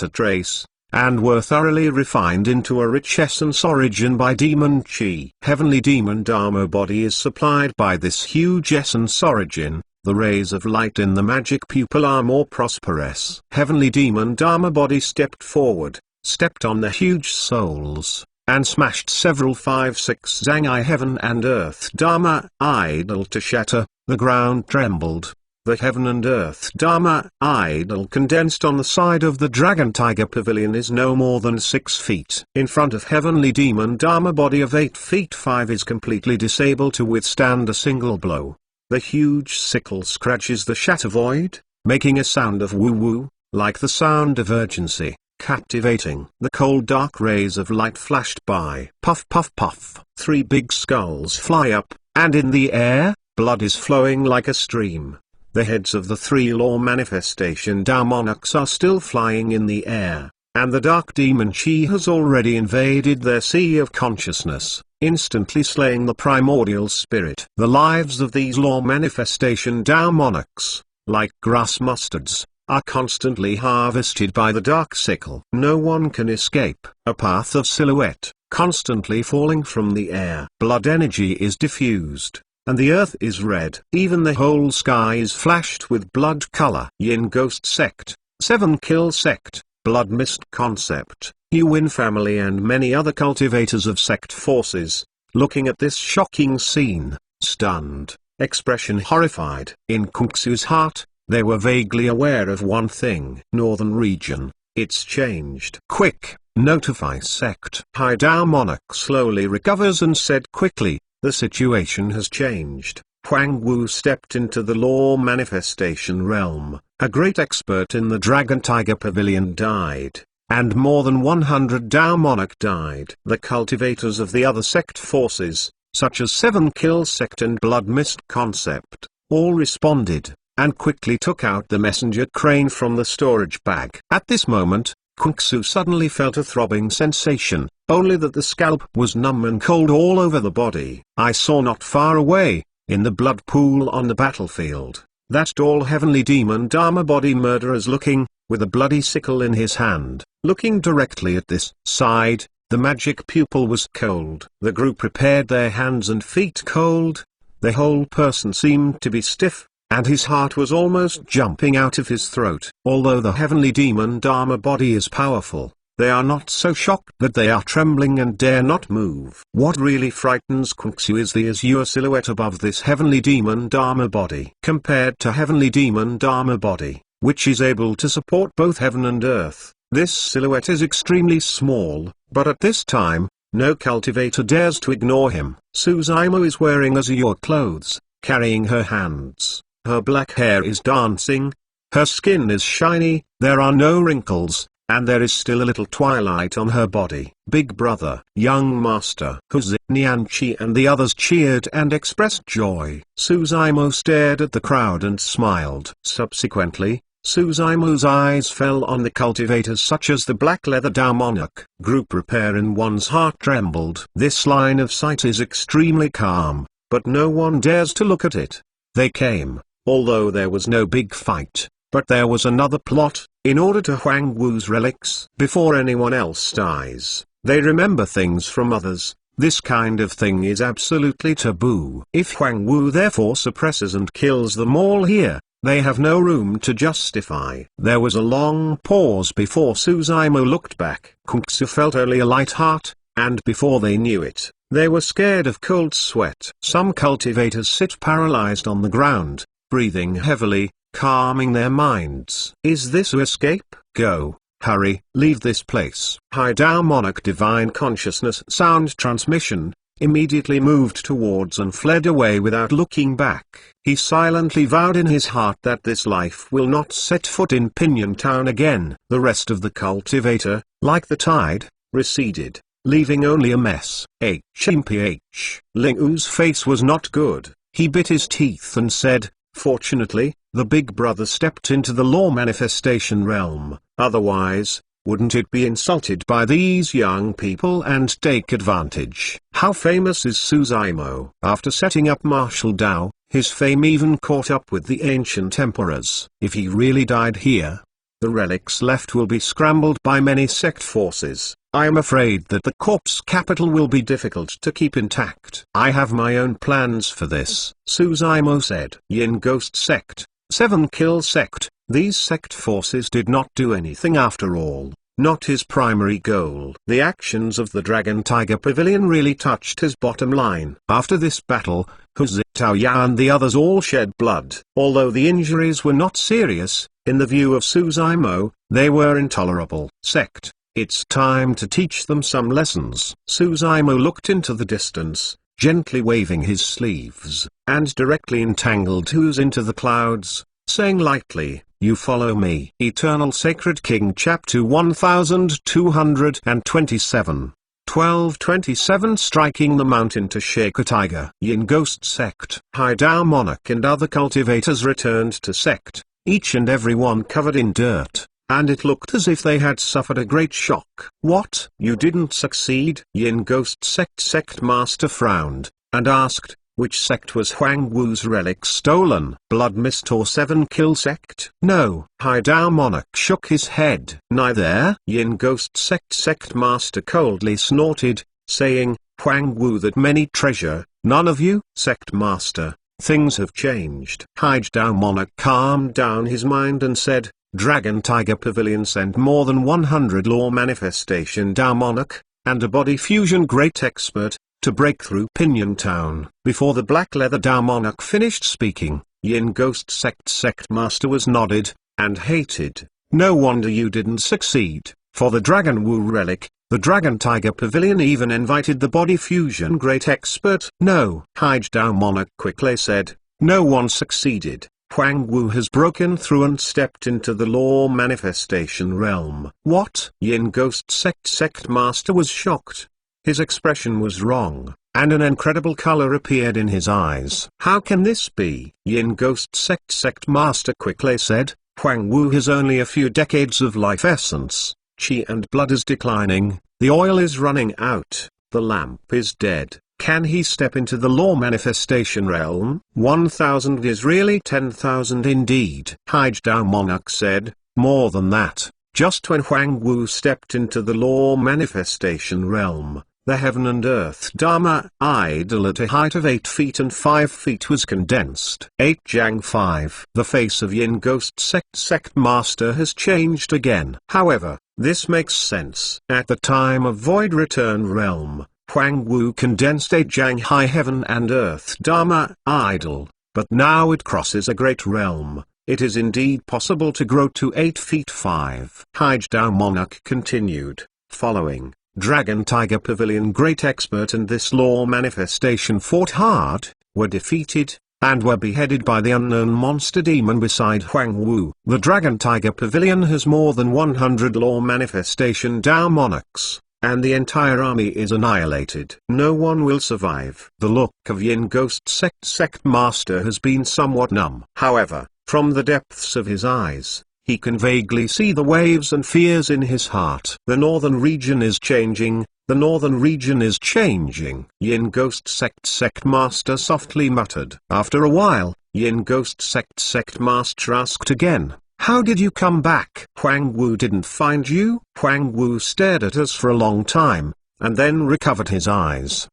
a trace, and were thoroughly refined into a rich essence origin by demon Chi. Heavenly demon Dharma body is supplied by this huge essence origin. The rays of light in the magic pupil are more prosperous. Heavenly demon Dharma body stepped forward, stepped on the huge souls, and smashed several 5-6 Zhang'ai heaven and earth Dharma idol to shatter. The ground trembled. The heaven and earth Dharma idol condensed on the side of the Dragon Tiger Pavilion is no more than 6 feet. In front of heavenly demon Dharma body of 8 feet 5 is completely disabled to withstand a single blow. The huge sickle scratches the shatter void, making a sound of woo-woo, like the sound of urgency. Captivating. The cold dark rays of light flashed by. Puff puff puff. 3 big skulls fly up, and in the air, blood is flowing like a stream. The heads of the 3 law manifestation Dao Monarchs are still flying in the air, and the dark demon Chi has already invaded their sea of consciousness, instantly slaying the primordial spirit. The lives of these law manifestation Dao Monarchs, like grass mustards, are constantly harvested by the dark sickle. No one can escape. A path of silhouette, constantly falling from the air. Blood energy is diffused, and the earth is red. Even the whole sky is flashed with blood color. Yin Ghost Sect, 7 Kill Sect, Blood Mist Concept, Yuin family and many other cultivators of sect forces, looking at this shocking scene, stunned, expression horrified. In Kung Su's heart, they were vaguely aware of one thing. Northern region, it's changed. Quick, notify sect. High Dao Monarch slowly recovers and said quickly, the situation has changed. Huang Wu stepped into the law manifestation realm. A great expert in the Dragon Tiger Pavilion died, and more than 100 Dao Monarch died. The cultivators of the other sect forces, such as 7 Kill Sect and Blood Mist Concept, all responded. and quickly took out the messenger crane from the storage bag. At this moment, Kung-Su suddenly felt a throbbing sensation, only that the scalp was numb and cold all over the body. I saw not far away, in the blood pool on the battlefield, that tall heavenly demon Dharma body murderers looking, with a bloody sickle in his hand. Looking directly at this side, the magic pupil was cold. The group prepared their hands and feet cold. The whole person seemed to be stiff, and his heart was almost jumping out of his throat. Although the heavenly demon Dharma body is powerful, they are not so shocked that they are trembling and dare not move. What really frightens Kung-Su is the azure silhouette above this heavenly demon Dharma body. Compared to heavenly demon Dharma body, which is able to support both heaven and earth, this silhouette is extremely small, but at this time, no cultivator dares to ignore him. Suzumo is wearing azure clothes, carrying her hands. Her black hair is dancing. Her skin is shiny, there are no wrinkles, and there is still a little twilight on her body. Big brother, young master, Huzi, Nianchi and the others cheered and expressed joy. Suzumo stared at the crowd and smiled. Subsequently, Suzumo's eyes fell on the cultivators such as the Black Leather Dao Monarch. Group repair in one's heart trembled. This line of sight is extremely calm, but no one dares to look at it. They came, although there was no big fight, but there was another plot, in order to Huang Wu's relics. Before anyone else dies, they remember things from others. This kind of thing is absolutely taboo. If Huang Wu therefore suppresses and kills them all here, they have no room to justify. There was a long pause before Suzumo looked back. Kung-Su felt only a light heart, and before they knew it, they were scared of cold sweat. Some cultivators sit paralyzed on the ground, breathing heavily, calming their minds. Is this to escape? Go, hurry, leave this place. High Dao Monarch Divine Consciousness Sound Transmission immediately moved towards and fled away without looking back. He silently vowed in his heart that this life will not set foot in Pinyon Town again. The rest of the cultivator, like the tide, receded, leaving only a mess. HMPH. Ling U's face was not good. He bit his teeth and said, "Fortunately, the big brother stepped into the law manifestation realm, otherwise, wouldn't it be insulted by these young people and take advantage?" How famous is Suzumo? After setting up martial Dao, his fame even caught up with the ancient emperors. If he really died here, the relics left will be scrambled by many sect forces. I am afraid that the corpse capital will be difficult to keep intact. I have my own plans for this, Suzumo said. Yin Ghost Sect, 7 Kill Sect. These sect forces did not do anything after all. Not his primary goal. The actions of the Dragon Tiger Pavilion really touched his bottom line. After this battle, Huzi, Tao Ya and the others all shed blood. Although the injuries were not serious, in the view of Suzumo, they were intolerable. Sect, it's time to teach them some lessons. Suzumo looked into the distance, gently waving his sleeves, and directly entangled Huzi into the clouds, saying lightly, "You follow me." Eternal Sacred King Chapter 1227. 1227 Striking the Mountain to Shake a Tiger. Yin Ghost Sect. High Dao Monarch and other cultivators returned to sect, each and every one covered in dirt, and it looked as if they had suffered a great shock. "What? You didn't succeed?" Yin Ghost Sect Master frowned, and asked, which sect was Huang Wu's relic stolen? Blood Mist or 7 Kill Sect? No. High Dao Monarch shook his head. Neither. Yin Ghost Sect Master coldly snorted, saying, "Huang Wu that many treasure, none of you?" Sect Master, things have changed. High Dao Monarch calmed down his mind and said, "Dragon Tiger Pavilion sent more than 100 law manifestation Dao Monarch, and a body fusion great expert, to break through Pinyon Town." Before the Black Leather Dao Monarch finished speaking, Yin Ghost Sect Master was nodded, and hated. "No wonder you didn't succeed, for the Dragon Wu relic, the Dragon Tiger Pavilion even invited the body fusion great expert." "No." High Dao Monarch quickly said, "No one succeeded. Huang Wu has broken through and stepped into the law manifestation realm." "What?" Yin Ghost Sect Master was shocked. His expression was wrong. and an incredible color appeared in his eyes. "How can this be?" Yin Ghost Sect Master quickly said. "Huang Wu has only a few decades of life essence. Qi and blood is declining, the oil is running out, the lamp is dead. Can he step into the law manifestation realm?" 1,000 is really 10,000 indeed. Haidao Monarch said. "More than that. Just when Huang Wu stepped into the law manifestation realm, the heaven and earth Dharma idol at a height of 8 feet and 5 feet was condensed." 8 Jiang 5. The face of Yin Ghost Sect Master has changed again. However, this makes sense. At the time of Void Return Realm, Huang Wu condensed 8 Jiang High heaven and earth Dharma idol, but now it crosses a great realm. It is indeed possible to grow to 8 feet 5. Haidao Monarch continued, following. Dragon Tiger Pavilion great expert and this law manifestation fought hard, were defeated, and were beheaded by the unknown monster demon beside Huang Wu. The Dragon Tiger Pavilion has more than 100 law manifestation Dao monarchs, and the entire army is annihilated. No one will survive. The look of Yin Ghost Sect Master has been somewhat numb. However, from the depths of his eyes, he can vaguely see the waves and fears in his heart. The northern region is changing, the northern region is changing. Yin Ghost Sect Master softly muttered. After a while, Yin Ghost Sect Master asked again, "How did you come back?" "Huang Wu didn't find you?" Huang Wu stared at us for a long time, and then recovered his eyes.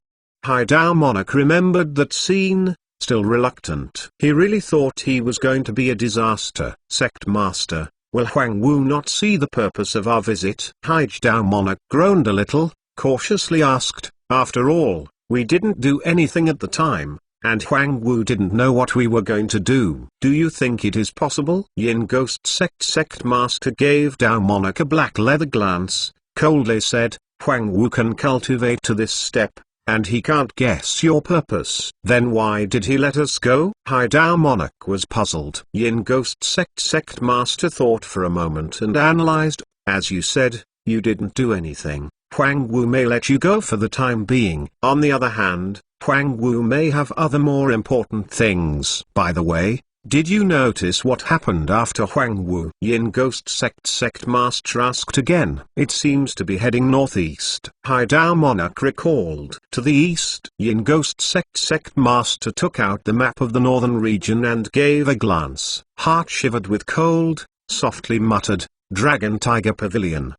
Haidao Monarch remembered that scene. Still reluctant. He really thought he was going to be a disaster. "Sect Master, will Huang Wu not see the purpose of our visit?" Haidao Monarch groaned a little, cautiously asked. "After all, we didn't do anything at the time, and Huang Wu didn't know what we were going to do. Do you think it is possible?" Yin Ghost Sect Master gave Dao Monarch a black leather glance, coldly said, "Huang Wu can cultivate to this step, and he can't guess your purpose. Then why did he let us go?" Haidao Monarch was puzzled. Yin Ghost Sect Master thought for a moment and analyzed. "As you said, you didn't do anything. Huang Wu may let you go for the time being. On the other hand, Huang Wu may have other more important things. By the way, did you notice what happened after Huang Wu?" Yin Ghost Sect Master asked again. "It seems to be heading northeast." Haidao Monarch recalled. "To the east." Yin Ghost Sect Master took out the map of the northern region and gave a glance. Heart shivered with cold, softly muttered, "Dragon Tiger Pavilion."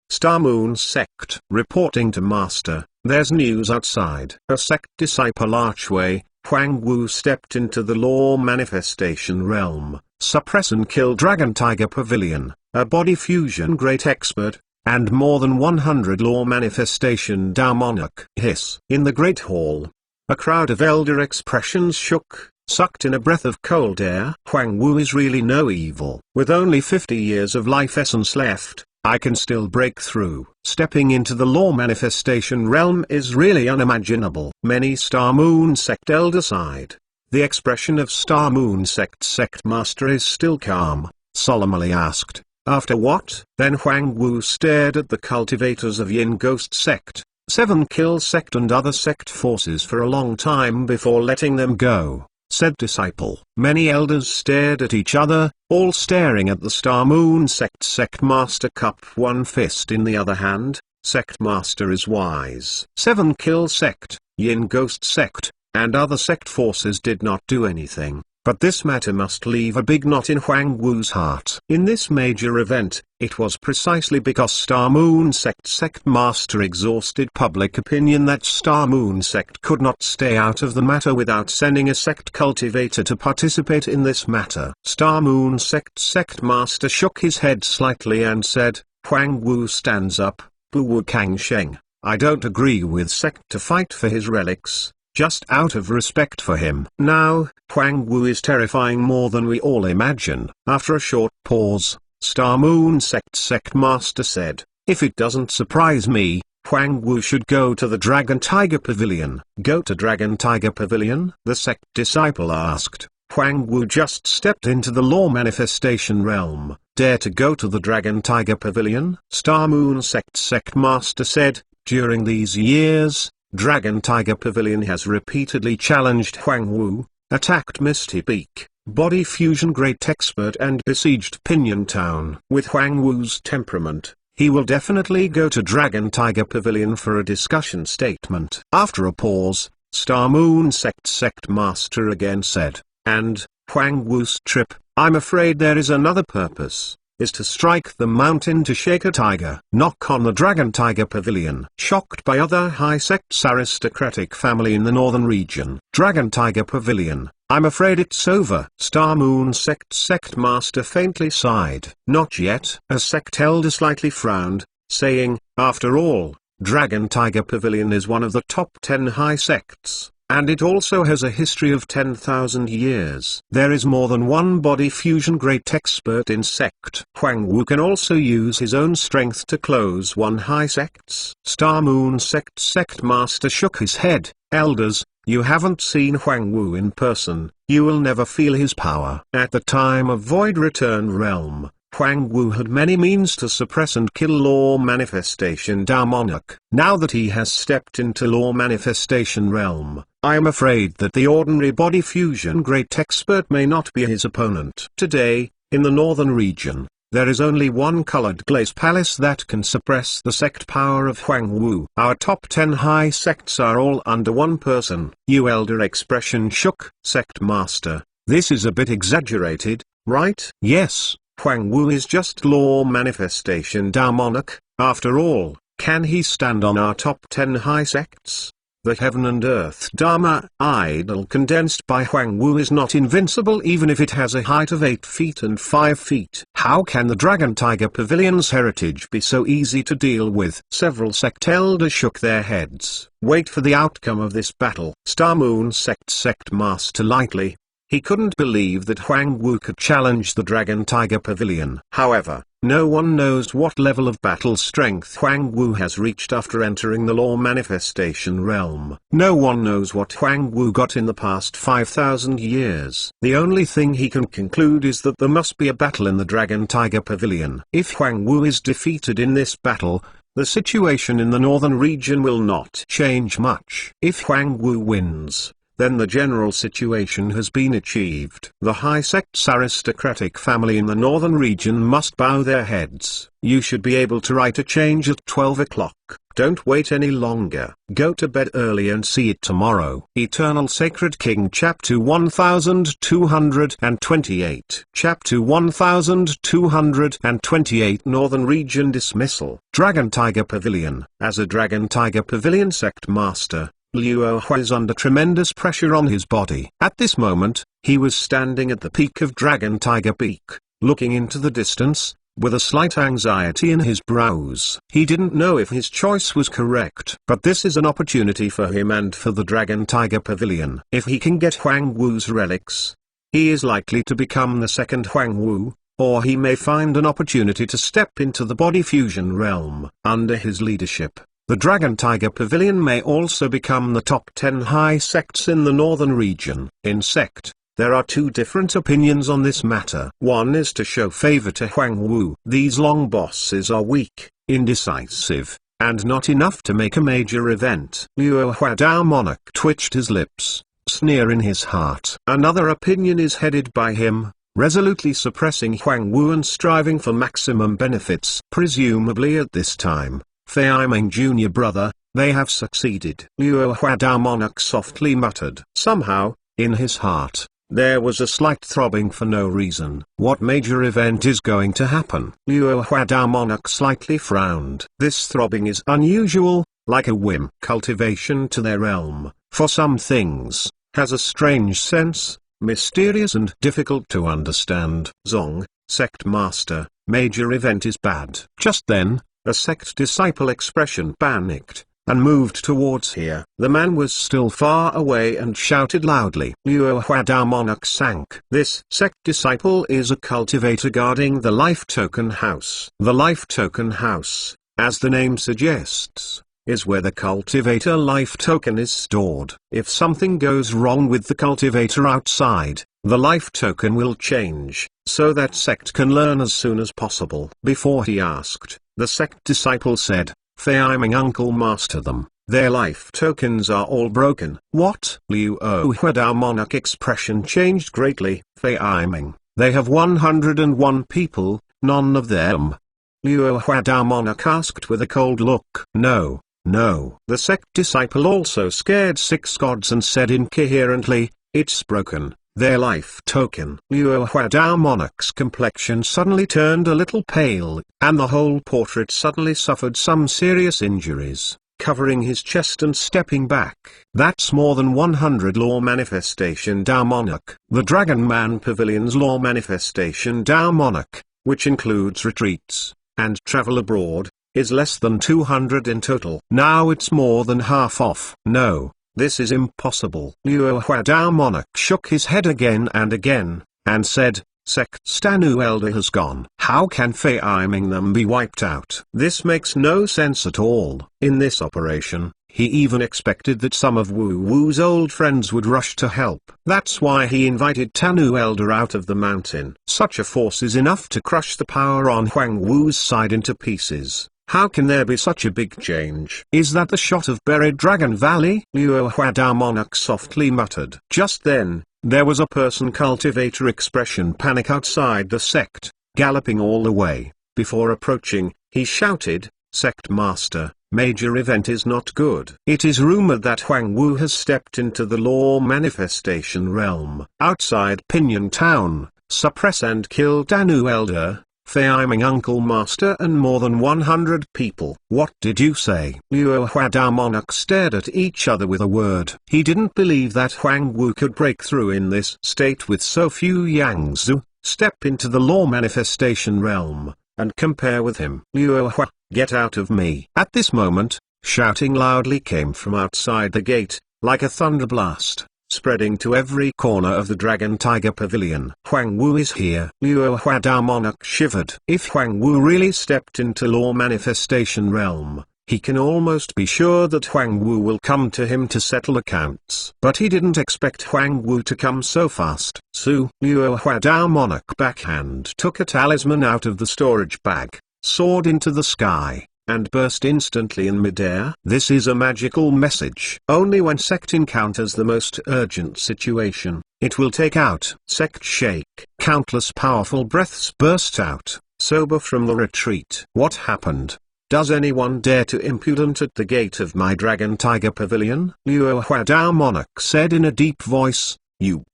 Star Moon Sect. Reporting to Master, there's news outside. A sect disciple archway. Huang Wu stepped into the law manifestation realm, suppress and kill Dragon Tiger Pavilion, a body fusion great expert, and more than 100 law manifestation Dao monarch. Hiss. In the great hall, a crowd of elder expressions shook, sucked in a breath of cold air. Huang Wu is really no evil. With only 50 years of life essence left, I can still break through. Stepping into the law manifestation realm is really unimaginable. Many Star Moon Sect elder sighed. The expression of Star Moon Sect Master is still calm, solemnly asked, "After what?" Then Huang Wu stared at the cultivators of Yin Ghost Sect, 7 Kill Sect and other sect forces for a long time before letting them go. Said disciple. Many elders stared at each other, all staring at the Star Moon Sect Master cup, one fist in the other hand. Sect Master is wise. 7 Kill Sect, Yin Ghost Sect, and other sect forces did not do anything, but this matter must leave a big knot in Huang Wu's heart. In this major event, it was precisely because Star Moon Sect Master exhausted public opinion that Star Moon Sect could not stay out of the matter without sending a sect cultivator to participate in this matter. Star Moon Sect Master shook his head slightly and said, "Huang Wu stands up, Bu Wu Kang Sheng. I don't agree with sect to fight for his relics, just out of respect for him." Now, Huang Wu is terrifying more than we all imagine. After a short pause, Star Moon Sect Master said, "If it doesn't surprise me, Huang Wu should go to the Dragon Tiger Pavilion." "Go to Dragon Tiger Pavilion?" the sect disciple asked. Huang Wu just stepped into the law manifestation realm. Dare to go to the Dragon Tiger Pavilion? Star Moon Sect Master said, "During these years, Dragon Tiger Pavilion has repeatedly challenged Huang Wu, attacked Misty Peak, Body Fusion Great Expert and besieged Pinyon Town. With Huang Wu's temperament, he will definitely go to Dragon Tiger Pavilion for a discussion statement. After a pause, Star Moon Sect Master again said, "And, Huang Wu's trip, I'm afraid there is another purpose, is to strike the mountain to shake a tiger. Knock on the Dragon Tiger Pavilion." Shocked by other high sect's aristocratic family in the northern region. Dragon Tiger Pavilion, I'm afraid it's over. Star Moon Sect Master faintly sighed. Not yet. A sect elder slightly frowned, saying, after all, Dragon Tiger Pavilion is one of the top 10 high sects, and it also has a history of 10,000 years. There is more than one body fusion great expert in sect. Huang Wu can also use his own strength to close one high sects. Star Moon Sect Master shook his head. Elders, you haven't seen Huang Wu in person, you will never feel his power. At the time of Void Return Realm, Huang Wu had many means to suppress and kill Law Manifestation Dao Monarch. Now that he has stepped into Law Manifestation Realm, I am afraid that the ordinary body fusion great expert may not be his opponent. Today, in the northern region, there is only one colored glaze palace that can suppress the sect power of Huang Wu. Our top 10 high sects are all under one person. You elder expression shook. Sect Master, this is a bit exaggerated, right? Yes, Huang Wu is just Law Manifestation Dao Monarch. After all, can he stand on our top 10 high sects? The Heaven and Earth Dharma idol condensed by Huang Wu is not invincible even if it has a height of 8 feet and 5 feet. How can the Dragon Tiger Pavilion's heritage be so easy to deal with? Several sect elders shook their heads. Wait for the outcome of this battle. Star Moon Sect Master lightly. He couldn't believe that Huang Wu could challenge the Dragon Tiger Pavilion. However, no one knows what level of battle strength Huang Wu has reached after entering the Law Manifestation Realm. No one knows what Huang Wu got in the past 5,000 years. The only thing he can conclude is that there must be a battle in the Dragon Tiger Pavilion. If Huang Wu is defeated in this battle, the situation in the northern region will not change much. If Huang Wu wins, then the general situation has been achieved. The high sect's aristocratic family in the northern region must bow their heads. You should be able to write a change at 12 o'clock. Don't wait any longer. Go to bed early and see it tomorrow. Eternal Sacred King Chapter 1228 Chapter 1228 Northern Region Dismissal. Dragon Tiger Pavilion. As a Dragon Tiger Pavilion Sect Master, Liu Hua is under tremendous pressure on his body. At this moment, he was standing at the peak of Dragon Tiger Peak, looking into the distance, with a slight anxiety in his brows. He didn't know if his choice was correct, but this is an opportunity for him and for the Dragon Tiger Pavilion. If he can get Huang Wu's relics, he is likely to become the second Huang Wu, or he may find an opportunity to step into the body fusion realm. Under his leadership, the Dragon Tiger Pavilion may also become the top 10 high sects in the northern region. In sect, there are two different opinions on this matter. One is to show favor to Huang Wu. These long bosses are weak, indecisive, and not enough to make a major event. Liu Hua Dao Monarch twitched his lips, sneer in his heart. Another opinion is headed by him, resolutely suppressing Huang Wu and striving for maximum benefits. Presumably at this time, Fei Yiming Jr. brother, they have succeeded. Liu Hua Dao Monarch softly muttered. Somehow, in his heart, there was a slight throbbing for no reason. What major event is going to happen? Liu Hua Dao Monarch slightly frowned. This throbbing is unusual, like a whim. Cultivation to their realm, for some things, has a strange sense, mysterious and difficult to understand. Zong, Sect Master, major event is bad. Just then, a sect disciple expression panicked, and moved towards here. The man was still far away and shouted loudly. Liu Hua Dao Monarch sank. This sect disciple is a cultivator guarding the Life Token House. The Life Token House, as the name suggests, is where the cultivator life token is stored. If something goes wrong with the cultivator outside, the life token will change, so that sect can learn as soon as possible. Before he asked, the sect disciple said, Fei Yiming uncle master them. Their life tokens are all broken. What? Liu Huadao monarch expression changed greatly. Fei Aiming, they have 101 people, none of them. Liu Huadao monarch asked with a cold look. No, no. The sect disciple also scared 6 gods and said incoherently, it's broken. Their life token. Liu Huadao monarch's complexion suddenly turned a little pale, and the whole portrait suddenly suffered some serious injuries, covering his chest and stepping back. That's more than 100 law manifestation Dao monarch. The Dragon Man Pavilion's law manifestation Dao monarch, which includes retreats and travel abroad, is less than 200 in total. Now it's more than half off. No. This is impossible. Liu Huadao monarch shook his head again and said, Sect Stanu Elder has gone. How can Fei Aiming them be wiped out? This makes no sense at all. In this operation, he even expected that some of Wu Wu's old friends would rush to help. That's why he invited Tanu Elder out of the mountain. Such a force is enough to crush the power on Huang Wu's side into pieces. How can there be such a big change? Is that the shot of buried Dragon Valley? Liu Huadao monarch softly muttered. Just then, there was a person cultivator expression panic outside the sect, galloping all the way. Before approaching, he shouted, Sect Master, major event is not good. It is rumored that Huang Wu has stepped into the law manifestation realm. Outside Pinyin Town, suppress and kill Danu Elder, Fei Aiming Uncle Master and more than 100 people. What did you say? Liu Huadao monarch stared at each other with a word. He didn't believe that Huang Wu could break through in this state with so few Yangzu, step into the law manifestation realm, and compare with him. Liu Hua, get out of me. At this moment, shouting loudly came from outside the gate, like a thunder blast, spreading to every corner of the Dragon Tiger Pavilion. Huang Wu is here. Liu Huadao monarch shivered. If Huang Wu really stepped into law manifestation realm, he can almost be sure that Huang Wu will come to him to settle accounts. But he didn't expect Huang Wu to come so fast. Liu Huadao monarch backhand took a talisman out of the storage bag, soared into the sky, and burst instantly in midair. This is a magical message. Only when sect encounters the most urgent situation, it will take out. Sect shake. Countless powerful breaths burst out, sober from the retreat. What happened? Does anyone dare to impudent at the gate of my Dragon Tiger Pavilion? Liu Huadao monarch said in a deep voice,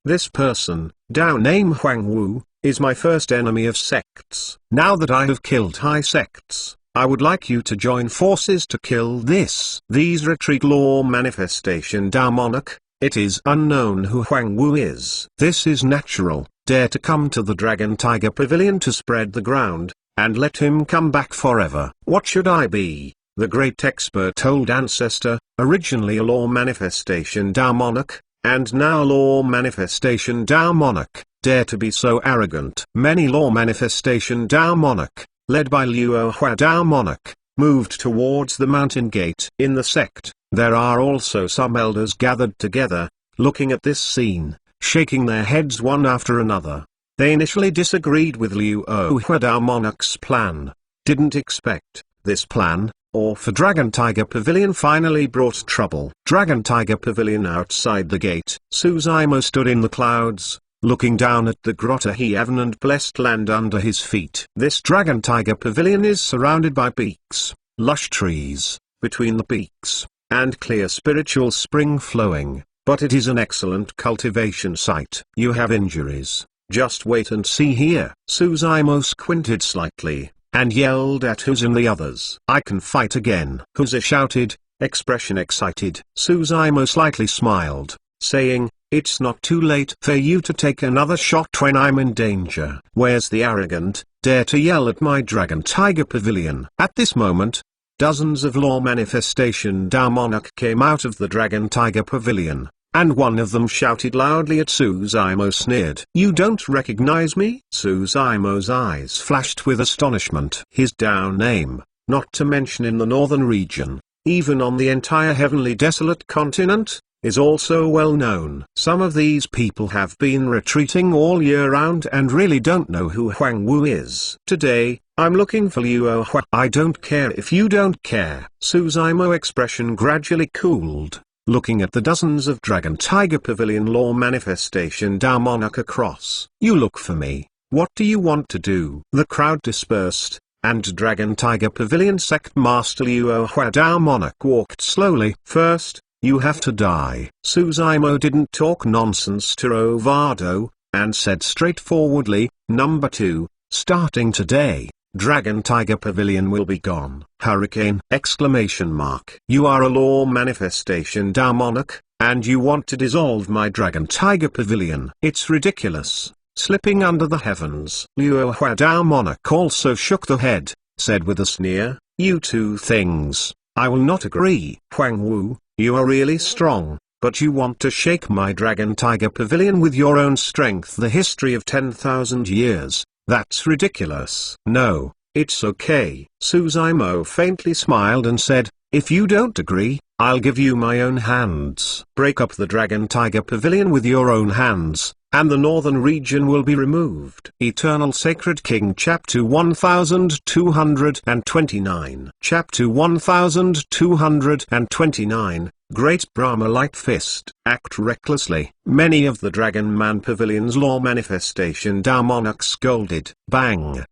this person, Dao name Huang Wu, is my first enemy of sects. Now that I have killed high sects, I would like you to join forces to kill these retreat law manifestation Dao monarch. It is unknown who Huang Wu is. This is natural. Dare to come to the Dragon Tiger Pavilion to spread the ground, and let him come back forever. What should I be? The great expert told Ancestor, originally a law manifestation Dao monarch, and now law manifestation Dao monarch, dare to be so arrogant. Many law manifestation Dao monarch, led by Liu Huadao monarch, moved towards the mountain gate. In the sect, there are also some elders gathered together, looking at this scene, shaking their heads one after another. They initially disagreed with Liu Huadao monarch's plan, didn't expect this plan, or for Dragon Tiger Pavilion finally brought trouble. Dragon Tiger Pavilion outside the gate. Suzaimo stood in the clouds, looking down at the grotto heaven and blessed land under his feet. This Dragon Tiger Pavilion is surrounded by peaks, lush trees, between the peaks, and clear spiritual spring flowing, but it is an excellent cultivation site. You have injuries. Just wait and see here. Suzaimo squinted slightly, and yelled at Huz and the others. I can fight again. Huz shouted, expression excited. Suzaimo slightly smiled, saying, it's not too late for you to take another shot when I'm in danger. Where's the arrogant, dare to yell at my Dragon Tiger Pavilion? At this moment, dozens of law manifestation Dao monarch came out of the Dragon Tiger Pavilion, and one of them shouted loudly at Suzaimo sneered. You don't recognize me? Suzaimo's eyes flashed with astonishment. His Dao name, not to mention in the northern region, even on the entire heavenly desolate continent, is also well known. Some of these people have been retreating all year round and really don't know who Huang Wu is. Today, I'm looking for Luo Hua. I don't care if you don't care. Su Zimo expression gradually cooled, looking at the dozens of Dragon Tiger Pavilion Law Manifestation Dao Monarch across. You look for me. What do you want to do? The crowd dispersed, and Dragon Tiger Pavilion Sect Master Luo Hua Dao Monarch walked slowly. First, you have to die. Su Zimo didn't talk nonsense to Rovado, and said straightforwardly, Number 2, starting today, Dragon Tiger Pavilion will be gone. Hurricane! Exclamation mark. You are a law manifestation Dao Monarch, and you want to dissolve my Dragon Tiger Pavilion. It's ridiculous. Slipping under the heavens. Luo Hua Dao Monarch also shook the head, said with a sneer, You two things, I will not agree. Huang Wu, you are really strong, but you want to shake my Dragon Tiger Pavilion with your own strength. The history of 10,000 years. That's ridiculous. No, it's okay. Su Zimo faintly smiled and said, If you don't agree, I'll give you my own hands. Break up the Dragon Tiger Pavilion with your own hands, and the northern region will be removed. Eternal Sacred King Chapter 1229 Chapter 1229 Great Brahma Light Fist. Act recklessly. Many of the Dragon Man Pavilion's law manifestation Dao Monarchs scolded. Bang!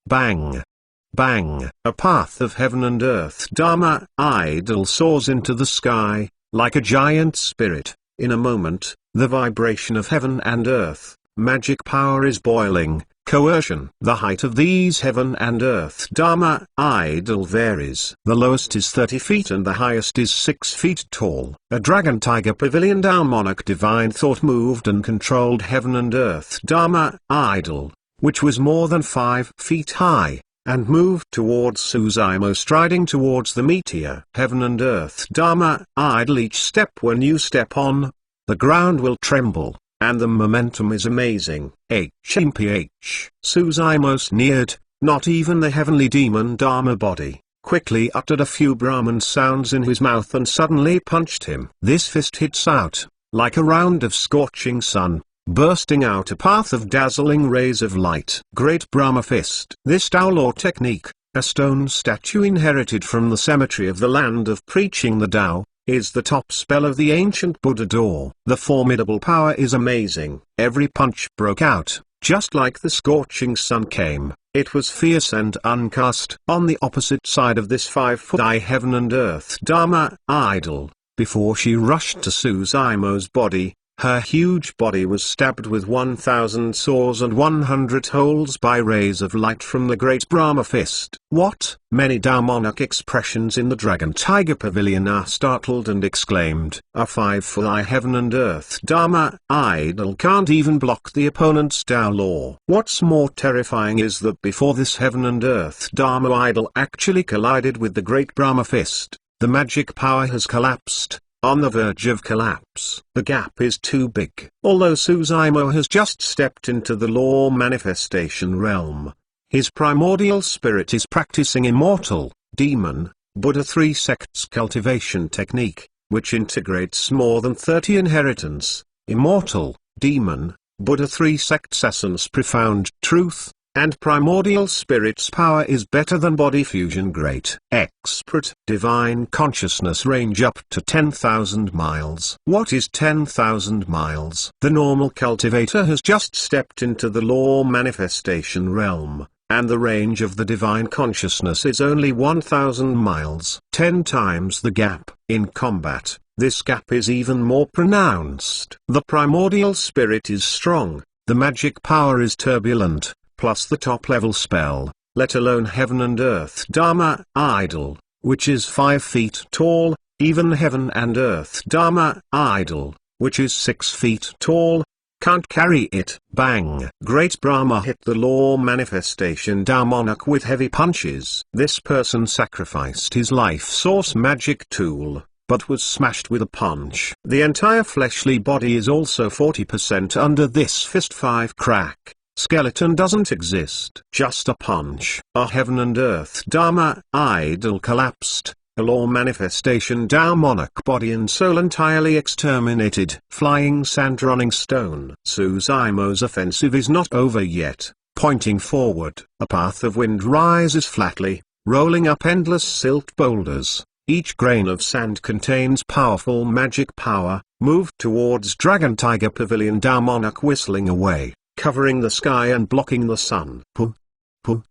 Bang! Bang! A path of heaven and earth Dharma idol soars into the sky, like a giant spirit. In a moment, the vibration of heaven and earth, magic power is boiling. Coercion. The height of these heaven and earth Dharma idol varies. The lowest is 30 feet and the highest is 6 feet tall. A Dragon Tiger Pavilion Dao Monarch divine thought moved and controlled heaven and earth Dharma idol, which was more than 5 feet high, and moved towards Su Zimo striding towards the meteor. Heaven and earth Dharma idol. Each step when you step on, the ground will tremble. And the momentum is amazing. HMPH. Su Zimo sneered, not even the heavenly demon Dharma body, quickly uttered a few Brahman sounds in his mouth and suddenly punched him. This fist hits out, like a round of scorching sun, bursting out a path of dazzling rays of light. Great Brahma Fist. This Tao Law technique, a stone statue inherited from the cemetery of the land of preaching the Tao, is the top spell of the ancient Buddha door. The formidable power is amazing. Every punch broke out, just like the scorching sun came. It was fierce and uncast. On the opposite side of this 5-foot high heaven and earth Dharma idol, before she rushed to Su Zimo's body, her huge body was stabbed with 1,000 sores and 100 holes by rays of light from the great Brahma Fist. What? Many Dao Monarch expressions in the Dragon Tiger Pavilion are startled and exclaimed, A 5-foot high heaven and earth Dharma idol can't even block the opponent's Tao Law. What's more terrifying is that before this heaven and earth Dharma idol actually collided with the great Brahma Fist, the magic power has collapsed. On the verge of collapse. The gap is too big. Although Su Zimo has just stepped into the law manifestation realm, his primordial spirit is practicing immortal, demon, Buddha 3 sects cultivation technique, which integrates more than 30 inheritance, immortal, demon, Buddha 3 sects essence profound truth, and primordial spirit's power is better than body fusion. Great expert divine consciousness range up to 10,000 miles. What is 10,000 miles? The normal cultivator has just stepped into the law manifestation realm, and the range of the divine consciousness is only 1,000 miles. 10 times the gap. In combat, this gap is even more pronounced. The primordial spirit is strong, the magic power is turbulent. Plus the top-level spell, let alone heaven and earth Dharma idol, which is 5 feet tall, even heaven and earth Dharma idol, which is 6 feet tall, can't carry it. Bang! Great Brahma hit the law manifestation Dao Monarch with heavy punches. This person sacrificed his life source magic tool, but was smashed with a punch. The entire fleshly body is also 40% under this fist. 5 crack. Skeleton doesn't exist. Just a punch. A heaven and earth Dharma idol collapsed, the law manifestation Tao monarch body and soul entirely exterminated. Flying sand-running stone. Suzaimo's offensive is not over yet. Pointing forward, a path of wind rises flatly, rolling up endless silt boulders. Each grain of sand contains powerful magic power. Move towards Dragon Tiger Pavilion. Tao monarch whistling away, covering the sky and blocking the sun. Puh, puh,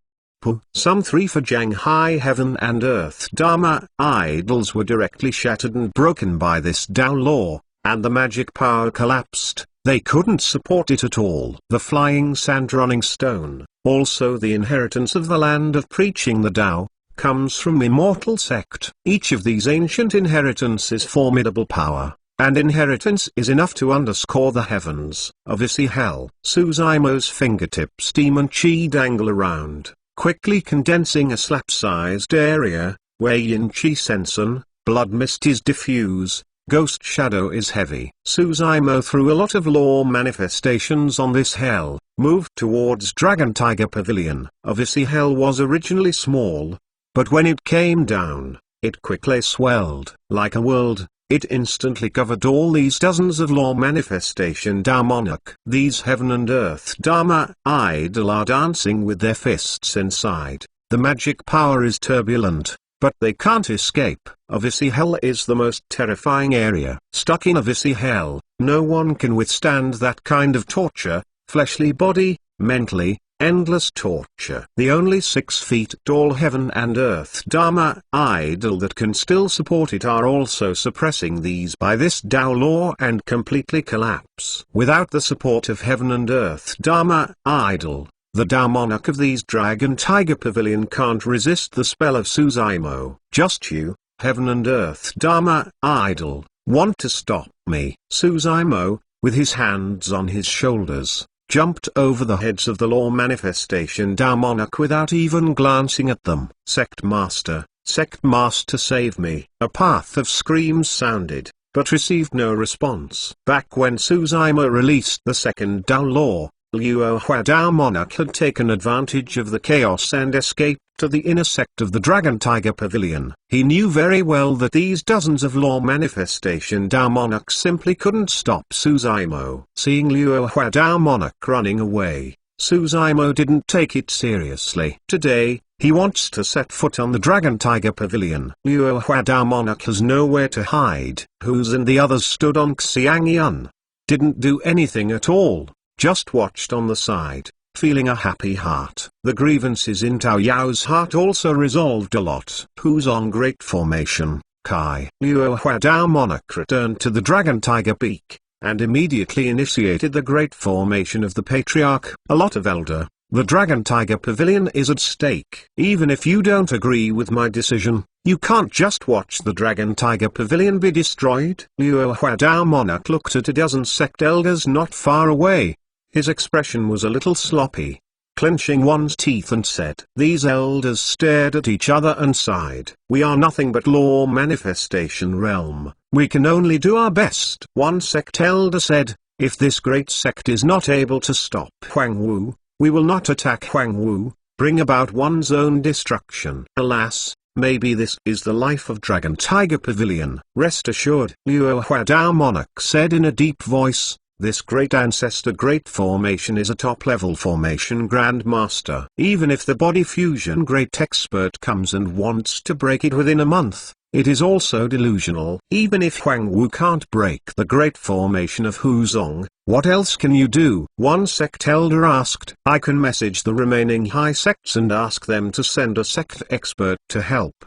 puh. Some 3 for Shanghai heaven and earth Dharma idols were directly shattered and broken by this Tao law, and the magic power collapsed. They couldn't support it at all. The flying sand-running stone, also the inheritance of the land of preaching the Tao, comes from Immortal Sect. Each of these ancient inheritances formidable power, and inheritance is enough to underscore the heavens of Issy Hell. Suzaimo's fingertips demon chi dangle around, quickly condensing a slap-sized area, where yin chi sensen, blood mist is diffuse, ghost shadow is heavy. Suzaimo threw a lot of law manifestations on this hell, moved towards Dragon Tiger Pavilion. Of Issy Hell was originally small, but when it came down, it quickly swelled. Like a world, it instantly covered all these dozens of law manifestation Tao monarch. These heaven and earth Dharma idol are dancing with their fists inside. The magic power is turbulent, but they can't escape. Of Issy Hell is the most terrifying area. Stuck in Issy Hell, no one can withstand that kind of torture, fleshly body, mentally, endless torture. The only 6 feet tall heaven and earth Dharma idol that can still support it are also suppressing these by this Tao law and completely collapse. Without the support of heaven and earth Dharma idol, the Tao monarch of these Dragon Tiger Pavilion can't resist the spell of Suzaimo. Just you, heaven and earth Dharma idol, want to stop me. Suzaimo, with his hands on his shoulders, jumped over the heads of the law manifestation Tao monarch without even glancing at them. Sect Master, save me. A path of screams sounded, but received no response. Back when Suzaimo released the second Tao law, Luo Hua Tao monarch had taken advantage of the chaos and escaped to the inner sect of the Dragon Tiger Pavilion. He knew very well that these dozens of law manifestation Tao monarchs simply couldn't stop Suzaimo. Seeing Luo Hua Tao monarch running away, Suzaimo didn't take it seriously. Today, he wants to set foot on the Dragon Tiger Pavilion. Luo Hua Tao monarch has nowhere to hide. Who's and the others stood on Xiangyun. Didn't do anything at all. Just watched on the side, feeling a happy heart. The grievances in Tao Yao's heart also resolved a lot. Who's on Great Formation, Kai. Luo Hua Tao monarch returned to the Dragon Tiger Peak, and immediately initiated the Great Formation of the Patriarch. A lot of elder, the Dragon Tiger Pavilion is at stake. Even if you don't agree with my decision, you can't just watch the Dragon Tiger Pavilion be destroyed. Luo Hua Tao monarch looked at a dozen sect elders not far away. His expression was a little sloppy, clenching one's teeth, and said. These elders stared at each other and sighed. We are nothing but law manifestation realm. We can only do our best. One sect elder said, if this great sect is not able to stop Huang Wu, we will not attack Huang Wu, bring about one's own destruction. Alas, maybe this is the life of Dragon Tiger Pavilion. Rest assured, Luo Hua Tao monarch said in a deep voice. This great ancestor Great Formation is a top-level formation grandmaster. Even if the body fusion great expert comes and wants to break it within a month, it is also delusional. Even if Huang Wu can't break the Great Formation of Huzong, what else can you do? One sect elder asked. I can message the remaining high sects and ask them to send a sect expert to help.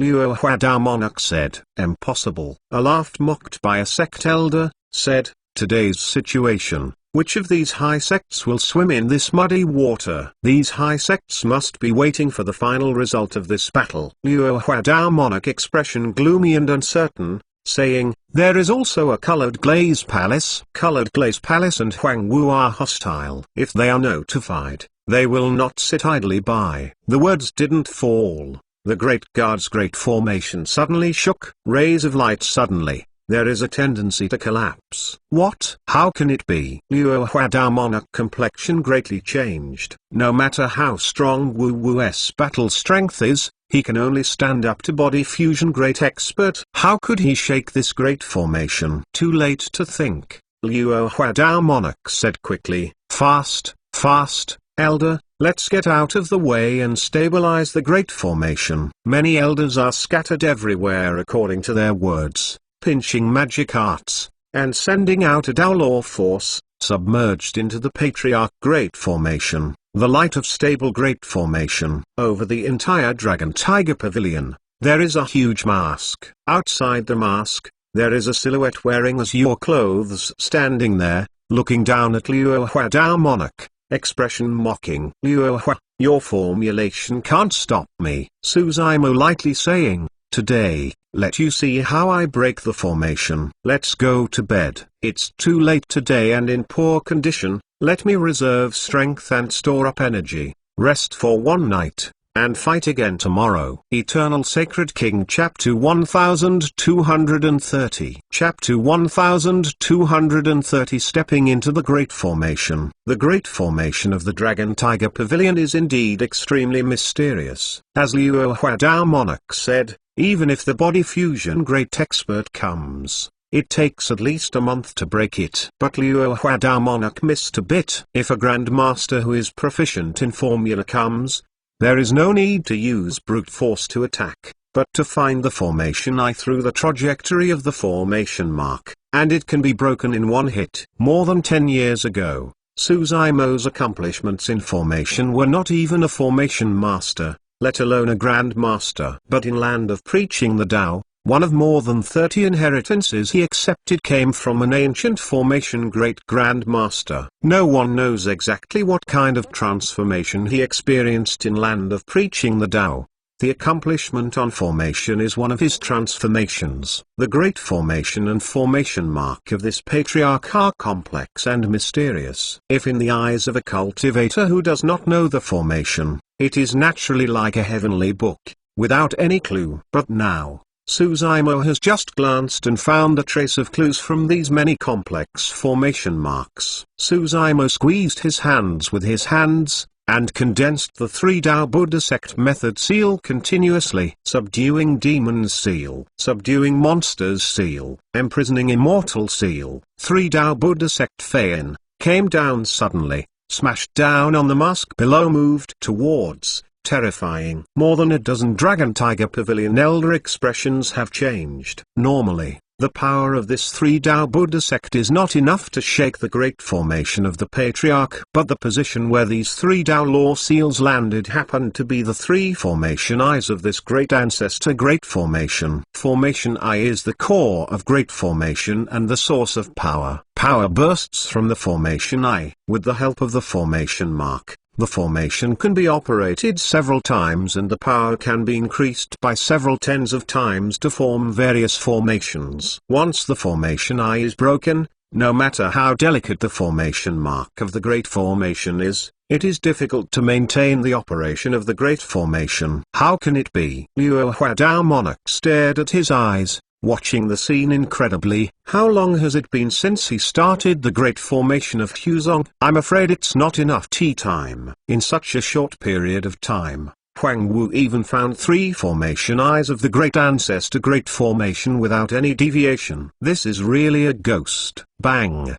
Luo Hua Tao monarch said. Impossible. A laugh mocked by a sect elder, said. Today's situation, which of these high sects will swim in this muddy water? These high sects must be waiting for the final result of this battle. Luo Hua Tao monarch expression gloomy and uncertain, saying, there is also a Colored Glaze Palace. Colored Glaze Palace and Huang Wu are hostile. If they are notified, they will not sit idly by. The words didn't fall. The Great Guard's Great Formation suddenly shook. Rays of light suddenly. There is a tendency to collapse. What? How can it be? Luo Hua Tao monarch complexion greatly changed. No matter how strong Wu Wu's battle strength is, He can only stand up to body fusion great expert. How could he shake this great formation? Too late to think. Luo Huadao monarch said quickly, fast, fast, elder, let's get out of the way and stabilize the great formation. Many elders are scattered everywhere according to their words, pinching magic arts, and sending out a Dao law force, submerged into the Patriarch Great Formation, the light of stable Great Formation. Over the entire Dragon Tiger Pavilion, there is a huge mask. Outside the mask, there is a silhouette wearing azure clothes standing there, looking down at Luo Huadao monarch, expression mocking. Luo Hua, your formulation can't stop me. Suzaimo lightly saying, today, let you see how I break the formation. Let's go to bed. It's too late today and in poor condition, let me reserve strength and store up energy, rest for one night, and fight again tomorrow. Eternal Sacred King Chapter 1230. Chapter 1230. Stepping into the Great Formation. The Great Formation of the Dragon Tiger Pavilion is indeed extremely mysterious. As Luo Huadao monarch said, even if the body fusion great expert comes, it takes at least a month to break it. But Luo Huadao monarch missed a bit. If a grandmaster who is proficient in formula comes, there is no need to use brute force to attack, but to find the formation eye through the trajectory of the formation mark, and it can be broken in one hit. More than 10 years ago, Suzaimo's accomplishments in formation were not even a formation master, let alone a grandmaster. But in Land of Preaching the Tao, one of more than 30 inheritances he accepted came from an ancient formation great grandmaster. No one knows exactly what kind of transformation he experienced in Land of Preaching the Tao. The accomplishment on formation is one of his transformations. The great formation and formation mark of this patriarch are complex and mysterious. If in the eyes of a cultivator who does not know the formation, it is naturally like a heavenly book, without any clue. But now, Suzaimo has just glanced and found a trace of clues from these many complex formation marks. Suzaimo squeezed his hands with his hands, and condensed the 3 Tao Buddha sect method seal continuously. Subduing demons seal. Subduing monsters seal. Imprisoning immortal seal. 3 Tao Buddha sect Fein, came down suddenly, smashed down on the mask below, moved towards, terrifying. More than a dozen Dragon Tiger Pavilion elder expressions have changed. Normally, the power of this 3 Tao Buddha sect is not enough to shake the great formation of the Patriarch. But the position where these 3 Tao law seals landed happened to be the 3 formation eyes of this great ancestor great formation. Formation eye is the core of great formation and the source of power. Power bursts from the formation eye. With the help of the formation mark, the formation can be operated several times and the power can be increased by several tens of times to form various formations. Once the formation eye is broken, no matter how delicate the formation mark of the great formation is, it is difficult to maintain the operation of the great formation. How can it be? Luo Huadao monarch stared at his eyes, watching the scene incredibly. How long has it been since he started the great formation of Huzong? I'm afraid it's not enough tea time. In such a short period of time, Huang Wu even found 3 formation eyes of the great ancestor great formation without any deviation. This is really a ghost. Bang!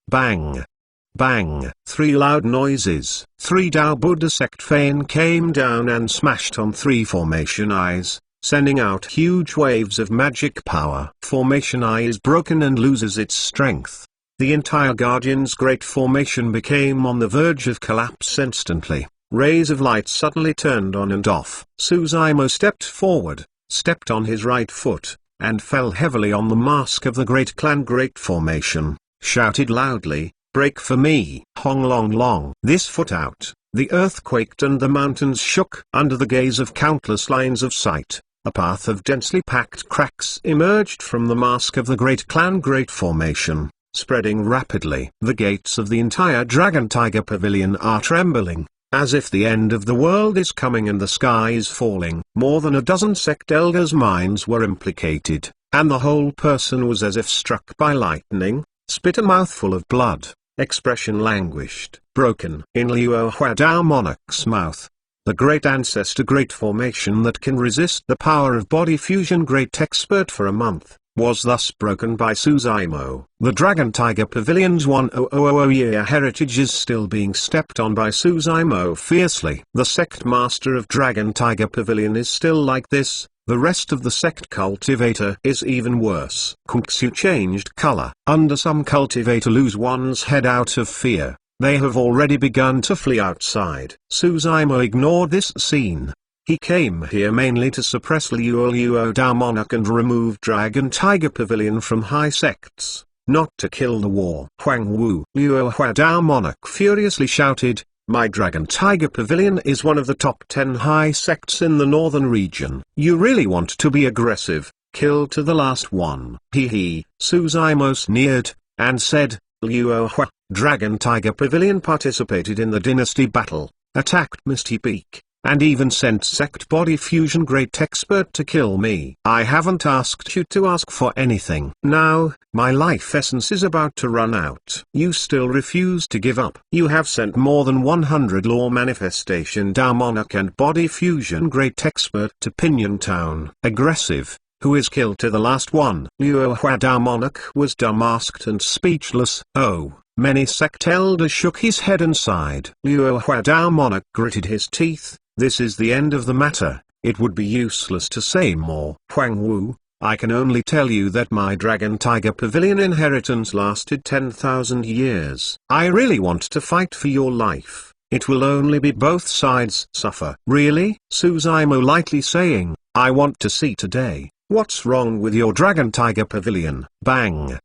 Bang! Bang! 3 loud noises. 3 Tao Buddha sect Fein came down and smashed on 3 formation eyes, sending out huge waves of magic power. Formation eye is broken and loses its strength. The entire Guardian's great formation became on the verge of collapse instantly. Rays of light suddenly turned on and off. Suzaimo stepped forward, stepped on his right foot, and fell heavily on the mask of the great clan great formation, shouted loudly, "Break for me!" Hong long long. This foot out, the earth quaked and the mountains shook. Under the gaze of countless lines of sight, a path of densely packed cracks emerged from the mask of the great clan great formation, spreading rapidly. The gates of the entire Dragon Tiger Pavilion are trembling, as if the end of the world is coming and the sky is falling. More than a dozen sect elders' minds were implicated, and the whole person was as if struck by lightning, spit a mouthful of blood, expression languished, broken. In Luo Huadao monarch's mouth, the great ancestor great formation that can resist the power of body fusion great expert for a month, was thus broken by Suzaimo. The Dragon Tiger Pavilion's 1000-year heritage is still being stepped on by Suzaimo fiercely. The sect master of Dragon Tiger Pavilion is still like this. The rest of the sect cultivator is even worse. Kunksu changed color. Under some cultivator lose one's head out of fear. They have already begun to flee outside. Suzaimo ignored this scene. He came here mainly to suppress Luo Dao Monarch and remove Dragon Tiger Pavilion from high sects, not to kill the war. Huang Wu Luo Dao Monarch furiously shouted, "My Dragon Tiger Pavilion is one of the top 10 high sects in the northern region. You really want to be aggressive, kill to the last one." He Suzaimo sneered, and said, "Luo Hua, Dragon Tiger Pavilion participated in the dynasty battle, attacked Misty Peak, and even sent sect body fusion great expert to kill me. I haven't asked you to ask for anything. Now, my life essence is about to run out. You still refuse to give up. You have sent more than 100 law manifestation Dao Monarch and body fusion great expert to Pinyon Town. Aggressive, who is killed to the last one." Luo Hua Dao Monarch was dumb-asked and speechless. Oh. Many sect elders shook his head and sighed. Luo Hua Dao Monarch gritted his teeth. This is the end of the matter. It would be useless to say more. Huang Wu, I can only tell you that my Dragon Tiger Pavilion inheritance lasted 10,000 years. I really want to fight for your life. It will only be both sides suffer. Really? Suzaimo lightly saying, I want to see today. What's wrong with your Dragon Tiger Pavilion? Bang.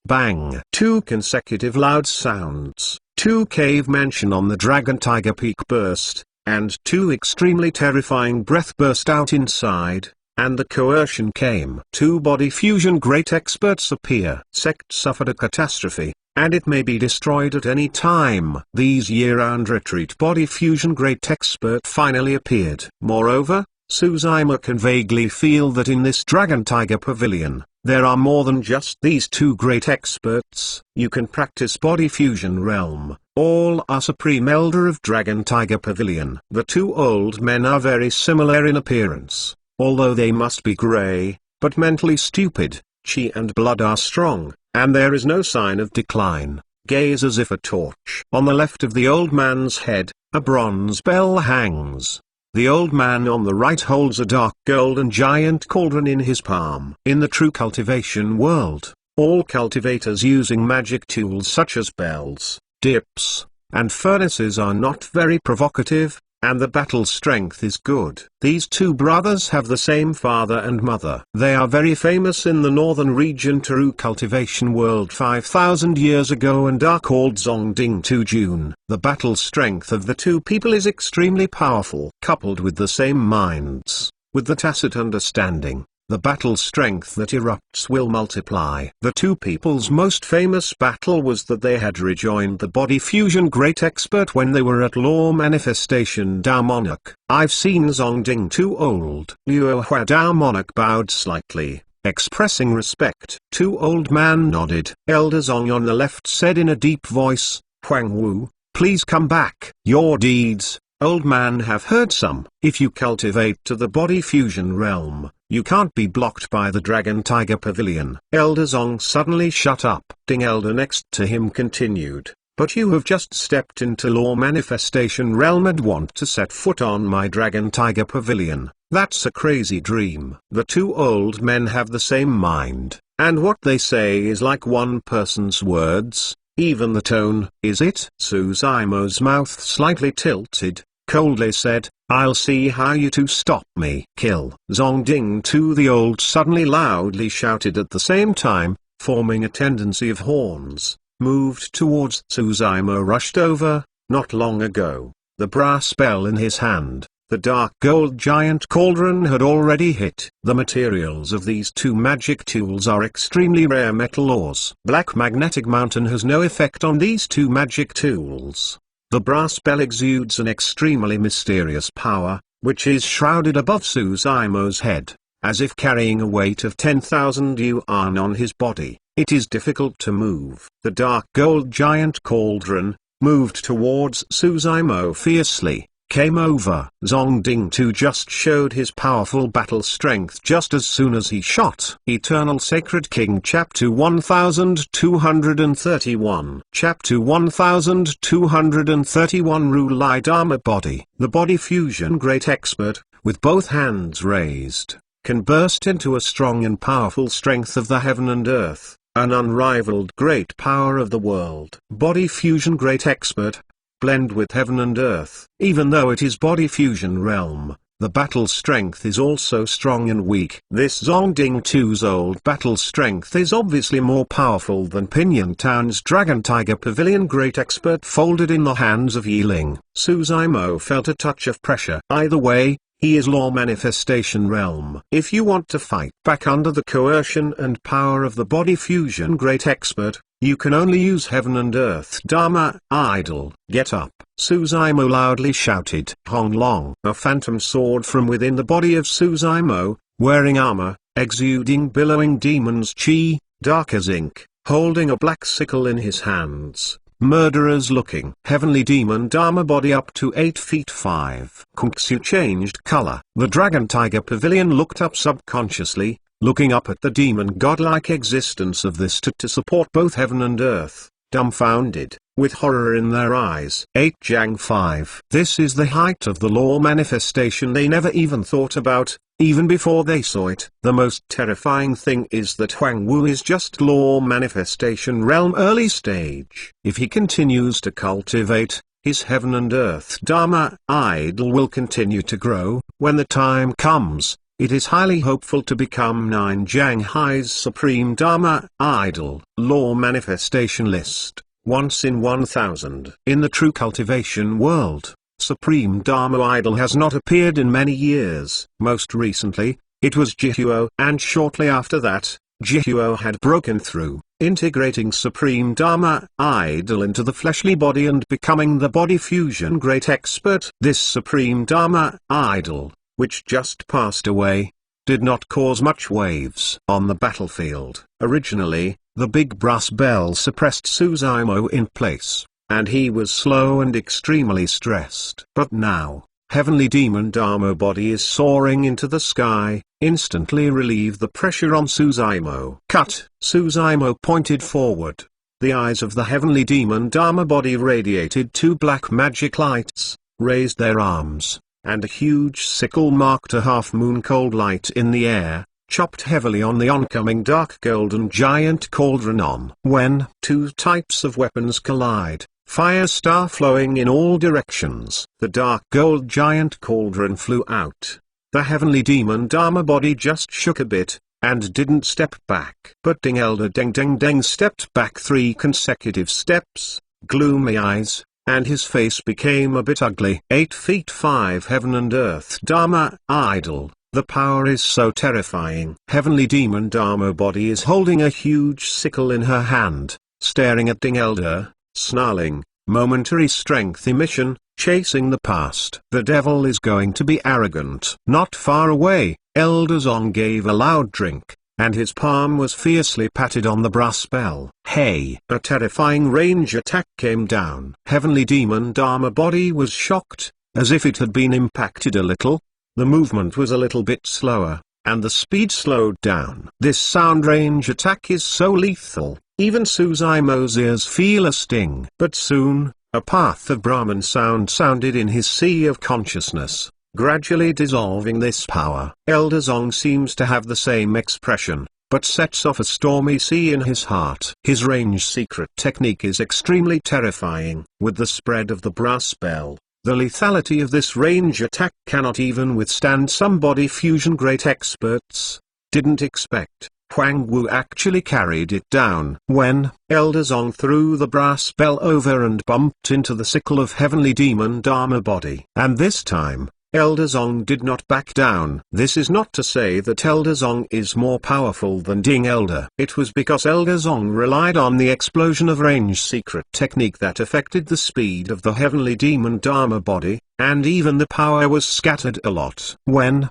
Bang. 2 consecutive loud sounds, 2 cave mansion on the Dragon Tiger Peak burst, and 2 extremely terrifying breath burst out inside, and the coercion came. 2 body fusion great experts appear. Sect suffered a catastrophe, and it may be destroyed at any time. These year-round retreat body fusion great expert finally appeared. Moreover, Suzaimo can vaguely feel that in this Dragon Tiger Pavilion, there are more than just these 2 great experts. You can practice body fusion realm. All are Supreme Elder of Dragon Tiger Pavilion. The 2 old men are very similar in appearance, although they must be grey, but mentally stupid. Chi and blood are strong, and there is no sign of decline. Gaze as if a torch. On the left of the old man's head, a bronze bell hangs. The old man on the right holds a dark golden giant cauldron in his palm. In the true cultivation world, all cultivators using magic tools such as bells, dips, and furnaces are not very provocative, and the battle strength is good. These 2 brothers have the same father and mother. They are very famous in the northern region true cultivation world 5,000 years ago and are called Zongding Tujun. The battle strength of the 2 people is extremely powerful. Coupled with the same minds, with the tacit understanding, the battle strength that erupts will multiply. The 2 people's most famous battle was that they had rejoined the body fusion great expert when they were at law manifestation Dao Monarch. I've seen Zongding too old. Luo Hua Dao Monarch bowed slightly, expressing respect. 2 old man nodded. Elder Zong on the left said in a deep voice, Huang Wu, please come back. Your deeds, old man, have heard some. If you cultivate to the body fusion realm, you can't be blocked by the Dragon Tiger Pavilion. Elder Zong suddenly shut up. Ding Elder next to him continued, but you have just stepped into law manifestation realm and want to set foot on my Dragon Tiger Pavilion. That's a crazy dream. The 2 old men have the same mind, and what they say is like one person's words, even the tone. Is it? Suzaimo's mouth slightly tilted, coldly said, I'll see how you 2 stop me. Kill. Zongding to the old suddenly loudly shouted at the same time, forming a tendency of horns, moved towards Suzaimo rushed over. Not long ago, the brass bell in his hand, the dark gold giant cauldron had already hit. The materials of these 2 magic tools are extremely rare metal ores. Black magnetic mountain has no effect on these 2 magic tools. The brass bell exudes an extremely mysterious power, which is shrouded above Suzaimo's head, as if carrying a weight of 10,000 yuan on his body. It is difficult to move. The dark gold giant cauldron moved towards Suzaimo fiercely, came over. Zongding 2 just showed his powerful battle strength just as soon as he shot. Eternal Sacred King Chapter 1231. Chapter 1231 Rulai Dharma Body. The body fusion great expert, with both hands raised, can burst into a strong and powerful strength of the heaven and earth, an unrivaled great power of the world. Body fusion great expert, blend with heaven and earth. Even though it is body fusion realm, the battle strength is also strong and weak. This Zongding 2's old battle strength is obviously more powerful than Pinyin Town's Dragon Tiger Pavilion great expert folded in the hands of Yiling. Suzaimo felt a touch of pressure. Either way, he is law manifestation realm. If you want to fight back under the coercion and power of the body fusion great expert, you can only use heaven and earth Dharma idol. Get up, Suzaimo loudly shouted. Hong Long. A phantom sword from within the body of Suzaimo, wearing armor, exuding billowing demon's chi, dark as ink, holding a black sickle in his hands. Murderers looking. Heavenly demon Dharma body up to 8 feet 5. Kung-Su changed color. The Dragon Tiger Pavilion looked up subconsciously, looking up at the demon godlike existence of this to support both heaven and earth, dumbfounded, with horror in their eyes. 8 Jiang 5. This is the height of the law manifestation they never even thought about, even before they saw it. The most terrifying thing is that Huang Wu is just law manifestation realm early stage. If he continues to cultivate, his heaven and earth Dharma idol will continue to grow. When the time comes, it is highly hopeful to become 9 Jiang Hai's supreme Dharma idol. Law manifestation list. Once in 1000. In the true cultivation world, supreme Dharma idol has not appeared in many years. Most recently, it was Jihuo, and shortly after that, Jihuo had broken through, integrating supreme Dharma idol into the fleshly body and becoming the body fusion great expert. This supreme Dharma idol, which just passed away, did not cause much waves on the battlefield. Originally, the big brass bell suppressed Suzaimo in place, and he was slow and extremely stressed. But now, heavenly demon Dharma body is soaring into the sky, instantly relieve the pressure on Suzaimo. Cut! Suzaimo pointed forward. The eyes of the heavenly demon Dharma body radiated 2 black magic lights, raised their arms, and a huge sickle marked a half-moon cold light in the air, chopped heavily on the oncoming dark golden giant cauldron on. When 2 types of weapons collide, fire star flowing in all directions, the dark gold giant cauldron flew out. The heavenly demon Dharma body just shook a bit, and didn't step back. But Ding Elder Deng Deng Deng stepped back 3 consecutive steps, gloomy eyes, and his face became a bit ugly. 8 feet 5 heaven and earth Dharma idol. The power is so terrifying. Heavenly demon Dharma body is holding a huge sickle in her hand, staring at Ding Elder, snarling, momentary strength emission, chasing the past. The devil is going to be arrogant. Not far away, Elder Zong gave a loud drink, and his palm was fiercely patted on the brass bell. Hey! A terrifying range attack came down. Heavenly demon Dharma body was shocked, as if it had been impacted a little. The movement was a little bit slower, and the speed slowed down. This sound range attack is so lethal, even Suzaimo's ears feel a sting. But soon, a path of Brahman sound sounded in his sea of consciousness, gradually dissolving this power. Elder Zong seems to have the same expression, but sets off a stormy sea in his heart. His range secret technique is extremely terrifying. With the spread of the brass bell, the lethality of this range attack cannot even withstand some body fusion great experts didn't expect. Huang Wu actually carried it down. When Elder Zong threw the brass bell over and bumped into the sickle of heavenly demon Dharma body. And this time, Elder Zong did not back down. This is not to say that Elder Zong is more powerful than Ding Elder. It was because Elder Zong relied on the explosion of range secret technique that affected the speed of the heavenly demon Dharma body, and even the power was scattered a lot. When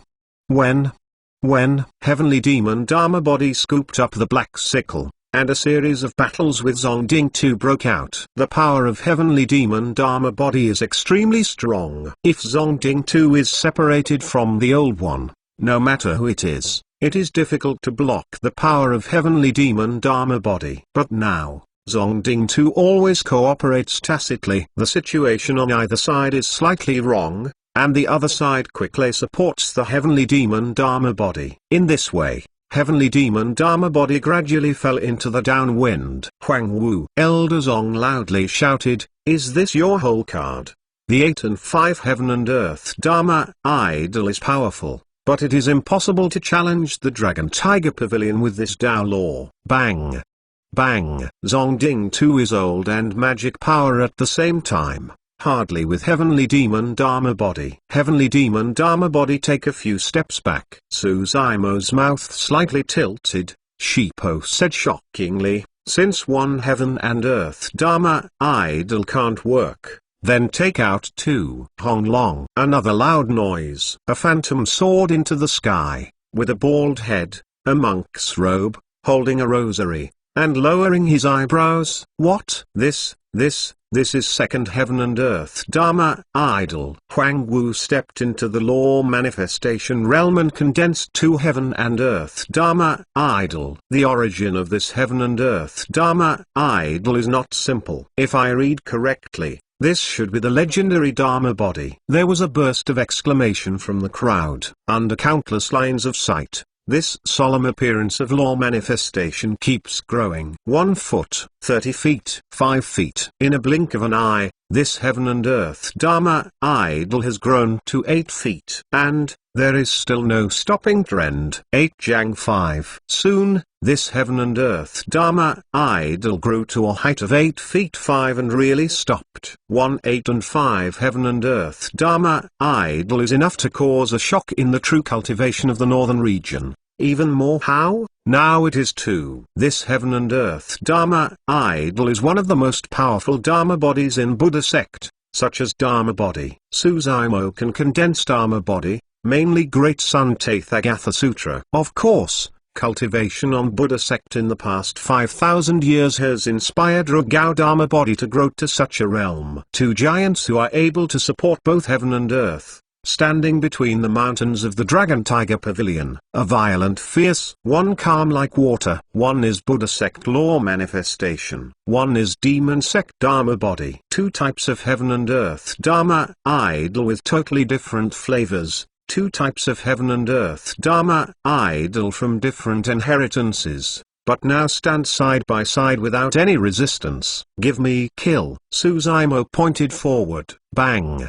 heavenly demon Dharma body scooped up the black sickle, and a series of battles with Zongding 2 broke out. The power of heavenly demon Dharma body is extremely strong. If Zongding 2 is separated from the old one, no matter who it is difficult to block the power of heavenly demon Dharma body. But now, Zongding 2 always cooperates tacitly. The situation on either side is slightly wrong, and the other side quickly supports the heavenly demon Dharma body. In this way, heavenly demon Dharma body gradually fell into the downwind. Huang Wu. Elder Zong loudly shouted, "Is this your whole card?" The 8 and 5 heaven and earth Dharma idol is powerful, but it is impossible to challenge the Dragon Tiger Pavilion with this Tao law. Bang! Bang! Zongding 2 is old and magic power at the same time, hardly with heavenly demon Dharma body. Heavenly demon Dharma body take a few steps back. Su Zimo's mouth slightly tilted. Shipo said shockingly, "Since one heaven and earth Dharma idol can't work, then take out 2. Hong Long." Another loud noise. A phantom soared into the sky, with a bald head, a monk's robe, holding a rosary, and lowering his eyebrows. "What? This is second heaven and earth Dharma idol." Huang Wu stepped into the law manifestation realm and condensed 2 heaven and earth Dharma idol. The origin of this heaven and earth Dharma idol is not simple. If I read correctly, this should be the legendary Dharma body. There was a burst of exclamation from the crowd. Under countless lines of sight, this solemn appearance of law manifestation keeps growing. 1 foot, 30 feet, 5 feet. In a blink of an eye, this heaven and earth Dharma idol has grown to 8 feet. And, there is still no stopping trend. 8 Jiang 5. Soon, this heaven and earth Dharma idol grew to a height of 8 feet 5 and really stopped. 1 8 and 5 heaven and earth Dharma idol is enough to cause a shock in the true cultivation of the northern region. Even more how? Now it is 2. This heaven and earth Dharma idol is one of the most powerful Dharma bodies in Buddha sect, such as Dharma body. Su Zimo can condense Dharma body, mainly Great Sun Tathagatha Sutra. Of course, cultivation on Buddha sect in the past 5,000 years has inspired Rugao Dharma body to grow to such a realm. 2 giants who are able to support both heaven and earth, standing between the mountains of the Dragon Tiger Pavilion, a violent fierce, one calm like water. One is Buddha sect law manifestation, one is demon sect Dharma body. 2 types of heaven and earth Dharma idol with totally different flavors. 2 types of heaven and earth Dharma idol from different inheritances, but now stand side by side without any resistance. Give me kill. Su Zimo pointed forward. Bang!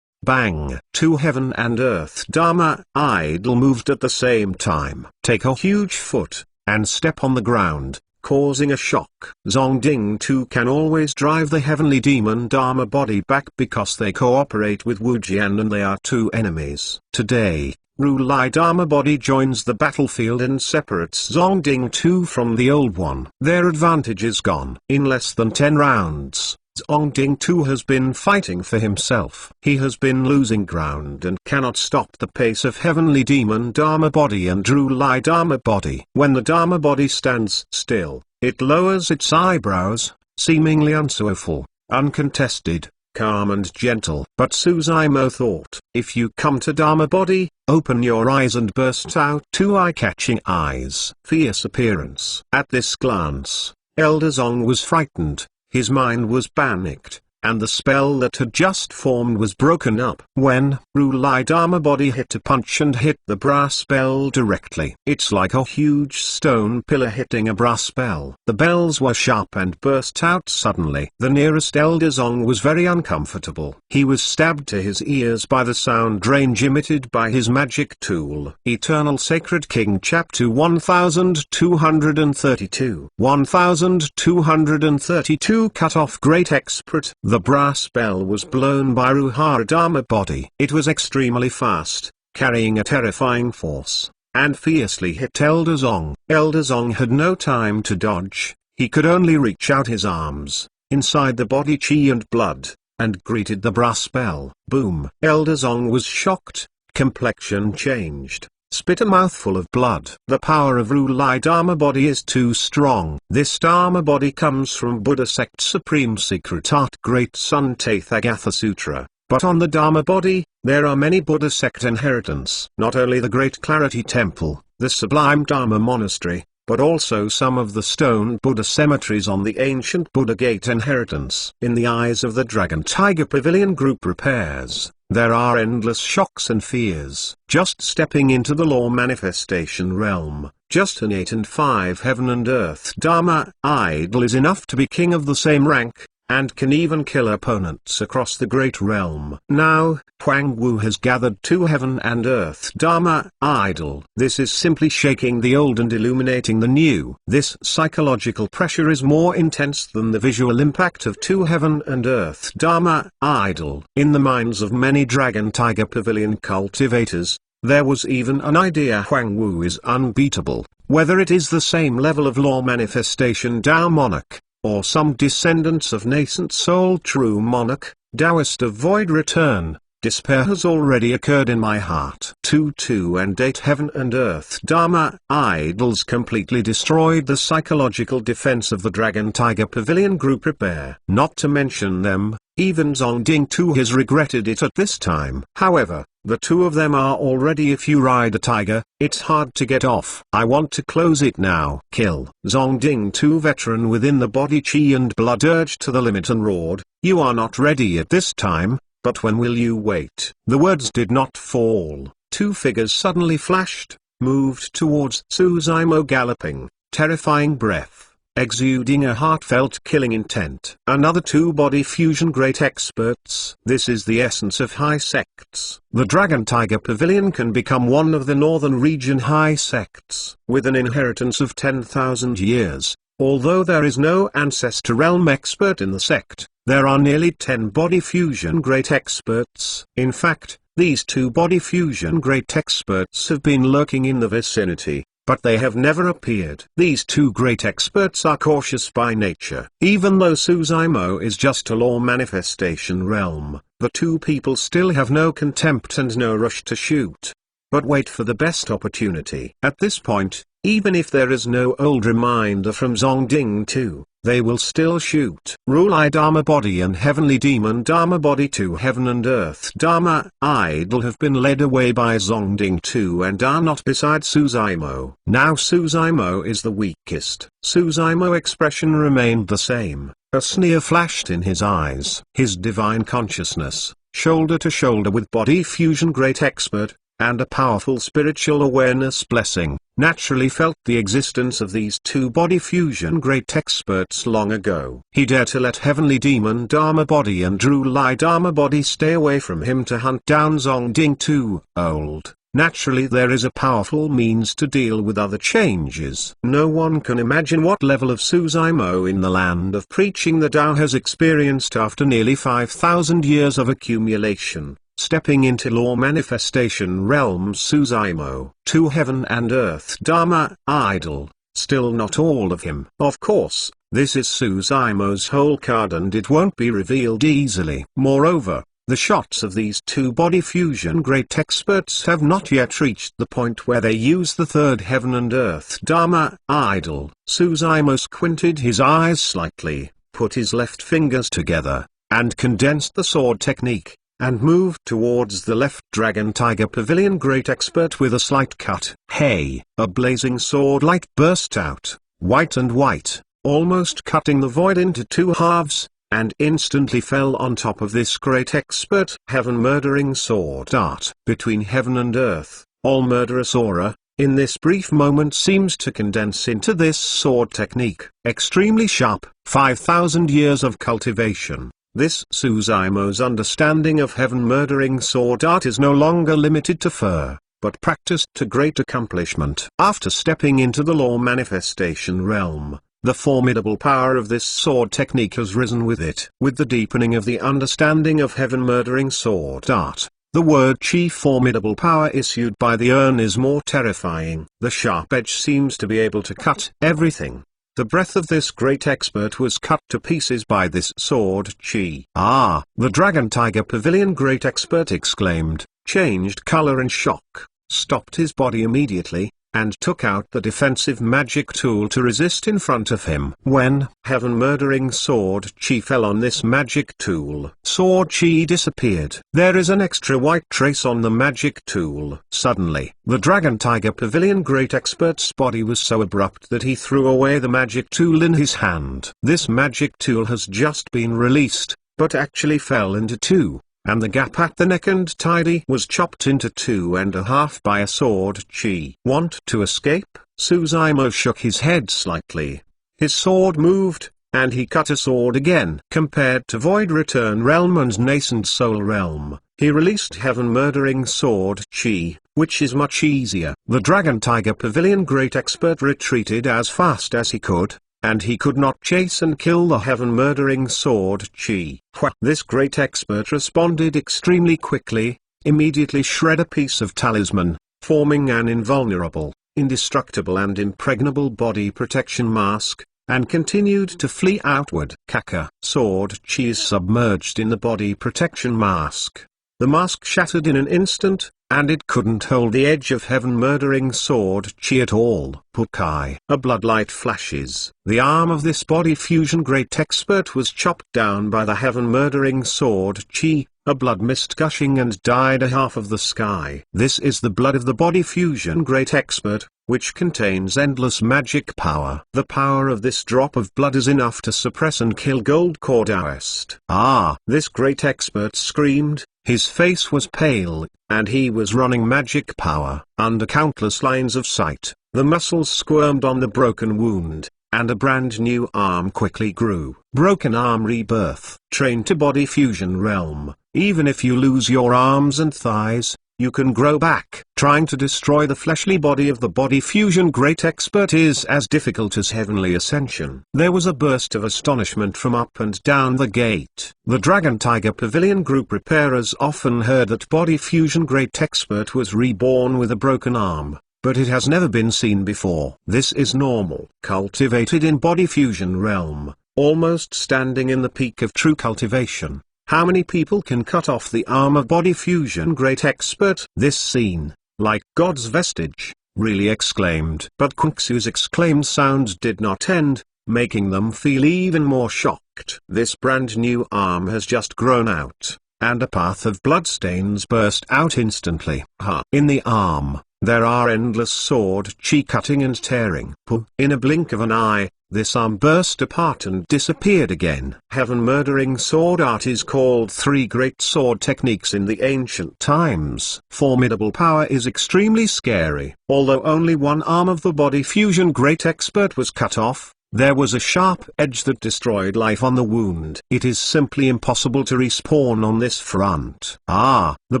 Bang! 2 heaven and earth Dharma idol moved at the same time. Take a huge foot, and step on the ground, causing a shock. Zongding 2 can always drive the heavenly demon Dharma body back because they cooperate with Wu Jian and they are 2 enemies. Today, Ru Lai Dharma body joins the battlefield and separates Zongding 2 from the old one. Their advantage is gone. In less than 10 rounds, Zongding 2 has been fighting for himself. He has been losing ground and cannot stop the pace of heavenly demon Dharma body and Ru Lai Dharma body. When the Dharma body stands still, it lowers its eyebrows, seemingly unsoulful, uncontested, calm and gentle. But Su Zimo thought, if you come to Dharma body, open your eyes and burst out 2 eye-catching eyes. Fierce appearance. At this glance, Elder Zong was frightened. His mind was panicked, and the spell that had just formed was broken up. When Ru Lai Dharma body hit a punch and hit the brass bell directly. It's like a huge stone pillar hitting a brass bell. The bells were sharp and burst out suddenly. The nearest Elder Zong was very uncomfortable. He was stabbed to his ears by the sound range emitted by his magic tool. Eternal Sacred King Chapter 1232 1232 Cut off Great Expert. The brass bell was blown by Ruhara Dharma body. It was extremely fast, carrying a terrifying force, and fiercely hit Elder Zong. Elder Zong had no time to dodge, he could only reach out his arms, inside the body chi and blood, and greeted the brass bell. Boom! Elder Zong was shocked, complexion changed, spit a mouthful of blood. The power of Rulai Dharma body is too strong. This Dharma body comes from Buddha sect Supreme Secret Art Great Sun Tathagatha Sutra. But on the Dharma body, there are many Buddha sect inheritance. Not only the Great Clarity Temple, the Sublime Dharma Monastery, but also some of the stone Buddha cemeteries on the ancient Buddha Gate inheritance. In the eyes of the Dragon Tiger Pavilion Group repairs, there are endless shocks and fears. Just stepping into the law manifestation realm, just an 8 and 5 heaven and earth Dharma idol is enough to be king of the same rank, and can even kill opponents across the great realm. Now, Huang Wu has gathered 2 heaven and earth Dharma idol. This is simply shaking the old and illuminating the new. This psychological pressure is more intense than the visual impact of 2 heaven and earth Dharma idol. In the minds of many Dragon Tiger Pavilion cultivators, there was even an idea Huang Wu is unbeatable, whether it is the same level of law manifestation Tao monarch, or some descendants of nascent soul true monarch, Taoist of void return. Despair has already occurred in my heart. 2 and 8 heaven and earth Dharma idols completely destroyed the psychological defense of the Dragon Tiger Pavilion Group repair. Not to mention them, even Zongding too has regretted it at this time. However, the 2 of them are already if you ride a tiger, it's hard to get off. I want to close it now. Kill. Zongding 2 veteran within the body chi and blood urged to the limit and roared, you are not ready at this time, but when will you wait? The words did not fall. 2 figures suddenly flashed, moved towards Suzaimo galloping, terrifying breath, exuding a heartfelt killing intent. Another 2 body fusion great experts. This is the essence of high sects. The Dragon Tiger Pavilion can become one of the northern region high sects, with an inheritance of 10,000 years. Although there is no ancestor realm expert in the sect, there are nearly 10 body fusion great experts. In fact, these 2 body fusion great experts have been lurking in the vicinity, but they have never appeared. These 2 great experts are cautious by nature. Even though Suzaimo is just a law manifestation realm, the 2 people still have no contempt and no rush to shoot, but wait for the best opportunity. At this point, even if there is no old reminder from Zongding 2, they will still shoot. Rulai Dharma body and Heavenly Demon Dharma body 2 heaven and earth Dharma idol have been led away by Zongding 2 and are not beside Suzaimo. Now Suzaimo is the weakest. Suzaimo expression remained the same. A sneer flashed in his eyes. His divine consciousness, shoulder to shoulder with body fusion great expert, and a powerful spiritual awareness blessing, naturally felt the existence of these 2 body fusion great experts long ago. He dared to let Heavenly Demon Dharma body and Rulai Dharma body stay away from him to hunt down Zongding 2. Old. Naturally there is a powerful means to deal with other changes. No one can imagine what level of Suzaimo in the land of preaching the Tao has experienced after nearly 5,000 years of accumulation. Stepping into law manifestation realm Suzaimo, 2 heaven and earth Dharma idol, still not all of him. Of course, this is Suzaimo's whole card and it won't be revealed easily. Moreover, the shots of these 2 body fusion great experts have not yet reached the point where they use the 3rd heaven and earth Dharma idol. Suzaimo squinted his eyes slightly, put his left fingers together, and condensed the sword technique, and moved towards the left Dragon Tiger Pavilion great expert with a slight cut. Hey! A blazing sword light burst out, white and white, almost cutting the void into 2 halves, and instantly fell on top of this great expert. Heaven murdering sword art. Between heaven and earth, all murderous aura, in this brief moment seems to condense into this sword technique. Extremely sharp, 5,000 years of cultivation. This Suzaimo's understanding of heaven murdering sword art is no longer limited to fur, but practiced to great accomplishment. After stepping into the law manifestation realm, the formidable power of this sword technique has risen with it. With the deepening of the understanding of heaven murdering sword art, the word chi formidable power issued by the urn is more terrifying. The sharp edge seems to be able to cut everything. The breath of this great expert was cut to pieces by this sword chi. Ah! The Dragon Tiger Pavilion great expert exclaimed, changed color in shock. stopped his body immediately, and took out the defensive magic tool to resist in front of him. When heaven-murdering sword chi fell on this magic tool, sword chi disappeared. There is an extra white trace on the magic tool. Suddenly, the Dragon Tiger Pavilion Great Expert's body was so abrupt that he threw away the magic tool in his hand. This magic tool has just been released, but actually fell into two, and the gap at the neck and tidy was chopped into 2.5 by a sword chi. Want to escape? Suzaimo shook his head slightly. His sword moved, and he cut a sword again. Compared to Void Return Realm and Nascent Soul Realm, he released heaven-murdering sword chi, which is much easier. The Dragon Tiger Pavilion Great Expert retreated as fast as he could, and he could not chase and kill the heaven-murdering sword chi. This great expert responded extremely quickly, immediately shred a piece of talisman, forming an invulnerable, indestructible and impregnable body protection mask, and continued to flee outward. Kaka. Sword chi is submerged in the body protection mask. The mask shattered in an instant, and it couldn't hold the edge of heaven-murdering sword chi at all. Pukai. A bloodlight flashes. The arm of this body fusion great expert was chopped down by the heaven-murdering sword chi, a blood mist gushing and dyed a half of the sky. This is the blood of the body fusion great expert, which contains endless magic power. The power of this drop of blood is enough to suppress and kill Gold Core Taoist. Ah! This great expert screamed. His face was pale, and he was running magic power. Under countless lines of sight, the muscles squirmed on the broken wound, and a brand new arm quickly grew. Broken arm rebirth. Train to body fusion realm. Even if you lose your arms and thighs, you can grow back. Trying to destroy the fleshly body of the body fusion great expert is as difficult as heavenly ascension. There was a burst of astonishment from up and down the gate. The Dragon Tiger Pavilion group repairers often heard that body fusion great expert was reborn with a broken arm, but it has never been seen before. This is normal. Cultivated in body fusion realm, almost standing in the peak of true cultivation. How many people can cut off the arm of body fusion great expert? This scene, like God's vestige, really exclaimed. But Kunksu's exclaimed sound did not end, making them feel even more shocked. This brand new arm has just grown out, and a path of bloodstains burst out instantly. In the arm, there are endless sword chi cutting and tearing. In a blink of an eye, this arm burst apart and disappeared again. Heaven-murdering sword art is called three great sword techniques in the ancient times. Formidable power is extremely scary. Although only one arm of the body fusion great expert was cut off, there was a sharp edge that destroyed life on the wound. It is simply impossible to respawn on this front. The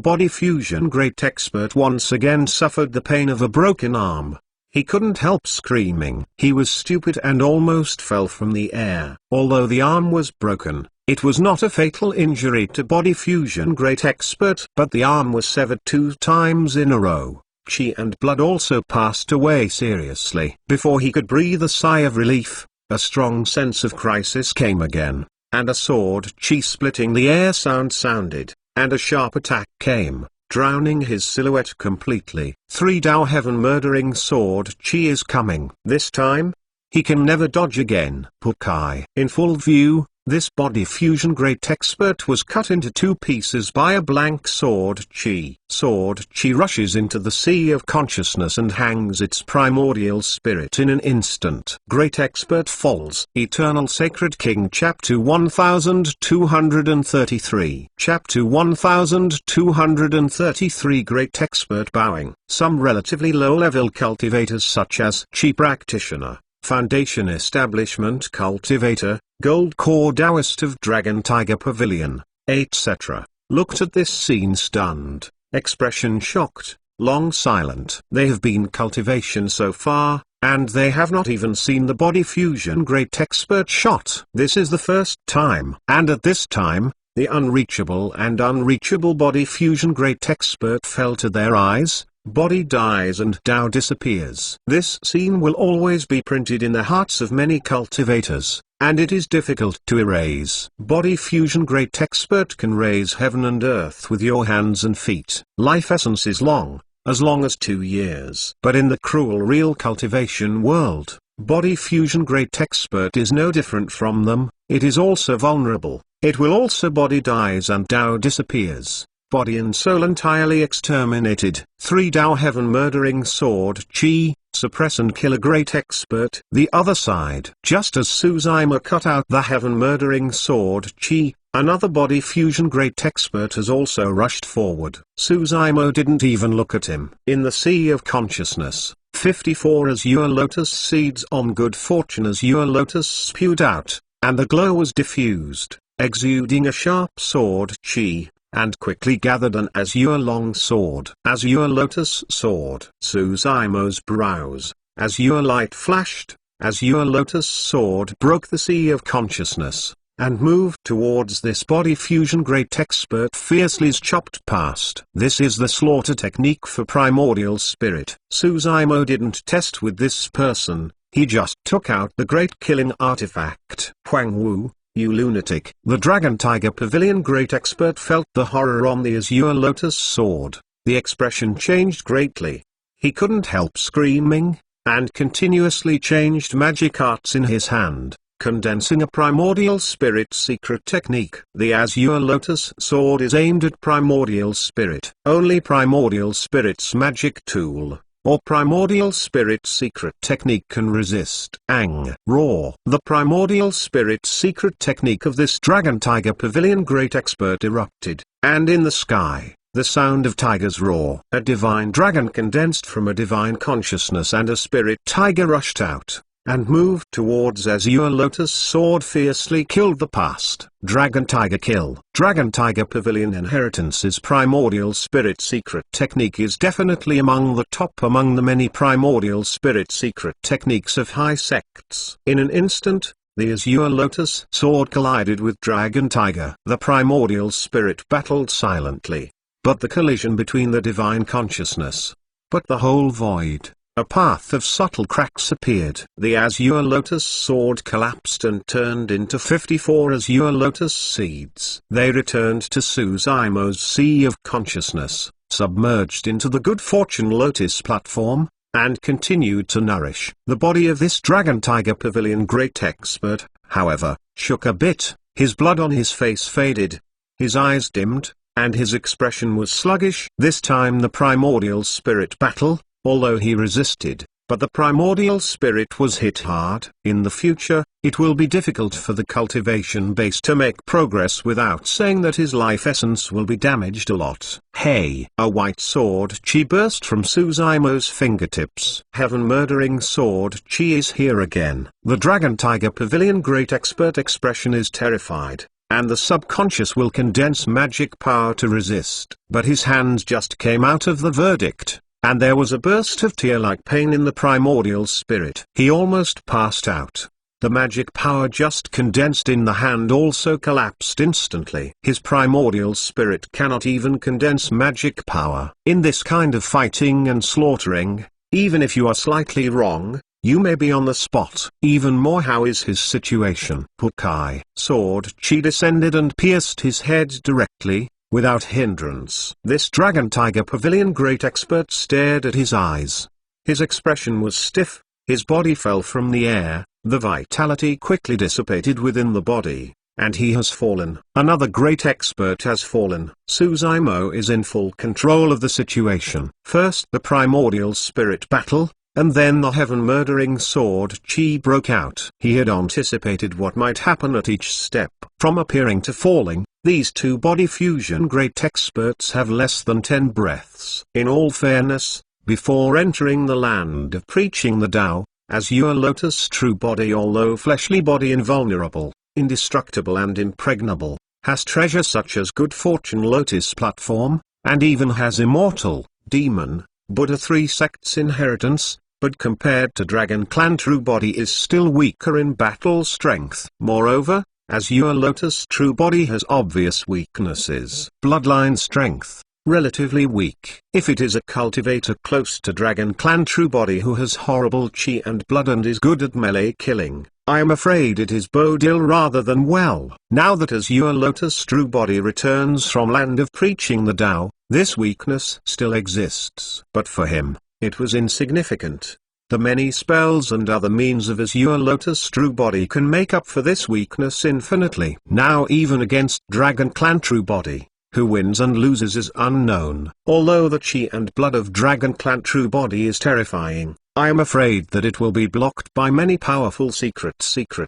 body fusion great expert once again suffered the pain of a broken arm. He couldn't help screaming. He was stupid and almost fell from the air. Although the arm was broken, it was not a fatal injury to body fusion great expert, but the arm was severed 2 times in a row. Chi and blood also passed away seriously. Before he could breathe a sigh of relief, a strong sense of crisis came again, and a sword chi splitting the air sounded, and a sharp attack came, drowning his silhouette completely. 3 Dao heaven-murdering sword chi is coming. This time, he can never dodge again. Pukai. In full view, this body fusion great expert was cut into 2 pieces by a blank sword chi. Sword chi rushes into the sea of consciousness and hangs its primordial spirit in an instant. Great expert falls. Eternal Sacred King Chapter 1233. Chapter 1233 Great Expert bowing. Some relatively low-level cultivators such as Chi Practitioner, Foundation Establishment Cultivator, Gold Core Taoist of Dragon Tiger Pavilion, etc., looked at this scene stunned, expression shocked, long silent. They have been cultivation so far, and they have not even seen the body fusion great expert shot. This is the first time. And at this time, the unreachable and unreachable body fusion great expert fell to their eyes. Body dies and Tao disappears. This scene will always be printed in the hearts of many cultivators, and it is difficult to erase. Body fusion great expert can raise heaven and earth with your hands and feet. Life essence is long, as long as 2 years. But in the cruel real cultivation world, Body Fusion Great Expert is no different from them. It is also vulnerable. It will also body dies and Tao disappears. Body and soul entirely exterminated. 3 Tao Heaven Murdering Sword Chi, suppress and kill a Great Expert. The other side. Just as Suzaima cut out the Heaven Murdering Sword Chi, another Body Fusion Great Expert has also rushed forward. Suzaima didn't even look at him. In the Sea of Consciousness, 54 Azure Lotus seeds on good fortune Azure Lotus spewed out, and the glow was diffused, exuding a sharp sword Chi, and quickly gathered an azure long sword. Azure Lotus sword. Suzaima's brows. Azure light flashed. Azure Lotus sword broke the Sea of Consciousness, and moved towards this Body Fusion Great Expert fiercely chopped past. This is the slaughter technique for Primordial Spirit. Suzaima didn't test with this person, he just took out the great killing artifact. Huang Wu, you lunatic. The Dragon Tiger Pavilion Great Expert felt the horror on the Azure Lotus sword. The expression changed greatly. He couldn't help screaming, and continuously changed magic arts in his hand, condensing a Primordial Spirit secret technique. The Azure Lotus sword is aimed at Primordial Spirit. Only Primordial Spirit's magic tool, or Primordial Spirit secret technique can resist. Ang. Roar. The Primordial Spirit secret technique of this Dragon Tiger Pavilion Great Expert erupted, and in the sky, the sound of tiger's roar. A divine dragon condensed from a divine consciousness and a spirit tiger rushed out, and moved towards Azure Lotus sword fiercely killed the past. Dragon Tiger Kill. Dragon Tiger Pavilion Inheritance's Primordial Spirit secret technique is definitely among the top among the many Primordial Spirit secret techniques of high sects. In an instant, the Azure Lotus sword collided with Dragon Tiger. The Primordial Spirit battled silently, but the collision between the divine consciousness, but the whole void, a path of subtle cracks appeared. The Azure Lotus sword collapsed and turned into 54 Azure Lotus seeds. They returned to Suzaima's Sea of Consciousness, submerged into the Good Fortune Lotus platform, and continued to nourish. The body of this Dragon Tiger Pavilion Great Expert, however, shook a bit. His blood on his face faded, his eyes dimmed, and his expression was sluggish. This time the Primordial Spirit battle, although he resisted, but the Primordial Spirit was hit hard. In the future, it will be difficult for the cultivation base to make progress without saying that his life essence will be damaged a lot. Hey! A white sword Chi burst from Suzaima's fingertips. Heaven Murdering Sword Chi is here again. The Dragon Tiger Pavilion Great Expert expression is terrified, and the subconscious will condense magic power to resist. But his hands just came out of the verdict, and there was a burst of tear-like pain in the Primordial Spirit. He almost passed out. The magic power just condensed in the hand also collapsed instantly. His Primordial Spirit cannot even condense magic power. In this kind of fighting and slaughtering, even if you are slightly wrong, you may be on the spot. Even more, how is his situation? Pukai. Sword Chi descended and pierced his head directly, without hindrance. This Dragon Tiger Pavilion Great Expert stared at his eyes. His expression was stiff, his body fell from the air, the vitality quickly dissipated within the body, and he has fallen. Another Great Expert has fallen. Suzaima is in full control of the situation. First the Primordial Spirit battle, and then the Heaven Murdering Sword Chi broke out. He had anticipated what might happen at each step. From appearing to falling, these two Body Fusion Great Experts have less than 10 breaths. In all fairness, before entering the land of preaching the Tao, Azure Lotus true body, although fleshly body invulnerable, indestructible and impregnable, has treasure such as Good Fortune Lotus platform, and even has immortal, demon, Buddha 3 sects inheritance, but compared to Dragon Clan true body is still weaker in battle strength. Moreover, Azure Lotus true body has obvious weaknesses. Bloodline strength, relatively weak. If it is a cultivator close to Dragon Clan true body who has horrible chi and blood and is good at melee killing, I am afraid it is bode ill rather than well. Now that Azure Lotus true body returns from land of preaching the Tao, This weakness still exists. But for him, it was insignificant. The many spells and other means of Azure Lotus True Body can make up for this weakness infinitely. Now even against Dragon Clan True Body, who wins and loses is unknown. Although the chi and blood of Dragon Clan True Body is terrifying, I am afraid that it will be blocked by many powerful secret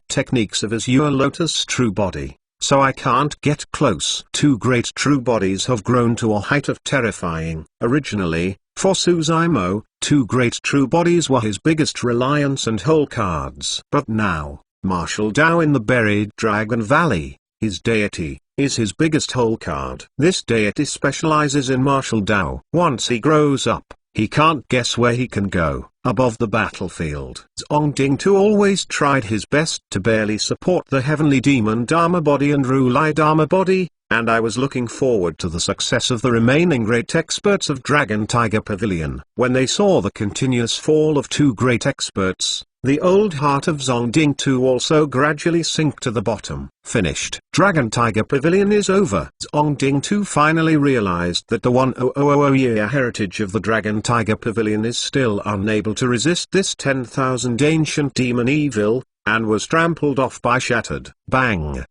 techniques of Azure Lotus True Body, so I can't get close. Two great true bodies have grown to a height of terrifying. Originally, for Suzaimo, two great true bodies were his biggest reliance and whole cards. But now, Martial Dao in the buried Dragon Valley, his deity, is his biggest whole card. This deity specializes in Martial Dao. Once he grows up, he can't guess where he can go. Above the battlefield, Zongding-Tu always tried his best to barely support the Heavenly Demon Dharma Body and Rulai Dharma Body, and I was looking forward to the success of the remaining great experts of Dragon Tiger Pavilion. When they saw the continuous fall of two great experts, the old heart of Zongding-Tu also gradually sank to the bottom. Finished. Dragon Tiger Pavilion is over. Zongding-Tu finally realized that the 1000-year heritage of the Dragon Tiger Pavilion is still unable to resist this 10,000 ancient demon evil, and was trampled off by shattered. Bang!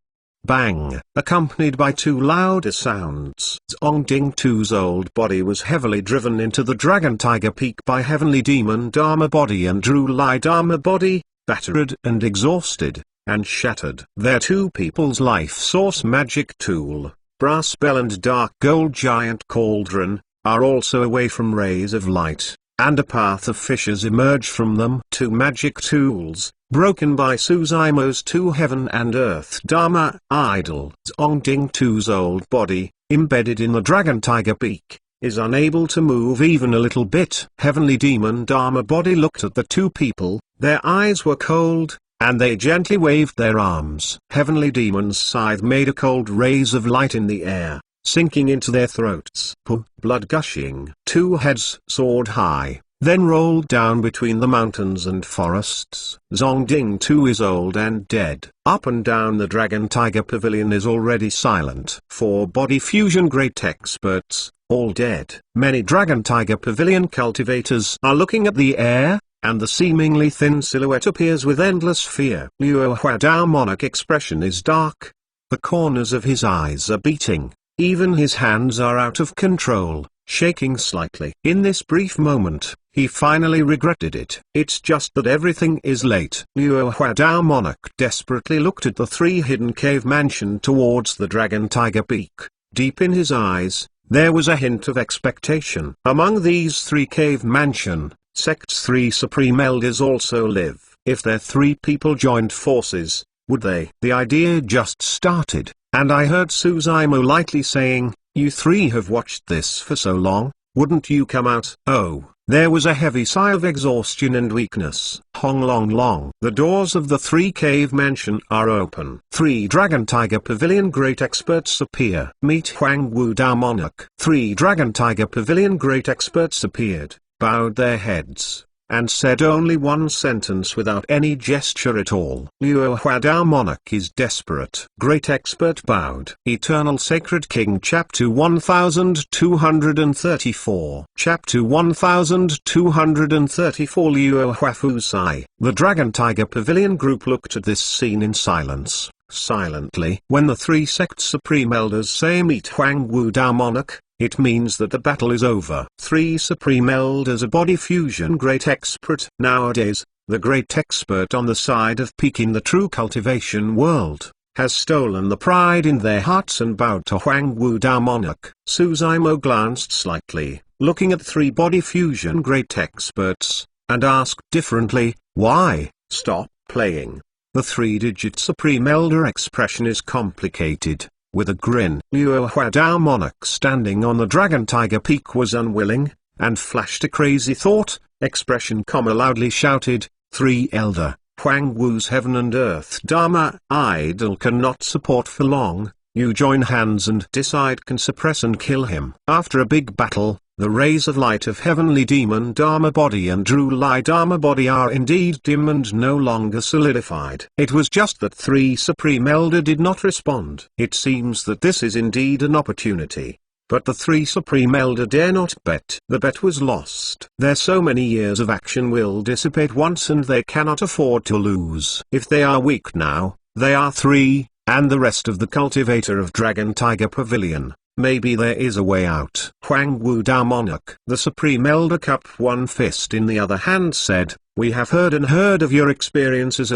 Bang! Accompanied by two louder sounds. Zongding-Tu's old body was heavily driven into the Dragon Tiger Peak by Heavenly Demon Dharma Body and Rulai Dharma Body, battered and exhausted, and shattered. Their two people's life source magic tool, brass bell and dark gold giant cauldron, are also away from rays of light, and a path of fissures emerge from them. Two magic tools, broken by Suzaimo's two heaven and earth Dharma idol. Zongding-Tu's old body, embedded in the Dragon Tiger Peak, is unable to move even a little bit. Heavenly Demon Dharma Body looked at the two people, their eyes were cold, and they gently waved their arms. Heavenly Demon's scythe made a cold rays of light in the air, sinking into their throats. Blood gushing. Two heads soared high, then rolled down between the mountains and forests. Zongding-Tu is old and dead. Up and down the Dragon Tiger Pavilion is already silent. Four body fusion great experts, all dead. Many Dragon Tiger Pavilion cultivators are looking at the air, and the seemingly thin silhouette appears with endless fear. Liu Huadao's monarch expression is dark. The corners of his eyes are beating. Even his hands are out of control, shaking slightly. In this brief moment, he finally regretted it. It's just that everything is late. Liu Huadao's monarch desperately looked at the three hidden cave mansion towards the Dragon Tiger Peak. Deep in his eyes, there was a hint of expectation. Among these three cave mansion, Sect's three supreme elders also live. If their three people joined forces, would they? The idea just started, and I heard Suzaimo lightly saying, "You three have watched this for so long, wouldn't you come out?" Oh, there was a heavy sigh of exhaustion and weakness. Hong Long Long. The doors of the three cave mansion are open. Three Dragon Tiger Pavilion great experts appear. Meet Huang Wudao monarch. Three Dragon Tiger Pavilion great experts appeared, bowed their heads, and said only one sentence without any gesture at all. Liu Huadao's monarch is desperate. Great expert bowed. Eternal Sacred King Chapter 1234. Chapter 1234. Liu Huafusai. The Dragon Tiger Pavilion group looked at this scene in silence. Silently. When the three sect supreme elders say meet Huang Wudao monarch, it means that the battle is over. Three supreme elders a body fusion great expert. Nowadays, the great expert on the side of peaking the true cultivation world, has stolen the pride in their hearts and bowed to Huang Wudao monarch. Suzaimo glanced slightly, looking at three body fusion great experts, and asked differently, "Why?" "Stop playing." The three-digit supreme elder expression is complicated. With a grin, Liu Huadao's monarch standing on the Dragon Tiger Peak was unwilling, and flashed a crazy thought, expression, loudly shouted, "Three elder, Huang Wu's heaven and earth Dharma idol cannot support for long, you join hands and decide can suppress and kill him." After a big battle, the rays of light of Heavenly Demon Dharma Body and Rulai Dharma Body are indeed dim and no longer solidified. It was just that three Supreme Elder did not respond. It seems that this is indeed an opportunity. but the three Supreme Elder dare not bet. The bet was lost. Their so many years of action will dissipate once and they cannot afford to lose. If they are weak now, they are three, and the rest of the cultivator of Dragon Tiger Pavilion. Maybe there is a way out. Huang Wu Dao Monarch. The Supreme Elder cupped one fist in the other hand said, "We have heard of your experiences.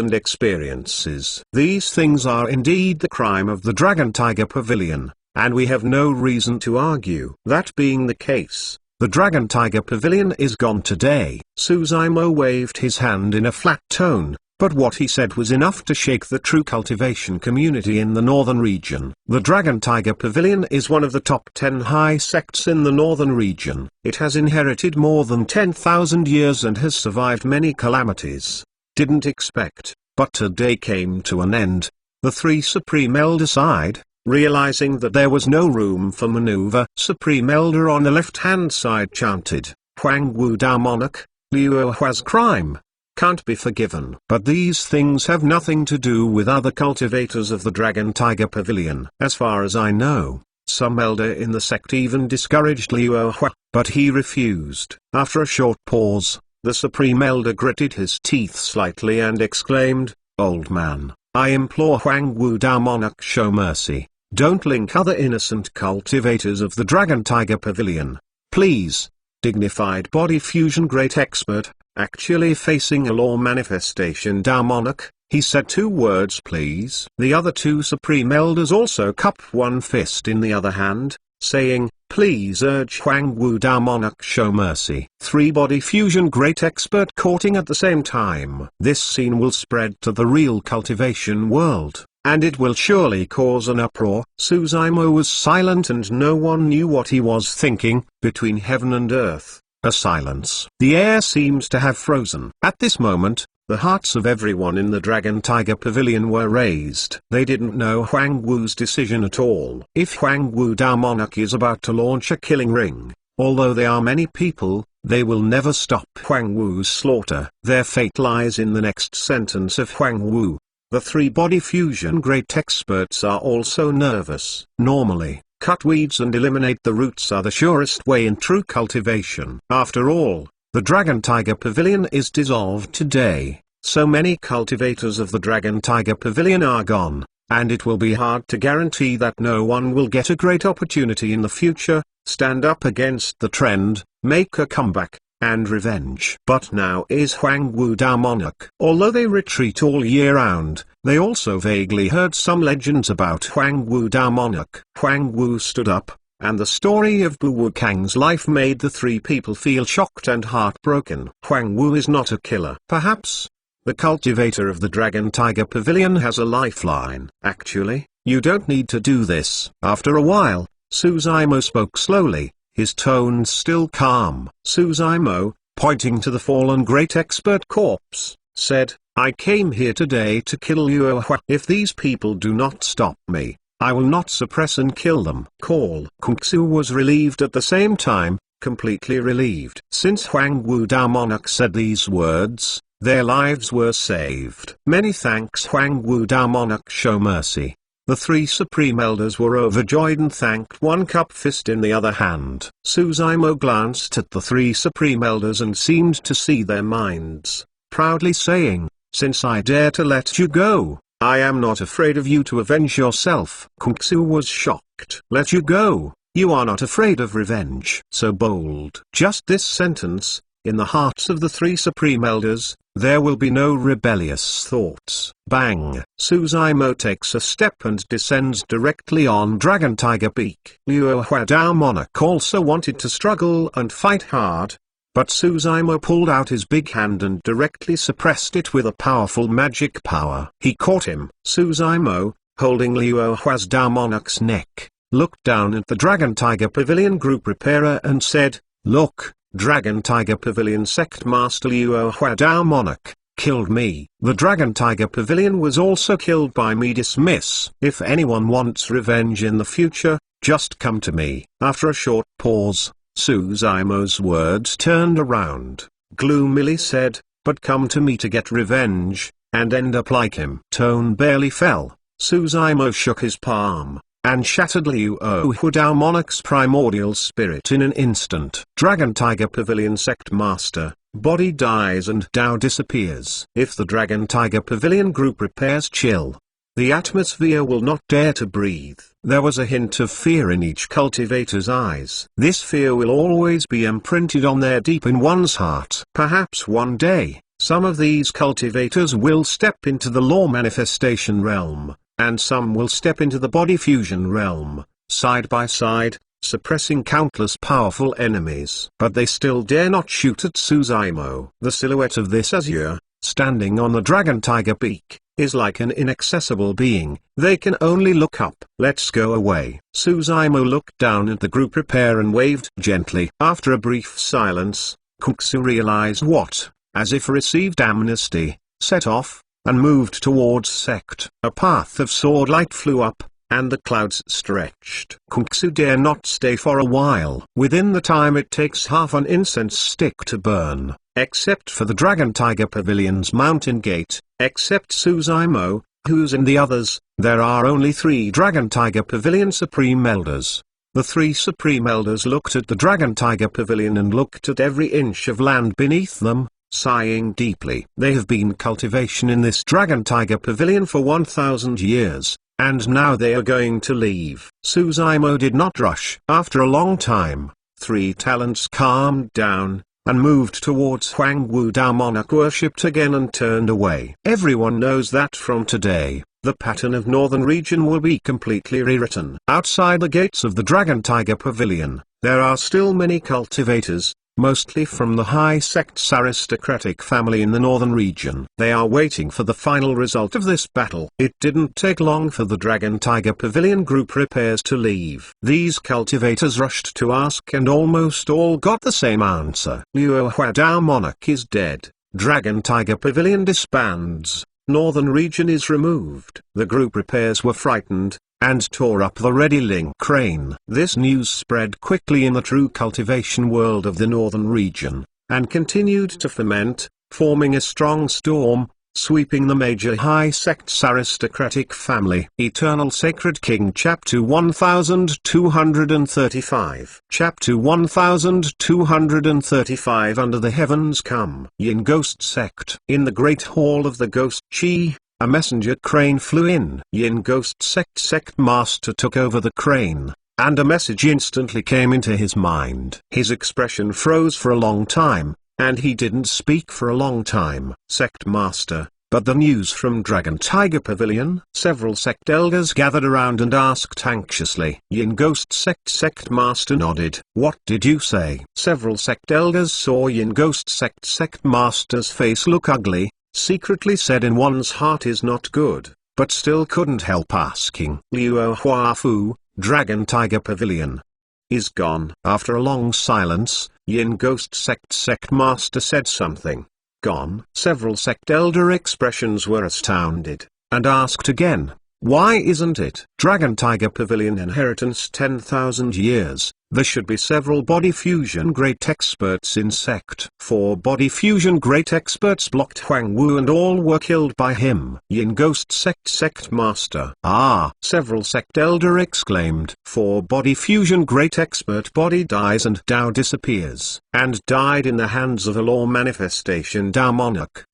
These things are indeed the crime of the Dragon Tiger Pavilion, and we have no reason to argue. That being the case, the Dragon Tiger Pavilion is gone today." Suzaimo waved his hand in a flat tone, but what he said was enough to shake the true cultivation community in the northern region. The Dragon Tiger Pavilion is one of the top 10 high sects in the northern region. It has inherited more than 10,000 years and has survived many calamities. Didn't expect, but today came to an end. The three Supreme Elder sighed, realizing that there was no room for maneuver. Supreme Elder on the left-hand side chanted, "Huang Wu Dao Monarch, Liu Hua's crime can't be forgiven." But these things have nothing to do with other cultivators of the Dragon Tiger Pavilion. As far as I know, some elder in the sect even discouraged Liu Hua, but he refused. After a short pause, the Supreme Elder gritted his teeth slightly and exclaimed, "Old man, I implore Huang Wu Dao Monarch, show mercy. Don't link other innocent cultivators of the Dragon Tiger Pavilion, please." Dignified body fusion great expert, actually facing a law manifestation Dao Monarch, he said 2 words please. The other 2 Supreme Elders also cupped one fist in the other hand, saying, "Please urge Huang Wu Dao Monarch show mercy." 3 body fusion great expert courting at the same time. This scene will spread to the real cultivation world, and it will surely cause an uproar. Suzaimo was silent and no one knew what he was thinking. Between heaven and earth, a silence. The air seems to have frozen. At this moment, the hearts of everyone in the Dragon Tiger Pavilion were raised. They didn't know Huang Wu's decision at all. If Huang Wu Dao Monarch is about to launch a killing ring, although there are many people, they will never stop Huang Wu's slaughter. Their fate lies in the next sentence of Huang Wu. The 3 body fusion great experts are also nervous. Normally, cut weeds and eliminate the roots are the surest way in true cultivation. After all, the Dragon Tiger Pavilion is dissolved today. So many cultivators of the Dragon Tiger Pavilion are gone, and it will be hard to guarantee that no one will get a great opportunity in the future, stand up against the trend, make a comeback, and revenge. But now is Huang Wu Dao Monarch. Although they retreat all year round, they also vaguely heard some legends about Huang Wu Dao Monarch. Huang Wu stood up, and the story of Bu Wukang's life made the 3 people feel shocked and heartbroken. Huang Wu is not a killer. Perhaps the cultivator of the Dragon Tiger Pavilion has a lifeline. Actually, you don't need to do this. After a while, Suzaimo spoke slowly, his tone still calm. Suzaimo, pointing to the fallen great expert corpse, said, "I came here today to kill Liu Hua. If these people do not stop me, I will not suppress and kill them." Call. Kung Su was relieved at the same time, completely relieved. Since Huang Wu Dao Monarch said these words, their lives were saved. Many thanks Huang Wu Dao Monarch show mercy. The 3 Supreme Elders were overjoyed and thanked one cup fist in the other hand. Suzaimo glanced at the 3 Supreme Elders and seemed to see their minds, proudly saying, "Since I dare to let you go, I am not afraid of you to avenge yourself." Kung Su was shocked. "Let you go? You are not afraid of revenge?" So bold. Just this sentence, in the hearts of the 3 Supreme Elders, there will be no rebellious thoughts. Bang! Suzaimo takes a step and descends directly on Dragon Tiger Peak. Liu Hua Dao Monarch also wanted to struggle and fight hard, but Suzaimo pulled out his big hand and directly suppressed it with a powerful magic power. He caught him. Suzaimo, holding Liu Hua's Dao Monarch's neck, looked down at the Dragon Tiger Pavilion group repairer and said, "Look, Dragon Tiger Pavilion Sect Master Liu Hua Dao Monarch killed me. The Dragon Tiger Pavilion was also killed by me. Dismiss. If anyone wants revenge in the future, just come to me." After a short pause, Suzaimo's words turned around, gloomily said, "But come to me to get revenge, and end up like him." Tone barely fell. Suzaimo shook his palm. and shattered Liu Huadao Monarch's primordial spirit in an instant. Dragon Tiger Pavilion Sect Master, body dies and Dao disappears. If the Dragon Tiger Pavilion group repairs chill, the atmosphere will not dare to breathe. There was a hint of fear in each cultivator's eyes. This fear will always be imprinted on there deep in one's heart. Perhaps one day, some of these cultivators will step into the law manifestation realm, and some will step into the body fusion realm, side by side, suppressing countless powerful enemies. But they still dare not shoot at Suzaimo. The silhouette of this Azure, standing on the Dragon Tiger Peak, is like an inaccessible being. They can only look up. Let's go away. Suzaimo looked down at the group repair and waved gently. After a brief silence, Kuksu realized what, as if received amnesty, set off, and moved towards Sect. A path of sword light flew up, and the clouds stretched. Kuksu dare not stay for a while. Within the time it takes half an incense stick to burn, except for the Dragon Tiger Pavilion's mountain gate, except Suzaimo, who's in the others, there are only 3 Dragon Tiger Pavilion Supreme Elders. The 3 Supreme Elders looked at the Dragon Tiger Pavilion and looked at every inch of land beneath them, sighing deeply. They have been cultivation in this Dragon Tiger Pavilion for 1,000 years, and now they are going to leave. Suzaimo did not rush. After a long time, 3 talents calmed down, and moved towards Huang Wudao Monarch, worshipped again and turned away. Everyone knows that from today, the pattern of Northern Region will be completely rewritten. Outside the gates of the Dragon Tiger Pavilion, there are still many cultivators, mostly from the high sect's aristocratic family in the Northern Region. They are waiting for the final result of this battle. It didn't take long for the Dragon Tiger Pavilion group repairs to leave. These cultivators rushed to ask and almost all got the same answer. Liu Huadao Monarch is dead. Dragon Tiger Pavilion disbands. Northern Region is removed. The group repairs were frightened, and tore up the Ready Link crane. This news spread quickly in the true cultivation world of the Northern Region, and continued to ferment, forming a strong storm, sweeping the major high sect's aristocratic family. Eternal Sacred King Chapter 1235 Chapter 1235 Under the Heavens Come. Yin Ghost Sect. In the Great Hall of the Ghost Chi, a messenger crane flew in. Yin Ghost Sect Master took over the crane, and a message instantly came into his mind. His expression froze for a long time, and he didn't speak for a long time. Sect Master, but the news from Dragon Tiger Pavilion? Several sect elders gathered around and asked anxiously. Yin Ghost Sect Master nodded. What did you say? Several sect elders saw Yin Ghost Sect Master's face look ugly, secretly said in one's heart is not good, but still couldn't help asking. Liu Huafu, Dragon Tiger Pavilion, is gone. After a long silence, Yin Ghost Sect Master said something. Gone? Several sect elder expressions were astounded, and asked again, why isn't it? Dragon Tiger Pavilion inheritance 10,000 years. There should be several body fusion great experts in sect. 4 body fusion great experts blocked Huang Wu and all were killed by him. Yin Ghost Sect Master. Ah! Several sect elder exclaimed. 4 body fusion great expert body dies and Dao disappears. And died in the hands of a law manifestation Dao Monarch.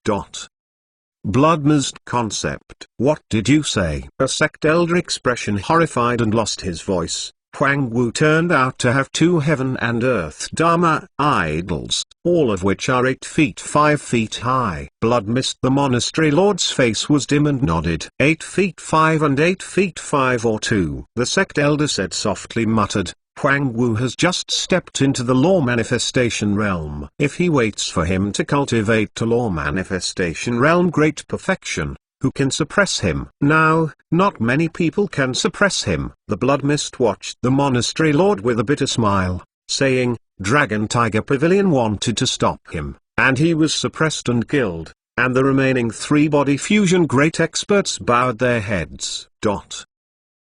Blood mist concept. What did you say? A sect elder expression horrified and lost his voice. Huang Wu turned out to have 2 heaven and earth Dharma idols, all of which are 8 feet 5 feet high. Blood mist. The monastery lord's face was dim and nodded. 8 feet 5 and 8 feet 5 or 2. The sect elder said softly muttered. Huang Wu has just stepped into the law manifestation realm. If he waits for him to cultivate to law manifestation realm great perfection, who can suppress him? Now, not many people can suppress him. The blood mist watched the monastery lord with a bitter smile, saying, Dragon Tiger Pavilion wanted to stop him, and he was suppressed and killed, and the remaining 3 body fusion great experts bowed their heads.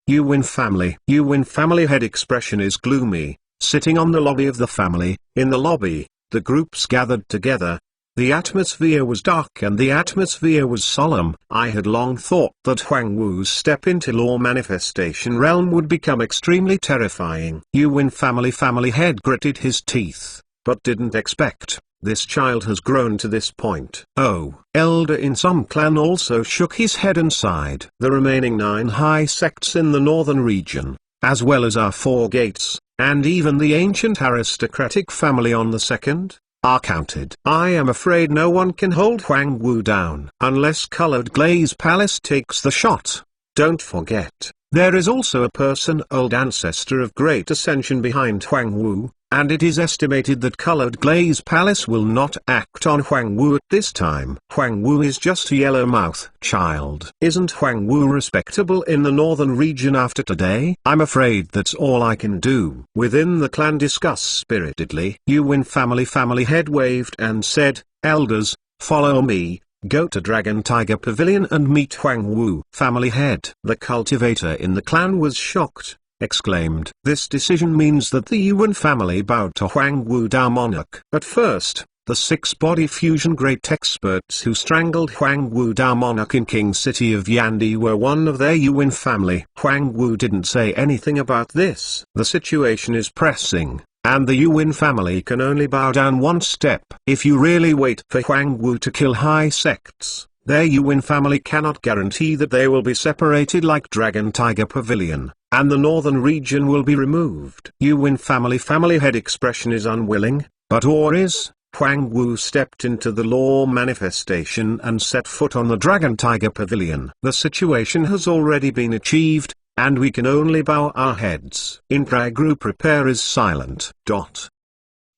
You win family. You win family. Head expression is gloomy, sitting on the lobby of the family. In the lobby, the groups gathered together, The atmosphere was dark and the atmosphere was solemn. I had long thought that Huang Wu's step into law manifestation realm would become extremely terrifying. Yuan family head gritted his teeth, but didn't expect. This child has grown to this point. Oh, elder in some clan also shook his head and sighed. The remaining 9 high sects in the northern region, as well as our 4 gates, and even the ancient aristocratic family on the second, are counted. I am afraid no one can hold Huang Wu down unless Colored Glaze Palace takes the shot. Don't forget, there is also a person-old ancestor of great ascension behind Huang Wu, and it is estimated that Colored Glaze Palace will not act on Huang Wu at this time. Huang Wu is just a Yellowmouth child. Isn't Huang Wu respectable in the northern region after today? I'm afraid that's all I can do. Within the clan discuss spiritedly. Yuan family head waved and said, "Elders, follow me. Go to Dragon Tiger Pavilion and meet Huang Wu." Family head. The cultivator in the clan was shocked. Exclaimed. This decision means that the Yuan family bowed to Huang Wu Dao Monarch. At first, the 6 body fusion great experts who strangled Huang Wu Dao Monarch in King City of Yandi were one of their Yuan family. Huang Wu didn't say anything about this. The situation is pressing, and the Yuan family can only bow down one step. If you really wait for Huang Wu to kill high sects, their Yuan family cannot guarantee that they will be separated like Dragon Tiger Pavilion, and the northern region will be removed. Yuan family head expression is unwilling, but or is. Huang Wu stepped into the law manifestation and set foot on the Dragon Tiger Pavilion. The situation has already been achieved, and we can only bow our heads. In Pragru prepare is silent.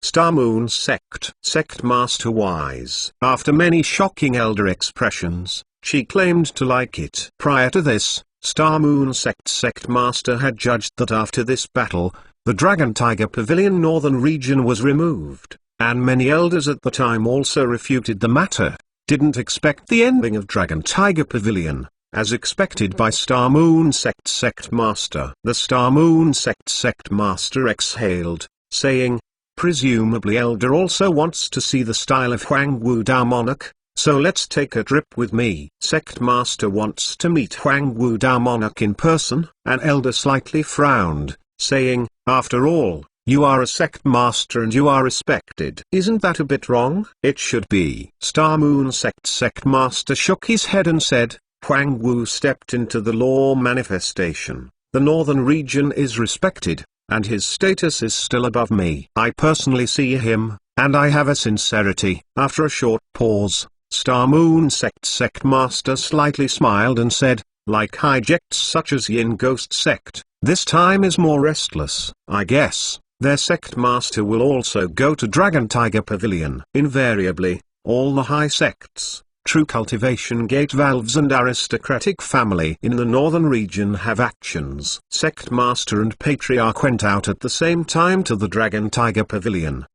Star Moon Sect Master Wise. After many shocking elder expressions, she claimed to like it. Prior to this, Star Moon Sect Master had judged that after this battle, the Dragon Tiger Pavilion northern region was removed, and many elders at the time also refuted the matter. Didn't expect the ending of Dragon Tiger Pavilion, as expected by Star Moon Sect Master. The Star Moon Sect Master exhaled, saying, "Presumably elder also wants to see the style of Huang Wu Dao Monarch, so let's take a trip with me." Sect Master wants to meet Huang Wu Dao Monarch in person. An elder slightly frowned, saying, "After all, you are a sect master and you are respected. Isn't that a bit wrong?" "It should be." Star Moon Sect Master shook his head and said, "Huang Wu stepped into the law manifestation. The northern region is respected, and his status is still above me. I personally see him, and I have a sincerity." After a short pause, Star Moon Sect Master slightly smiled and said, "Like hijects such as Yin Ghost Sect, this time is more restless. I guess their sect master will also go to Dragon Tiger Pavilion." Invariably, all the high sects, True Cultivation Gate Valves and aristocratic family in the northern region have actions. Sect Master and Patriarch went out at the same time to the Dragon Tiger Pavilion.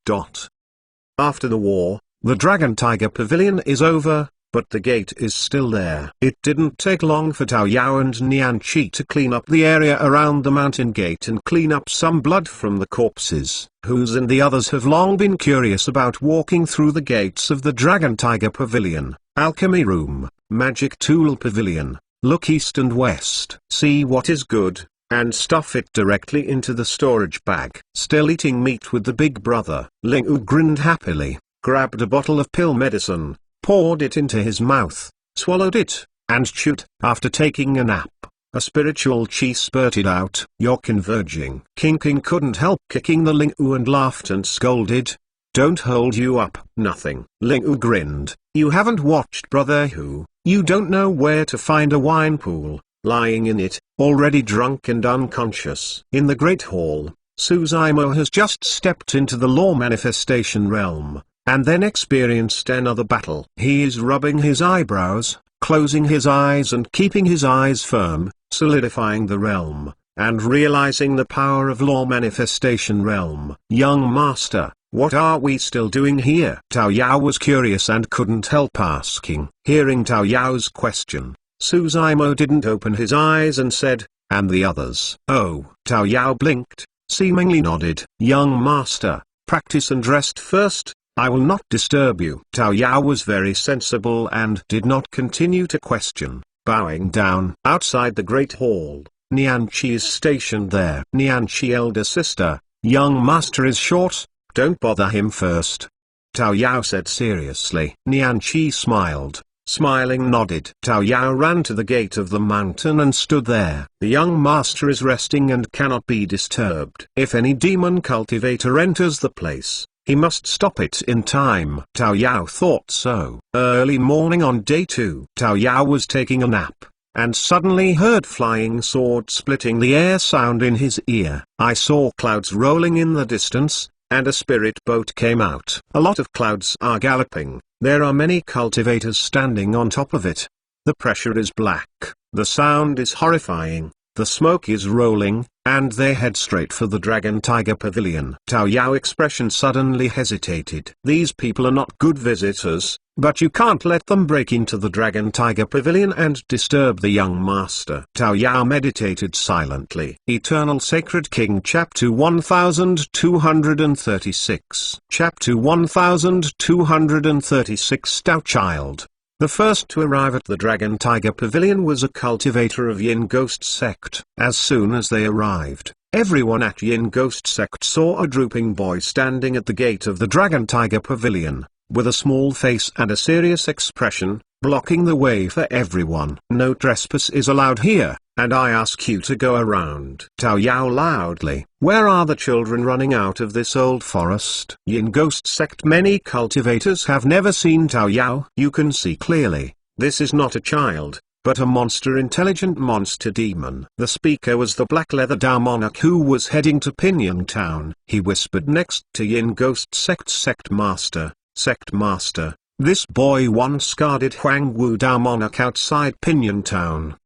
After the war, the Dragon Tiger Pavilion is over, but the gate is still there. It didn't take long for Tao Yao and Nian Chi to clean up the area around the mountain gate and clean up some blood from the corpses. Who's and the others have long been curious about walking through the gates of the Dragon Tiger Pavilion. Alchemy Room, Magic Tool Pavilion, look east and west. See what is good, and stuff it directly into the storage bag. Still eating meat with the big brother. Ling Wu grinned happily, grabbed a bottle of pill medicine, poured it into his mouth, swallowed it, and chewed. After taking a nap, a spiritual chi spurted out. "You're converging." King couldn't help kicking the Ling Wu and laughed and scolded, "Don't hold you up." "Nothing." Ling Wu grinned. "You haven't watched Brother Hu. You don't know where to find a wine pool, lying in it, already drunk and unconscious." In the Great Hall, Suzaimo has just stepped into the law manifestation realm, and then experienced another battle. He is rubbing his eyebrows, closing his eyes and keeping his eyes firm, solidifying the realm, and realizing the power of law manifestation realm. "Young master, what are we still doing here?" Tao Yao was curious and couldn't help asking. Hearing Tao Yao's question, Suzaimo didn't open his eyes and said, "And the others?" "Oh." Tao Yao blinked, seemingly nodded. "Young master, practice and rest first, I will not disturb you. Tao Yao was very sensible and did not continue to question. Bowing down. Outside the great hall, Nianqi is stationed there. Nianqi, elder sister, young master is short, don't bother him first, Tao Yao said seriously. Nianqi smiled. Smiling nodded. Tao Yao ran to the gate of the mountain and stood there. The young master is resting and cannot be disturbed. If any demon cultivator enters the place, he must stop it in time. Tao Yao thought so. Early morning on day 2. Tao Yao was taking a nap, and suddenly heard flying sword splitting the air sound in his ear. I saw clouds rolling in the distance, and a spirit boat came out. A lot of clouds are galloping. There are many cultivators standing on top of it. The pressure is black, the sound is horrifying, the smoke is rolling, and they head straight for the Dragon Tiger Pavilion. Tao Yao expression suddenly hesitated. These people are not good visitors, but you can't let them break into the Dragon Tiger Pavilion and disturb the young master. Tao Yao meditated silently. Eternal Sacred King Chapter 1236. Chapter 1236. Tao Child. The first to arrive at the Dragon Tiger Pavilion was a cultivator of Yin Ghost Sect. As soon as they arrived, everyone at Yin Ghost Sect saw a drooping boy standing at the gate of the Dragon Tiger Pavilion, with a small face and a serious expression, blocking the way for everyone. No trespass is allowed here, and I ask you to go around. Tao Yao loudly. Where are the children running out of this old forest? Yin Ghost Sect. Many cultivators have never seen Tao Yao. You can see clearly, this is not a child, but a intelligent monster demon. The speaker was the Black Leather Dao monarch who was heading to Pinyin Town. He whispered next to Yin Ghost Sect. Sect Master, this boy once guarded Huangwu Dao monarch outside Pinyin Town.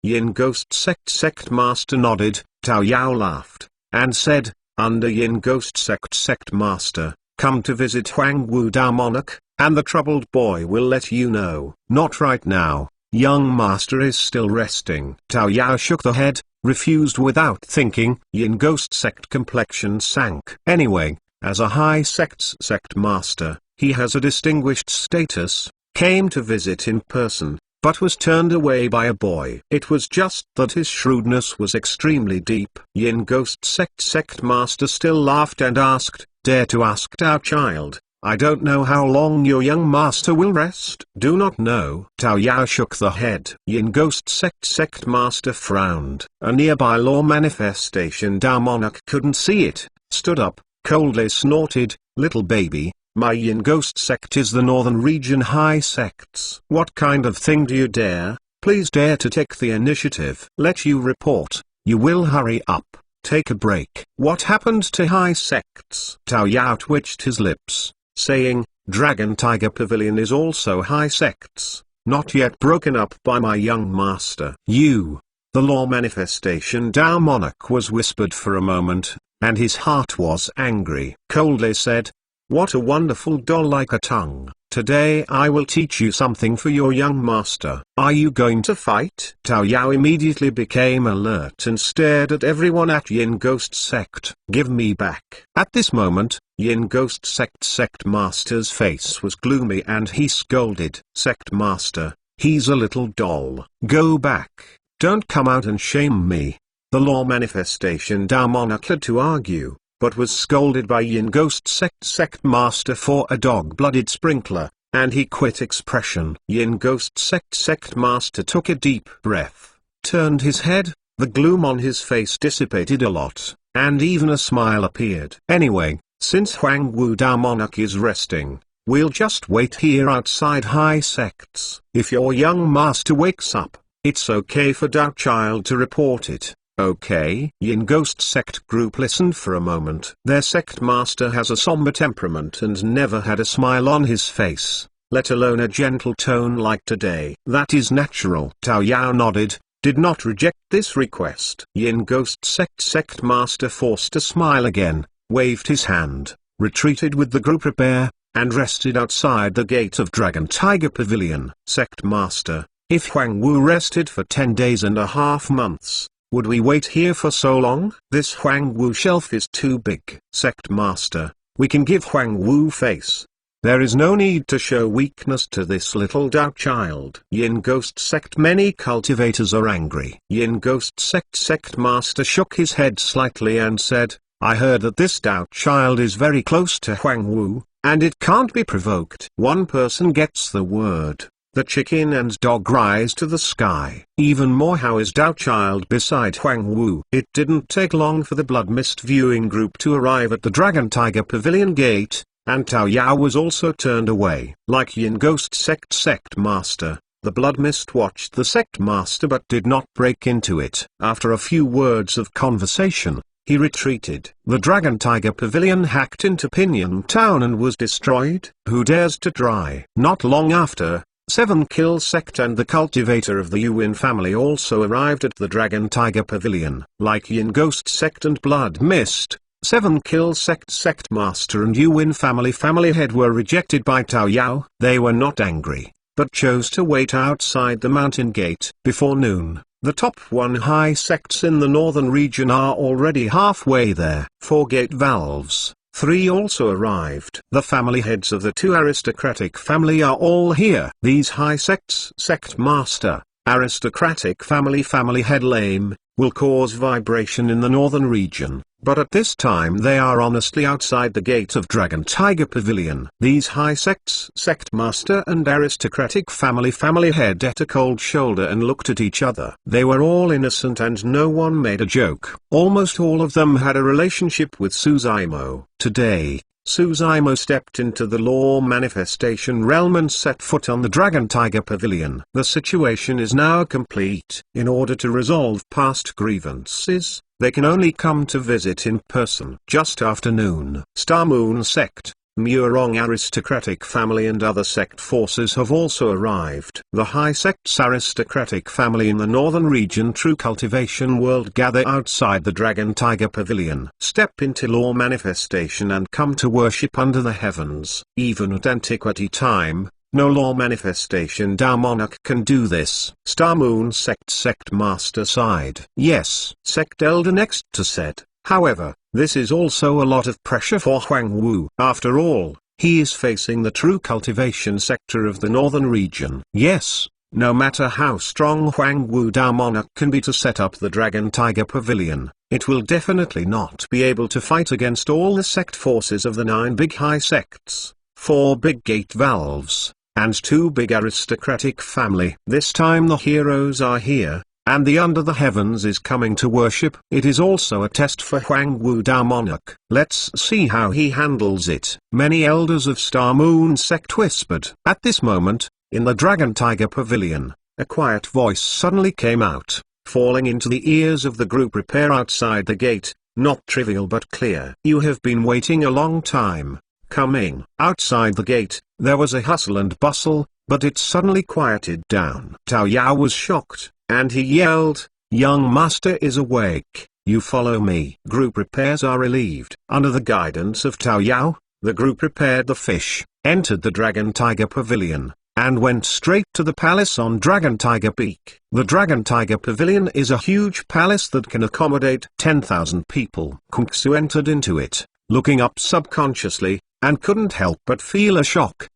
Yin Ghost Sect Master nodded. Tao Yao laughed, and said, under Yin Ghost Sect Master, come to visit Huangwu Dao monarch, and the troubled boy will let you know. Not right now, young master is still resting. Tao Yao shook the head, refused without thinking. Yin Ghost Sect complexion sank. Anyway, as a high sect master, he has a distinguished status, came to visit in person, but was turned away by a boy. It was just that his shrewdness was extremely deep. Yin Ghost Sect Master still laughed and asked, dare to ask Tao Child, I don't know how long your young master will rest. Do not know. Tao Yao shook the head. Yin Ghost Sect Master frowned. A nearby law manifestation Dao monarch couldn't see it, stood up, coldly snorted, little baby, my Yin Ghost Sect is the northern region high sects. What kind of thing do you dare? Please dare to take the initiative. Let you report, you will hurry up, take a break. What happened to high sects? Tao Yao twitched his lips, saying, Dragon Tiger Pavilion is also high sects, not yet broken up by my young master. You, the law manifestation Dao monarch was whispered for a moment, and his heart was angry. Coldly said, what a wonderful doll-like a tongue. Today I will teach you something for your young master. Are you going to fight? Tao Yao immediately became alert and stared at everyone at Yin Ghost Sect. Give me back. At this moment, Yin Ghost Sect Master's face was gloomy and he scolded. Sect Master, he's a little doll. Go back. Don't come out and shame me. The law manifestation Dao monarch had to argue, but was scolded by Yin Ghost Sect Master for a dog-blooded sprinkler, and he quit expression. Yin Ghost Sect Master took a deep breath, turned his head, the gloom on his face dissipated a lot, and even a smile appeared. Anyway, since Huangwu Dao monarch is resting, we'll just wait here outside high sects. If your young master wakes up, it's okay for Dao Child to report it. Okay. Yin Ghost Sect group listened for a moment. Their sect master has a somber temperament and never had a smile on his face, let alone a gentle tone like today. That is natural. Tao Yao nodded, did not reject this request. Yin Ghost Sect master forced a smile again, waved his hand, retreated with the group prepare, and rested outside the gate of Dragon Tiger Pavilion. Sect master, if Huangwu rested for 10 days and a half months, would we wait here for so long? This Huangwu shelf is too big. Sect Master, we can give Huang Wu face. There is no need to show weakness to this little Dao child. Yin Ghost Sect. Many cultivators are angry. Yin Ghost Sect Master shook his head slightly and said, I heard that this Dao child is very close to Huang Wu, and it can't be provoked. One person gets the word. The chicken and dog rise to the sky. Even more, how is Dao child beside Huang Wu? It didn't take long for the Blood Mist viewing group to arrive at the Dragon Tiger Pavilion gate, and Tao Yao was also turned away. Like Yin Ghost Sect Master, the Blood Mist watched the Sect Master but did not break into it. After a few words of conversation, he retreated. The Dragon Tiger Pavilion hacked into Pinyin Town and was destroyed. Who dares to try? Not long after, Seven Kill Sect and the cultivator of the Yuan family also arrived at the Dragon Tiger Pavilion. Like Yin Ghost Sect and Blood Mist, Seven Kill Sect Master and Yuan family head were rejected by Tao Yao. They were not angry, but chose to wait outside the mountain gate. Before noon, the top 1 high sects in the northern region are already halfway there. 4 gate valves, 3 also arrived. The family heads of the 2 aristocratic family are all here. These high sects, Sect Master, aristocratic family head Lame, will cause vibration in the northern region, but at this time they are honestly outside the gate of Dragon Tiger Pavilion. These high sects, Sect Master and aristocratic family head ate a cold shoulder and looked at each other. They were all innocent and no one made a joke. Almost all of them had a relationship with Suzaimo. Today, Suzaimo stepped into the law manifestation realm and set foot on the Dragon Tiger Pavilion. The situation is now complete. In order to resolve past grievances, they can only come to visit in person. Just after noon, Star Moon Sect, Murong aristocratic family and other sect forces have also arrived. The high sect's aristocratic family in the northern region True Cultivation World gather outside the Dragon Tiger Pavilion. Step into law manifestation and come to worship under the heavens. Even at antiquity time, no law manifestation Dao monarch can do this. Star Moon Sect Master sighed. Yes. Sect Elder next to said, however, this is also a lot of pressure for Huang Wu. After all, he is facing the true cultivation sector of the northern region. Yes, no matter how strong Huang Wu Dao monarch can be to set up the Dragon Tiger Pavilion, it will definitely not be able to fight against all the sect forces of the 9 big high sects, 4 big gate valves, and 2 big aristocratic family. This time the heroes are here, and the under the heavens is coming to worship. It is also a test for Huang Wu Dao monarch. Let's see how he handles it. Many elders of Star Moon Sect whispered. At this moment, in the Dragon Tiger Pavilion, a quiet voice suddenly came out, falling into the ears of the group. Prepare outside the gate, not trivial but clear. You have been waiting a long time. Coming. Outside the gate, there was a hustle and bustle, but it suddenly quieted down. Tao Yao was shocked, and he yelled, Young Master is awake, you follow me. Group repairs are relieved. Under the guidance of Tao Yao, the group repaired the fish, entered the Dragon Tiger Pavilion, and went straight to the palace on Dragon Tiger Peak. The Dragon Tiger Pavilion is a huge palace that can accommodate 10,000 people. Kung Su entered into it, looking up subconsciously, and couldn't help but feel a shock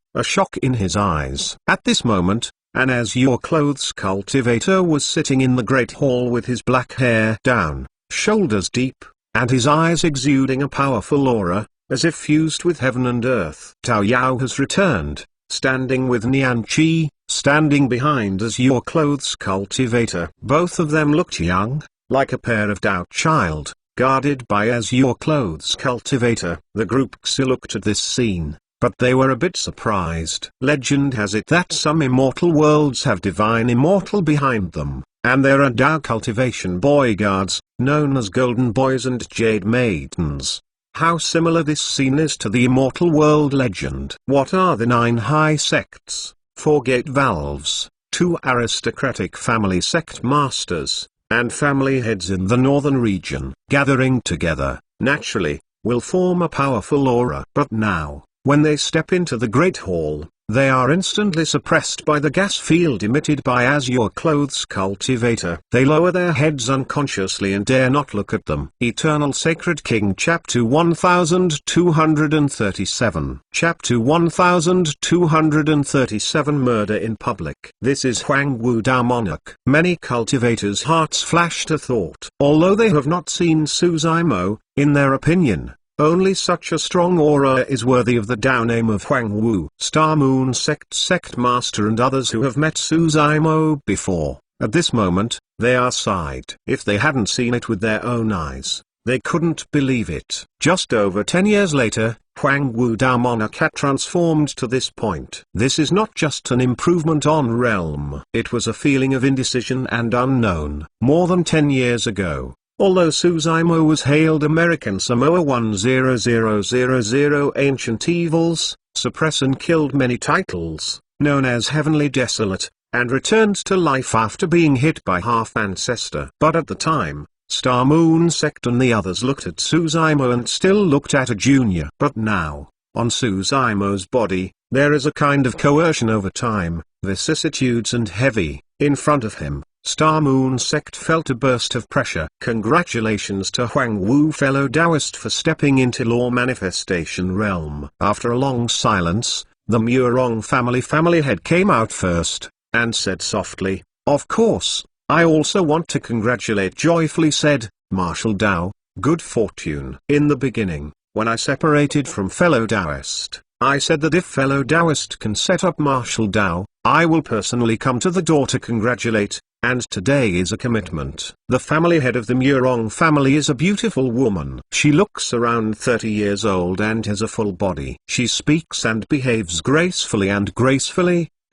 in his eyes. At this moment, an azure clothes cultivator was sitting in the great hall with his black hair down, shoulders deep, and his eyes exuding a powerful aura, as if fused with heaven and earth. Tao Yao has returned, standing with Nian Qi, standing behind azure clothes cultivator. Both of them looked young, like a pair of Dao child, guarded by azure clothes cultivator. The group Xi looked at this scene, but they were a bit surprised. Legend has it that some immortal worlds have divine immortal behind them, and there are Dao cultivation bodyguards, known as Golden Boys and Jade Maidens. How similar this scene is to the immortal world legend. What are the 9 high sects, 4 gate valves, 2 aristocratic family sect masters, and family heads in the northern region, gathering together, naturally, will form a powerful aura. But now, when they step into the Great Hall, they are instantly suppressed by the gas field emitted by As Your Clothes cultivator. They lower their heads unconsciously and dare not look at them. Eternal Sacred King Chapter 1237. Chapter 1237 Murder in Public. This is Huang Wu Dao monarch. Many cultivators' hearts flashed a thought. Although they have not seen Su Zimo, in their opinion, only such a strong aura is worthy of the Dao name of Huang Wu. Star Moon Sect Master and others who have met Su Zimo before, at this moment, they are sighed. If they hadn't seen it with their own eyes, they couldn't believe it. Just over 10 years later, Huang Wu Dao monarch had transformed to this point. This is not just an improvement on realm. It was a feeling of indecision and unknown. More than 10 years ago, although Su Zimo was hailed American Samoa 10000, ancient evils, suppress and killed many titles, known as Heavenly Desolate, and returned to life after being hit by half-ancestor. But at the time, Star Moon Sect and the others looked at Su Zimo and still looked at a junior. But now, on Su Zimo's body, there is a kind of coercion over time, vicissitudes and heavy, in front of him. Star Moon Sect felt a burst of pressure. Congratulations to Huang Wu fellow Taoist for stepping into law manifestation realm. After a long silence, the Murong family head came out first, and said softly, "Of course, I also want to congratulate," joyfully said Martial Dao, "good fortune." In the beginning, when I separated from fellow Taoist, I said that if fellow Taoist can set up Martial Dao, I will personally come to the door to congratulate. And today is a commitment. The family head of the Murong family is a beautiful woman. She looks around 30 years old and has a full body. She speaks and behaves gracefully,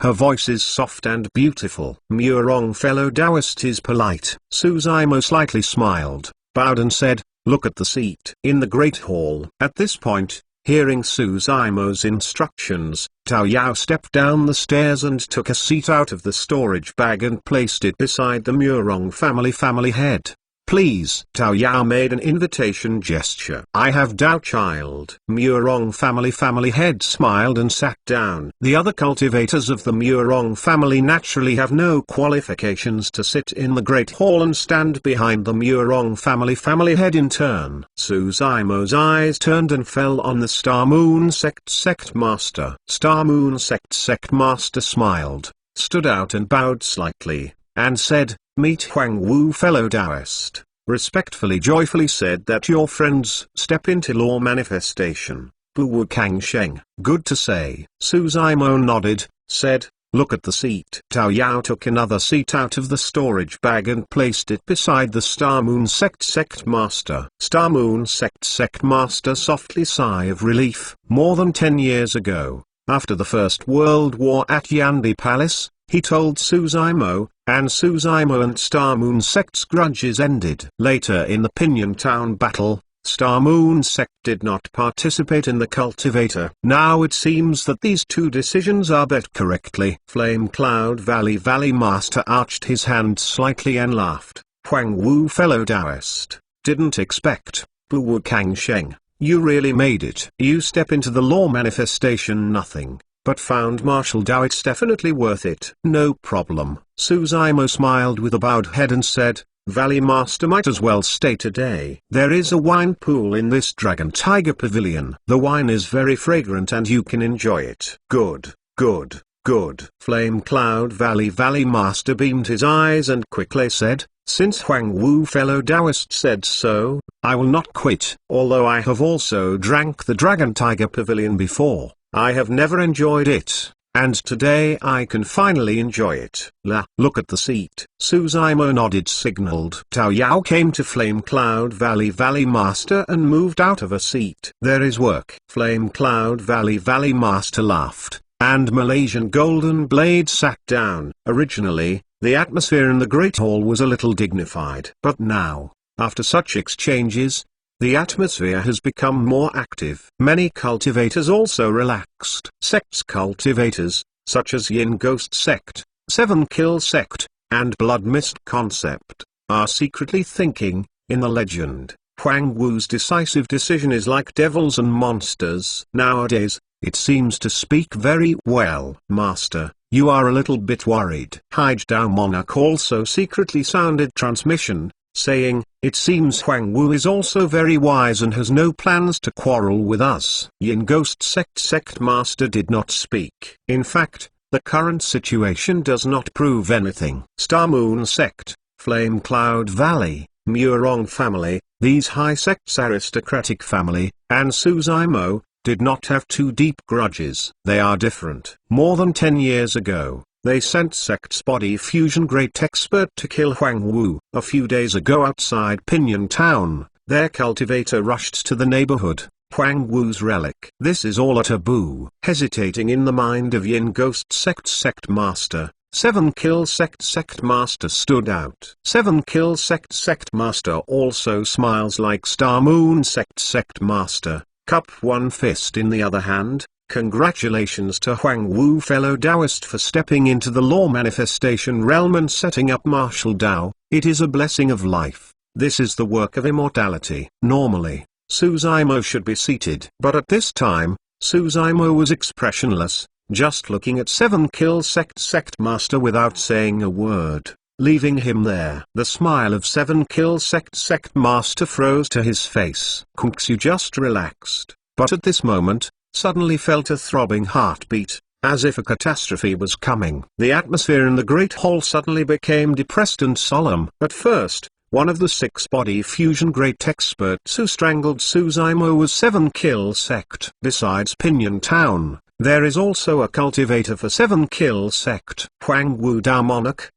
her voice is soft and beautiful. Murong fellow Taoist is polite. Su Zimo slightly smiled, bowed and said, "Look at the seat." In the Great Hall. At this point, hearing Su Zimo's instructions, Tao Yao stepped down the stairs and took a seat out of the storage bag and placed it beside the Murong family head. "Please." Tao Yao made an invitation gesture. "I have Dao child." Murong family head smiled and sat down. The other cultivators of the Murong family naturally have no qualifications to sit in the Great Hall and stand behind the Murong family head in turn. Su Zimo's eyes turned and fell on the Star Moon Sect Master. Star Moon Sect Master smiled, stood out and bowed slightly, and said, "Meet Huang Wu fellow Taoist." Respectfully joyfully said that your friends step into law manifestation. Bu Wu Kang Sheng. Good to say. Su Zimo nodded, said, "Look at the seat." Tao Yao took another seat out of the storage bag and placed it beside the Star Moon Sect Master. Star Moon Sect Master softly sigh of relief. More than 10 years ago, after the First World War at Yanbi Palace, he told Su Zimo, and Su Zimo and Star Moon Sect's grudges ended. Later in the Pinyon Town battle, Star Moon Sect did not participate in the cultivator. Now it seems that these two decisions are bet correctly. Flame Cloud Valley Master arched his hand slightly and laughed. Huang Wu fellow Taoist, didn't expect, Bu Wu Kang Sheng, you really made it. You step into the law manifestation nothing, but found Martial Dao. It's definitely worth it. No problem. Su Zimo smiled with a bowed head and said, Valley Master might as well stay today. There is a wine pool in this Dragon Tiger Pavilion. The wine is very fragrant and you can enjoy it. Good, good, good. Flame Cloud Valley Master beamed his eyes and quickly said, since Huang Wu fellow Taoist said so, I will not quit. Although I have also drank the Dragon Tiger Pavilion before, I have never enjoyed it. And today I can finally enjoy it. Look at the seat. Su Zimo nodded, signaled. Tao Yao came to Flame Cloud Valley Master and moved out of a seat. There is work. Flame Cloud Valley Master laughed, and Malaysian Golden Blade sat down. Originally, the atmosphere in the Great Hall was a little dignified. But now, after such exchanges, the atmosphere has become more active. Many cultivators also relaxed. Sects cultivators, such as Yin Ghost Sect, Seven Kill Sect, and Blood Mist Concept, are secretly thinking, in the legend, Huang Wu's decisive decision is like devils and monsters. Nowadays, it seems to speak very well. Master, you are a little bit worried. Haidao Monarch also secretly sounded transmission, saying, it seems Huang Wu is also very wise and has no plans to quarrel with us. Yin Ghost Sect Master did not speak. In fact, the current situation does not prove anything. Star Moon Sect, Flame Cloud Valley, Murong family, these high sects aristocratic family, and Suzaimo, did not have too deep grudges. They are different. More than 10 years ago, they sent sect's body fusion great expert to kill Huang Wu. A few days ago outside Pinyin Town, their cultivator rushed to the neighborhood, Huang Wu's relic. This is all a taboo. Hesitating in the mind of Yin Ghost Sect Master, 7 Kill Sect Master stood out. 7 Kill Sect Master also smiles like Star Moon Sect Master, cup one fist in the other hand. Congratulations to Huang Wu fellow Taoist for stepping into the law manifestation realm and setting up martial Tao. It is a blessing of life. This is the work of immortality. Normally, Suzaimo should be seated. But at this time, Suzaimo was expressionless, just looking at 7 Kill Sect Master without saying a word, leaving him there. The smile of 7 Kill Sect Master froze to his face. Kungsu just relaxed, but at this moment, suddenly felt a throbbing heartbeat, as if a catastrophe was coming. The atmosphere in the Great Hall suddenly became depressed and solemn. At first, one of the 6 body fusion great experts who strangled Suzaimo was 7 Kill Sect. Besides Pinyin Town, there is also a cultivator for 7 Kill Sect. Huang Wu Dao Monarch,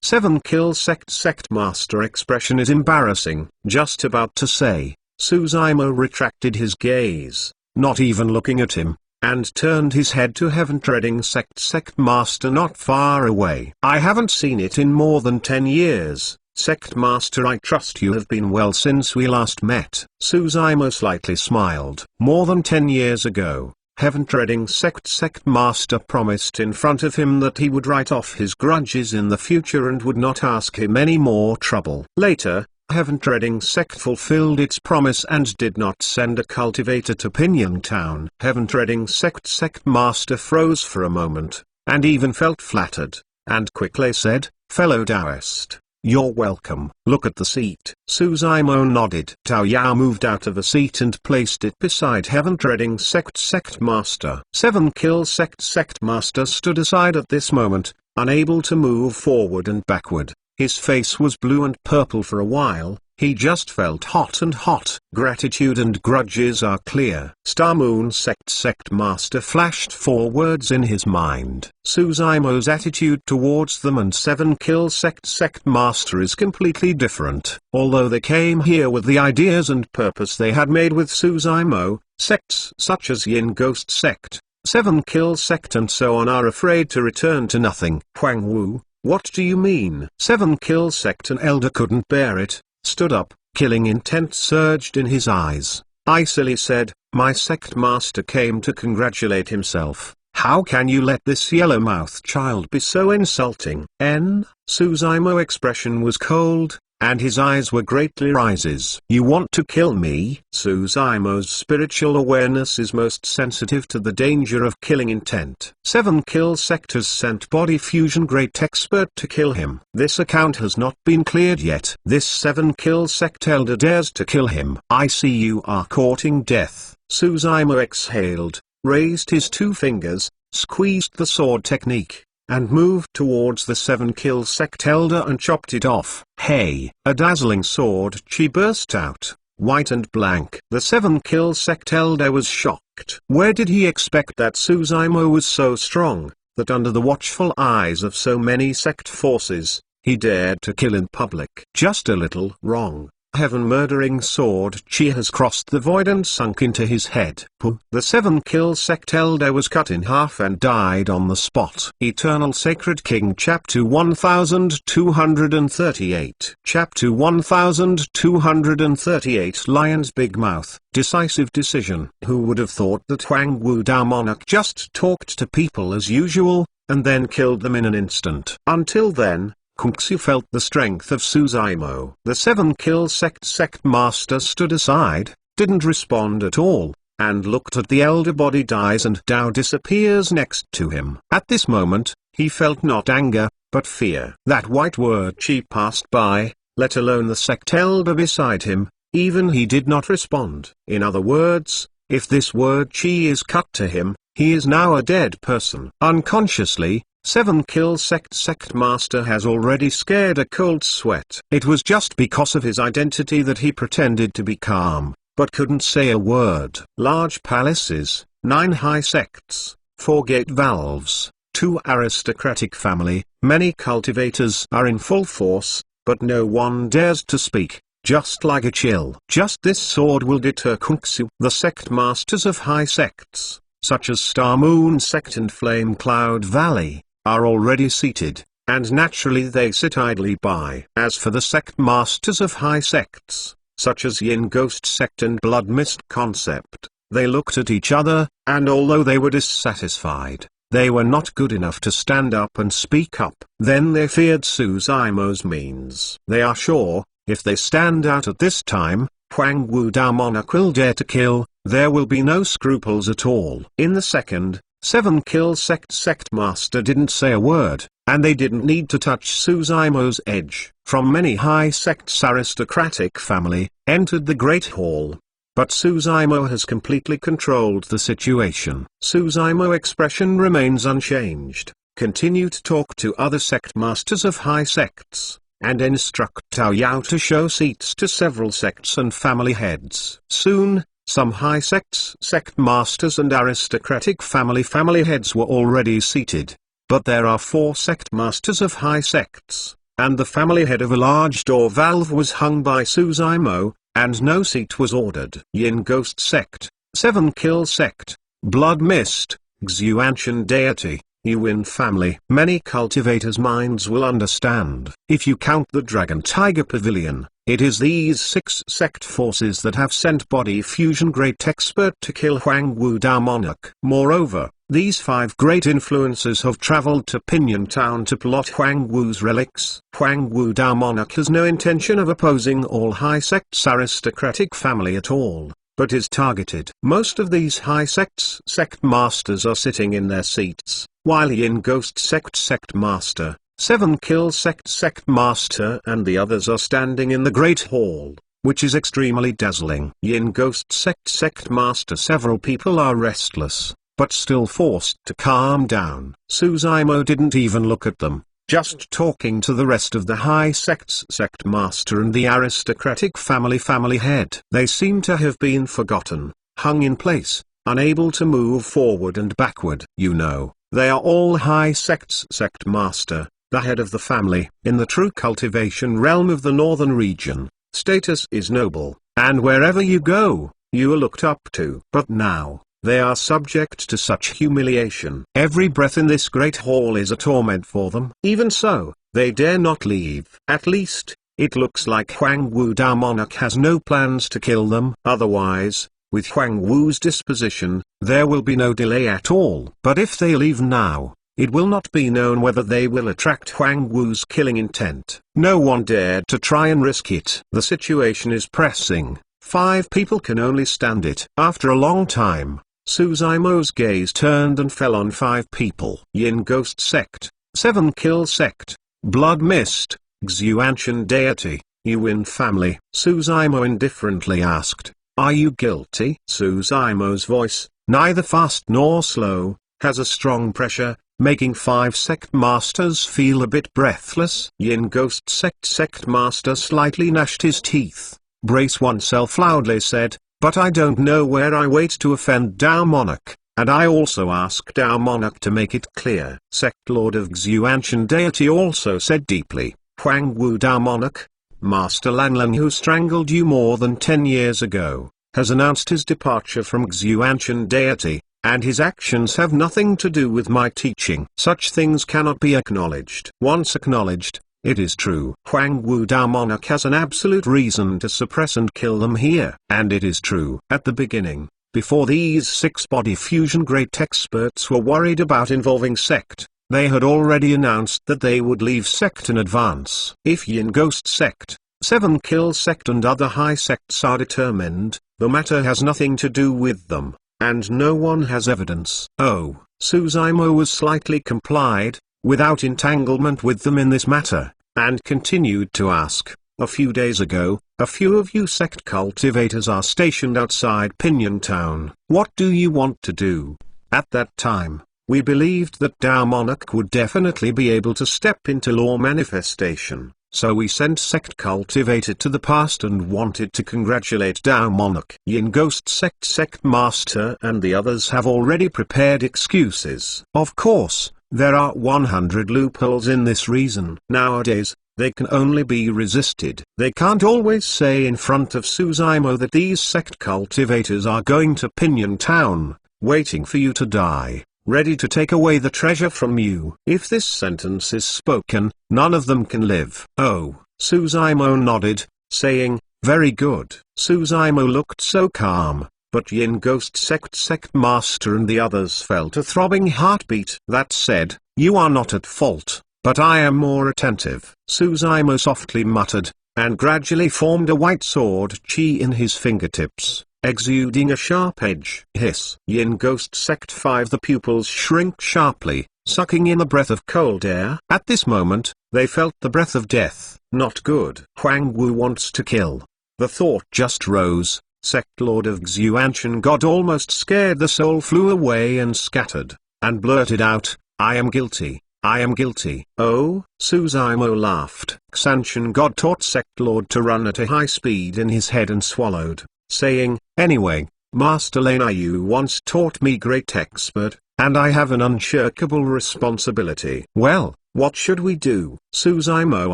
7 Kill Sect Master expression is embarrassing. Just about to say, Suzaimo retracted his gaze, not even looking at him, and turned his head to Heaven Treading Sect Master not far away. I haven't seen it in more than 10 years. Sect Master, I trust you have been well since we last met. Suzaimo slightly smiled. More than 10 years ago, Heaven Treading Sect Master promised in front of him that he would write off his grudges in the future and would not ask him any more trouble. Later, Heaven Treading Sect fulfilled its promise and did not send a cultivator to Pinyin Town. Heaven Treading Sect Master froze for a moment, and even felt flattered, and quickly said, fellow Taoist, you're welcome. Look at the seat. Suzaimo nodded. Tao Yao moved out of a seat and placed it beside Heaven Treading Sect Master. 7 Kill Sect Master stood aside at this moment, unable to move forward and backward. His face was blue and purple for a while. He just felt hot and hot. Gratitude and grudges are clear. Star Moon Sect Master flashed 4 words in his mind. Suzaimo's attitude towards them and 7 Kill Sect Master is completely different. Although they came here with the ideas and purpose they had made with Suzaimo, sects such as Yin Ghost Sect, 7 Kill Sect and so on are afraid to return to nothing. Huang Wu, what do you mean? 7 Kill Sect an elder couldn't bear it, stood up, killing intent surged in his eyes, icily said, my sect master came to congratulate himself. How can you let this yellow-mouthed child be so insulting? Suzaimo expression was cold, and his eyes were greatly rises. You want to kill me? Suzaimo's spiritual awareness is most sensitive to the danger of killing intent. 7 Kill Sect has sent body fusion great expert to kill him. This account has not been cleared yet. This 7 Kill Sect elder dares to kill him. I see you are courting death. Suzaimo exhaled, raised his 2 fingers, squeezed the sword technique, and moved towards the 7 Kill Sect elder and chopped it off. Hey! A dazzling sword chi burst out, white and blank. The 7 Kill Sect elder was shocked. Where did he expect that Suzaimo was so strong, that under the watchful eyes of so many sect forces, he dared to kill in public? Just a little wrong. Heaven murdering sword chi has crossed the void and sunk into his head. The 7 Kill Sect elder was cut in half and died on the spot. Eternal Sacred King Chapter 1238 Chapter 1238 Lion's Big Mouth, Decisive Decision. Who would have thought that Huang Wu Dao Monarch just talked to people as usual, and then killed them in an instant? Until then, Kungsu felt the strength of Suzaimo. The 7 Kill Sect Master stood aside, didn't respond at all, and looked at the elder body dies and Tao disappears next to him. At this moment, he felt not anger, but fear. That white word Chi passed by, let alone the sect elder beside him, even he did not respond. In other words, if this word Chi is cut to him, he is now a dead person. Unconsciously, 7 Kill Sect Master has already scared a cold sweat. It was just because of his identity that he pretended to be calm, but couldn't say a word. Large palaces, 9 high sects, 4 gate valves, 2 aristocratic family, many cultivators are in full force, but no one dares to speak, just like a chill. Just this sword will deter Kungsu. The sect masters of high sects, such as Star Moon Sect and Flame Cloud Valley, are already seated, and naturally they sit idly by. As for the sect masters of high sects, such as Yin Ghost Sect and Blood Mist Concept, they looked at each other, and although they were dissatisfied, they were not good enough to stand up and speak up. Then they feared Suzaimo's means. They are sure, if they stand out at this time, Huang Wu Dao Monarch will dare to kill, there will be no scruples at all. In the second, 7 Kill Sect Master didn't say a word, and they didn't need to touch Suzaimo's edge. From many high sects aristocratic family, entered the Great Hall. But Suzaimo has completely controlled the situation. Suzaimo expression remains unchanged, continue to talk to other sect masters of high sects, and instruct Tao Yao to show seats to several sects and family heads. Soon, some high sects sect masters and aristocratic family heads were already seated, but there are 4 sect masters of high sects, and the family head of a large door valve was hung by Suzaimo, and no seat was ordered. Yin Ghost Sect, 7 Kill Sect, Blood Mist, Xuantian Deity, Yuan family. Many cultivators' minds will understand. If you count the Dragon Tiger Pavilion, it is these 6 sect forces that have sent Body Fusion Great Expert to kill Huang Wu Dao Monarch. Moreover, these 5 great influencers have traveled to Pinyin Town to plot Huang Wu's relics. Huang Wu Dao Monarch has no intention of opposing all high sects aristocratic family at all, but is targeted. Most of these high sects sect masters are sitting in their seats, while Yin Ghost Sect Master, 7 Kill Sect Master and the others are standing in the Great Hall, which is extremely dazzling. Yin Ghost Sect Master. Several people are restless, but still forced to calm down. Suzaimo didn't even look at them, just talking to the rest of the high sects sect master and the aristocratic family head. They seem to have been forgotten, hung in place, unable to move forward and backward. You know, they are all high sects sect master, the head of the family. In the true cultivation realm of the northern region, status is noble, and wherever you go, you are looked up to. But now, they are subject to such humiliation. Every breath in this great hall is a torment for them. Even so, they dare not leave. At least, it looks like Huang Wu Dao Monarch has no plans to kill them. Otherwise, with Huang Wu's disposition, there will be no delay at all. But if they leave now, it will not be known whether they will attract Huang Wu's killing intent. No one dared to try and risk it. The situation is pressing. 5 people can only stand it. After a long time, Suzaimo's gaze turned and fell on 5 people. Yin Ghost Sect, 7 Kill Sect, Blood Mist, Xuantian Deity, Yuan family. Suzaimo indifferently asked, "Are you guilty?" Suzaimo's voice, neither fast nor slow, has a strong pressure, making 5 sect masters feel a bit breathless. Yin Ghost Sect master slightly gnashed his teeth, brace oneself loudly said, "But I don't know where I wait to offend Dao Monarch, and I also ask Dao Monarch to make it clear." Sect Lord of Xuantian Deity also said deeply, "Huang Wu Dao Monarch, Master Lanlan who strangled you more than 10 years ago, has announced his departure from Xuantian Deity, and his actions have nothing to do with my teaching. Such things cannot be acknowledged. Once acknowledged, it is true. Huang Wu Dao Monarch has an absolute reason to suppress and kill them here. And it is true. At the beginning, before these 6 body fusion great experts were worried about involving sect, they had already announced that they would leave sect in advance. If Yin Ghost Sect, 7 Kill Sect and other high sects are determined, The matter has nothing to do with them, and no one has evidence. Oh, Suzaimo was slightly complied, without entanglement with them in this matter, and continued to ask, a few days ago, a few of you sect cultivators are stationed outside Pinyon Town. What do you want to do? At that time, we believed that Tao Monarch would definitely be able to step into law manifestation, so we sent Sect Cultivator to the past and wanted to congratulate Tao Monarch. Yin Ghost Sect Master and the others have already prepared excuses. Of course, there are 100 loopholes in this reason. Nowadays, they can only be resisted. They can't always say in front of Suzaimo that these sect cultivators are going to Pinyon Town, waiting for you to die, ready to take away the treasure from you. If this sentence is spoken, none of them can live. Oh, Suzaimo nodded, saying, very good. Suzaimo looked so calm, but Yin Ghost Sect Master and the others felt a throbbing heartbeat. That said, you are not at fault, but I am more attentive. Suzaimo softly muttered, and gradually formed a white sword chi in his fingertips, exuding a sharp edge. Hiss. Yin Ghost Sect 5. The pupils shrink sharply, sucking in a breath of cold air. At this moment, they felt the breath of death. Not good. Huang Wu wants to kill. The thought just rose. Sect Lord of Xuanshan God almost scared. The soul flew away and scattered, and blurted out, I am guilty. I am guilty. Oh, Suzaimo laughed. Xuanshan God taught Sect Lord to run at a high speed in his head and swallowed, saying, anyway, Master Lena Yu once taught me great expert, and I have an unshirkable responsibility. Well, what should we do? Suzaimo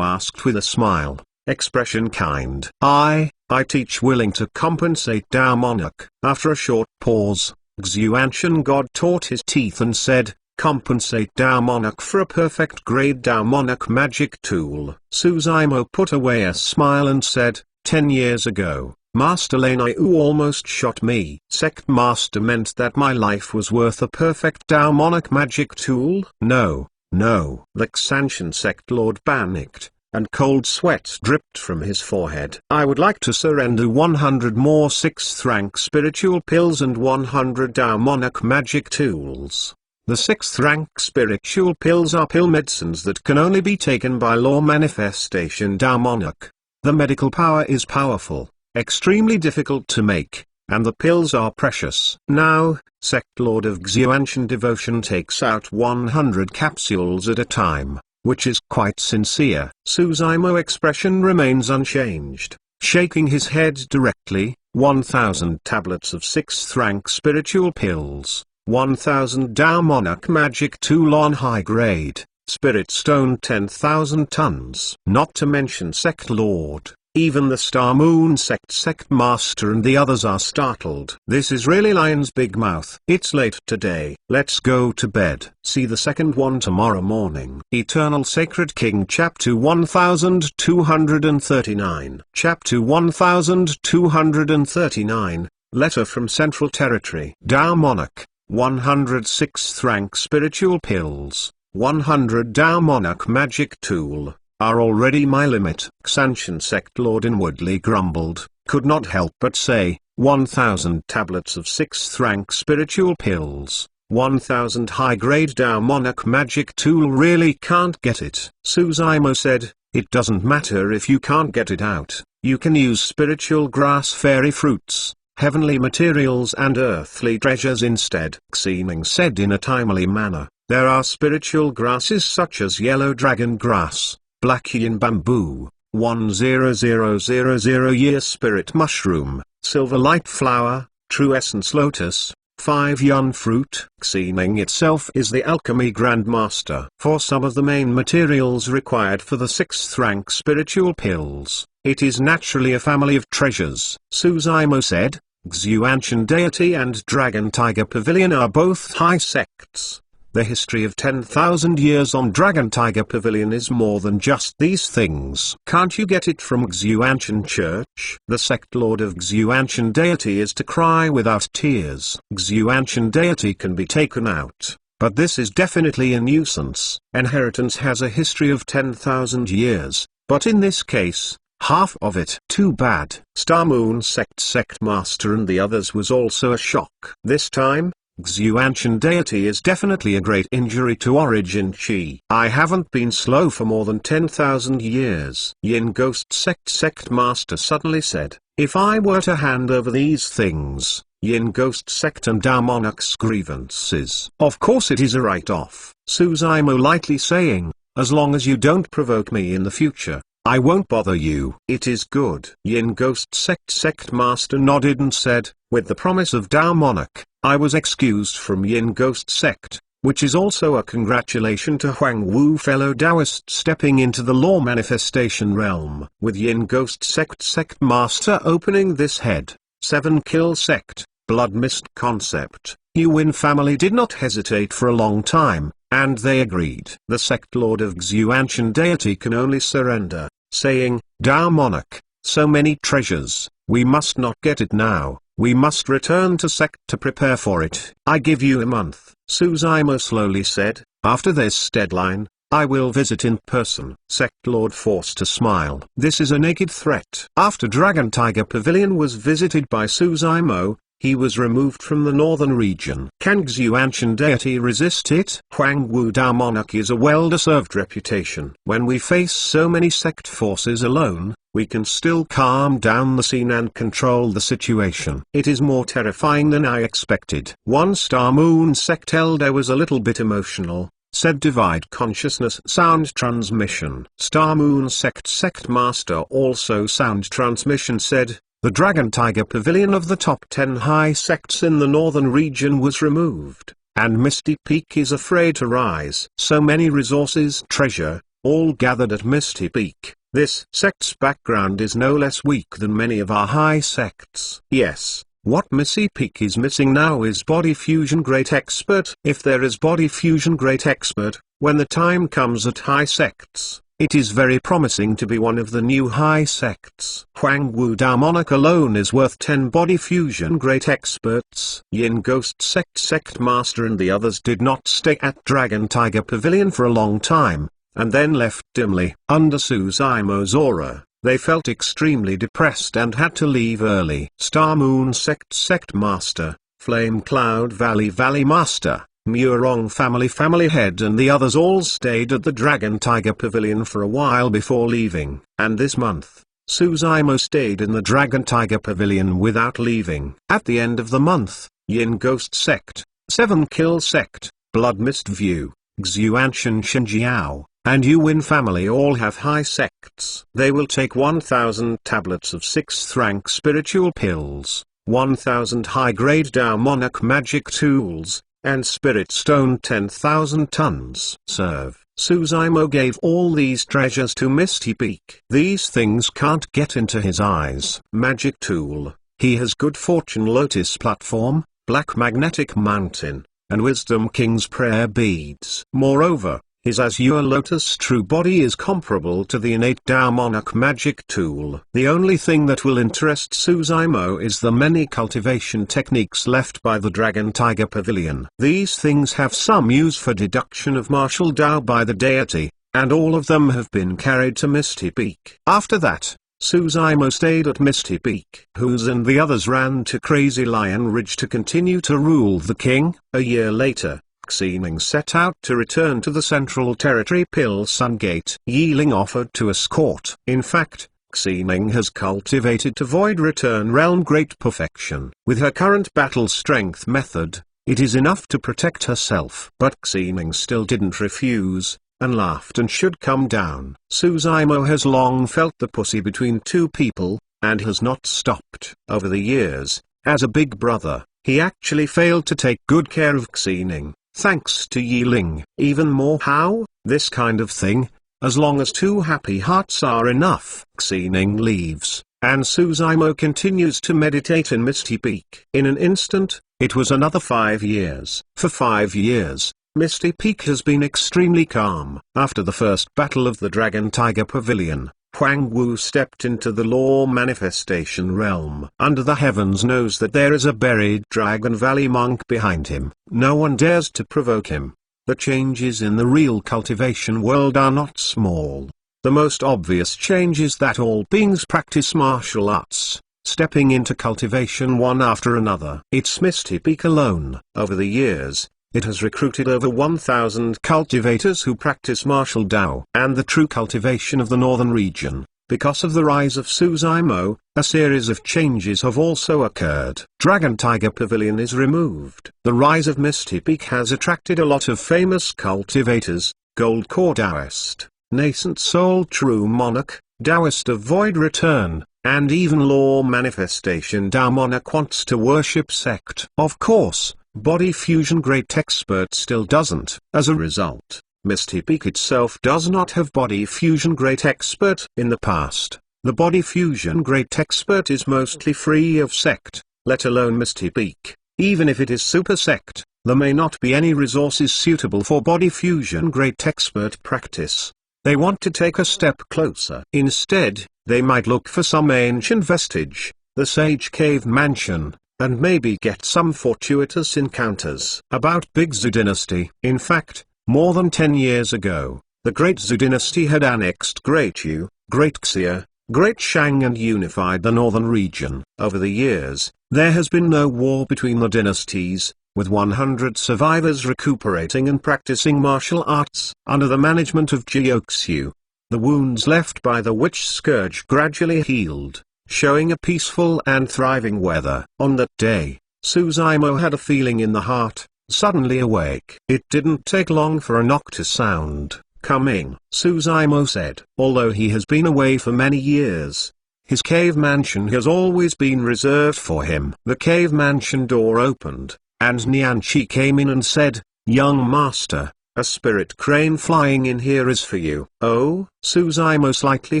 asked with a smile, expression kind. I teach willing to compensate Tao Monarch. After a short pause, Xuanshan God taught his teeth and said, compensate Tao Monarch for a perfect grade Tao Monarch magic tool. Suzaimo put away a smile and said, 10 years ago, Master Lena Yu almost shot me. Sect Master meant that my life was worth a perfect Tao Monarch magic tool? No, no. The Xuanshan Sect Lord panicked, and cold sweat dripped from his forehead. I would like to surrender 100 more 6th rank spiritual pills and 100 Tao Monarch magic tools. The 6th rank spiritual pills are pill medicines that can only be taken by law manifestation Tao Monarch. The medical power is powerful, extremely difficult to make, and the pills are precious. Now, Sect Lord of Xuanshan Devotion takes out 100 capsules at a time, which is quite sincere. Suzaimo expression remains unchanged, shaking his head directly. 1,000 tablets of 6th rank spiritual pills. 1,000 Tao Monarch magic tool on high grade, spirit stone 10,000 tons. Not to mention Sect Lord, even the Star Moon Sect Master and the others are startled. This is really Lion's big mouth. It's late today. Let's go to bed. See the second one tomorrow morning. Eternal Sacred King Chapter 1239. Chapter 1239, Letter from Central Territory. Tao Monarch. 100 6th rank spiritual pills, 100 Tao Monarch magic tool, are already my limit. Xuanshan Sect Lord inwardly grumbled, could not help but say, 1,000 tablets of 6th rank spiritual pills, 1,000 high-grade Tao Monarch magic tool really can't get it. Suzaimo said, it doesn't matter if you can't get it out, you can use spiritual grass fairy fruits, heavenly materials and earthly treasures instead. Xining said in a timely manner, there are spiritual grasses such as yellow dragon grass, black yin bamboo, 10000 year spirit mushroom, silver light flower, true essence lotus, 5 yun fruit. Xining itself is the alchemy grandmaster. For some of the main materials required for the 6th rank spiritual pills, it is naturally a family of treasures. Suzaimo said, Xuanshan Deity and Dragon Tiger Pavilion are both high sects. The history of 10,000 years on Dragon Tiger Pavilion is more than just these things. Can't you get it from Xuanshan Church? The Sect Lord of Xuanshan Deity is to cry without tears. Xuanshan Deity can be taken out, but this is definitely a nuisance. Inheritance has a history of 10,000 years, but in this case, half of it. Too bad. Star Moon Sect Master and the others was also a shock. This time, Xuantian deity is definitely a great injury to Origin Chi. I haven't been slow for more than 10,000 years. Yin Ghost Sect Master suddenly said, if I were to hand over these things, Yin Ghost Sect and Dao Monarch's grievances. Of course it is a write-off. Suzaimo lightly saying, as long as you don't provoke me in the future, I won't bother you. It is good. Yin Ghost Sect Master nodded and said, with the promise of Dao Monarch, I was excused from Yin Ghost Sect, which is also a congratulation to Huang Wu, fellow Taoist stepping into the law manifestation realm. With Yin Ghost Sect Master opening this head, 7 kill sect, blood mist concept, Yuan family did not hesitate for a long time, and they agreed. The sect lord of Xuantian deity can only surrender, saying, Dao Monarch, so many treasures, we must not get it now, we must return to sect to prepare for it. I give you a month, Suzaimo slowly said, after this deadline, I will visit in person. Sect Lord forced a smile. This is a naked threat. After Dragon Tiger Pavilion was visited by Suzaimo, he was removed from the northern region. Can Xuantian deity resist it? Huang Wu Dao Monarch is a well-deserved reputation. When we face so many sect forces alone, we can still calm down the scene and control the situation. It is more terrifying than I expected. One Star Moon Sect elder was a little bit emotional, said Divide Consciousness Sound Transmission. Star Moon Sect Master also Sound Transmission said, the Dragon Tiger Pavilion of the top 10 high sects in the northern region was removed, and Misty Peak is afraid to rise. So many resources, treasure, all gathered at Misty Peak. This sect's background is no less weak than many of our high sects. Yes, what Misty Peak is missing now is Body Fusion Great Expert. If there is Body Fusion Great Expert, when the time comes at high sects, it is very promising to be one of the new high sects. Huang Wu Dao Monarch alone is worth 10 Body Fusion Great Experts. Yin Ghost Sect Master and the others did not stay at Dragon Tiger Pavilion for a long time, and then left dimly. Under Suzaimo's aura, they felt extremely depressed and had to leave early. Star Moon Sect Master, Flame Cloud Valley Master, Murong family head and the others all stayed at the Dragon Tiger Pavilion for a while before leaving. And this month, Suzaimo stayed in the Dragon Tiger Pavilion without leaving. At the end of the month, Yin Ghost Sect, 7 Kill Sect, Blood Mist View, Xuantian Shenjiao, and Yuan family all have high sects. They will take 1,000 tablets of 6th rank spiritual pills, 1,000 high-grade Dao Monarch magic tools, and Spirit Stone 10,000 tons. Serve. Suzaimo gave all these treasures to Misty Peak. These things can't get into his eyes. Magic tool. He has Good Fortune Lotus platform, Black Magnetic Mountain, and Wisdom King's prayer beads. Moreover, his Azure Lotus true body is comparable to the innate Dao Monarch magic tool. The only thing that will interest Suzaimo is the many cultivation techniques left by the Dragon Tiger Pavilion. These things have some use for deduction of martial Dao by the deity, and all of them have been carried to Misty Peak. After that, Suzaimo stayed at Misty Peak. Hughes and the others ran to Crazy Lion Ridge to continue to rule the king. A year later, Xining set out to return to the Central Territory Pill Sun Gate. Yiling offered to escort. In fact, Xining has cultivated to Void Return Realm great perfection. With her current battle strength method, it is enough to protect herself. But Xining still didn't refuse, and laughed and should come down. Suzaimo has long felt the pussy between two people, and has not stopped. Over the years, as a big brother, he actually failed to take good care of Xining. Thanks to Yiling. Even more how? This kind of thing, as long as two happy hearts are enough. Xining leaves, and Suzaimo continues to meditate in Misty Peak. In an instant, it was another 5 years. For 5 years, Misty Peak has been extremely calm. After the first battle of the Dragon Tiger Pavilion, Huang Wu stepped into the law manifestation realm. Under the heavens knows that there is a buried Dragon Valley monk behind him. No one dares to provoke him. The changes in the real cultivation world are not small. The most obvious change is that all beings practice martial arts, stepping into cultivation one after another. It's Misty Peak alone. Over the years, it has recruited over 1,000 cultivators who practice martial Dao and the true cultivation of the northern region. Because of the rise of Suzaimo, a series of changes have also occurred. Dragon Tiger Pavilion is removed. The rise of Misty Peak has attracted a lot of famous cultivators: Gold Core Taoist, Nascent Soul True Monarch, Taoist of Void Return, and even Law Manifestation Dao Monarch wants to worship sect. Of course, Body Fusion Great Expert still doesn't. As a result, Misty Peak itself does not have Body Fusion Great Expert. In the past, the Body Fusion Great Expert is mostly free of sect, let alone Misty Peak. Even if it is super sect, there may not be any resources suitable for Body Fusion Great Expert practice. They want to take a step closer. Instead, they might look for some ancient vestige, the Sage Cave Mansion, and maybe get some fortuitous encounters. About Big Zhou Dynasty. In fact, more than 10 years ago, the Great Zhou Dynasty had annexed Great Yu, Great Xia, Great Shang and unified the northern region. Over the years, there has been no war between the dynasties, with 100 survivors recuperating and practicing martial arts. Under the management of Jiuxiu, the wounds left by the witch scourge gradually healed, showing a peaceful and thriving weather. On that day, Suzaimo had a feeling in the heart, suddenly awake. It didn't take long for a knock to sound. Coming, Suzaimo said. Although he has been away for many years, his cave mansion has always been reserved for him. The cave mansion door opened, and Nianqi came in and said, "Young master, a spirit crane flying in here is for you." Oh? Suzaimo slightly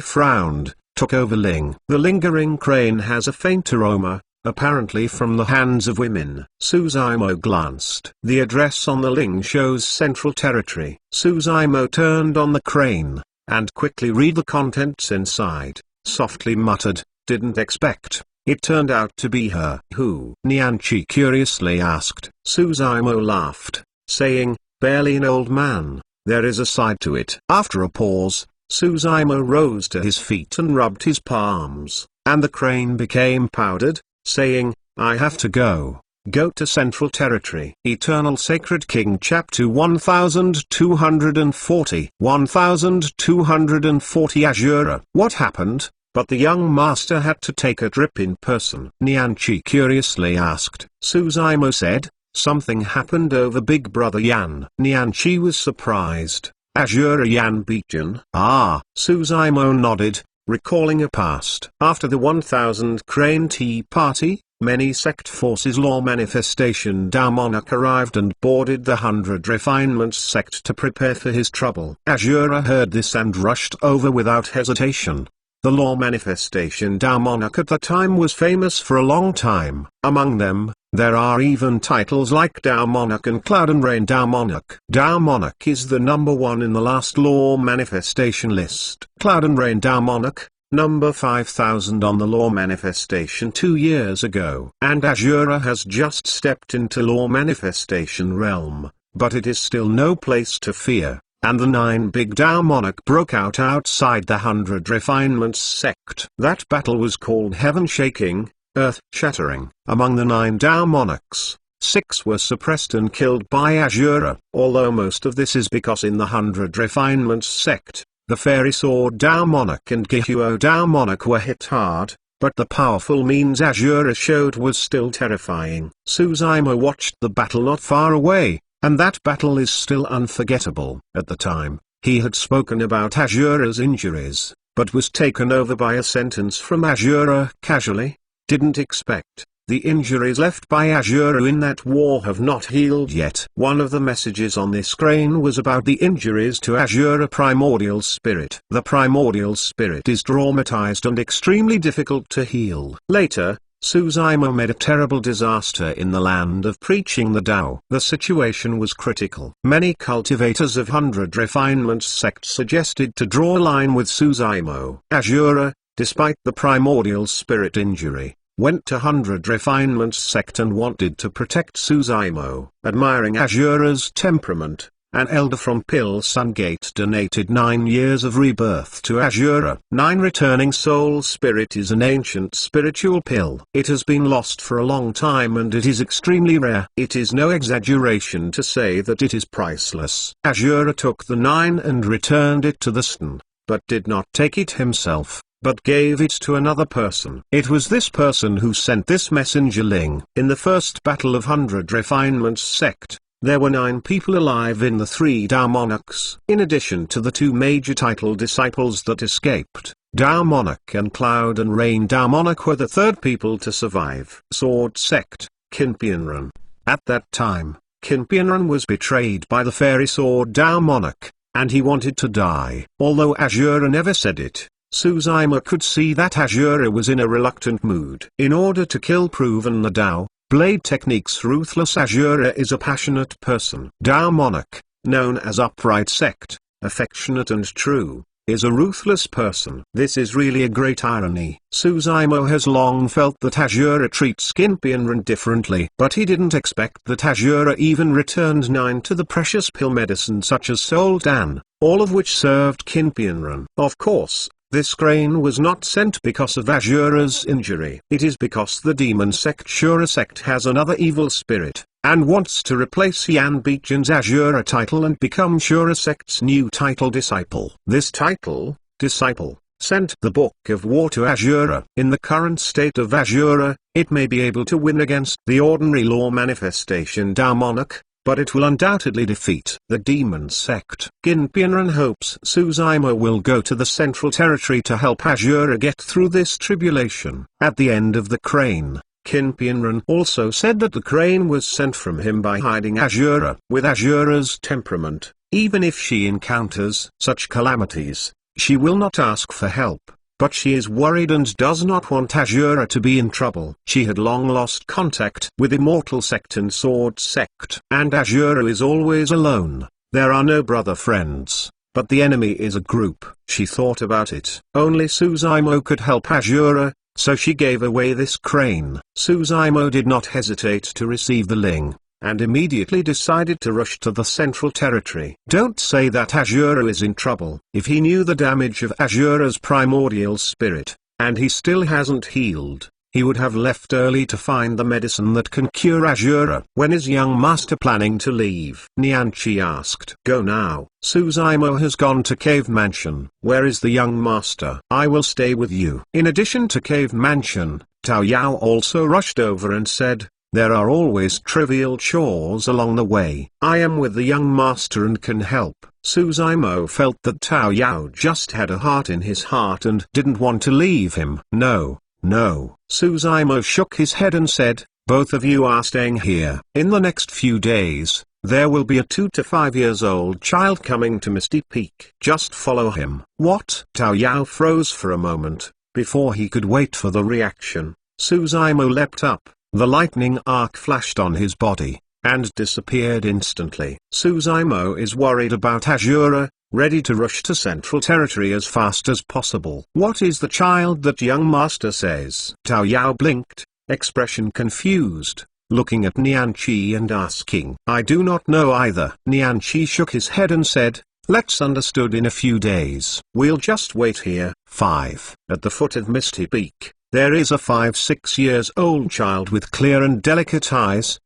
frowned, took over Ling. The lingering crane has a faint aroma, apparently from the hands of women. Suzaimo glanced. The address on the Ling shows Central Territory. Suzaimo turned on the crane, and quickly read the contents inside, softly muttered, "Didn't expect." It turned out to be her. "Who?" Nianqi curiously asked. Suzaimo laughed, saying, "Barely an old man, there is a side to it." After a pause, Suzaimo rose to his feet and rubbed his palms, and the crane became powdered, saying, "I have to go. Go to Central Territory." Eternal Sacred King Chapter 1240 1240 Azura. What happened? But the young master had to take a trip in person. Nianqi curiously asked. Suzaimo said, "Something happened over Big Brother Yan." Nianqi was surprised. Azura Yan Bijan? Ah. Suzaimo nodded, recalling a past. After the 1000 Crane Tea Party, many sect forces Law Manifestation Dao Monarch arrived and boarded the 100 Refinements sect to prepare for his trouble. Azura heard this and rushed over without hesitation. The Law Manifestation Dao Monarch at the time was famous for a long time. Among them, there are even titles like Dao Monarch and Cloud and Rain Dao Monarch. Dao Monarch is the number 1 in the last Law Manifestation list. Cloud and Rain Dao Monarch, number 5000 on the Law Manifestation 2 years ago. And Azura has just stepped into Law Manifestation realm, but it is still no place to fear. And the 9 Big Dao Monarch broke out outside the 100 Refinements sect. That battle was called Heaven Shaking, Earth Shattering. Among the 9 Dao Monarchs, 6 were suppressed and killed by Azura. Although most of this is because in the 100 Refinements sect, the Fairy Sword Dao Monarch and Gihuo Dao Monarch were hit hard, but the powerful means Azura showed was still terrifying. Suzaimo watched the battle not far away, and that battle is still unforgettable. At the time, he had spoken about Azura's injuries, but was taken over by a sentence from Azura casually. Didn't expect. The injuries left by Azura in that war have not healed yet. One of the messages on this crane was about the injuries to Azura Primordial Spirit. The Primordial Spirit is traumatized and extremely difficult to heal. Later, Suzaimo made a terrible disaster in the land of preaching the Tao. The situation was critical. Many cultivators of 100 Refinements sect suggested to draw a line with Suzaimo. Azura, despite the Primordial Spirit injury, went to 100 Refinements sect and wanted to protect Suzaimo. Admiring Azura's temperament, An elder from Pilsun Gate donated 9 years of rebirth to Asura. 9 Returning Soul Spirit is an ancient spiritual pill. It has been lost for a long time and it is extremely rare. It is no exaggeration to say that it is priceless. Asura took the 9 and returned it to the sun, but did not take it himself, but gave it to another person. It was this person who sent this messenger Ling. In the first battle of 100 Refinements sect, there were 9 people alive in the 3 Dao monarchs. In addition to the 2 major title disciples that escaped, Dao Monarch and Cloud and Rain Dao Monarch were the 3rd people to survive. Sword sect, Kinpianran. At that time, Kinpianran was betrayed by the fairy sword Dao Monarch, and he wanted to die. Although Asura never said it, Suzuima could see that Asura was in a reluctant mood. In order to kill Proven the Dao Blade techniques, ruthless Asura is a passionate person. Dao Monarch, known as Upright Sect, affectionate and true, is a ruthless person. This is really a great irony. Suzuima has long felt that Asura treats Kinpianran differently, but he didn't expect that Asura even returned 9 to the precious pill medicine such as Soul Dan, all of which served Kinpianran. Of course, this grain was not sent because of Asura's injury. It is because the demon sect Shura sect has another evil spirit, and wants to replace Yan Beichen's Asura title and become Shura sect's new title disciple. This title, disciple, sent the Book of War to Asura. In the current state of Asura, it may be able to win against the ordinary law manifestation Dao Monarch, but it will undoubtedly defeat the demon sect. Kinpianran hopes Suzuima will go to the Central Territory to help Asura get through this tribulation. At the end of the crane, Kinpianran also said that the crane was sent from him by hiding Asura. With Asura's temperament, even if she encounters such calamities, she will not ask for help. But she is worried and does not want Asura to be in trouble. She had long lost contact with Immortal Sect and Sword Sect. And Asura is always alone. There are no brother friends, but the enemy is a group. She thought about it. Only Suzuima could help Asura, so she gave away this crane. Suzuima did not hesitate to receive the Ling, and immediately decided to rush to the Central Territory. Don't say that Asura is in trouble. If he knew the damage of Asura's primordial spirit, and he still hasn't healed, he would have left early to find the medicine that can cure Asura. When is young master planning to leave? Nianchi asked. Go now. Suzuima has gone to Cave Mansion. Where is the young master? I will stay with you. In addition to Cave Mansion, Tao Yao also rushed over and said, there are always trivial chores along the way. I am with the young master and can help. Suzuima felt that Tao Yao just had a heart in his heart and didn't want to leave him. No, no. Suzuima shook his head and said, both of you are staying here. In the next few days, there will be a 2 to 5 years old child coming to Misty Peak. Just follow him. What? Tao Yao froze for a moment, before he could wait for the reaction. Suzuima leapt up. The lightning arc flashed on his body, and disappeared instantly. Suzuima is worried about Asura, ready to rush to Central Territory as fast as possible. What is the child that young master says? Tao Yao blinked, expression confused, looking at Nianchi and asking. I do not know either. Nianchi shook his head and said, let's understood in a few days. We'll just wait here. 5. At the foot of Misty Peak, there is a 5-6 years old child with clear and delicate eyes,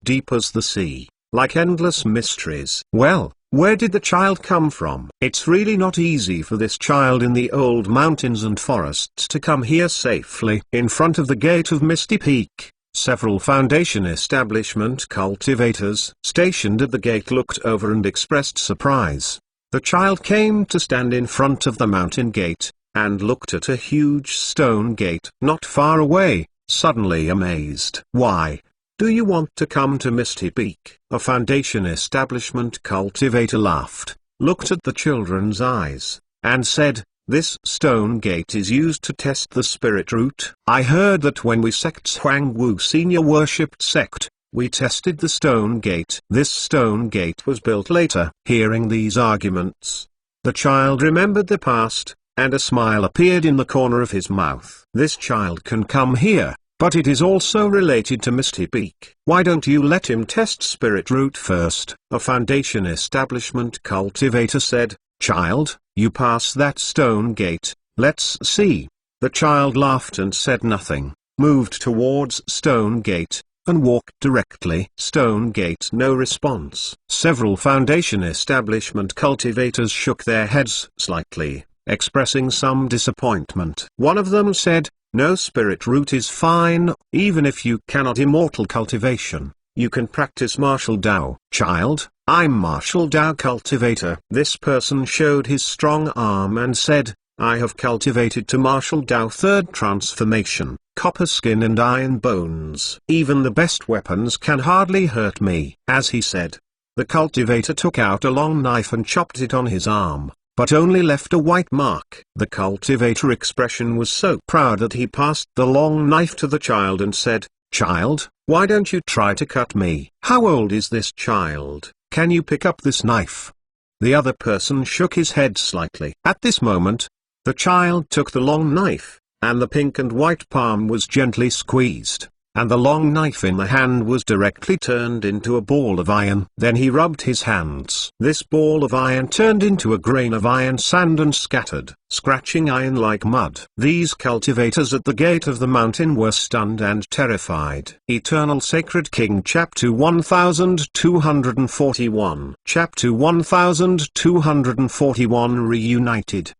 deep as the sea, like endless mysteries. Well, where did the child come from? It's really not easy for this child in the old mountains and forests to come here safely. In front of the gate of Misty Peak, several Foundation establishment cultivators stationed at the gate looked over and expressed surprise. The child came to stand in front of the mountain gate, and looked at a huge stone gate not far away, suddenly amazed. Why do you want to come to Misty Peak? A Foundation establishment cultivator laughed, looked at the children's eyes, and said, this stone gate is used to test the spirit root. I heard that when we sects Huangwu Senior worshipped sect, we tested the stone gate. This stone gate was built later. Hearing these arguments, the child remembered the past, and a smile appeared in the corner of his mouth. This child can come here, but it is also related to Misty Peak. Why don't you let him test Spirit Root first? A Foundation establishment cultivator said, "Child, you pass that stone gate, let's see." The child laughed and said nothing, moved towards stone gate, and walked directly. Stone gate, no response. Several Foundation establishment cultivators shook their heads slightly, expressing some disappointment. One of them said, "No, Spirit Root is fine. Even if you cannot immortal cultivation, you can practice martial Dao." "Child, I'm martial Dao cultivator." This person showed his strong arm and said, "I have cultivated to martial Dao third transformation, copper skin and iron bones. Even the best weapons can hardly hurt me." As he said, the cultivator took out a long knife and chopped it on his arm, but only left a white mark. The cultivator expression was so proud that he passed the long knife to the child and said, "Child, why don't you try to cut me?" "How old is this child? Can you pick up this knife?" The other person shook his head slightly. At this moment, the child took the long knife, and the pink and white palm was gently squeezed, and the long knife in the hand was directly turned into a ball of iron. Then he rubbed his hands. This ball of iron turned into a grain of iron sand and scattered, scratching iron like mud. These cultivators at the gate of the mountain were stunned and terrified. Eternal Sacred King Chapter 1241. Chapter 1241 Reunited.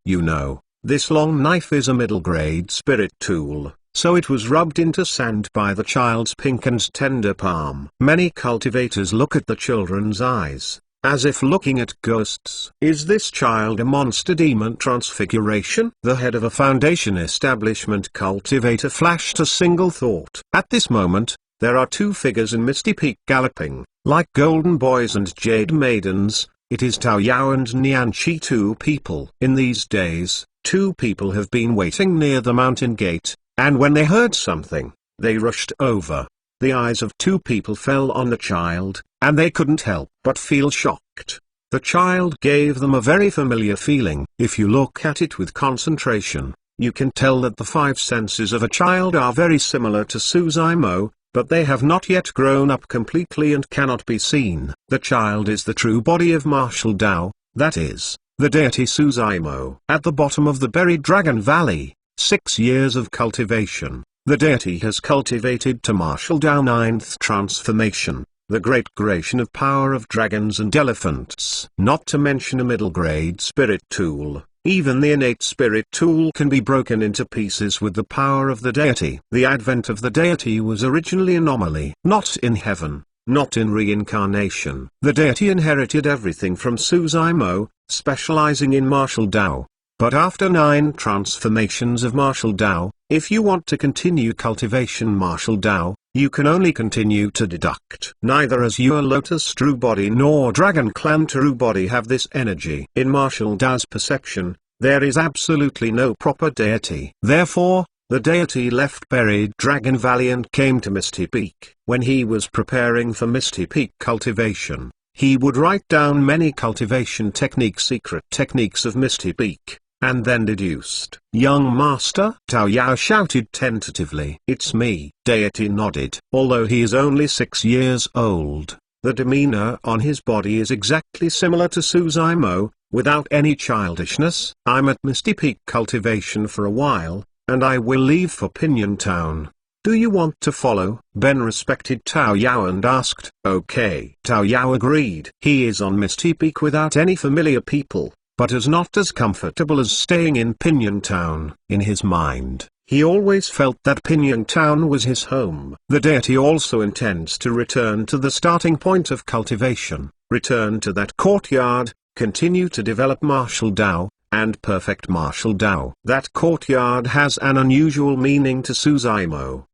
This long knife is a middle-grade spirit tool, so it was rubbed into sand by the child's pink and tender palm. Many cultivators look at the children's eyes, as if looking at ghosts. Is this child a monster demon transfiguration? The head of a Foundation establishment cultivator flashed a single thought. At this moment, there are two figures in Misty Peak galloping, like golden boys and jade maidens. It is Tao Yao and Nianqi, two people. In these days, two people have been waiting near the mountain gate, and when they heard something, they rushed over. The eyes of two people fell on the child, and they couldn't help but feel shocked. The child gave them a very familiar feeling. If you look at it with concentration, you can tell that the five senses of a child are very similar to Suzaimo, but they have not yet grown up completely and cannot be seen. The child is the true body of martial Dao, that is, the deity Suzaimo. At the bottom of the buried Dragon Valley, 6 years of cultivation, the deity has cultivated to martial Dao 9th transformation, the great creation of power of dragons and elephants. Not to mention a middle-grade spirit tool. Even the innate spirit tool can be broken into pieces with the power of the deity. The advent of the deity was originally anomaly. Not in heaven, not in reincarnation. The deity inherited everything from Suzaimo, specializing in martial Dao. But after 9 transformations of martial Dao, if you want to continue cultivation martial Dao, you can only continue to deduct. Neither as your Lotus True Body nor Dragon Clan True Body have this energy. In martial Dao's perception, there is absolutely no proper deity. Therefore, the deity left buried Dragon Valley and came to Misty Peak. When he was preparing for Misty Peak cultivation, he would write down many cultivation secret techniques of Misty Peak, and then deduced. "Young master?" Tao Yao shouted tentatively. "It's me." Deity nodded. Although he is only 6 years old, the demeanor on his body is exactly similar to Suzaimo, without any childishness. "I'm at Misty Peak cultivation for a while, and I will leave for Pinyon Town. Do you want to follow?" Ben respected Tao Yao and asked. "Okay." Tao Yao agreed. He is on Misty Peak without any familiar people, but is not as comfortable as staying in Pinyon Town. In his mind, he always felt that Pinyon Town was his home. The deity also intends to return to the starting point of cultivation, return to that courtyard, continue to develop martial Dao, and perfect martial Dao. That courtyard has an unusual meaning to Suzaimo.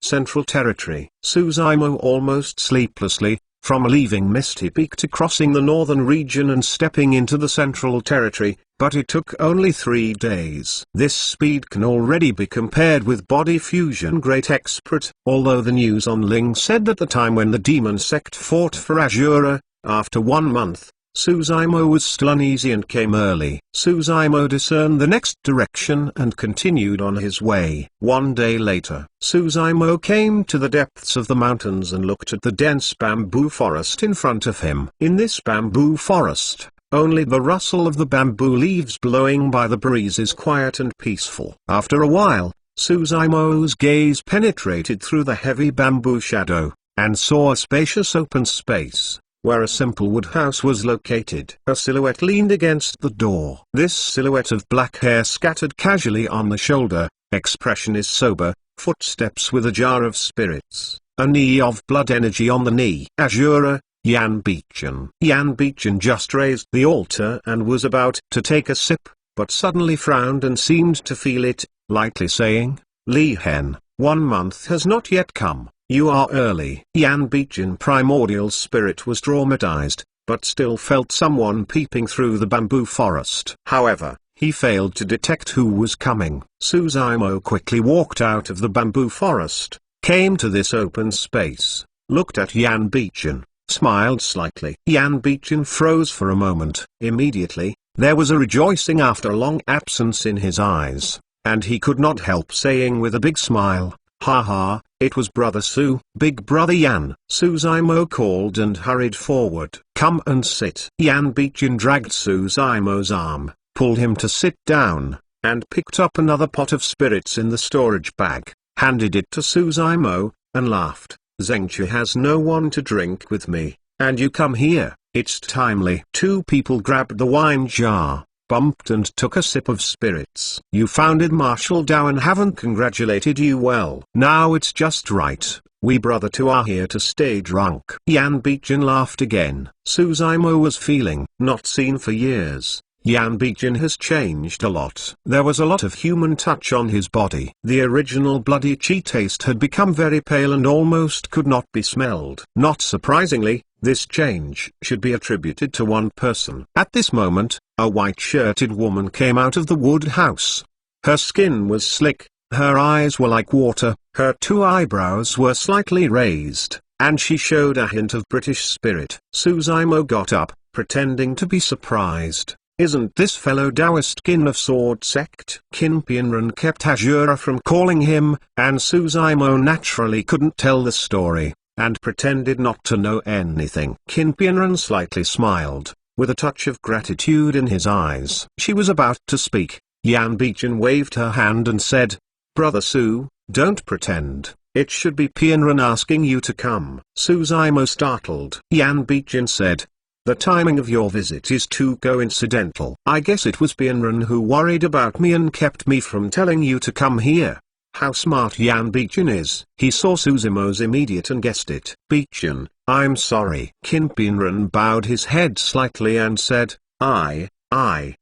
Central Territory. Suzaimo almost sleeplessly, from leaving Misty Peak to crossing the northern region and stepping into the Central Territory, but it took only 3 days. This speed can already be compared with body fusion great expert. Although the news on Ling said that the time when the demon sect fought for Azura, after 1 month, Suzaimo was still uneasy and came early. Suzaimo discerned the next direction and continued on his way. One day later, Suzaimo came to the depths of the mountains and looked at the dense bamboo forest in front of him. In this bamboo forest, only the rustle of the bamboo leaves blowing by the breeze is quiet and peaceful. After a while, Suzaimo's gaze penetrated through the heavy bamboo shadow, and saw a spacious open space, where a simple wood house was located. A silhouette leaned against the door. This silhouette of black hair scattered casually on the shoulder, expression is sober, footsteps with a jar of spirits, a knee of blood energy on the knee. Azura, Yan Bichen. Yan Bichen just raised the altar and was about to take a sip, but suddenly frowned and seemed to feel it, lightly saying, "Li Hen, 1 month has not yet come. You are early." Yan Bichen primordial spirit was traumatized, but still felt someone peeping through the bamboo forest. However, he failed to detect who was coming. Suzaimo quickly walked out of the bamboo forest, came to this open space, looked at Yan Bichen, smiled slightly. Yan Bichen froze for a moment. Immediately, there was a rejoicing after a long absence in his eyes, and he could not help saying with a big smile, "Ha ha, it was Brother Su." "Big Brother Yan," Suzaimo called and hurried forward. "Come and sit." Yan Bichen dragged Suzaimo's arm, pulled him to sit down, and picked up another pot of spirits in the storage bag, handed it to Suzaimo, and laughed. "Zhengqi has no one to drink with me, and you come here, it's timely." Two people grabbed the wine jar, bumped and took a sip of spirits. "You founded Martial Dao and haven't congratulated you well. Now it's just right, we brother two are here to stay drunk." Yan Bichen laughed again. Suzaimo was feeling, not seen for years. Yan Bichen has changed a lot. There was a lot of human touch on his body. The original bloody chi taste had become very pale and almost could not be smelled. Not surprisingly, this change should be attributed to one person. At this moment, a white-shirted woman came out of the wood house. Her skin was slick, her eyes were like water, her 2 eyebrows were slightly raised, and she showed a hint of British spirit. Suzaimo got up, pretending to be surprised. "Isn't this fellow Taoist Qin of Sword Sect?" Qin Pianren kept Azura from calling him, and Suzaimo naturally couldn't tell the story, and pretended not to know anything. Qin Pianren slightly smiled, with a touch of gratitude in his eyes. She was about to speak. Yan Bichen waved her hand and said, "Brother Su, don't pretend. It should be Pianren asking you to come." Suzaimo startled. Yan Bichen said, "The timing of your visit is too coincidental. I guess it was Pianren who worried about me and kept me from telling you to come here." How smart Yan Bichen is. He saw Suzaimo's immediate and guessed it. "Bichen, I'm sorry." Qin Pianren bowed his head slightly and said, I.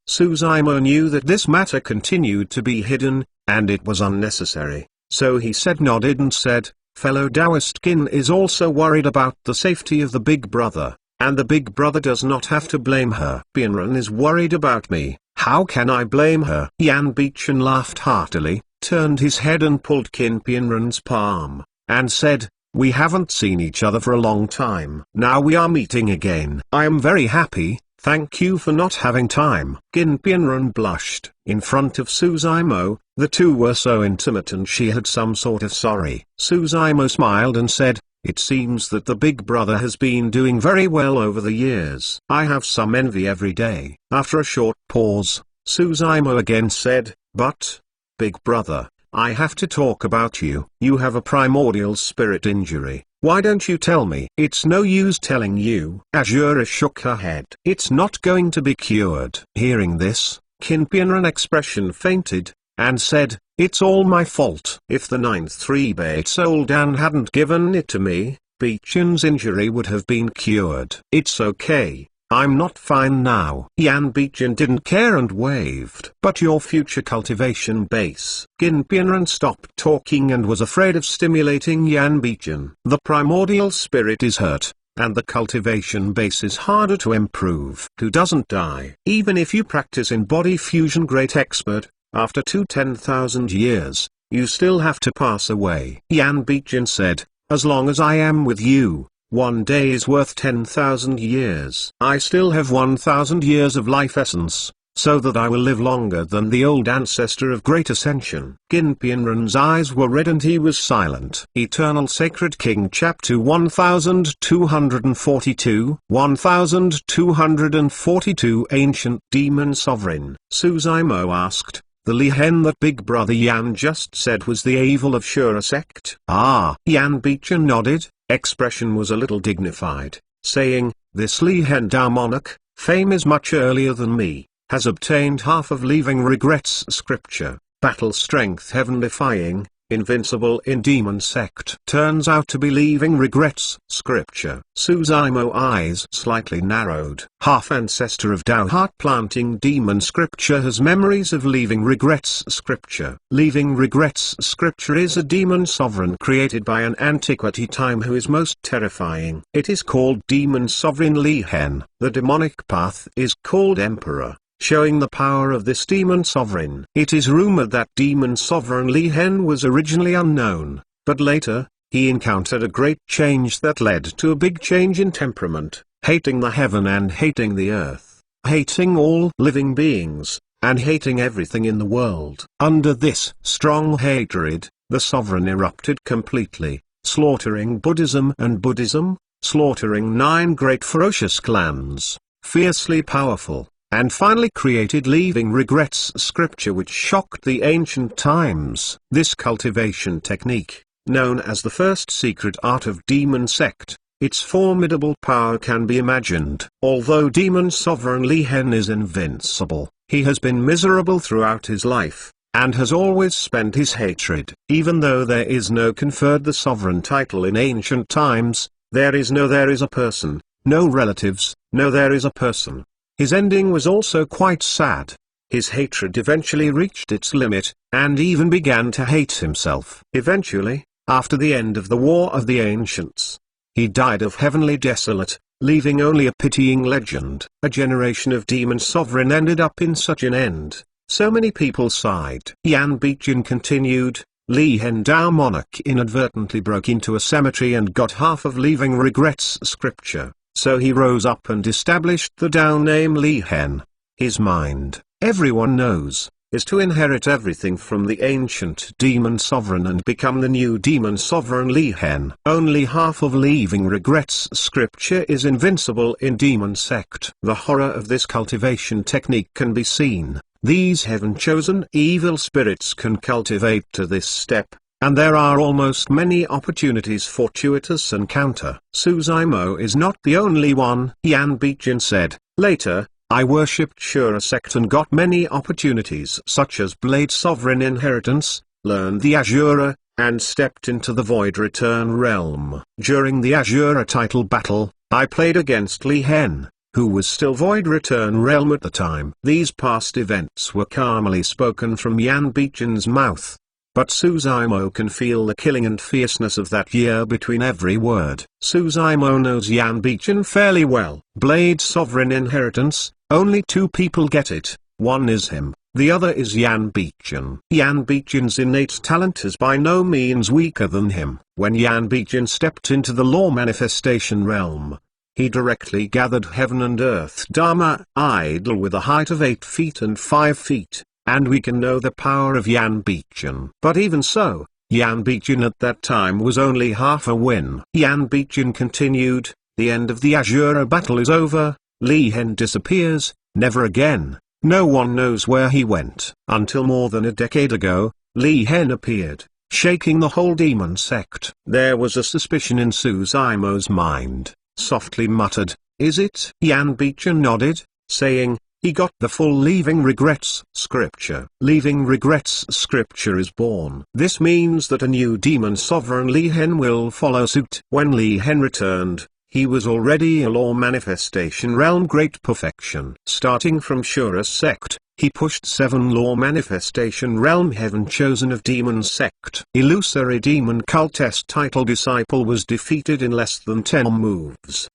Suzaimo knew that this matter continued to be hidden, and it was unnecessary, so he nodded and said, "Fellow Taoist Qin is also worried about the safety of the big brother. And the big brother does not have to blame her. Pianren is worried about me. How can I blame her?" Yan Bichen laughed heartily, turned his head and pulled Qin Pianren's palm, and said, "We haven't seen each other for a long time. Now we are meeting again. I am very happy, thank you for not having time." Qin Pianren blushed. In front of Suzaimo, the two were so intimate and she had some sort of sorry. Suzaimo smiled and said, "It seems that the big brother has been doing very well over the years. I have some envy every day." After a short pause, Suzaimo again said, "But, big brother, I have to talk about you. You have a primordial spirit injury. Why don't you tell me?" "It's no use telling you." Azura shook her head. "It's not going to be cured." Hearing this, Qin Pianren expression fainted, and said, "It's all my fault. If the 9th rebate Soldan hadn't given it to me, Bichen's injury would have been cured." "It's okay, I'm not fine now." Yan Bichen didn't care and waved. "But your future cultivation base." Qin Pianren stopped talking and was afraid of stimulating Yan Bichen. "The primordial spirit is hurt, and the cultivation base is harder to improve." "Who doesn't die? Even if you practice in body fusion great expert, after 10,000 years, you still have to pass away." Yan Bichen said, "As long as I am with you, 1 day is worth 10,000 years. I still have 1,000 years of life essence, so that I will live longer than the old ancestor of great ascension. Ginpienran's eyes were red and he was silent. Eternal Sacred King Chapter 1242 1242 Ancient Demon Sovereign. Suzaimo asked, "The Lihen that Big Brother Yan just said was the evil of Shura sect?" "Ah." Yan Bichen nodded, expression was a little dignified, saying, "This Lihen Dao monarch, fame is much earlier than me, has obtained half of Leaving Regrets scripture, battle strength heaven-defying, invincible in demon sect. Turns out to be Leaving Regrets scripture." Suzaimo eyes slightly narrowed. Half ancestor of Dao heart planting demon scripture has memories of Leaving Regrets scripture. Leaving Regrets scripture is a demon sovereign created by an antiquity time who is most terrifying. It is called Demon Sovereign Lihen. The demonic path is called Emperor, showing the power of this demon sovereign. It is rumored that demon sovereign Lihen was originally unknown, but later, he encountered a great change that led to a big change in temperament, hating the heaven and hating the earth, hating all living beings, and hating everything in the world. Under this strong hatred, the sovereign erupted completely, slaughtering Buddhism and Buddhism, slaughtering 9 great ferocious clans, fiercely powerful, and finally created Leaving Regrets scripture which shocked the ancient times. This cultivation technique, known as the first secret art of demon sect, its formidable power can be imagined. Although demon sovereign Lihen is invincible, he has been miserable throughout his life, and has always spent his hatred. Even though there is no conferred the sovereign title in ancient times, there is a person, no relatives, no there is a person. His ending was also quite sad. His hatred eventually reached its limit, and even began to hate himself. Eventually, after the end of the War of the Ancients, he died of heavenly desolate, leaving only a pitying legend. A generation of demon sovereign ended up in such an end. So many people sighed. Yan Bichen continued, Lihen Dao monarch inadvertently broke into a cemetery and got half of Leaving Regrets scripture. So he rose up and established the Dao name Lihen. His mind, everyone knows, is to inherit everything from the ancient demon sovereign and become the new demon sovereign Lihen. Only half of Leaving Regrets scripture is invincible in demon sect. The horror of this cultivation technique can be seen. These heaven-chosen evil spirits can cultivate to this step, and there are almost many opportunities fortuitous encounter. Suzaimo is not the only one. Yan Bichen said, later, I worshipped Shura sect and got many opportunities such as Blade Sovereign Inheritance, learned the Azura, and stepped into the Void Return realm. During the Azura title battle, I played against Lihen, who was still Void Return realm at the time. These past events were calmly spoken from Yan Bichen's mouth, but Suzaimo can feel the killing and fierceness of that year between every word. Suzaimo knows Yan Bichen fairly well. Blade Sovereign Inheritance, only 2 people get it, one is him, the other is Yan Bichen. Yan Bichen's innate talent is by no means weaker than him. When Yan Bichen stepped into the law manifestation realm, he directly gathered heaven and earth Dharma idol with a height of 8 feet and 5 feet. And we can know the power of Yan Bichen. But even so, Yan Bichen at that time was only half a win. Yan Bichen continued, the end of the Azura battle is over, Lihen disappears, never again, no one knows where he went. Until more than a decade ago, Lihen appeared, shaking the whole demon sect. There was a suspicion in Suzaimo's mind, softly muttered, is it? Yan Bichen nodded, saying, he got the full Leaving Regrets scripture. Leaving Regrets scripture is born. This means that a new demon sovereign Lihen will follow suit. When Lihen returned, he was already a law manifestation realm great perfection. Starting from Shura sect, he pushed 7 law manifestation realm heaven chosen of demon sect. Illusory demon cultist title disciple was defeated in less than 10 moves!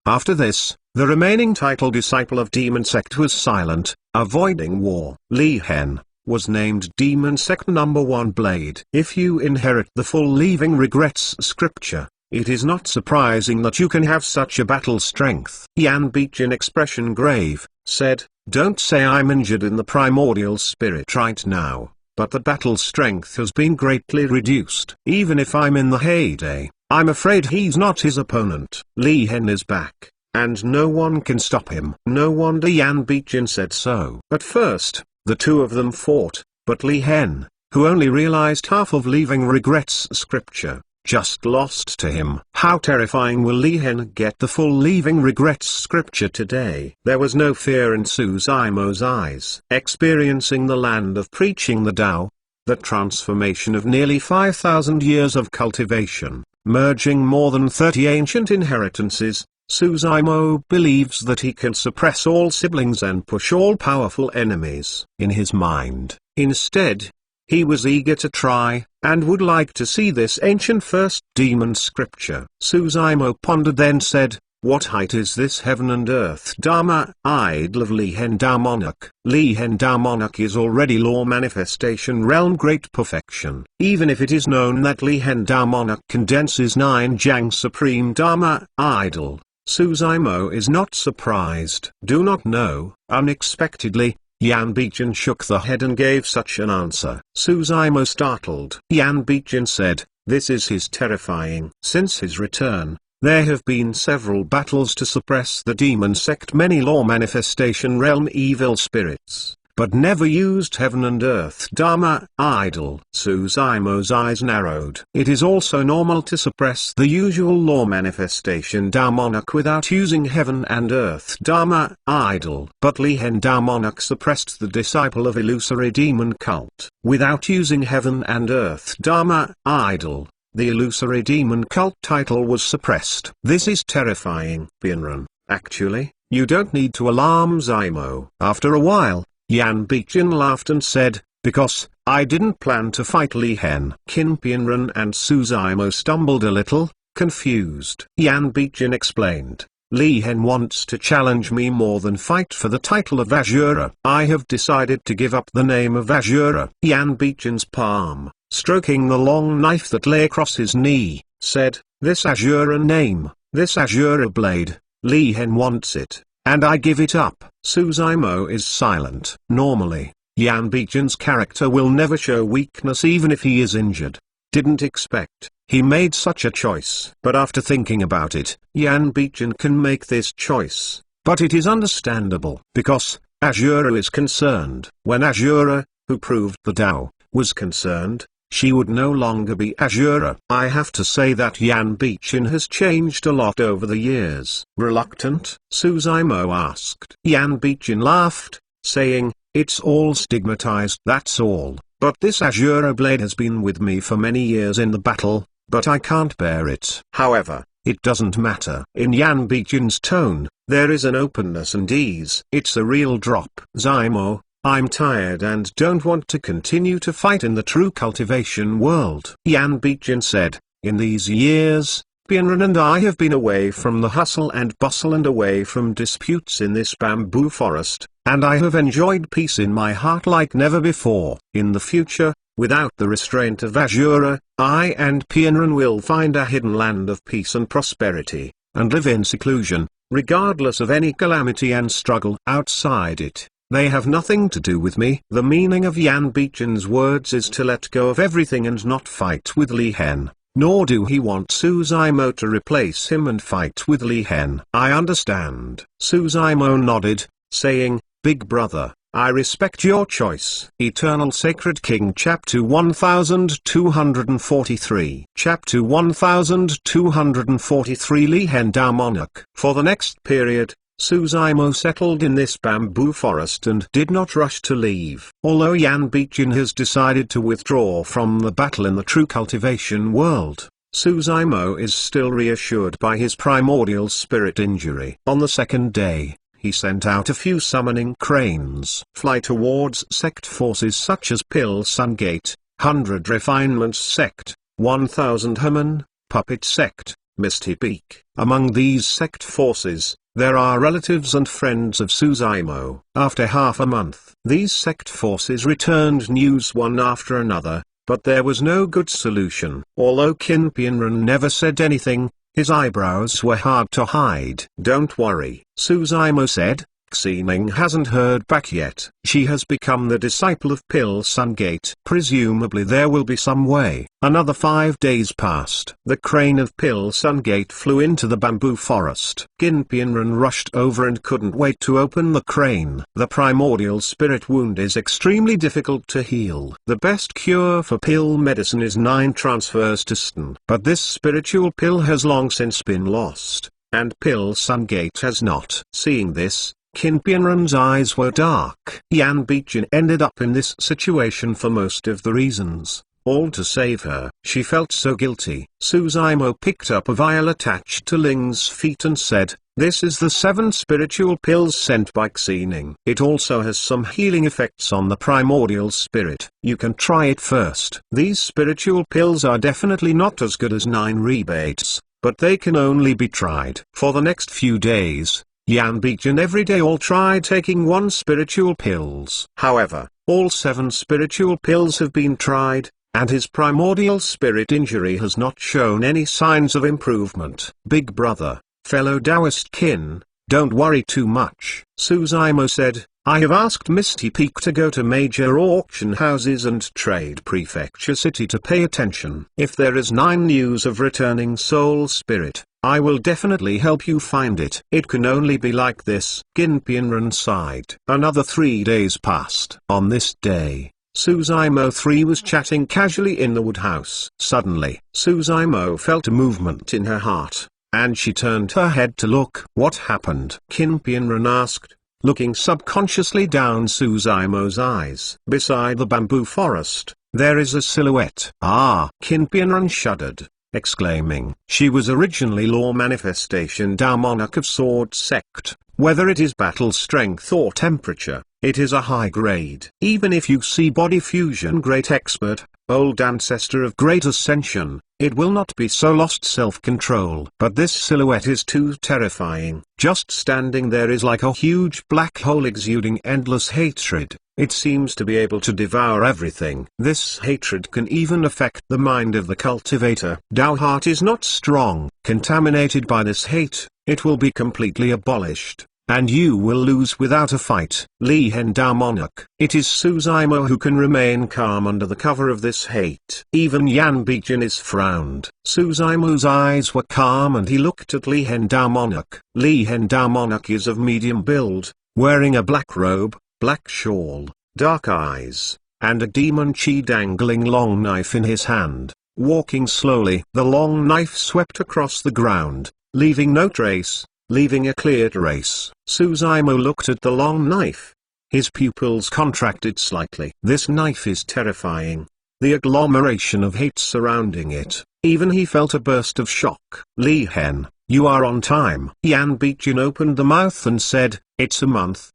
After this, the remaining title disciple of demon sect was silent, avoiding war. Lihen was named demon sect number 1 Blade. If you inherit the full Leaving Regrets scripture, it is not surprising that you can have such a battle strength. Yan Bichen, expression grave, said, "Don't say I'm injured in the primordial spirit right now, but the battle strength has been greatly reduced. Even if I'm in the heyday, I'm afraid he's not his opponent. Li Hen is back, and no one can stop him." No wonder Yan Bichen said so. At first, the two of them fought, but Li Hen, who only realized half of Leaving Regrets scripture, just lost to him. How terrifying will Li Hen get the full Leaving Regrets scripture today? There was no fear in Suzaimo's eyes. Experiencing the land of preaching the Tao, the transformation of nearly 5,000 years of cultivation, merging more than 30 ancient inheritances, Suzaimo believes that he can suppress all siblings and push all powerful enemies. In his mind, instead, he was eager to try, and would like to see this ancient first demon scripture. Suzaimo pondered, then said, "What height is this heaven and earth Dharma idol of Li Hen Dao Monarch?" Li Hen Dao Monarch is already law manifestation realm great perfection. Even if it is known that Li Hen Dao Monarch condenses 9 Jiang supreme Dharma idol, Suzaimo is not surprised. "Do not know." Unexpectedly, Yan Bichen shook the head and gave such an answer. Suzaimo startled. Yan Bichen said, "This is his terrifying." Since his return, there have been several battles to suppress the demon sect, many law manifestation realm evil spirits, but never used heaven and earth Dharma idol. Suzaimo's eyes narrowed. It is also normal to suppress the usual law manifestation Tao Monarch without using heaven and earth Dharma idol. But Li Hen Dao Monarch suppressed the disciple of illusory demon cult without using heaven and earth Dharma idol. The illusory demon cult title was suppressed. This is terrifying. Bienren, actually, you don't need to alarm Zaimo. After a while, Yan Bichen laughed and said, "Because, I didn't plan to fight Li Hen." Qin Bienren and Suzaimo stumbled a little, confused. Yan Bichen explained, "Li Hen wants to challenge me more than fight for the title of Azura. I have decided to give up the name of Azura." Yan Bichen's palm, stroking the long knife that lay across his knee, said, "This Azura name, this Azura blade, Li Hen wants it, and I give it up." Suzaimo is silent. Normally, Yan Bichen's character will never show weakness even if he is injured. Didn't expect he made such a choice. But after thinking about it, Yan Bichen can make this choice. But it is understandable, because Azura is concerned. When Azura, who proved the Tao, was concerned, she would no longer be Azura. I have to say that Yan Bichen has changed a lot over the years. Reluctant? Suzaimo asked. Yan Bichen laughed, saying, "It's all stigmatized, that's all. But this Azura blade has been with me for many years in the battle, but I can't bear it. However, it doesn't matter." In Yan Bichen's tone, there is an openness and ease. It's a real drop. "Zaimo, I'm tired and don't want to continue to fight in the true cultivation world." Yan Bichen said, "In these years, Bienren and I have been away from the hustle and bustle and away from disputes in this bamboo forest, and I have enjoyed peace in my heart like never before. In the future, without the restraint of Azura, I and Bienren will find a hidden land of peace and prosperity, and live in seclusion, regardless of any calamity and struggle outside it. They have nothing to do with me." The meaning of Yan Bichen's words is to let go of everything and not fight with Li Hen, nor do he want Suzaimo to replace him and fight with Li Hen. "I understand." Suzaimo nodded, saying, "Big brother, I respect your choice." Eternal Sacred King Chapter 1243 Chapter 1243 Li Hen Dao Monarch. For the next period, Suzaimo settled in this bamboo forest and did not rush to leave. Although Yan Bichen has decided to withdraw from the battle in the true cultivation world, Suzaimo is still reassured by his primordial spirit injury. On the second day, he sent out a few summoning cranes. Fly towards sect forces such as Pill Sun Gate, 100 Refinements Sect, 1000 Haman, Puppet Sect, Misty Peak. Among these sect forces, there are relatives and friends of Suzaimo. After half a month, these sect forces returned news one after another, but there was no good solution. Although Qin Pianren never said anything, his eyebrows were hard to hide. "Don't worry," Suzaimo said. "Xining hasn't heard back yet. She has become the disciple of Pilsun Gate. Presumably there will be some way." Another 5 days passed. The crane of Pilsun Gate flew into the bamboo forest. Qin Pianren rushed over and couldn't wait to open the crane. The primordial spirit wound is extremely difficult to heal. The best cure for pill medicine is 9 transfers to Ston. But this spiritual pill has long since been lost, and Pilsun Gate has not. Seeing this, Qin Pianren's eyes were dark. Yan Bichen ended up in this situation for most of the reasons, all to save her. She felt so guilty. Suzaimo picked up a vial attached to Ling's feet and said, "This is the 7 spiritual pills sent by Xining. It also has some healing effects on the primordial spirit. You can try it first." These spiritual pills are definitely not as good as 9 rebates, but they can only be tried. For the next few days, Yan Bichen every day all tried taking 1 spiritual pills. However, all 7 spiritual pills have been tried, and his primordial spirit injury has not shown any signs of improvement. "Big brother, fellow Taoist Qin, don't worry too much," Suzaimo said. "I have asked Misty Peak to go to major auction houses and trade prefecture city to pay attention. If there is 9 news of returning soul spirit, I will definitely help you find it. It can only be like this." Qin Pianren sighed. Another 3 days passed. On this day, Suzaimo 3 was chatting casually in the woodhouse. Suddenly, Suzaimo felt a movement in her heart, and she turned her head to look. "What happened?" Qin Pianren asked, looking subconsciously down Suzaimo's eyes. "Beside the bamboo forest, there is a silhouette." "Ah!" Qin Pianren shuddered, exclaiming, "She was originally Law Manifestation Tao Monarch of Sword Sect. Whether it is battle strength or temperature, it is a high grade. Even if you see body fusion great expert, old ancestor of great ascension, it will not be so lost self-control. But this silhouette is too terrifying. Just standing there is like a huge black hole exuding endless hatred. It seems to be able to devour everything. This hatred can even affect the mind of the cultivator. Tao heart is not strong. Contaminated by this hate, it will be completely abolished, and you will lose without a fight." Li Hen Tao Monarch. It is Suzaimo who can remain calm under the cover of this hate. Even Yan Bichen is frowned. Suzaimo's eyes were calm and he looked at Li Hen Tao Monarch. Li Hen Tao Monarch is of medium build, wearing a black robe, black shawl, dark eyes, and a demon chi dangling long knife in his hand. Walking slowly, the long knife swept across the ground, leaving no trace, leaving a clear trace. Suzaimo looked at the long knife. His pupils contracted slightly. This knife is terrifying. The agglomeration of hate surrounding it. Even he felt a burst of shock. "Li Hen, you are on time." Yan Bichen opened the mouth and said, it's a month,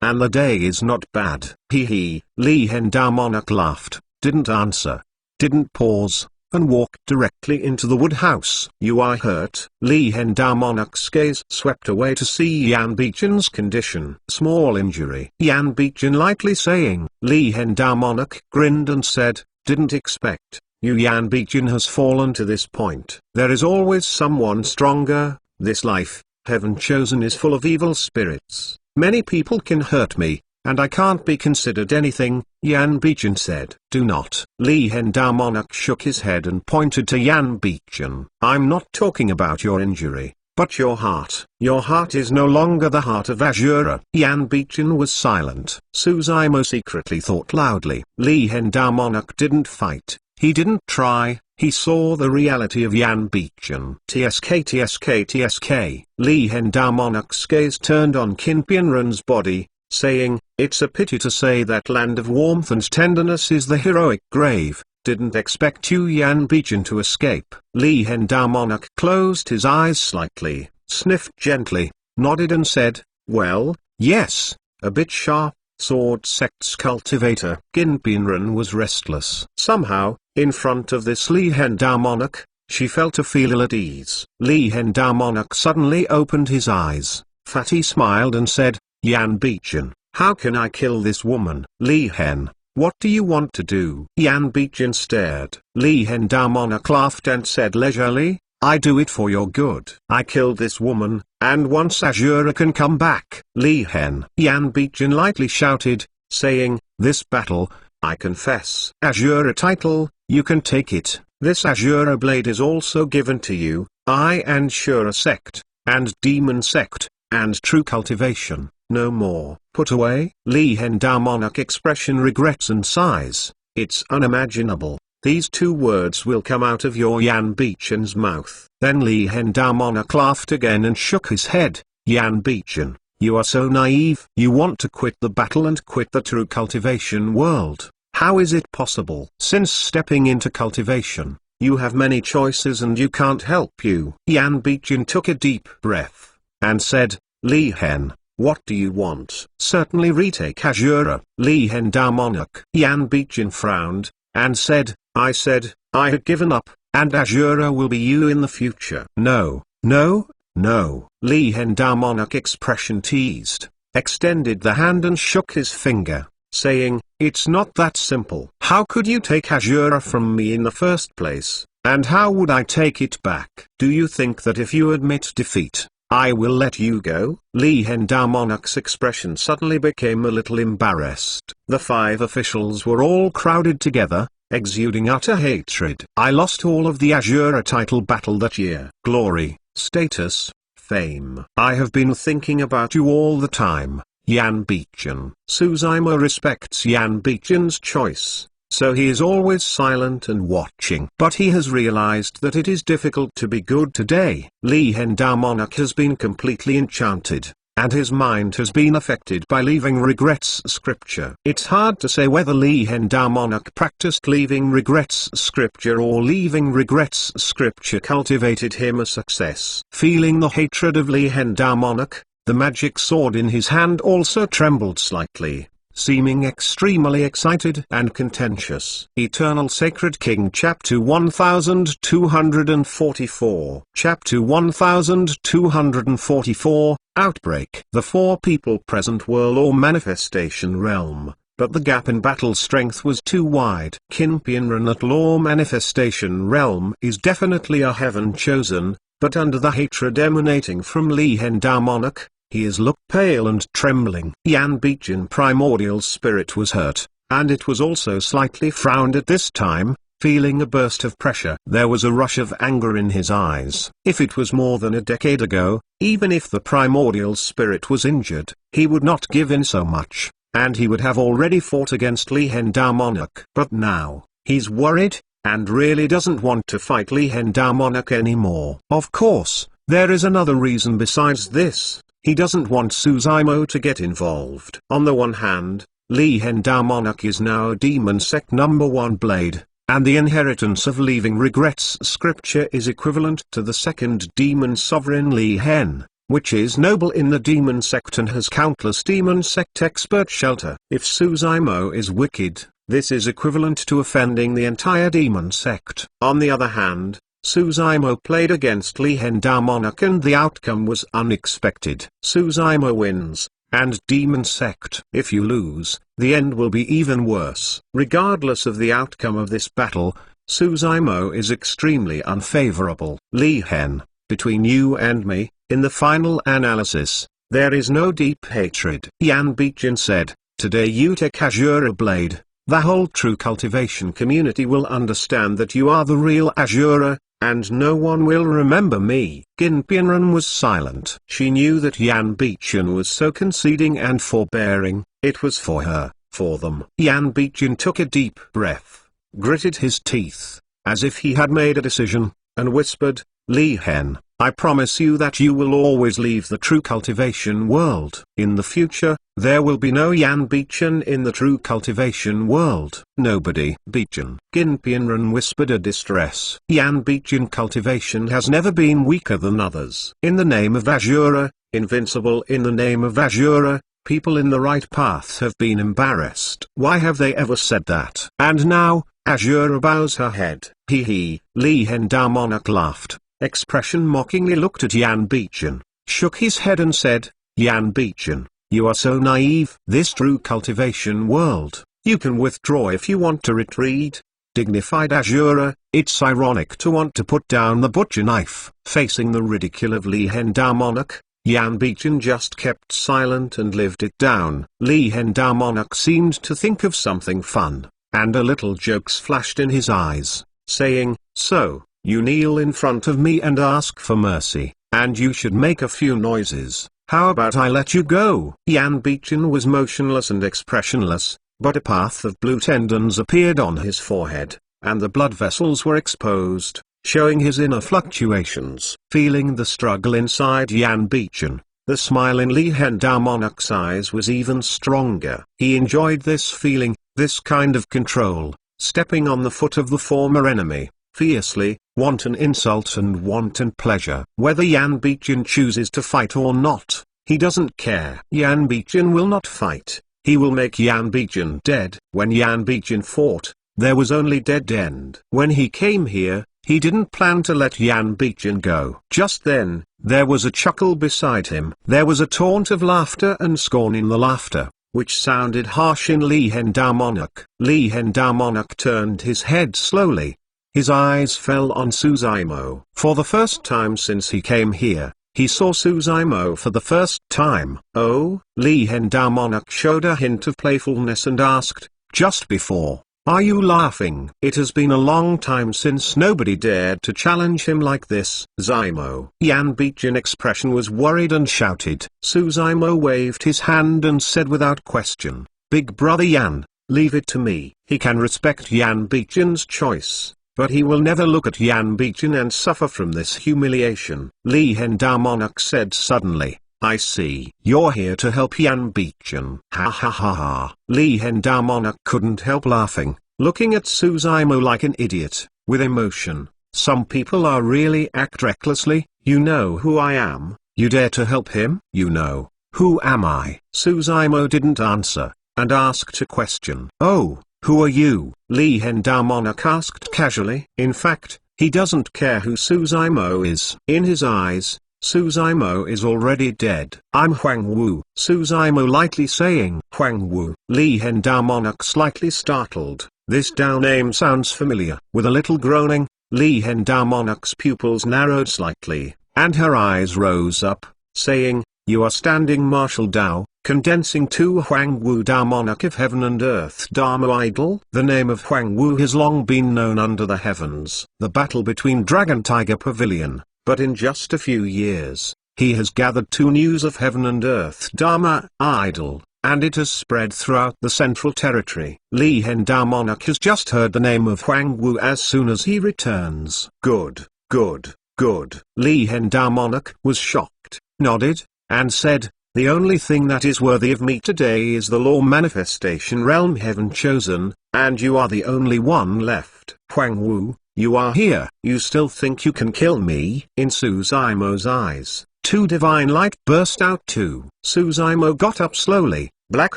and the day is not bad." He. Li Hen Tao Monarch laughed, didn't answer, didn't pause, and walked directly into the woodhouse. "You are hurt?" Li Hen Tao Monarch's gaze swept away to see Yan Bichen's condition. "Small injury." Yan Bichen lightly saying. Li Hen Tao Monarch grinned and said, "Didn't expect you." Yan Bichen has fallen to this point. There is always someone stronger. This life, heaven chosen, is full of evil spirits. Many people can hurt me, and I can't be considered anything, Yan Bichen said. "Do not." Li Hen Tao Monarch shook his head and pointed to Yan Bichen. "I'm not talking about your injury, but your heart. Your heart is no longer the heart of Azura." Yan Bichen was silent. Suzaimo secretly thought loudly. Li Hen Tao Monarch didn't fight. He didn't try. He saw the reality of Yan Bichen. TSK. Li Hen Tao Monarch's gaze turned on Qin Pianren's body, saying, "It's a pity to say that land of warmth and tenderness is the heroic grave. Didn't expect you Yan Bichen to escape." Li Hen Tao Monarch closed his eyes slightly, sniffed gently, nodded and said, "Well, yes, a bit sharp." Sword Sect's cultivator. Qin Pianren was restless. Somehow, in front of this Li Hen Tao Monarch, she felt a feel ill at ease. Li Hen Tao Monarch suddenly opened his eyes. Fatty smiled and said, "Yan Bichen, how can I kill this woman?" Li Hen, What do you want to do? Yan Bichen stared. Li Henda Monarch laughed and said leisurely, I do it for your good. I killed this woman, and once Azura can come back. Yan Bichen lightly shouted, saying, this battle, I confess. Azura title, you can take it. This Azura blade is also given to you. I and Shura sect, and demon sect, and true cultivation, no more. Put away. Li Henda Monarch expression regrets and sighs. It's unimaginable. These two words will come out of your Yan Bichen's mouth. Then Li Henda Monarch laughed again and shook his head. Yan Bichen, you are so naive. You want to quit the battle and quit the true cultivation world. How is it possible? Since stepping into cultivation, you have many choices and you can't help you. Yan Bichen took a deep breath, and said, Li Hen, what do you want? Certainly retake Azura. Li Henda Monarch. Yan Bichen frowned, and said, I had given up, and Azura will be you in the future. No, no, no. Li Henda Monarch expression teased, extended the hand and shook his finger, saying, it's not that simple. How could you take Azura from me in the first place, and how would I take it back? Do you think that if you admit defeat, I will let you go? Li Henda Monarch's expression suddenly became a little embarrassed. The 5 officials were all crowded together, exuding utter hatred. I lost all of the Azura title battle that year. Glory, status, fame. I have been thinking about you all the time, Yan Bichen. Suzaima respects Yan Bichen's choice, so he is always silent and watching. But he has realized that it is difficult to be good today. Li Henda Monarch has been completely enchanted, and his mind has been affected by leaving regrets scripture. It's hard to say whether Li Henda Monarch practiced leaving regrets scripture or leaving regrets scripture cultivated him a success. Feeling the hatred of Li Henda Monarch, the magic sword in his hand also trembled slightly, seeming extremely excited and contentious. Eternal Sacred King Chapter 1244 Chapter 1244, Outbreak. The 4 people present were Law Manifestation Realm, but the gap in battle strength was too wide. Kinpianran at Law Manifestation Realm is definitely a heaven chosen, but under the hatred emanating from Li Henda Monarch, he is looked pale and trembling. Yan Bichen primordial spirit was hurt, and it was also slightly frowned at this time, feeling a burst of pressure. There was a rush of anger in his eyes. If it was more than a decade ago, even if the primordial spirit was injured, he would not give in so much, and he would have already fought against Li Henda Monarch. But now, he's worried, and really doesn't want to fight Li Henda Monarch anymore. Of course, there is another reason besides this. He doesn't want Suzaima to get involved. On the one hand, Li Henda Monarch is now a demon sect #1 blade, and the inheritance of leaving regrets scripture is equivalent to the second demon sovereign Li Hen, which is noble in the demon sect and has countless demon sect expert shelter. If Suzaima is wicked, this is equivalent to offending the entire demon sect. On the other hand, Suzaima played against Li Henda Monarch and the outcome was unexpected. Suzaima wins, and demon sect. If you lose, the end will be even worse. Regardless of the outcome of this battle, Suzaima is extremely unfavorable. Li Hen, between you and me, in the final analysis, there is no deep hatred. Yan Bichen said, today you take Azura blade, the whole true cultivation community will understand that you are the real Azura, and no one will remember me. Kinpianran was silent. She knew that Yan Bichen was so conceding and forbearing. It was for her, for them. Yan Bichen took a deep breath, gritted his teeth, as if he had made a decision, and whispered, Li Hen, I promise you that you will always leave the true cultivation world. In the future, there will be no Yan Bichen in the true cultivation world. Nobody. Bichen. Kinpianran whispered a distress. Yan Bichen cultivation has never been weaker than others. In the name of Azura, invincible in the name of Azura, people in the right path have been embarrassed. Why have they ever said that? And now, Azura bows her head. He. Li Henda Monarch laughed. Expression mockingly looked at Yan Bichen, shook his head and said, Yan Bichen, you are so naive. This true cultivation world, You can withdraw if you want to retreat. Dignified Azura, it's ironic to want to put down the butcher knife. Facing the ridicule of Li Henda Monarch, Yan Bichen just kept silent and lived it down. Li Henda Monarch seemed to think of something fun, and a little jokes flashed in his eyes, saying, "So, you kneel in front of me and ask for mercy, and you should make a few noises. How about I let you go?" Yan Bichen was motionless and expressionless, but a path of blue tendons appeared on his forehead, and the blood vessels were exposed, showing his inner fluctuations. Feeling the struggle inside Yan Bichen, the smile in Li Henda Monarch's eyes was even stronger. He enjoyed this feeling, this kind of control, stepping on the foot of the former enemy, fiercely, wanton insult and wanton pleasure. Whether Yan Bichen chooses to fight or not, he doesn't care. Yan Bichen will not fight. He will make Yan Bichen dead. When Yan Bichen fought, there was only dead end. When he came here, he didn't plan to let Yan Bichen go. Just then, there was a chuckle beside him. There was a taunt of laughter and scorn in the laughter, which sounded harsh in Li Henda Monarch. Li Henda Monarch turned his head slowly. His eyes fell on Suzaimo. For the first time since he came here, he saw Suzaimo for the first time. "Oh?" Li Henda Monarch showed a hint of playfulness and asked, just before, "Are you laughing?" It has been a long time since nobody dared to challenge him like this. Zaimo. Yan Bichen's expression was worried and shouted. Suzaimo waved his hand and said without question, "Big brother Yan, leave it to me." He can respect Yan Bichen's choice, but he will never look at Yan Bichen and suffer from this humiliation. Li Henda Monarch said suddenly, "I see. You're here to help Yan Bichen." Ha ha ha ha. Li Henda Monarch couldn't help laughing, looking at Suzaimo like an idiot, with emotion. Some people are really act recklessly. "You know who I am, you dare to help him?" "You know, who am I?" Suzaimo didn't answer, and asked a question. "Oh, who are you?" Li Henda Monarch asked casually. In fact, he doesn't care who Suzaimo is. In his eyes, Suzaimo is already dead. "I'm Huang Wu." Suzaimo lightly saying, "Huang Wu." Li Henda Monarch slightly startled. This Dao name sounds familiar. With a little groaning, Li Henda Monarch's pupils narrowed slightly, and her eyes rose up, saying, "You are standing Martial Dao, condensing to Huang Wu Dao Monarch of Heaven and Earth Dharma Idol." The name of Huang Wu has long been known under the heavens. The battle between Dragon Tiger Pavilion, but in just a few years, he has gathered two news of Heaven and Earth Dharma Idol, and it has spread throughout the Central Territory. Li Henda Monarch has just heard the name of Huang Wu as soon as he returns. Good, good, good. Li Henda Monarch was shocked, nodded, and said, "The only thing that is worthy of me today is the Law Manifestation Realm Heaven Chosen, and you are the only one left." "Huang Wu, you are here. You still think you can kill me?" In Suzaimo's eyes, two divine light burst out too. Suzaimo got up slowly. Black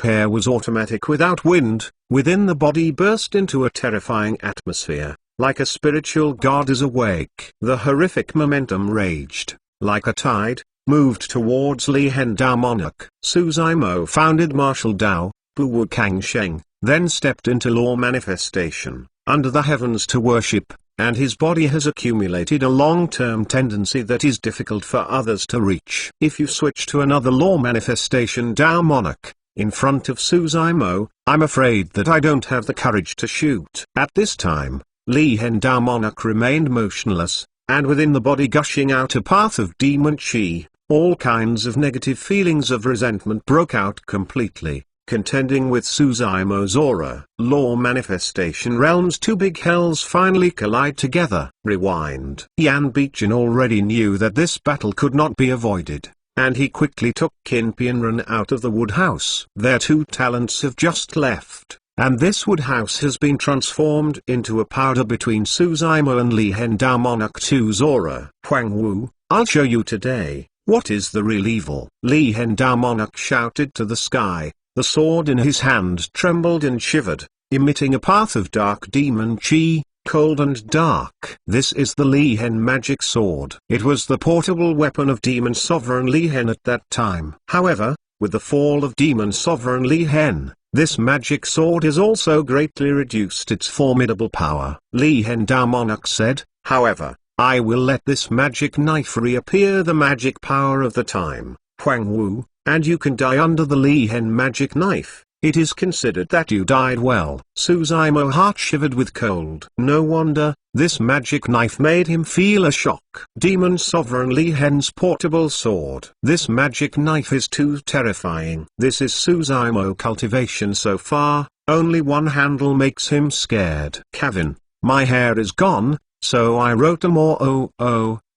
hair was automatic without wind. Within the body burst into a terrifying atmosphere, like a spiritual god is awake. The horrific momentum raged, like a tide, moved towards Li Henda Monarch. Suzaimo founded Martial Dao, Buwu Kang Sheng, then stepped into Law Manifestation, under the heavens to worship, and his body has accumulated a long-term tendency that is difficult for others to reach. If you switch to another Law Manifestation Dao Monarch, in front of Suzaimo, I'm afraid that I don't have the courage to shoot. At this time, Li Henda Monarch remained motionless, and within the body gushing out a path of demon chi, all kinds of negative feelings of resentment broke out completely, contending with Suzaimo's aura. Law Manifestation Realms. Two big hells finally collide together. Rewind. Yan Bichen already knew that this battle could not be avoided, and he quickly took Qin Pianren out of the wood house. Their two talents have just left, and this wood house has been transformed into a powder between Suzaimo and Li Henda Monarch II's aura. "Huang Wu, I'll show you today what is the real evil." Li Henda Monarch shouted to the sky. The sword in his hand trembled and shivered, emitting a path of dark demon chi, cold and dark. This is the Li Hen magic sword. It was the portable weapon of Demon Sovereign Li Hen at that time. However, with the fall of Demon Sovereign Li Hen, This magic sword has also greatly reduced its formidable power. Li Hengdao monarch said, however, I will let this magic knife reappear the magic power of the time, Huang Wu, and you can die under the Li Hen magic knife. It is considered that you died well. Suzaimo's heart shivered with cold. No wonder, this magic knife made him feel a shock. Demon Sovereign Li Hen's portable sword. This magic knife is too terrifying. This is Suzaimo cultivation so far, only one handle makes him scared. Kevin, my hair is gone, so I wrote a more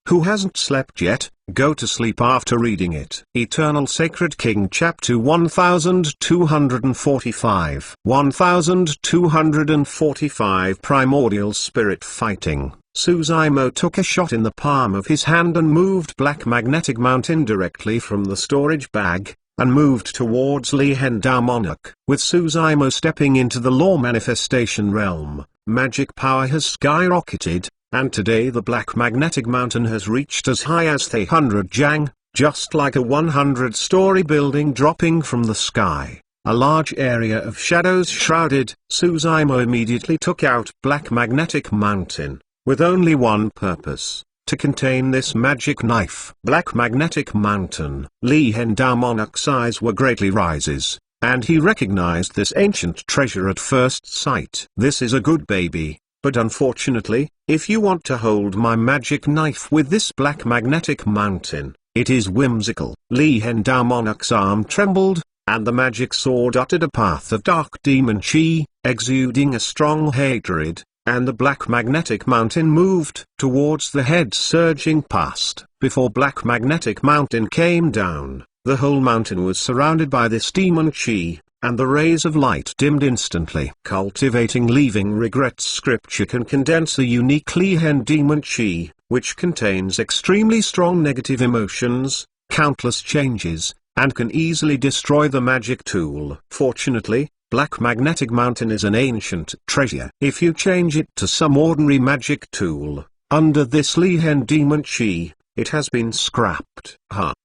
who hasn't slept yet, go to sleep after reading it. Eternal Sacred King Chapter 1245 1245 Primordial Spirit Fighting. Suzaimo took a shot in the palm of his hand and moved Black Magnetic Mountain directly from the storage bag, and moved towards Li Hengdao monarch. With Suzaimo stepping into the law manifestation realm, magic power has skyrocketed, and today the Black Magnetic Mountain has reached as high as 300 Jiang, just like a 100-story building dropping from the sky. A large area of shadows shrouded. Suzaimo immediately took out Black Magnetic Mountain, with only one purpose, to contain this magic knife. Black Magnetic Mountain. Li Hengdao monarch's eyes were greatly rises, and he recognized this ancient treasure at first sight. This is a good baby. But unfortunately, if you want to hold my magic knife with this Black Magnetic Mountain, it is whimsical. Li Hengdao monarch's arm trembled, and the magic sword uttered a path of dark demon chi, exuding a strong hatred, and the Black Magnetic Mountain moved towards the head, surging past. Before Black Magnetic Mountain came down, the whole mountain was surrounded by this demon chi, and the rays of light dimmed instantly. Cultivating Leaving Regrets scripture can condense a unique Li Hen demon chi, which contains extremely strong negative emotions, countless changes, and can easily destroy the magic tool. Fortunately, Black Magnetic Mountain is an ancient treasure. If you change it to some ordinary magic tool, under this Li Hen demon chi, it has been scrapped.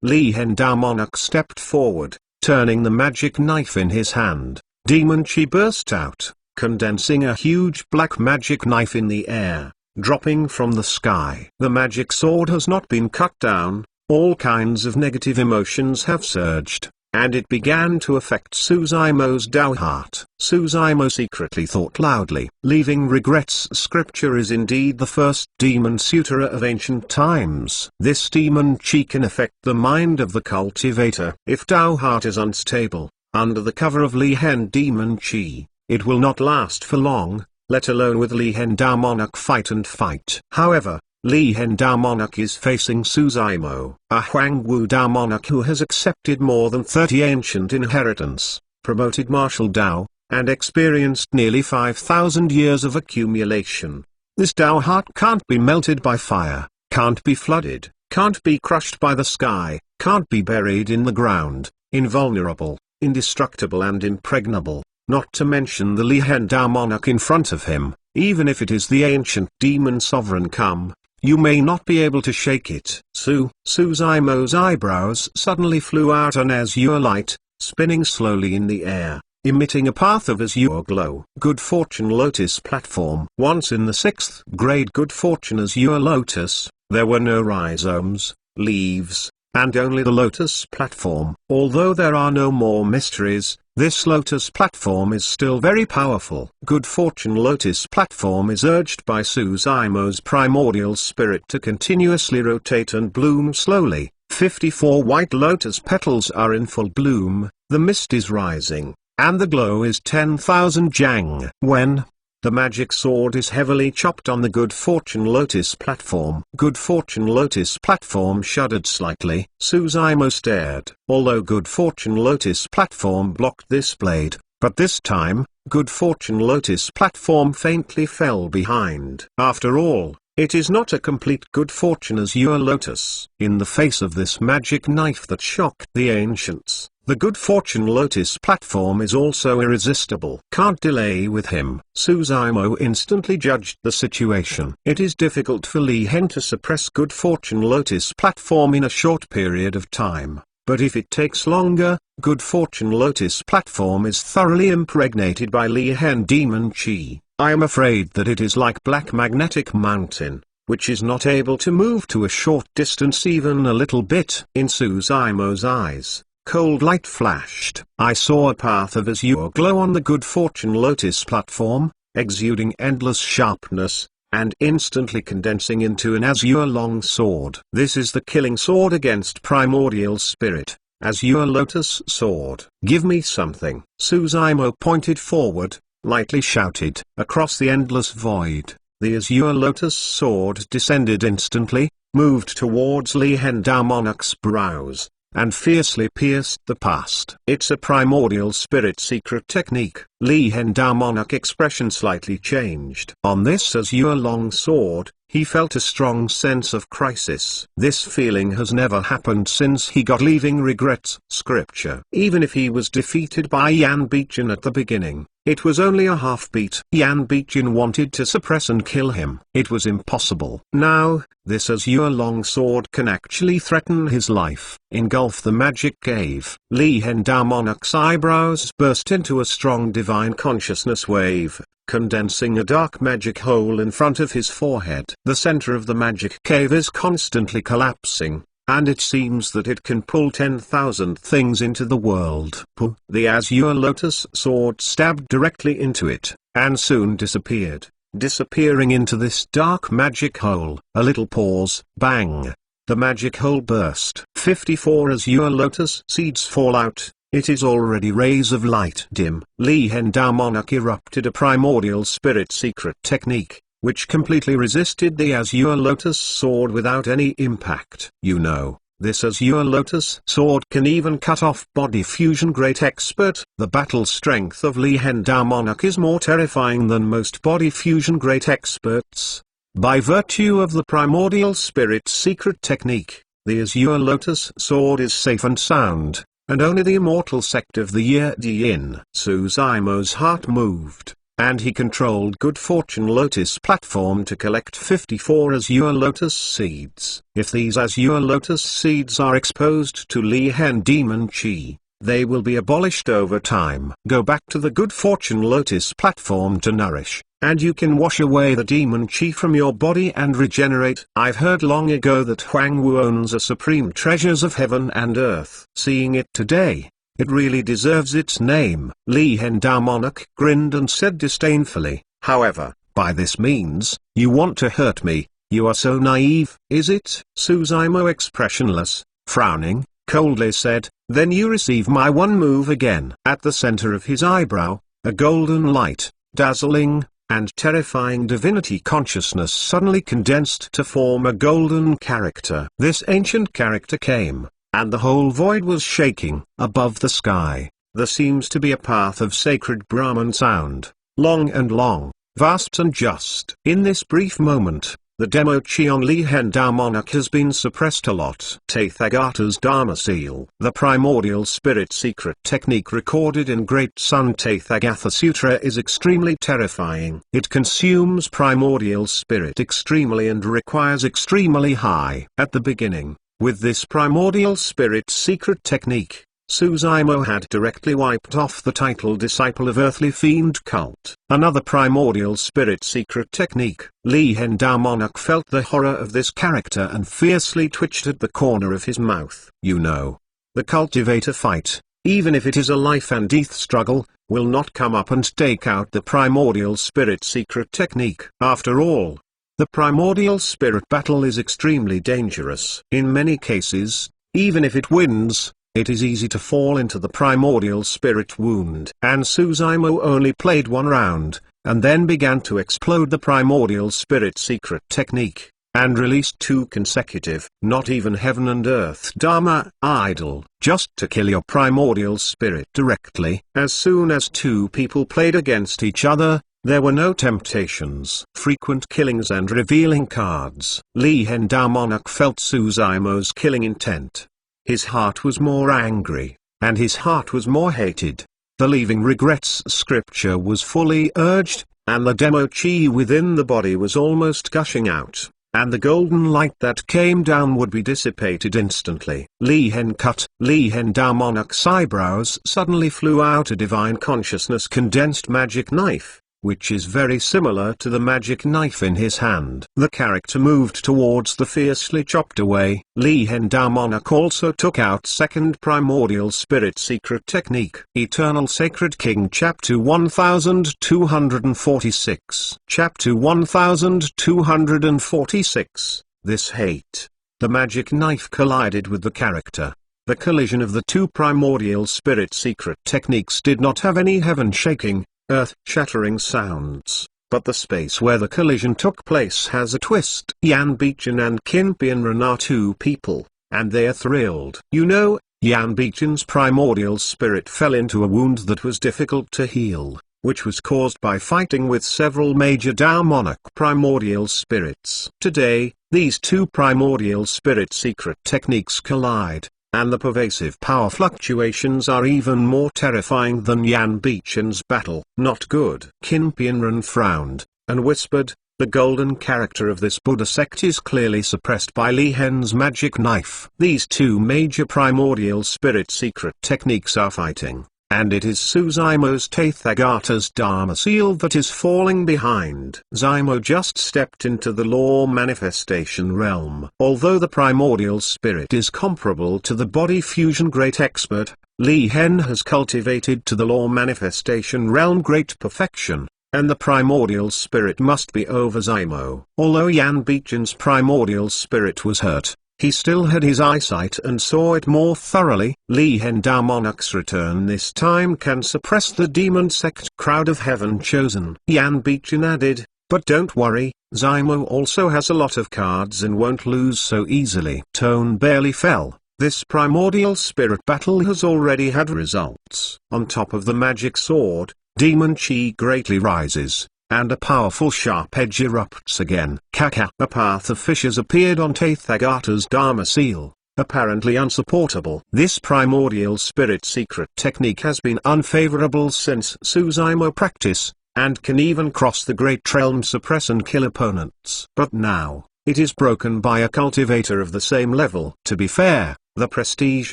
Li Hengdao monarch stepped forward, turning the magic knife in his hand. Demon chi burst out, condensing a huge black magic knife in the air, dropping from the sky. The magic sword has not been cut down, all kinds of negative emotions have surged, and it began to affect Suzaimo's Dao heart. Suzaimo secretly thought loudly. Leaving Regrets scripture is indeed the first demon sutra of ancient times. This demon chi can affect the mind of the cultivator. If Dao heart is unstable, under the cover of Li Hen demon chi, it will not last for long, let alone with Li Hengdao monarch fight. However, Li Hengdao monarch is facing Suzaimo, a Huang Wu Dao monarch who has accepted more than 30 ancient inheritance, promoted martial Dao, and experienced nearly 5,000 years of accumulation. This Dao heart can't be melted by fire, can't be flooded, can't be crushed by the sky, can't be buried in the ground, invulnerable, indestructible and impregnable, not to mention the Li Hengdao monarch in front of him. Even if it is the ancient demon sovereign come, you may not be able to shake it. Suzaimo's eyebrows suddenly flew out an azure light, spinning slowly in the air, emitting a path of azure glow. Good Fortune Lotus Platform. Once in the 6th grade Good Fortune Azure Lotus, there were no rhizomes, leaves, and only the lotus platform. Although there are no more mysteries, this lotus platform is still very powerful. Good Fortune Lotus Platform is urged by Suzaimo's primordial spirit to continuously rotate and bloom slowly. 54 white lotus petals are in full bloom, the mist is rising, and the glow is 10,000 Jiang. When the magic sword is heavily chopped on the Good Fortune Lotus Platform. Good Fortune Lotus Platform shuddered slightly. Suzaimo stared. Although Good Fortune Lotus Platform blocked this blade, but this time, Good Fortune Lotus Platform faintly fell behind. After all, it is not a complete Good Fortune Azure Lotus. In the face of this magic knife that shocked the ancients, the Good Fortune Lotus Platform is also irresistible. Can't delay with him. Suzaimo instantly judged the situation. It is difficult for Li Hen to suppress Good Fortune Lotus Platform in a short period of time, But if it takes longer, Good Fortune Lotus platform is thoroughly impregnated by Lehen Demon Chi. I am afraid that it is like Black Magnetic Mountain, which is not able to move to a short distance even a little bit. In Suzaimo's eyes, cold light flashed. I saw a path of azure glow on the Good Fortune Lotus platform, exuding endless sharpness, and instantly condensing into an azure long sword. This is the killing sword against Primordial Spirit. Azure Lotus Sword. Give me something. Suzaimo pointed forward, lightly shouted. Across the endless void, the Azure Lotus Sword descended instantly, moved towards Lehen Damonok's brows, and fiercely pierced the past. It's a Primordial Spirit secret technique. Lehen Damonok expression slightly changed. On this Azure long sword, he felt a strong sense of crisis. This feeling has never happened since he got Leaving Regrets scripture. Even if he was defeated by Yan Bichen at the beginning, it was only a half-beat. Yan Bichen wanted to suppress and kill him. It was impossible. Now, this Azure long sword can actually threaten his life. Engulf the magic cave. Lehen Damonok's eyebrows burst into a strong divine consciousness wave, condensing a dark magic hole in front of his forehead. The center of the magic cave is constantly collapsing, and it seems that it can pull 10,000 things into the world. The Azure Lotus sword stabbed directly into it, and soon disappeared, disappearing into this dark magic hole. A little pause. Bang! The magic hole burst. 54 Azure Lotus seeds fall out. It is already rays of light dim. Lehen Damonok erupted a Primordial Spirit secret technique, which completely resisted the Azure Lotus sword without any impact. You know, this Azure Lotus sword can even cut off body fusion. Great expert. The battle strength of Lehen Damonok is more terrifying than most body fusion great experts. By virtue of the Primordial Spirit secret technique, the Azure Lotus sword is safe and sound, and only the immortal sect of the Year Yin. Suzaimo's heart moved, and he controlled Good Fortune Lotus platform to collect 54 Azure Lotus seeds. If these Azure Lotus seeds are exposed to Lehen Demon Chi, they will be abolished over time. Go back to the Good Fortune Lotus platform to nourish, and you can wash away the demon chi from your body and regenerate. I've heard long ago that Huang Wu owns the supreme treasures of heaven and earth. Seeing it today, it really deserves its name. Lehen Damonok grinned and said disdainfully, however, by this means, you want to hurt me. You are so naive. Is it? Suzaimo expressionless, frowning, coldly said, then you receive my one move again. At the center of his eyebrow, a golden light, dazzling, and terrifying divinity consciousness suddenly condensed to form a golden character. This ancient character came, and the whole void was shaking. Above the sky, there seems to be a path of sacred Brahman sound, long and long, vast and just. In this brief moment, the demo chi on Lehen Damonok has been suppressed a lot. Tathagata's Dharma Seal. The Primordial Spirit secret technique recorded in Great Sun Tathagatha Sutra is extremely terrifying. It consumes Primordial Spirit extremely and requires extremely high. At the beginning, with this Primordial Spirit secret technique, Suzaimo had directly wiped off the title Disciple of Earthly Fiend Cult. Another Primordial Spirit secret technique. Lehen Damonok felt the horror of this character and fiercely twitched at the corner of his mouth. You know, the cultivator fight, even if it is a life and death struggle, will not come up and take out the Primordial Spirit secret technique. After all, the Primordial Spirit battle is extremely dangerous. In many cases, even if it wins, it is easy to fall into the Primordial Spirit wound. And Suzaimo only played one round, and then began to explode the Primordial Spirit secret technique, and released 2 consecutive, not even heaven and earth Dharma idol, just to kill your Primordial Spirit directly. As soon as 2 people played against each other, there were no temptations, frequent killings and revealing cards. Lehen Damonok felt Suzaimo's killing intent. His heart was more angry, and his heart was more hated. The Leaving Regrets scripture was fully urged, and the demo chi within the body was almost gushing out. and the golden light that came down would be dissipated instantly. Li Henda Monarch's eyebrows suddenly flew out. A divine consciousness condensed magic knife, which is very similar to the magic knife in his hand. The character moved towards the fiercely chopped away. Li Henda Monarch also took out second primordial spirit secret technique. Eternal Sacred King Chapter 1246. Chapter 1246. This hate. The magic knife collided with the character. The collision of the two primordial spirit secret techniques did not have any heaven-shaking, earth-shattering sounds, but the space where the collision took place has a twist. Yan Bichen and Qin Pianren are two people, and they are thrilled. You know, Yan Bichen's primordial spirit fell into a wound that was difficult to heal, which was caused by fighting with several major Dao Monarch primordial spirits. Today, these two primordial spirit secret techniques collide, and the pervasive power fluctuations are even more terrifying than Yan Bichen's battle. Not good. Qin Pianren frowned, and whispered, "The golden character of this Buddha sect is clearly suppressed by Li Hen's magic knife." These two major primordial spirit secret techniques are fighting, and it is Suzaimo's Tathagata's Dharma seal that is falling behind. Zaimo just stepped into the law manifestation realm. Although the primordial spirit is comparable to the body fusion great expert, Li Hen has cultivated to the law manifestation realm great perfection, and the primordial spirit must be over Zaimo. Although Yan Bichen's primordial spirit was hurt, he still had his eyesight and saw it more thoroughly. Li Henda Monarch's return this time can suppress the demon sect crowd of heaven chosen. Yan Bichen added, "But don't worry, Zaimo also has a lot of cards and won't lose so easily." Tone barely fell. This primordial spirit battle has already had results. On top of the magic sword, demon chi greatly rises, and a powerful sharp edge erupts again. Kaka. A path of fishes appeared on Tathagata's Dharma seal, apparently unsupportable. This primordial spirit secret technique has been unfavorable since Suzaimo practice, and can even cross the great realm, suppress and kill opponents. But now, it is broken by a cultivator of the same level. To be fair, the prestige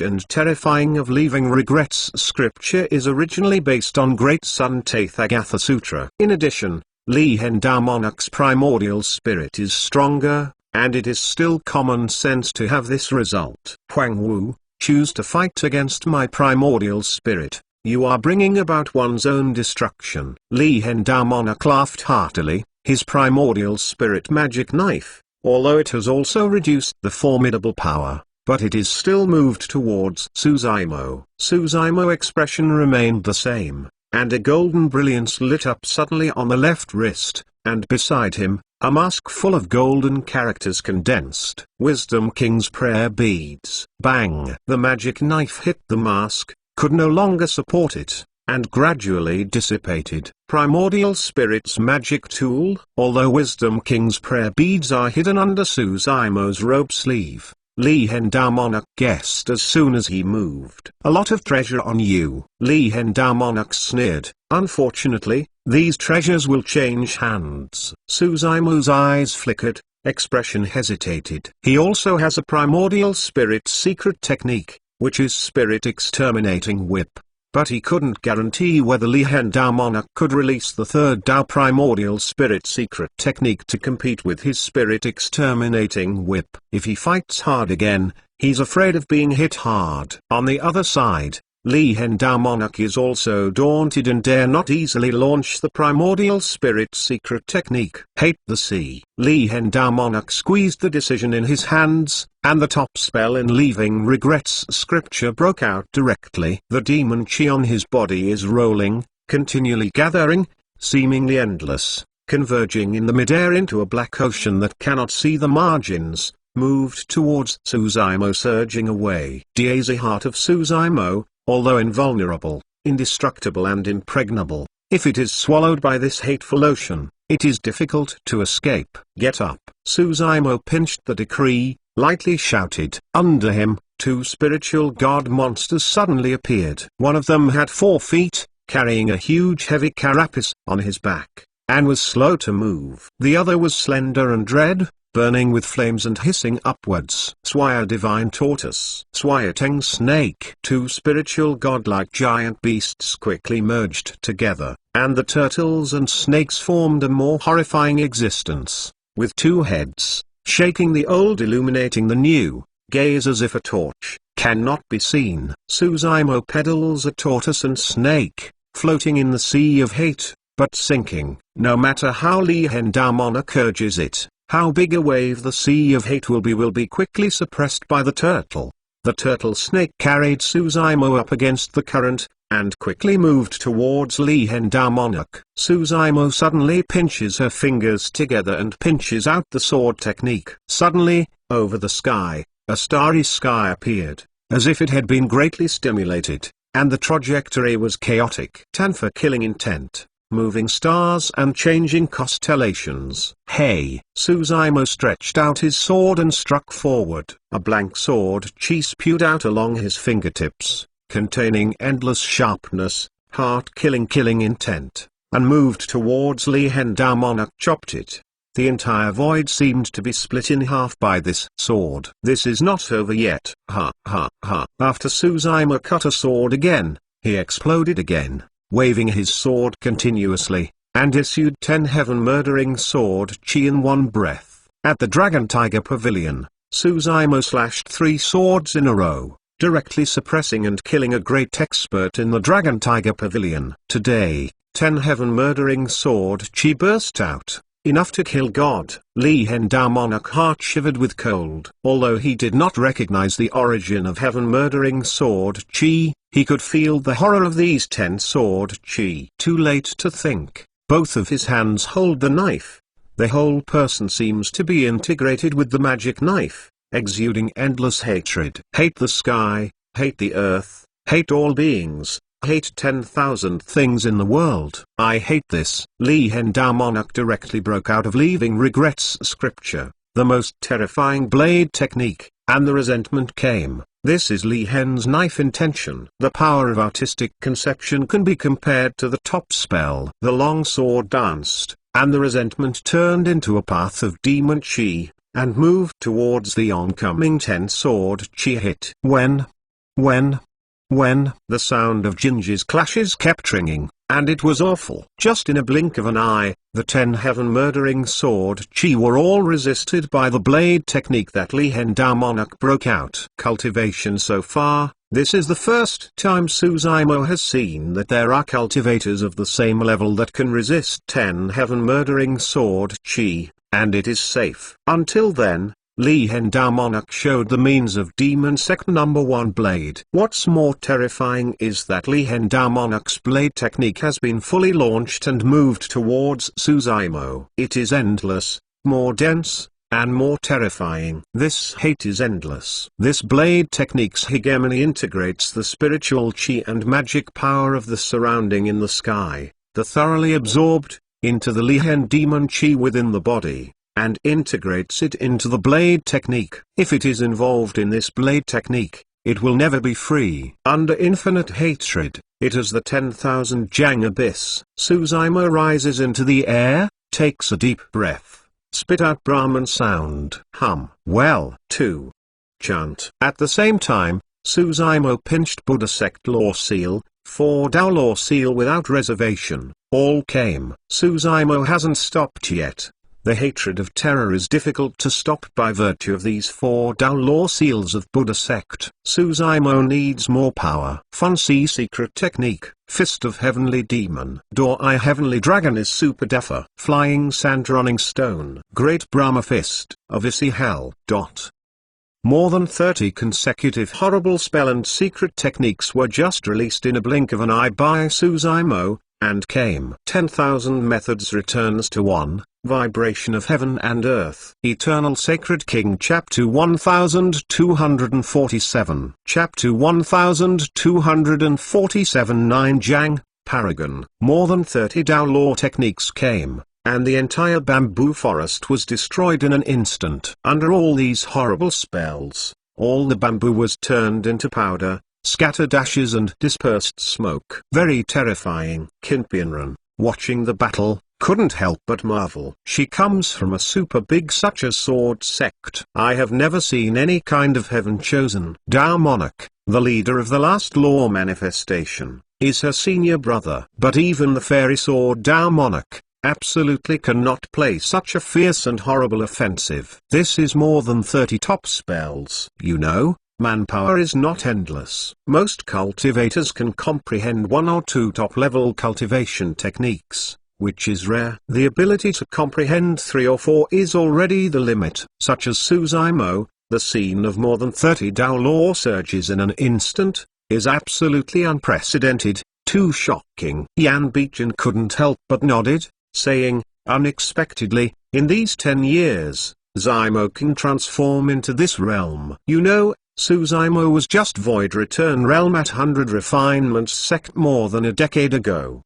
and terrifying of leaving regrets scripture is originally based on Great Sun Tathagatha Sutra. In addition, Li Henda Monarch's primordial spirit is stronger, and it is still common sense to have this result. Huang Wu, choose to fight against my primordial spirit. You are bringing about one's own destruction. Li Henda Monarch laughed heartily. His primordial spirit magic knife, although it has also reduced the formidable power, but it is still moved towards Suzaimo. Suzaimo's expression remained the same, and a golden brilliance lit up suddenly on the left wrist, and beside him, a mask full of golden characters condensed. Wisdom King's prayer beads. Bang! The magic knife hit the mask, could no longer support it, and gradually dissipated. Primordial Spirit's magic tool. Although Wisdom King's prayer beads are hidden under Suzaimo's robe sleeve, Li Henda Monarch guessed as soon as he moved. "A lot of treasure on you." Li Henda Monarch sneered. "Unfortunately, these treasures will change hands." Suzaimo's eyes flickered, expression hesitated. He also has a primordial spirit secret technique, which is Spirit Exterminating Whip. But he couldn't guarantee whether Li Henda Monarch could release the third Dao primordial spirit secret technique to compete with his Spirit Exterminating Whip. If he fights hard again, he's afraid of being hit hard. On the other side, Li Henda Monarch is also daunted and dare not easily launch the primordial spirit secret technique. Hate the sea. Li Henda Monarch squeezed the decision in his hands, and the top spell in Leaving Regrets scripture broke out directly. The demon chi on his body is rolling, continually gathering, seemingly endless, converging in the midair into a black ocean that cannot see the margins, moved towards Suzaimo, surging away. Daisy heart of Suzaimo, although invulnerable, indestructible and impregnable, if it is swallowed by this hateful ocean, it is difficult to escape. Get up. Suzaimo pinched the decree, lightly shouted. Under him, two spiritual god monsters suddenly appeared. One of them had 4 feet, carrying a huge heavy carapace on his back, and was slow to move. The other was slender and red, burning with flames and hissing upwards. Swire divine tortoise. Swire Teng snake. Two spiritual godlike giant beasts quickly merged together, and the turtles and snakes formed a more horrifying existence, with two heads, shaking the old illuminating the new, gaze as if a torch, cannot be seen. Suzaimo pedals a tortoise and snake, floating in the sea of hate, but sinking. No matter how Li Henda monarch urges it, how big a wave the sea of hate will be quickly suppressed by the turtle. The turtle snake carried Suzaimo up against the current, and quickly moved towards Li Henda monarch. Suzaimo suddenly pinches her fingers together and pinches out the sword technique. Suddenly, over the sky, a starry sky appeared, as if it had been greatly stimulated, and the trajectory was chaotic. Tanfa killing intent, moving stars and changing constellations. Hey! Suzaimo stretched out his sword and struck forward. A blank sword chi spewed out along his fingertips, containing endless sharpness, heart-killing intent, and moved towards Li Henda monarch. Chopped it. The entire void seemed to be split in half by this sword. This is not over yet. Ha ha ha. After Suzaimo cut a sword again, he exploded again, waving his sword continuously, and issued 10 heaven-murdering sword chi in one breath. At the Dragon Tiger Pavilion, Suzaimo slashed 3 swords in a row, directly suppressing and killing a great expert in the Dragon Tiger Pavilion. Today, 10 heaven-murdering sword chi burst out, enough to kill God. Li Henda monarch heart shivered with cold. Although he did not recognize the origin of heaven-murdering sword chi, he could feel the horror of these 10 sword chi. Too late to think. Both of his hands hold the knife. The whole person seems to be integrated with the magic knife, exuding endless hatred. Hate the sky, hate the earth, hate all beings, hate 10,000 things in the world. I hate this. Li Henda monarch directly broke out of leaving regrets scripture, the most terrifying blade technique, and the resentment came. This is Li Hen's knife intention. The power of artistic conception can be compared to the top spell. The long sword danced, and the resentment turned into a path of demon chi, and moved towards the oncoming 10 sword chi hit. When the sound of Jinji's clashes kept ringing, and it was awful. Just in a blink of an eye, the 10 heaven-murdering sword chi were all resisted by the blade technique that Li Henda monarch broke out. Cultivation. So far, this is the first time Suzaimo has seen that there are cultivators of the same level that can resist 10 heaven-murdering sword chi, and it is safe. Until then, Li Henda monarch showed the means of demon sect number 1 blade. What's more terrifying is that Li Henda monarch's blade technique has been fully launched and moved towards Suzaimo. It is endless, more dense, and more terrifying. This hate is endless. This blade technique's hegemony integrates the spiritual chi and magic power of the surrounding in the sky, the thoroughly absorbed, into the Li Hen demon chi within the body, and integrates it into the blade technique. If it is involved in this blade technique, it will never be free. Under infinite hatred, it is the 10,000 Jang abyss. Suzaimo rises into the air, takes a deep breath, spit out Brahman sound. Hum. Well. 2. Chant. At the same time, Suzaimo pinched Buddha sect law seal, 4 Dao law seal without reservation. All came. Suzaimo hasn't stopped yet. The hatred of terror is difficult to stop by virtue of these 4 Dao law seals of Buddha sect. Suzaimo needs more power. Fancy secret technique. Fist of heavenly demon. Door-eye heavenly dragon is super defa. Flying sand running stone. Great Brahma fist. Of Issy hell. More than 30 consecutive horrible spell and secret techniques were just released in a blink of an eye by Suzaimo, and came. 10,000 methods returns to 1. Vibration of Heaven and Earth. Eternal Sacred King. Chapter 1247. Chapter 1247. 9 Jang, Paragon. More than 30 Dao law techniques came, and the entire bamboo forest was destroyed in an instant. Under all these horrible spells, all the bamboo was turned into powder, scattered ashes and dispersed smoke. Very terrifying. Kinpianran, watching the battle, couldn't help but marvel. She comes from a super big such as sword sect. I have never seen any kind of heaven chosen. Tao Monarch, the leader of the last law manifestation, is her senior brother. But even the fairy sword Tao Monarch absolutely cannot play such a fierce and horrible offensive. This is more than 30 top spells. You know, manpower is not endless. Most cultivators can comprehend 1 or 2 top-level cultivation techniques, which is rare. The ability to comprehend 3 or 4 is already the limit, such as Suzaimo, the scene of more than 30 Tao law surges in an instant, is absolutely unprecedented, too shocking. Yan Bichen couldn't help but nodded, saying, unexpectedly, in these 10 years, Zymo can transform into this realm. You know, Suzaimo was just Void Return Realm at 100 Refinements Sect more than a decade ago.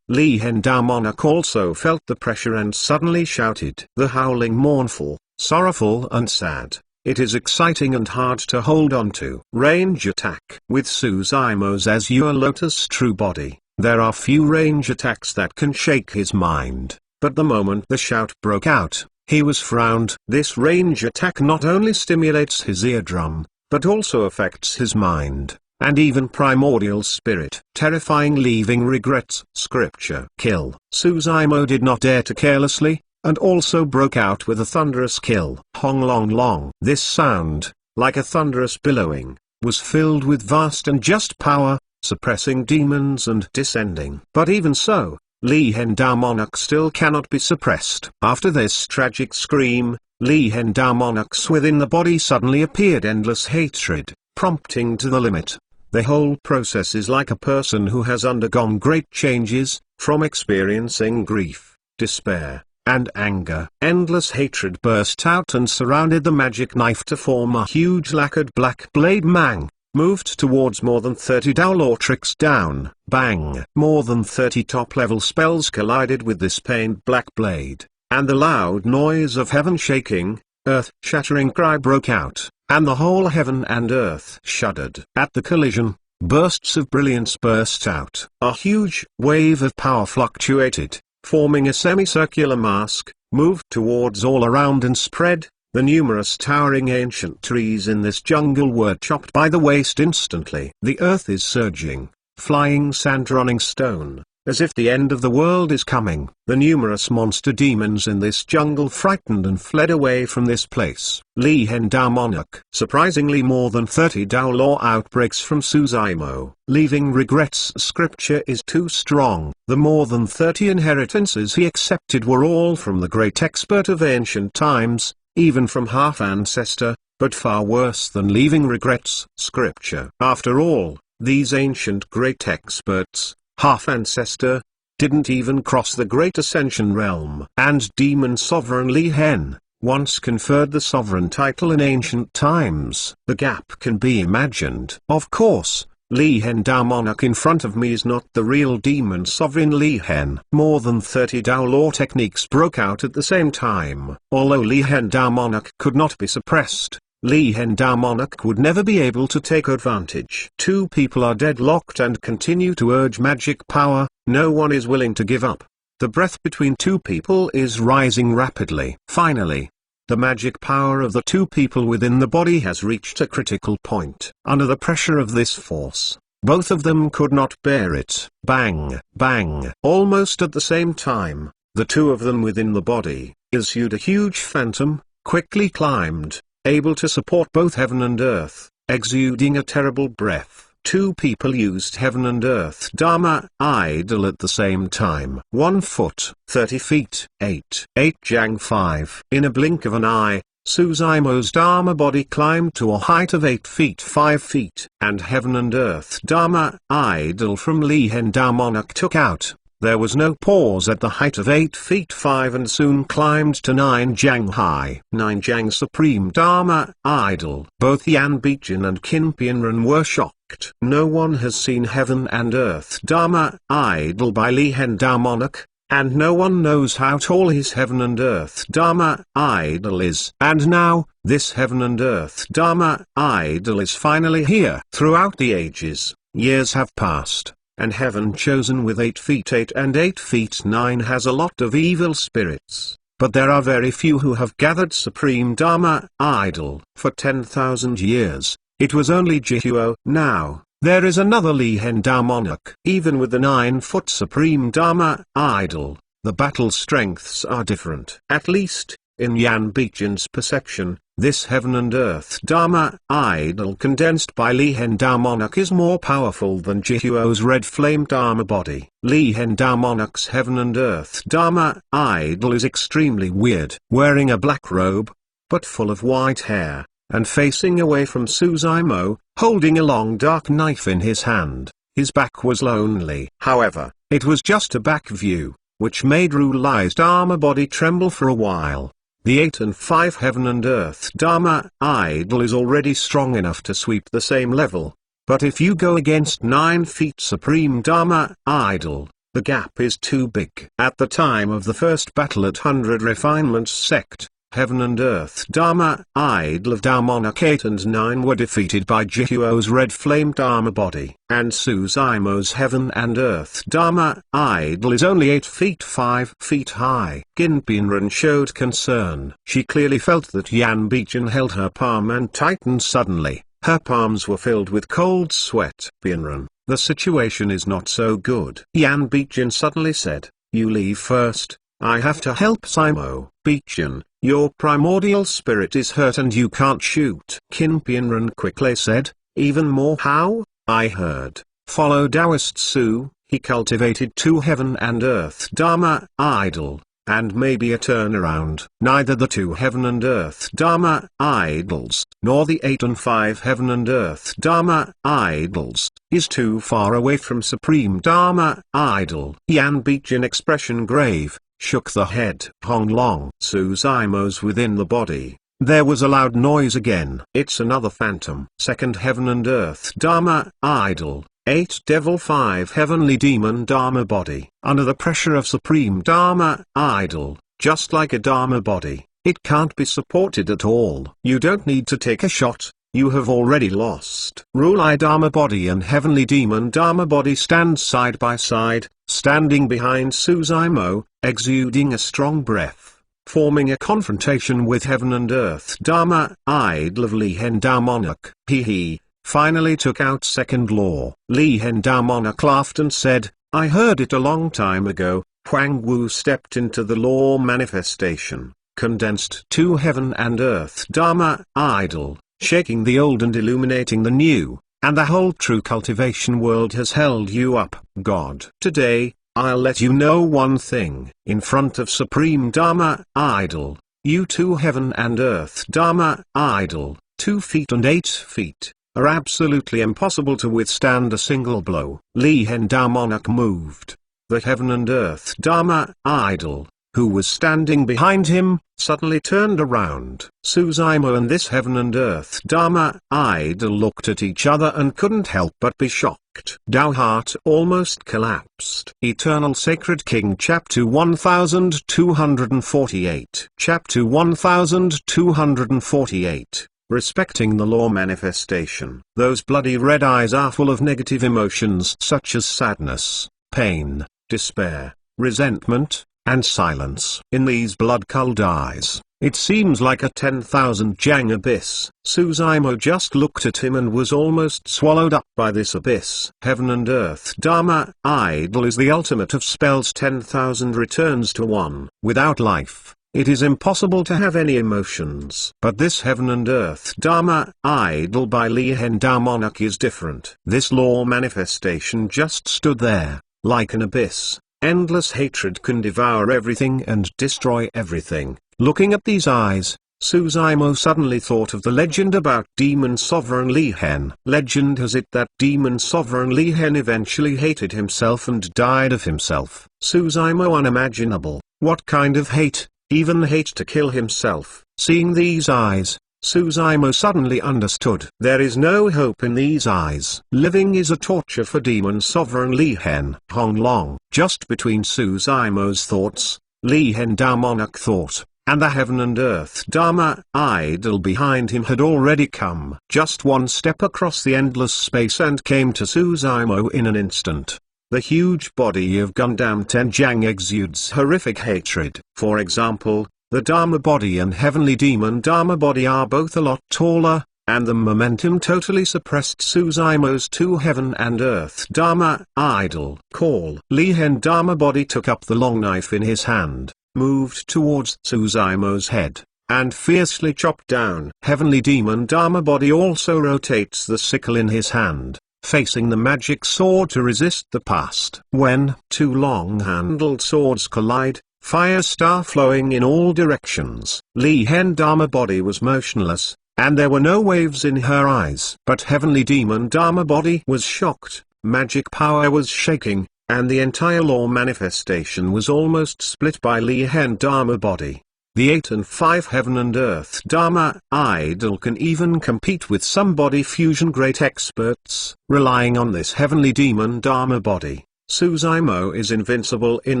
Li Hen Tao Monarch also felt the pressure and suddenly shouted. The howling mournful, sorrowful and sad. It is exciting and hard to hold on to. Range attack. With Suzaimo's Azure Lotus true body, there are few range attacks that can shake his mind. But the moment the shout broke out, he was frowned. This range attack not only stimulates his eardrum, but also affects his mind, and even primordial spirit. Terrifying, leaving regrets. Scripture. Kill. Suzaimo did not dare to carelessly, and also broke out with a thunderous kill. Hong long long. This sound, like a thunderous billowing, was filled with vast and just power, suppressing demons and descending. But even so, Li Hen Tao Monarch still cannot be suppressed. After this tragic scream, Li Hen Tao Monarch's within the body suddenly appeared endless hatred, prompting to the limit. The whole process is like a person who has undergone great changes, from experiencing grief, despair, and anger. Endless hatred burst out and surrounded the magic knife to form a huge lacquered black blade. Mang moved towards more than 30 Tao law tricks down. Bang! More than 30 top-level spells collided with this pained black blade, and the loud noise of heaven shaking, earth-shattering cry broke out, and the whole heaven and earth shuddered. At the collision, bursts of brilliance burst out. A huge wave of power fluctuated, forming a semicircular mask, moved towards all around and spread. The numerous towering ancient trees in this jungle were chopped by the waste instantly. The earth is surging, flying sand running stone, as if the end of the world is coming. The numerous monster demons in this jungle frightened and fled away from this place. Li Hen Tao Monarch. Surprisingly, more than 30 Tao law outbreaks from Suzaimo, leaving regrets. Scripture is too strong. The more than 30 inheritances he accepted were all from the great expert of ancient times, even from half-ancestor, but far worse than leaving regrets. Scripture. After all, these ancient great experts, half-ancestor, didn't even cross the Great Ascension realm. And demon sovereign Li Hen, once conferred the sovereign title in ancient times. The gap can be imagined. Of course, Li Hen Tao Monarch in front of me is not the real demon sovereign Li Hen. More than 30 Tao law techniques broke out at the same time. Although Li Hen Tao Monarch could not be suppressed, Li Hen Tao Monarch would never be able to take advantage. 2 people are deadlocked and continue to urge magic power. No one is willing to give up. The breath between 2 people is rising rapidly. Finally, the magic power of the 2 people within the body has reached a critical point. Under the pressure of this force, both of them could not bear it. Bang! Bang! Almost at the same time, the 2 of them within the body issued a huge phantom, quickly climbed, able to support both heaven and earth, exuding a terrible breath. 2 people used heaven and earth Dharma idol at the same time. 1 foot, 30 feet, 8 Jang 5. In a blink of an eye, Suzaimo's Dharma body climbed to a height of 8 feet 5 feet, and heaven and earth Dharma idol from Li Hen Tao Monarch took out. There was no pause at the height of 8 feet 5 and soon climbed to 9 Jang high. 9 Jang Supreme Dharma idol. Both Yan Bichen and Qin Pianren were shocked. No one has seen heaven and earth Dharma idol by Li Hen Tao Monarch, and no one knows how tall his heaven and earth Dharma idol is. And now, this heaven and earth Dharma idol is finally here. Throughout the ages, years have passed, and heaven chosen with 8 feet 8 and 8 feet 9 has a lot of evil spirits, but there are very few who have gathered supreme Dharma idol for 10,000 years. It was only Jihuo. Now, there is another Li Henda monarch. Even with the 9-foot supreme Dharma idol, the battle strengths are different. At least, in Yan Bichin's perception, this heaven and earth Dharma idol condensed by Li Henda monarch is more powerful than Jihuo's red flame Dharma body. Li Henda monarch's heaven and earth Dharma idol is extremely weird. Wearing a black robe, but full of white hair, and facing away from Suzaimo, holding a long dark knife in his hand, his back was lonely. However, it was just a back view, which made Ru Lai's Dharma body tremble for a while. The 8 and 5 heaven and earth Dharma idol is already strong enough to sweep the same level, but if you go against 9 feet supreme Dharma idol, the gap is too big. At the time of the first battle at 100 Refinements Sect, heaven and earth Dharma idol of Dao Monarch 8 and 9 were defeated by Jihuo's red flame Dharma body, and Suzaimo's heaven and earth Dharma idol is only 8 feet 5 feet high. Qin Bianren showed concern. She clearly felt that Yan Bichin held her palm and tightened suddenly. Her palms were filled with cold sweat. Bianren, the situation is not so good. Yan Bichin suddenly said, "You leave first. I have to help Simo." "Bichin, your primordial spirit is hurt and you can't shoot." Qin Bianren quickly said, "Even more how?" "I heard, follow Taoist Su, he cultivated 2 heaven and earth Dharma idol, and maybe a turnaround." Neither the 2 heaven and earth Dharma idols, nor the 8 and 5 heaven and earth Dharma idols, is too far away from supreme Dharma idol. Yan Bichin, expression grave, shook the head. Hong Long. Suzaimo's within the body. There was a loud noise again. "It's another phantom." Second heaven and earth Dharma idol, 8 devil 5 heavenly demon Dharma body. Under the pressure of supreme Dharma idol, just like a Dharma body, it can't be supported at all. You don't need to take a shot. You have already lost. Ru Lai Dharma body and heavenly demon Dharma body stand side by side, standing behind Suzaimo, exuding a strong breath, forming a confrontation with heaven and earth Dharma idol of Li Henda monarch. He finally took out second law. Li Henda monarch laughed and said, "I heard it a long time ago." Huang Wu stepped into the law manifestation, condensed 2 heaven and earth Dharma idol, shaking the old and illuminating the new, and the whole true cultivation world has held you up, God. Today, I'll let you know one thing. In front of supreme Dharma idol, you 2 heaven and earth Dharma idol, 2 feet and 8 feet, are absolutely impossible to withstand a single blow. Li Henda monarch moved. The heaven and earth Dharma idol, who was standing behind him, suddenly turned around. Suzaimo and this heaven and earth Dharma idol looked at each other and couldn't help but be shocked. Dao heart almost collapsed. Eternal Sacred King Chapter 1248. Chapter 1248. Respecting the law manifestation. Those bloody red eyes are full of negative emotions such as sadness, pain, despair, resentment, and silence. In these blood-colored eyes, it seems like a 10,000 jang abyss. Suzaimo just looked at him and was almost swallowed up by this abyss. Heaven and earth Dharma idol is the ultimate of spells. 10,000 returns to 1. Without life, it is impossible to have any emotions. But this heaven and earth Dharma idol by Li Henda monarch is different. This law manifestation just stood there, like an abyss. Endless hatred can devour everything and destroy everything. Looking at these eyes, Suzaimo suddenly thought of the legend about demon sovereign Li Hen. Legend has it that demon sovereign Li Hen eventually hated himself and died of himself. Suzaimo unimaginable. What kind of hate? Even hate to kill himself. Seeing these eyes, Suzaimo suddenly understood. There is no hope in these eyes. Living is a torture for demon sovereign Li Hen. Hong Long. Just between Suzaimo's thoughts, Li Henda monarch thought, and the heaven and earth Dharma idol behind him had already come. Just one step across the endless space and came to Suzaimo in an instant. The huge body of Gundam Tenjang exudes horrific hatred. For example, the Dharma body and heavenly demon Dharma body are both a lot taller, and the momentum totally suppressed Suzumo's two heaven and earth Dharma idol. Call. Lihen Dharma body took up the long knife in his hand, moved towards Suzumo's head, and fiercely chopped down. Heavenly demon Dharma body also rotates the sickle in his hand, facing the magic sword to resist the past. When two long-handled swords collide, fire star flowing in all directions. Lihen Dharma body was motionless, and there were no waves in her eyes. But heavenly demon Dharma body was shocked, magic power was shaking, and the entire law manifestation was almost split by Lihen Dharma body. The 8 and 5 heaven and earth Dharma idol can even compete with some body fusion great experts, relying on this heavenly demon Dharma body. Suzumo is invincible in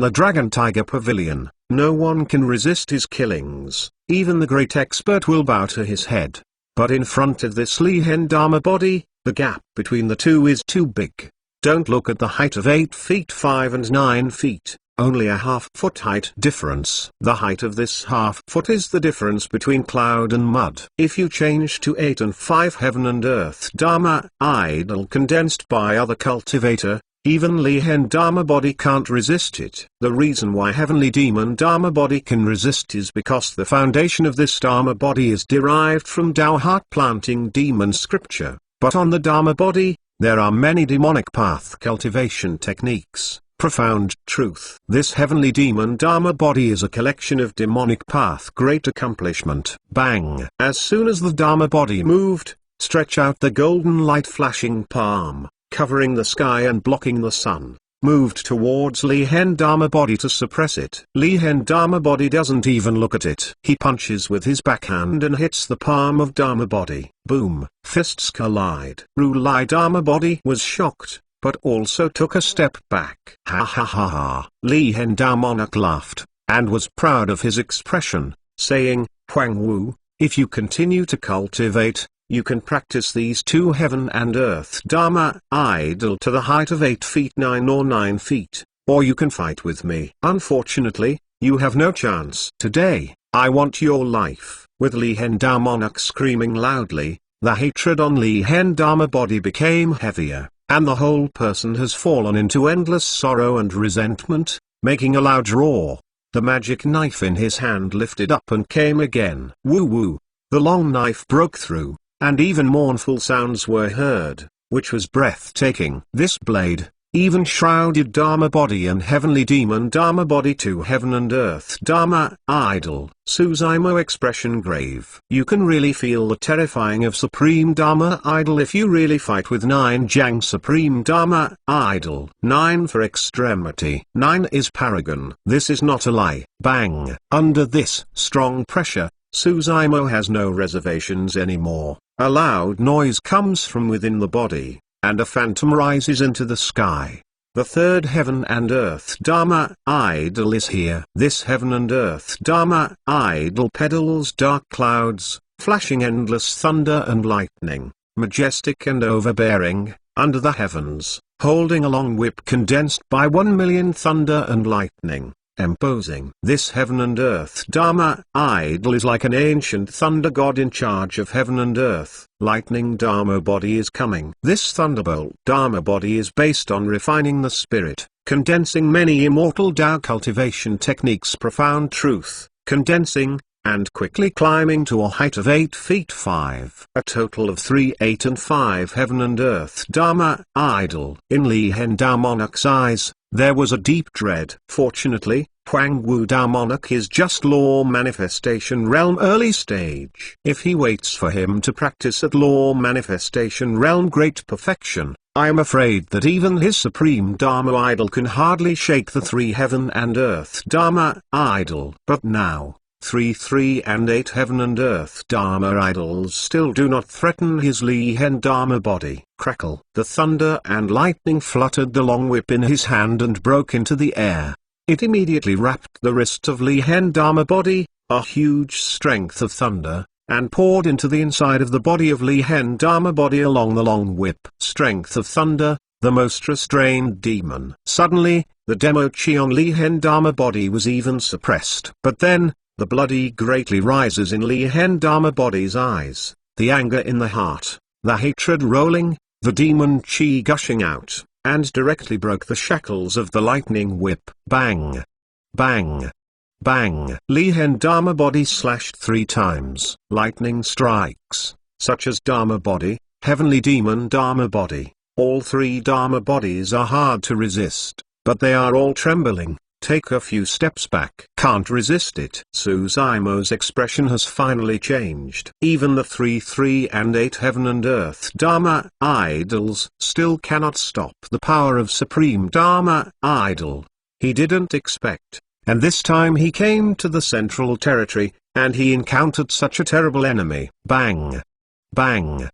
the Dragon Tiger Pavilion. No one can resist his killings, even the great expert will bow to his head. But in front of this Lihen Dharma body, the gap between the two is too big. Don't look at the height of 8 feet 5 and 9 feet, only a half-foot height difference. The height of this half-foot is the difference between cloud and mud. If you change to 8 and 5 heaven and earth Dharma idol condensed by other cultivator, even Lihen Dharma body can't resist it. The reason why heavenly demon Dharma body can resist is because the foundation of this Dharma body is derived from Tao heart planting demon scripture. But on the Dharma body, there are many demonic path cultivation techniques. Profound truth. This heavenly demon Dharma body is a collection of demonic path great accomplishment. Bang! As soon as the Dharma body moved, stretch out the golden light flashing palm, covering the sky and blocking the sun, moved towards Lihen Dharma body to suppress it. Lihen Dharma body doesn't even look at it. He punches with his backhand and hits the palm of Dharma body. Boom! Fists collide. Rulai Dharma body was shocked, but also took a step back. Ha ha ha ha. Lihen Dharma laughed, and was proud of his expression, saying, Huang Wu, if you continue to cultivate, you can practice these two heaven and earth Dharma idol to the height of 8 feet 9 or 9 feet, or you can fight with me. Unfortunately, you have no chance. Today, I want your life. With Lihen Dharma screaming loudly, the hatred on Lihen Dharma body became heavier, and the whole person has fallen into endless sorrow and resentment, making a loud roar. The magic knife in his hand lifted up and came again. Woo woo. The long knife broke through, and even mournful sounds were heard, which was breathtaking. This blade, even shrouded Dharma body and heavenly demon Dharma body to heaven and earth Dharma idol. Suzumo expression grave. You can really feel the terrifying of Supreme Dharma idol if you really fight with 9 Jang Supreme Dharma idol. 9 for extremity. 9 is paragon. This is not a lie. Bang! Under this strong pressure, Suzumo has no reservations anymore. A loud noise comes from within the body, and a phantom rises into the sky. The third heaven and earth Dharma idol is here. This heaven and earth Dharma idol peddles dark clouds, flashing endless thunder and lightning, majestic and overbearing, under the heavens, holding a long whip condensed by 1 million thunder and lightning. Imposing. This heaven and earth Dharma idol is like an ancient thunder god in charge of heaven and earth. Lightning Dharma body is coming. This thunderbolt Dharma body is based on refining the spirit, condensing many immortal Tao cultivation techniques. Profound truth, condensing, and quickly climbing to a height of 8 feet 5. A total of 3 8 and 5 heaven and earth Dharma idol. In Lihen Dharma's eyes, there was a deep dread. Fortunately, Huang Wu Dharma is just law manifestation realm early stage. If he waits for him to practice at law manifestation realm great perfection, I am afraid that even his supreme Dharma idol can hardly shake the 3 heaven and earth Dharma idol. But now, 3 and 8 heaven and earth Dharma idols still do not threaten his Lihen Dharma body. Crackle. The thunder and lightning fluttered the long whip in his hand and broke into the air. It immediately wrapped the wrist of Lihen Dharma body, a huge strength of thunder, and poured into the inside of the body of Lihen Dharma body along the long whip. Strength of thunder, the most restrained demon. Suddenly, the demo chi on Li Hen Dharma body was even suppressed. But then, the bloody greatly rises in Li Hen Dharma body's eyes, the anger in the heart, the hatred rolling, the demon chi gushing out, and directly broke the shackles of the lightning whip. Bang! Bang! Bang! Li Hen Dharma body slashed 3 times. Lightning strikes, such as Dharma body, heavenly demon Dharma body. All 3 Dharma bodies are hard to resist, but they are all trembling. Take a few steps back. Can't resist it. Suzaimo's expression has finally changed. Even the 3 and 8 heaven and earth Dharma idols still cannot stop the power of supreme Dharma idol. He didn't expect. And this time he came to the central territory, and he encountered such a terrible enemy. Bang! Bang!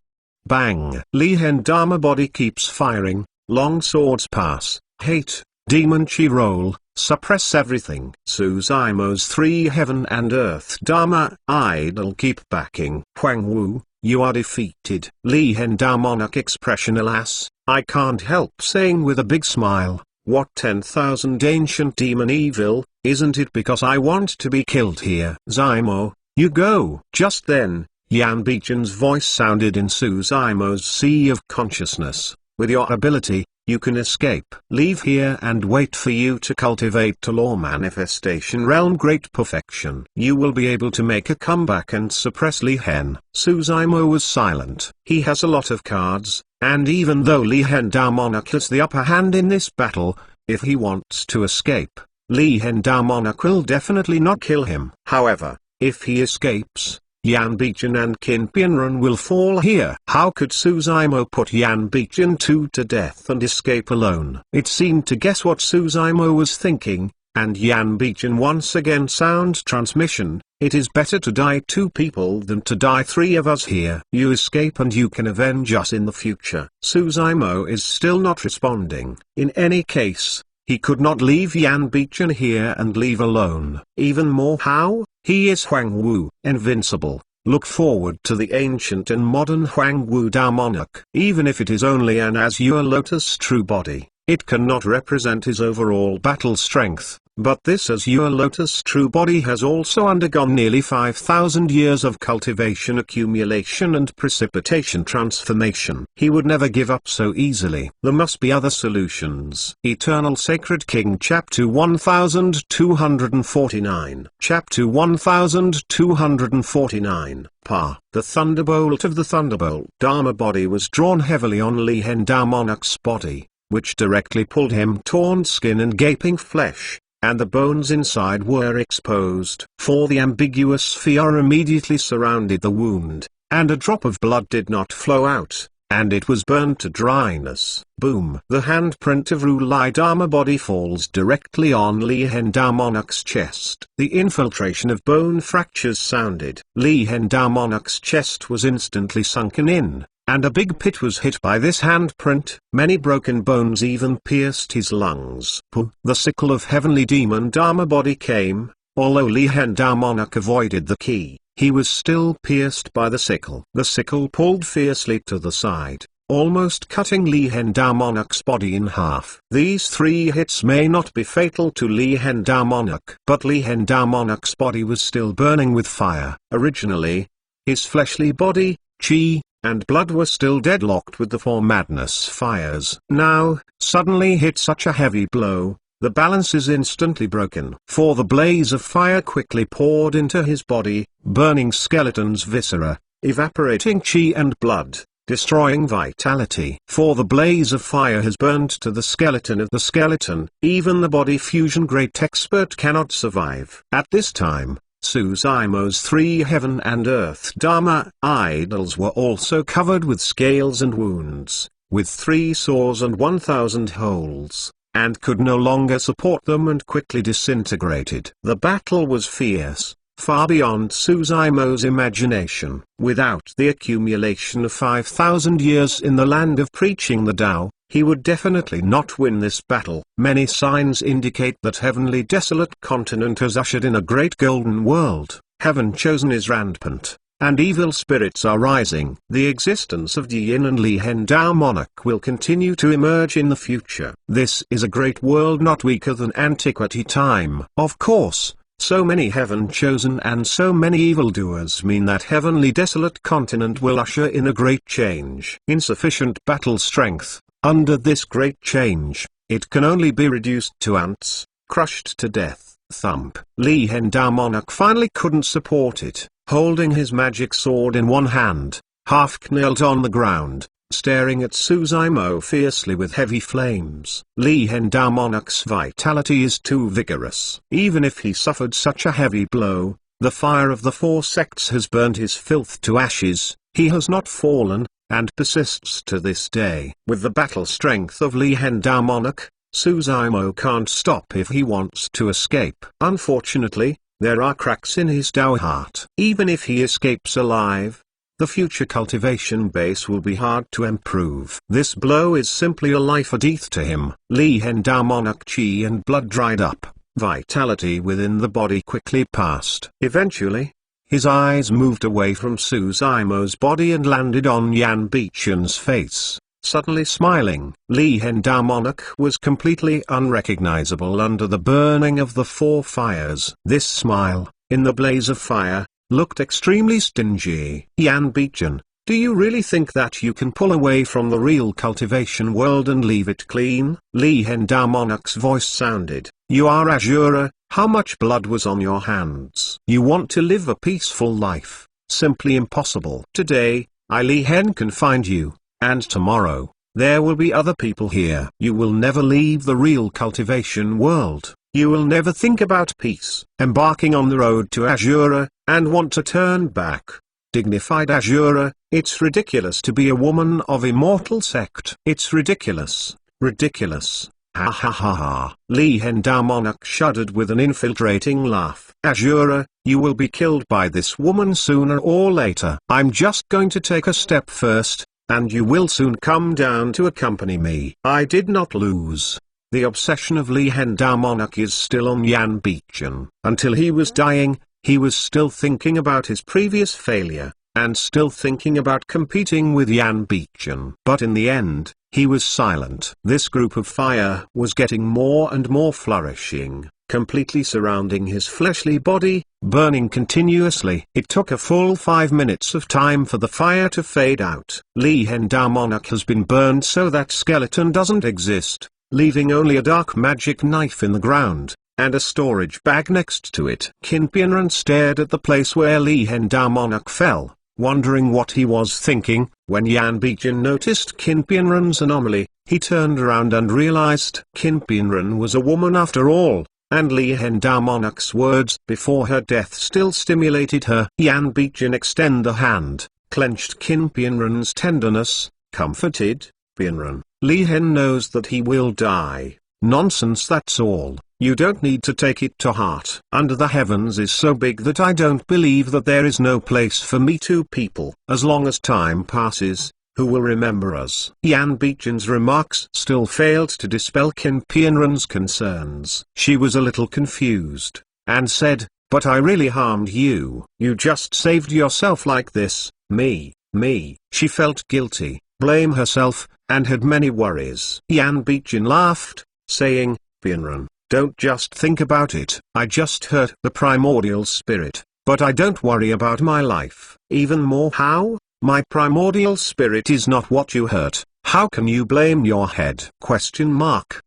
Bang! Li Hen Dharma body keeps firing, long swords pass, hate, demon chi roll, suppress everything. Suzaimo's 3 heaven and earth Dharma idol keep backing. Huang Wu, you are defeated. Li Hen Dharmonic expression. Alas, I can't help saying with a big smile, what 10,000 ancient demon evil, isn't it because I want to be killed here? Zaimo, you go. Just then, Yan Bichen's voice sounded in Suzaimo's sea of consciousness. With your ability, you can escape. Leave here and wait for you to cultivate to law manifestation realm great perfection. You will be able to make a comeback and suppress Li Hen. Suzaimo was silent. He has a lot of cards, and even though Li Hen Dharmonic has the upper hand in this battle, if he wants to escape, Li Hen Dharmonic will definitely not kill him. However, if he escapes, Yan Bichen and Qin Pianren will fall here. How could Suzaimo put Yan Bichen 2 to death and escape alone? It seemed to guess what Suzaimo was thinking, and Yan Bichen once again sound transmission, it is better to die 2 people than to die 3 of us here. You escape and you can avenge us in the future. Suzaimo is still not responding. In any case, he could not leave Yan Bichen here and leave alone. Even more how? He is Huang Wu, invincible. Look forward to the ancient and modern Huang Wu Dharmonic. Even if it is only an Azure Lotus true body, it cannot represent his overall battle strength. But this Azure Lotus true body has also undergone nearly 5,000 years of cultivation, accumulation and precipitation transformation. He would never give up so easily. There must be other solutions. Eternal Sacred King Chapter 1249 Chapter 1249 Pa. The thunderbolt of the Thunderbolt Dharma body was drawn heavily on Li Hen Dharmonic's body, which directly pulled him torn skin and gaping flesh, and the bones inside were exposed. For the ambiguous sphere immediately surrounded the wound, and a drop of blood did not flow out, and it was burned to dryness. Boom! The handprint of Rulai Dharma body falls directly on Li Hen Dharmonic's chest. The infiltration of bone fractures sounded. Li Hen Dharmonic's chest was instantly sunken in, and a big pit was hit by this handprint. Many broken bones even pierced his lungs. The sickle of heavenly demon Dharma body came. Although Li Hen Dharmonic avoided the key, he was still pierced by the sickle. The sickle pulled fiercely to the side, almost cutting Li Hen Dharmonic's body in half. These 3 hits may not be fatal to Li Hen Dharmonic, but Li Hen Dharmonic's body was still burning with fire. Originally, his fleshly body, chi, and blood were still deadlocked with the 4 madness fires. Now, suddenly hit such a heavy blow, the balance is instantly broken. For the blaze of fire quickly poured into his body, burning skeleton's viscera, evaporating chi and blood, destroying vitality. For the blaze of fire has burned to the skeleton of the skeleton, even the body fusion great expert cannot survive. At this time, Suzaimo's 3 heaven and earth Dharma idols were also covered with scales and wounds, with 3 sores and 1,000 holes, and could no longer support them and quickly disintegrated. The battle was fierce, far beyond Suzaimo's imagination. Without the accumulation of 5,000 years in the land of preaching the Tao, he would definitely not win this battle. Many signs indicate that heavenly desolate continent has ushered in a great golden world. Heaven chosen is rampant. and evil spirits are rising. The existence of Di Yin and Li Hengdao monarch will continue to emerge in the future. This is a great world not weaker than antiquity time. Of course, so many heaven-chosen and so many evildoers mean that heavenly desolate continent will usher in a great change. Insufficient battle strength. Under this great change, it can only be reduced to ants, crushed to death. Thump. Li Hengdao monarch finally couldn't support it. Holding his magic sword in one hand, half knelt on the ground, staring at Suzaimo fiercely with heavy flames. Li Hengdao monarch's vitality is too vigorous. Even if he suffered such a heavy blow, the fire of the four sects has burned his filth to ashes. He has not fallen, and persists to this day. With the battle strength of Li Hengdao monarch, Suzaimo can't stop if he wants to escape. Unfortunately, there are cracks in his Dao heart. Even if he escapes alive, the future cultivation base will be hard to improve. This blow is simply a life or death to him. Li Hengdao monarch chi and blood dried up. Vitality within the body quickly passed. Eventually, his eyes moved away from Suzaimo's body and landed on Yan Bichun's face. Suddenly smiling, Li Hengdao monarch was completely unrecognizable under the burning of the four fires. This smile, in the blaze of fire, looked extremely stingy. Yan Bichun, do you really think that you can pull away from the real cultivation world and leave it clean? Li Hengdao monarch's voice sounded. You are Azura, how much blood was on your hands? You want to live a peaceful life? Simply impossible. Today, Li Hen can find you. And tomorrow, there will be other people here. You will never leave the real cultivation world. You will never think about peace, embarking on the road to Azura, and want to turn back. Dignified Azura, it's ridiculous to be a woman of immortal sect. It's ridiculous, ridiculous. Ha ha ha ha. Li Hengdao monarch shuddered with an infiltrating laugh. Azura, you will be killed by this woman sooner or later. I'm just going to take a step first, and you will soon come down to accompany me. I did not lose. The obsession of Li Hengdao monarch is still on Yan Bichun. Until he was dying, he was still thinking about his previous failure, and still thinking about competing with Yan Bichun. But in the end, he was silent. This group of fire was getting more and more flourishing, completely surrounding his fleshly body, burning continuously. It took a full 5 minutes of time for the fire to fade out. Li Hengdao monarch has been burned so that skeleton doesn't exist, leaving only a dark magic knife in the ground, and a storage bag next to it. Qin Pianren stared at the place where Li Hengdao monarch fell, wondering what he was thinking. When Yan Bichun noticed Qin Pianren's anomaly, he turned around and realized Qin Pianren was a woman after all. And Li Hengdao monarch's words before her death still stimulated her. Yan Bichun extended the hand, clenched Qin Pianren's tenderness, comforted, Pianren, Li Hen knows that he will die. Nonsense, that's all. You don't need to take it to heart. Under the heavens is so big that I don't believe that there is no place for me. Two people. As long as time passes, who will remember us? Yan Bichun's remarks still failed to dispel Qin Pianren's concerns. She was a little confused, and said, but I really harmed you. You just saved yourself like this. Me. She felt guilty, blame herself, and had many worries. Yan Bichun laughed, saying, Pianren, don't just think about it. I just hurt the primordial spirit, but I don't worry about my life. Even more. How? My primordial spirit is not what you hurt. How can you blame your head? Question mark.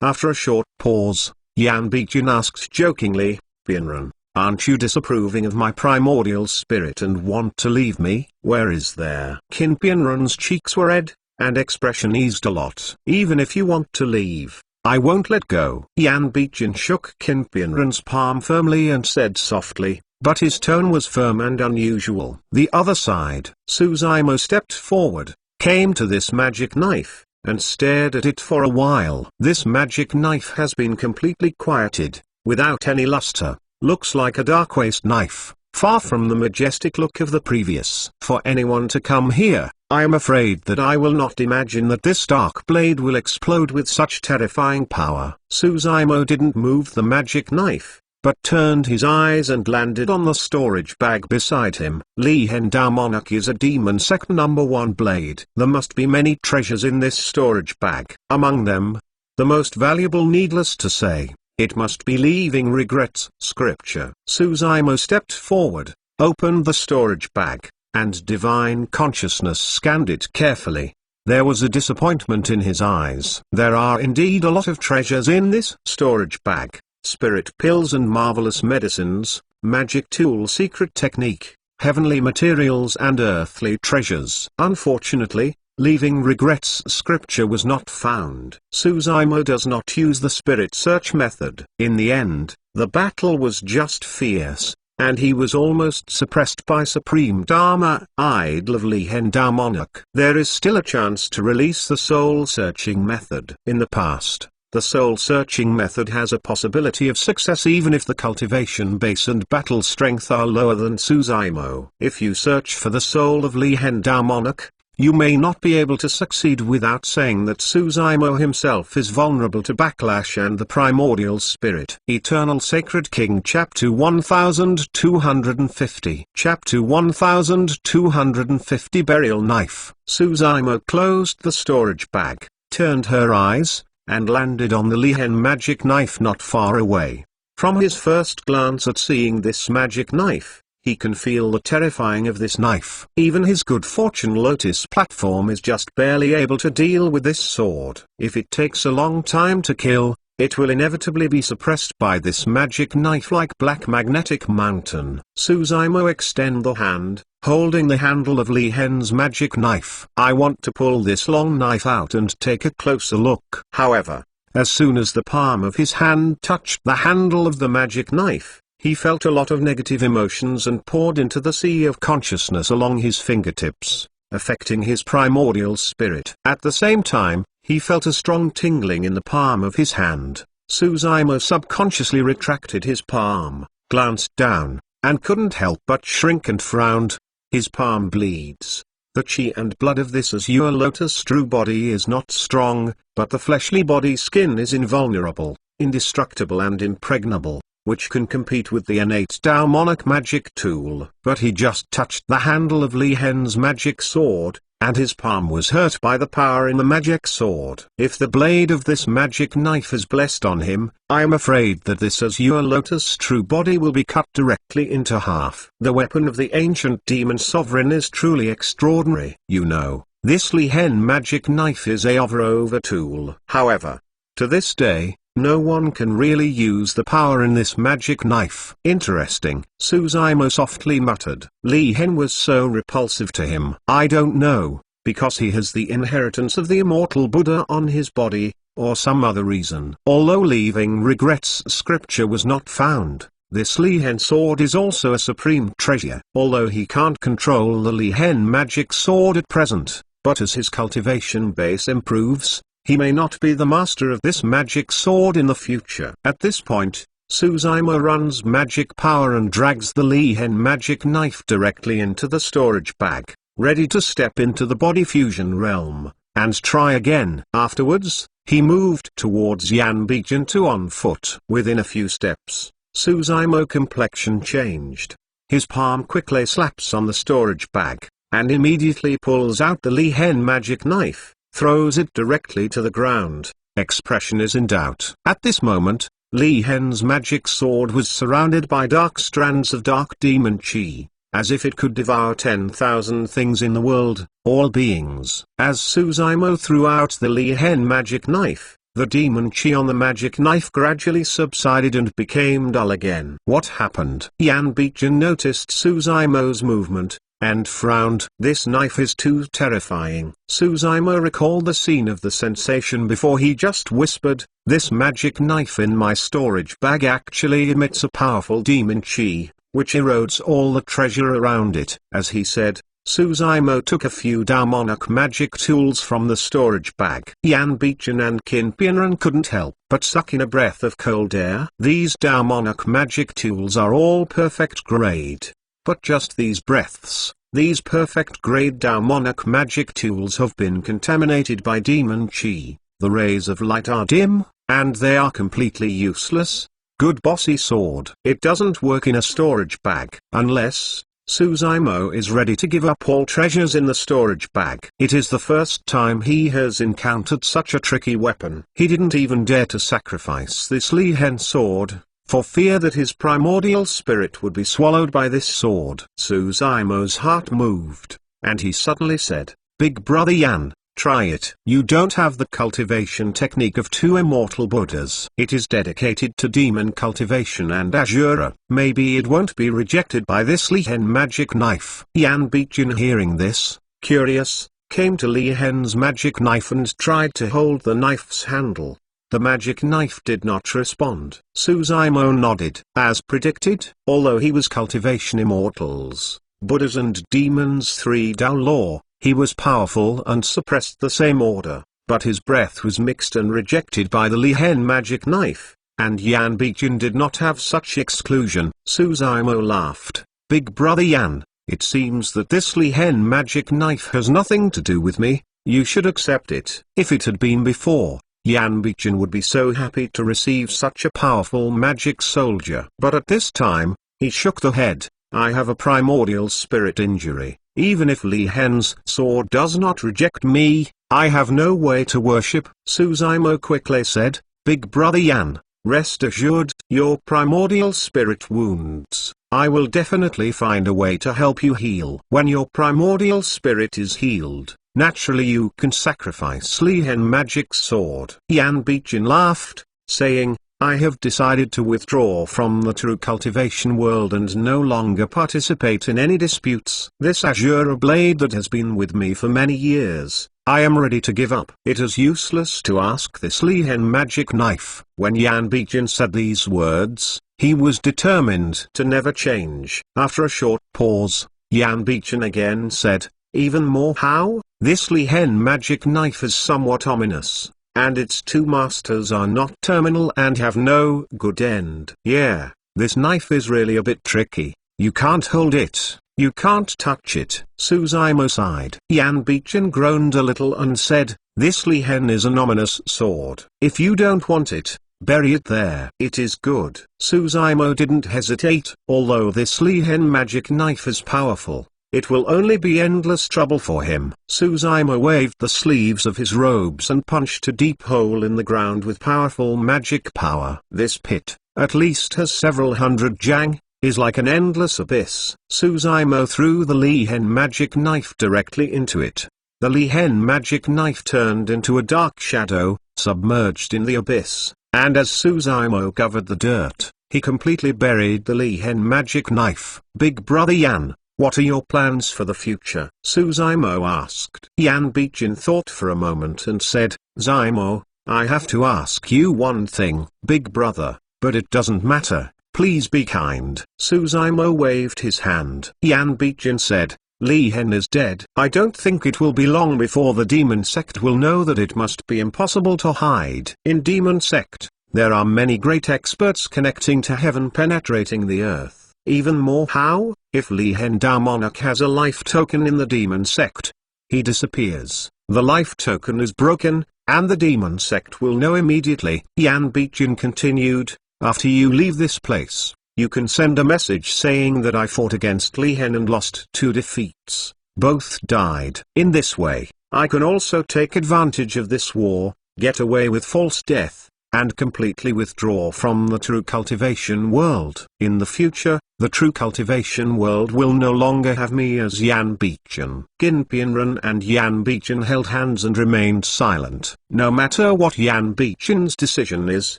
After a short pause, Yan Bichun asked jokingly, Pianren, aren't you disapproving of my primordial spirit and want to leave me? Where is there? Qin Pianren's cheeks were red, and expression eased a lot. Even if you want to leave, I won't let go. Yan Bichun shook Qin Pianren's palm firmly and said softly, but his tone was firm and unusual. The other side. Suzaimo stepped forward, came to this magic knife, and stared at it for a while. This magic knife has been completely quieted, without any luster, looks like a dark waste knife, far from the majestic look of the previous. For anyone to come here, I am afraid that I will not imagine that this dark blade will explode with such terrifying power. Suzaimo didn't move the magic knife, but turned his eyes and landed on the storage bag beside him. Li Hen Dao Monarch is a demon sect #1 blade. There must be many treasures in this storage bag. Among them, the most valuable, needless to say, it must be Leaving Regrets scripture. Suzaimo stepped forward, opened the storage bag, and divine consciousness scanned it carefully. There was a disappointment in his eyes. There are indeed a lot of treasures in this storage bag: spirit pills and marvelous medicines, magic tool, secret technique, heavenly materials and earthly treasures. Unfortunately, Leaving Regrets scripture was not found. Suzaimo does not use the spirit search method. In the end, the battle was just fierce, and he was almost suppressed by Supreme Dharma, idol of Li Hen Dao Monarch. There is still a chance to release the soul-searching method. In the past, the soul-searching method has a possibility of success even if the cultivation base and battle strength are lower than Suzaimo. If you search for the soul of Li Hen Dao Monarch, you may not be able to succeed without saying that Suzaimo himself is vulnerable to backlash and the primordial spirit. Eternal Sacred King Chapter 1250 Chapter 1250 Burial Knife. Suzaimo closed the storage bag, turned her eyes, and landed on the Li Hen magic knife not far away. From his first glance at seeing this magic knife, he can feel the terrifying of this knife. Even his good fortune Lotus platform is just barely able to deal with this sword. If it takes a long time to kill, it will inevitably be suppressed by this magic knife like Black Magnetic Mountain. Suzaimo extend the hand, holding the handle of Li Hen's magic knife. I want to pull this long knife out and take a closer look. However, as soon as the palm of his hand touched the handle of the magic knife, he felt a lot of negative emotions and poured into the sea of consciousness along his fingertips, affecting his primordial spirit. At the same time, he felt a strong tingling in the palm of his hand. Suzaimo subconsciously retracted his palm, glanced down, and couldn't help but shrink and frowned. His palm bleeds. The chi and blood of this azure lotus true body is not strong, but the fleshly body skin is invulnerable, indestructible and impregnable, which can compete with the innate Dao Monarch magic tool. But he just touched the handle of Li Hen's magic sword, and his palm was hurt by the power in the magic sword. If the blade of this magic knife is blessed on him, I am afraid that this azure lotus true body will be cut directly into half. The weapon of the ancient demon sovereign is truly extraordinary. You know, this Li Hen magic knife is a over tool. However, to this day, no one can really use the power in this magic knife. Interesting, Suzaimo softly muttered. Li Hen was so repulsive to him. I don't know, because he has the inheritance of the immortal Buddha on his body, or some other reason. Although Leaving Regrets scripture was not found, this Li Hen sword is also a supreme treasure. Although he can't control the Li Hen magic sword at present, but as his cultivation base improves, he may not be the master of this magic sword in the future. At this point, Suzaimo runs magic power and drags the Li Hen magic knife directly into the storage bag, ready to step into the body fusion realm, and try again. Afterwards, he moved towards Yanbijan on foot. Within a few steps, Suzaimo complexion changed. His palm quickly slaps on the storage bag, and immediately pulls out the Li Hen magic knife, throws it directly to the ground. Expression is in doubt. At this moment, Li Hen's magic sword was surrounded by dark strands of dark demon chi, as if it could devour 10,000 things in the world, all beings. As Suzaimo threw out the Li Hen magic knife, the demon chi on the magic knife gradually subsided and became dull again. What happened? Yanbijan noticed Suzaimo's movement, and frowned. This knife is too terrifying. Suzaimo recalled the scene of the sensation before. He just whispered, "This magic knife in my storage bag actually emits a powerful demon chi, which erodes all the treasure around it." As he said, Suzaimo took a few Dao Monarch magic tools from the storage bag. Yanbijan and Qinpianren couldn't help but suck in a breath of cold air. These Dao Monarch magic tools are all perfect grade. But just these breaths, these perfect grade Dao Monarch magic tools have been contaminated by demon chi. The rays of light are dim, and they are completely useless. good bossy sword. It doesn't work in a storage bag unless Suzaimo is ready to give up all treasures in the storage bag. It is the first time he has encountered such a tricky weapon. He didn't even dare to sacrifice this Li-Hen sword, for fear that his primordial spirit would be swallowed by this sword. Suzaimo's heart moved, and he suddenly said, "Big brother Yan, try it." You don't have the cultivation technique of two immortal Buddhas. It is dedicated to demon cultivation and Asura. Maybe it won't be rejected by this Li-Hen magic knife. Yan Bichun, hearing this, curious, came to Li-Hen's magic knife and tried to hold the knife's handle. The magic knife did not respond. Suzaimo nodded. As predicted, although he was cultivation immortals, Buddhas and demons 3 Tao law, he was powerful and suppressed the same order, but his breath was mixed and rejected by the Li-Hen magic knife, and Yan Bichun did not have such exclusion. Suzaimo laughed. "Big brother Yan, it seems that this Li-Hen magic knife has nothing to do with me. You should accept it." If it had been before, Yan Bichun would be so happy to receive such a powerful magic soldier. But at this time, he shook the head. "I have a primordial spirit injury. Even if Li-Hen's sword does not reject me, I have no way to worship." Suzaimo quickly said, "Big brother Yan, rest assured, your primordial spirit wounds, I will definitely find a way to help you heal. When your primordial spirit is healed, naturally you can sacrifice Li-Hen magic sword." Yan Bichun laughed, saying, "I have decided to withdraw from the true cultivation world and no longer participate in any disputes. This Asura blade that has been with me for many years, I am ready to give up. It is useless to ask this Li-Hen magic knife." When Yan Bichun said these words, he was determined to never change. After a short pause, Yan Bichun again said, "Even more how? This Li-Hen magic knife is somewhat ominous, and its two masters are not terminal and have no good end. Yeah, this knife is really a bit tricky. You can't hold it, you can't touch it." Suzaimo sighed. Yan Bichun groaned a little and said, "This Li-Hen is an ominous sword. If you don't want it, bury it there. It is good." Suzaimo didn't hesitate. Although this Li-Hen magic knife is powerful, it will only be endless trouble for him. Suzaimo waved the sleeves of his robes and punched a deep hole in the ground with powerful magic power. This pit, at least has several hundred jang, is like an endless abyss. Suzaimo threw the Li-Hen magic knife directly into it. The Li-Hen magic knife turned into a dark shadow, submerged in the abyss, and as Suzaimo covered the dirt, he completely buried the Li-Hen magic knife. "Big brother Yan, what are your plans for the future?" Suzaimo asked. Yan Bichun thought for a moment and said, "Zaimo, I have to ask you one thing." "Big brother, but it doesn't matter, please be kind." Suzaimo waved his hand. Yan Bichun said, "Li-Hen is dead. I don't think it will be long before the demon sect will know that it must be impossible to hide. In demon sect, there are many great experts connecting to heaven, penetrating the earth. Even more how? If Li-Hen Dao Monarch has a life token in the demon sect, he disappears. The life token is broken, and the demon sect will know immediately." Yan Bichun continued, "After you leave this place, you can send a message saying that I fought against Li-Hen and lost 2 defeats. Both died. In this way, I can also take advantage of this war, get away with false death, and completely withdraw from the true cultivation world. In the future, the true cultivation world will no longer have me as Yan Bichun." Qin Pianren and Yan Bichun held hands and remained silent. No matter what Yan Bichun's decision is,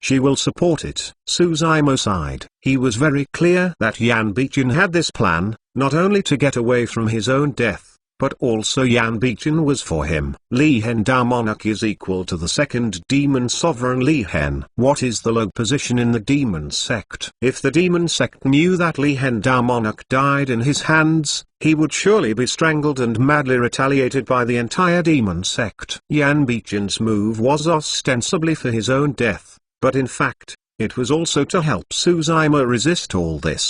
she will support it. Suzaimo sighed. He was very clear that Yan Bichun had this plan, not only to get away from his own death, but also Yan Bichun was for him. Li-Hen Dao Monarch is equal to the second demon sovereign Li-Hen. What is the low position in the demon sect? If the demon sect knew that Li-Hen Dao Monarch died in his hands, he would surely be strangled and madly retaliated by the entire demon sect. Yan Bichun's move was ostensibly for his own death, but in fact, it was also to help Suzaimo resist all this.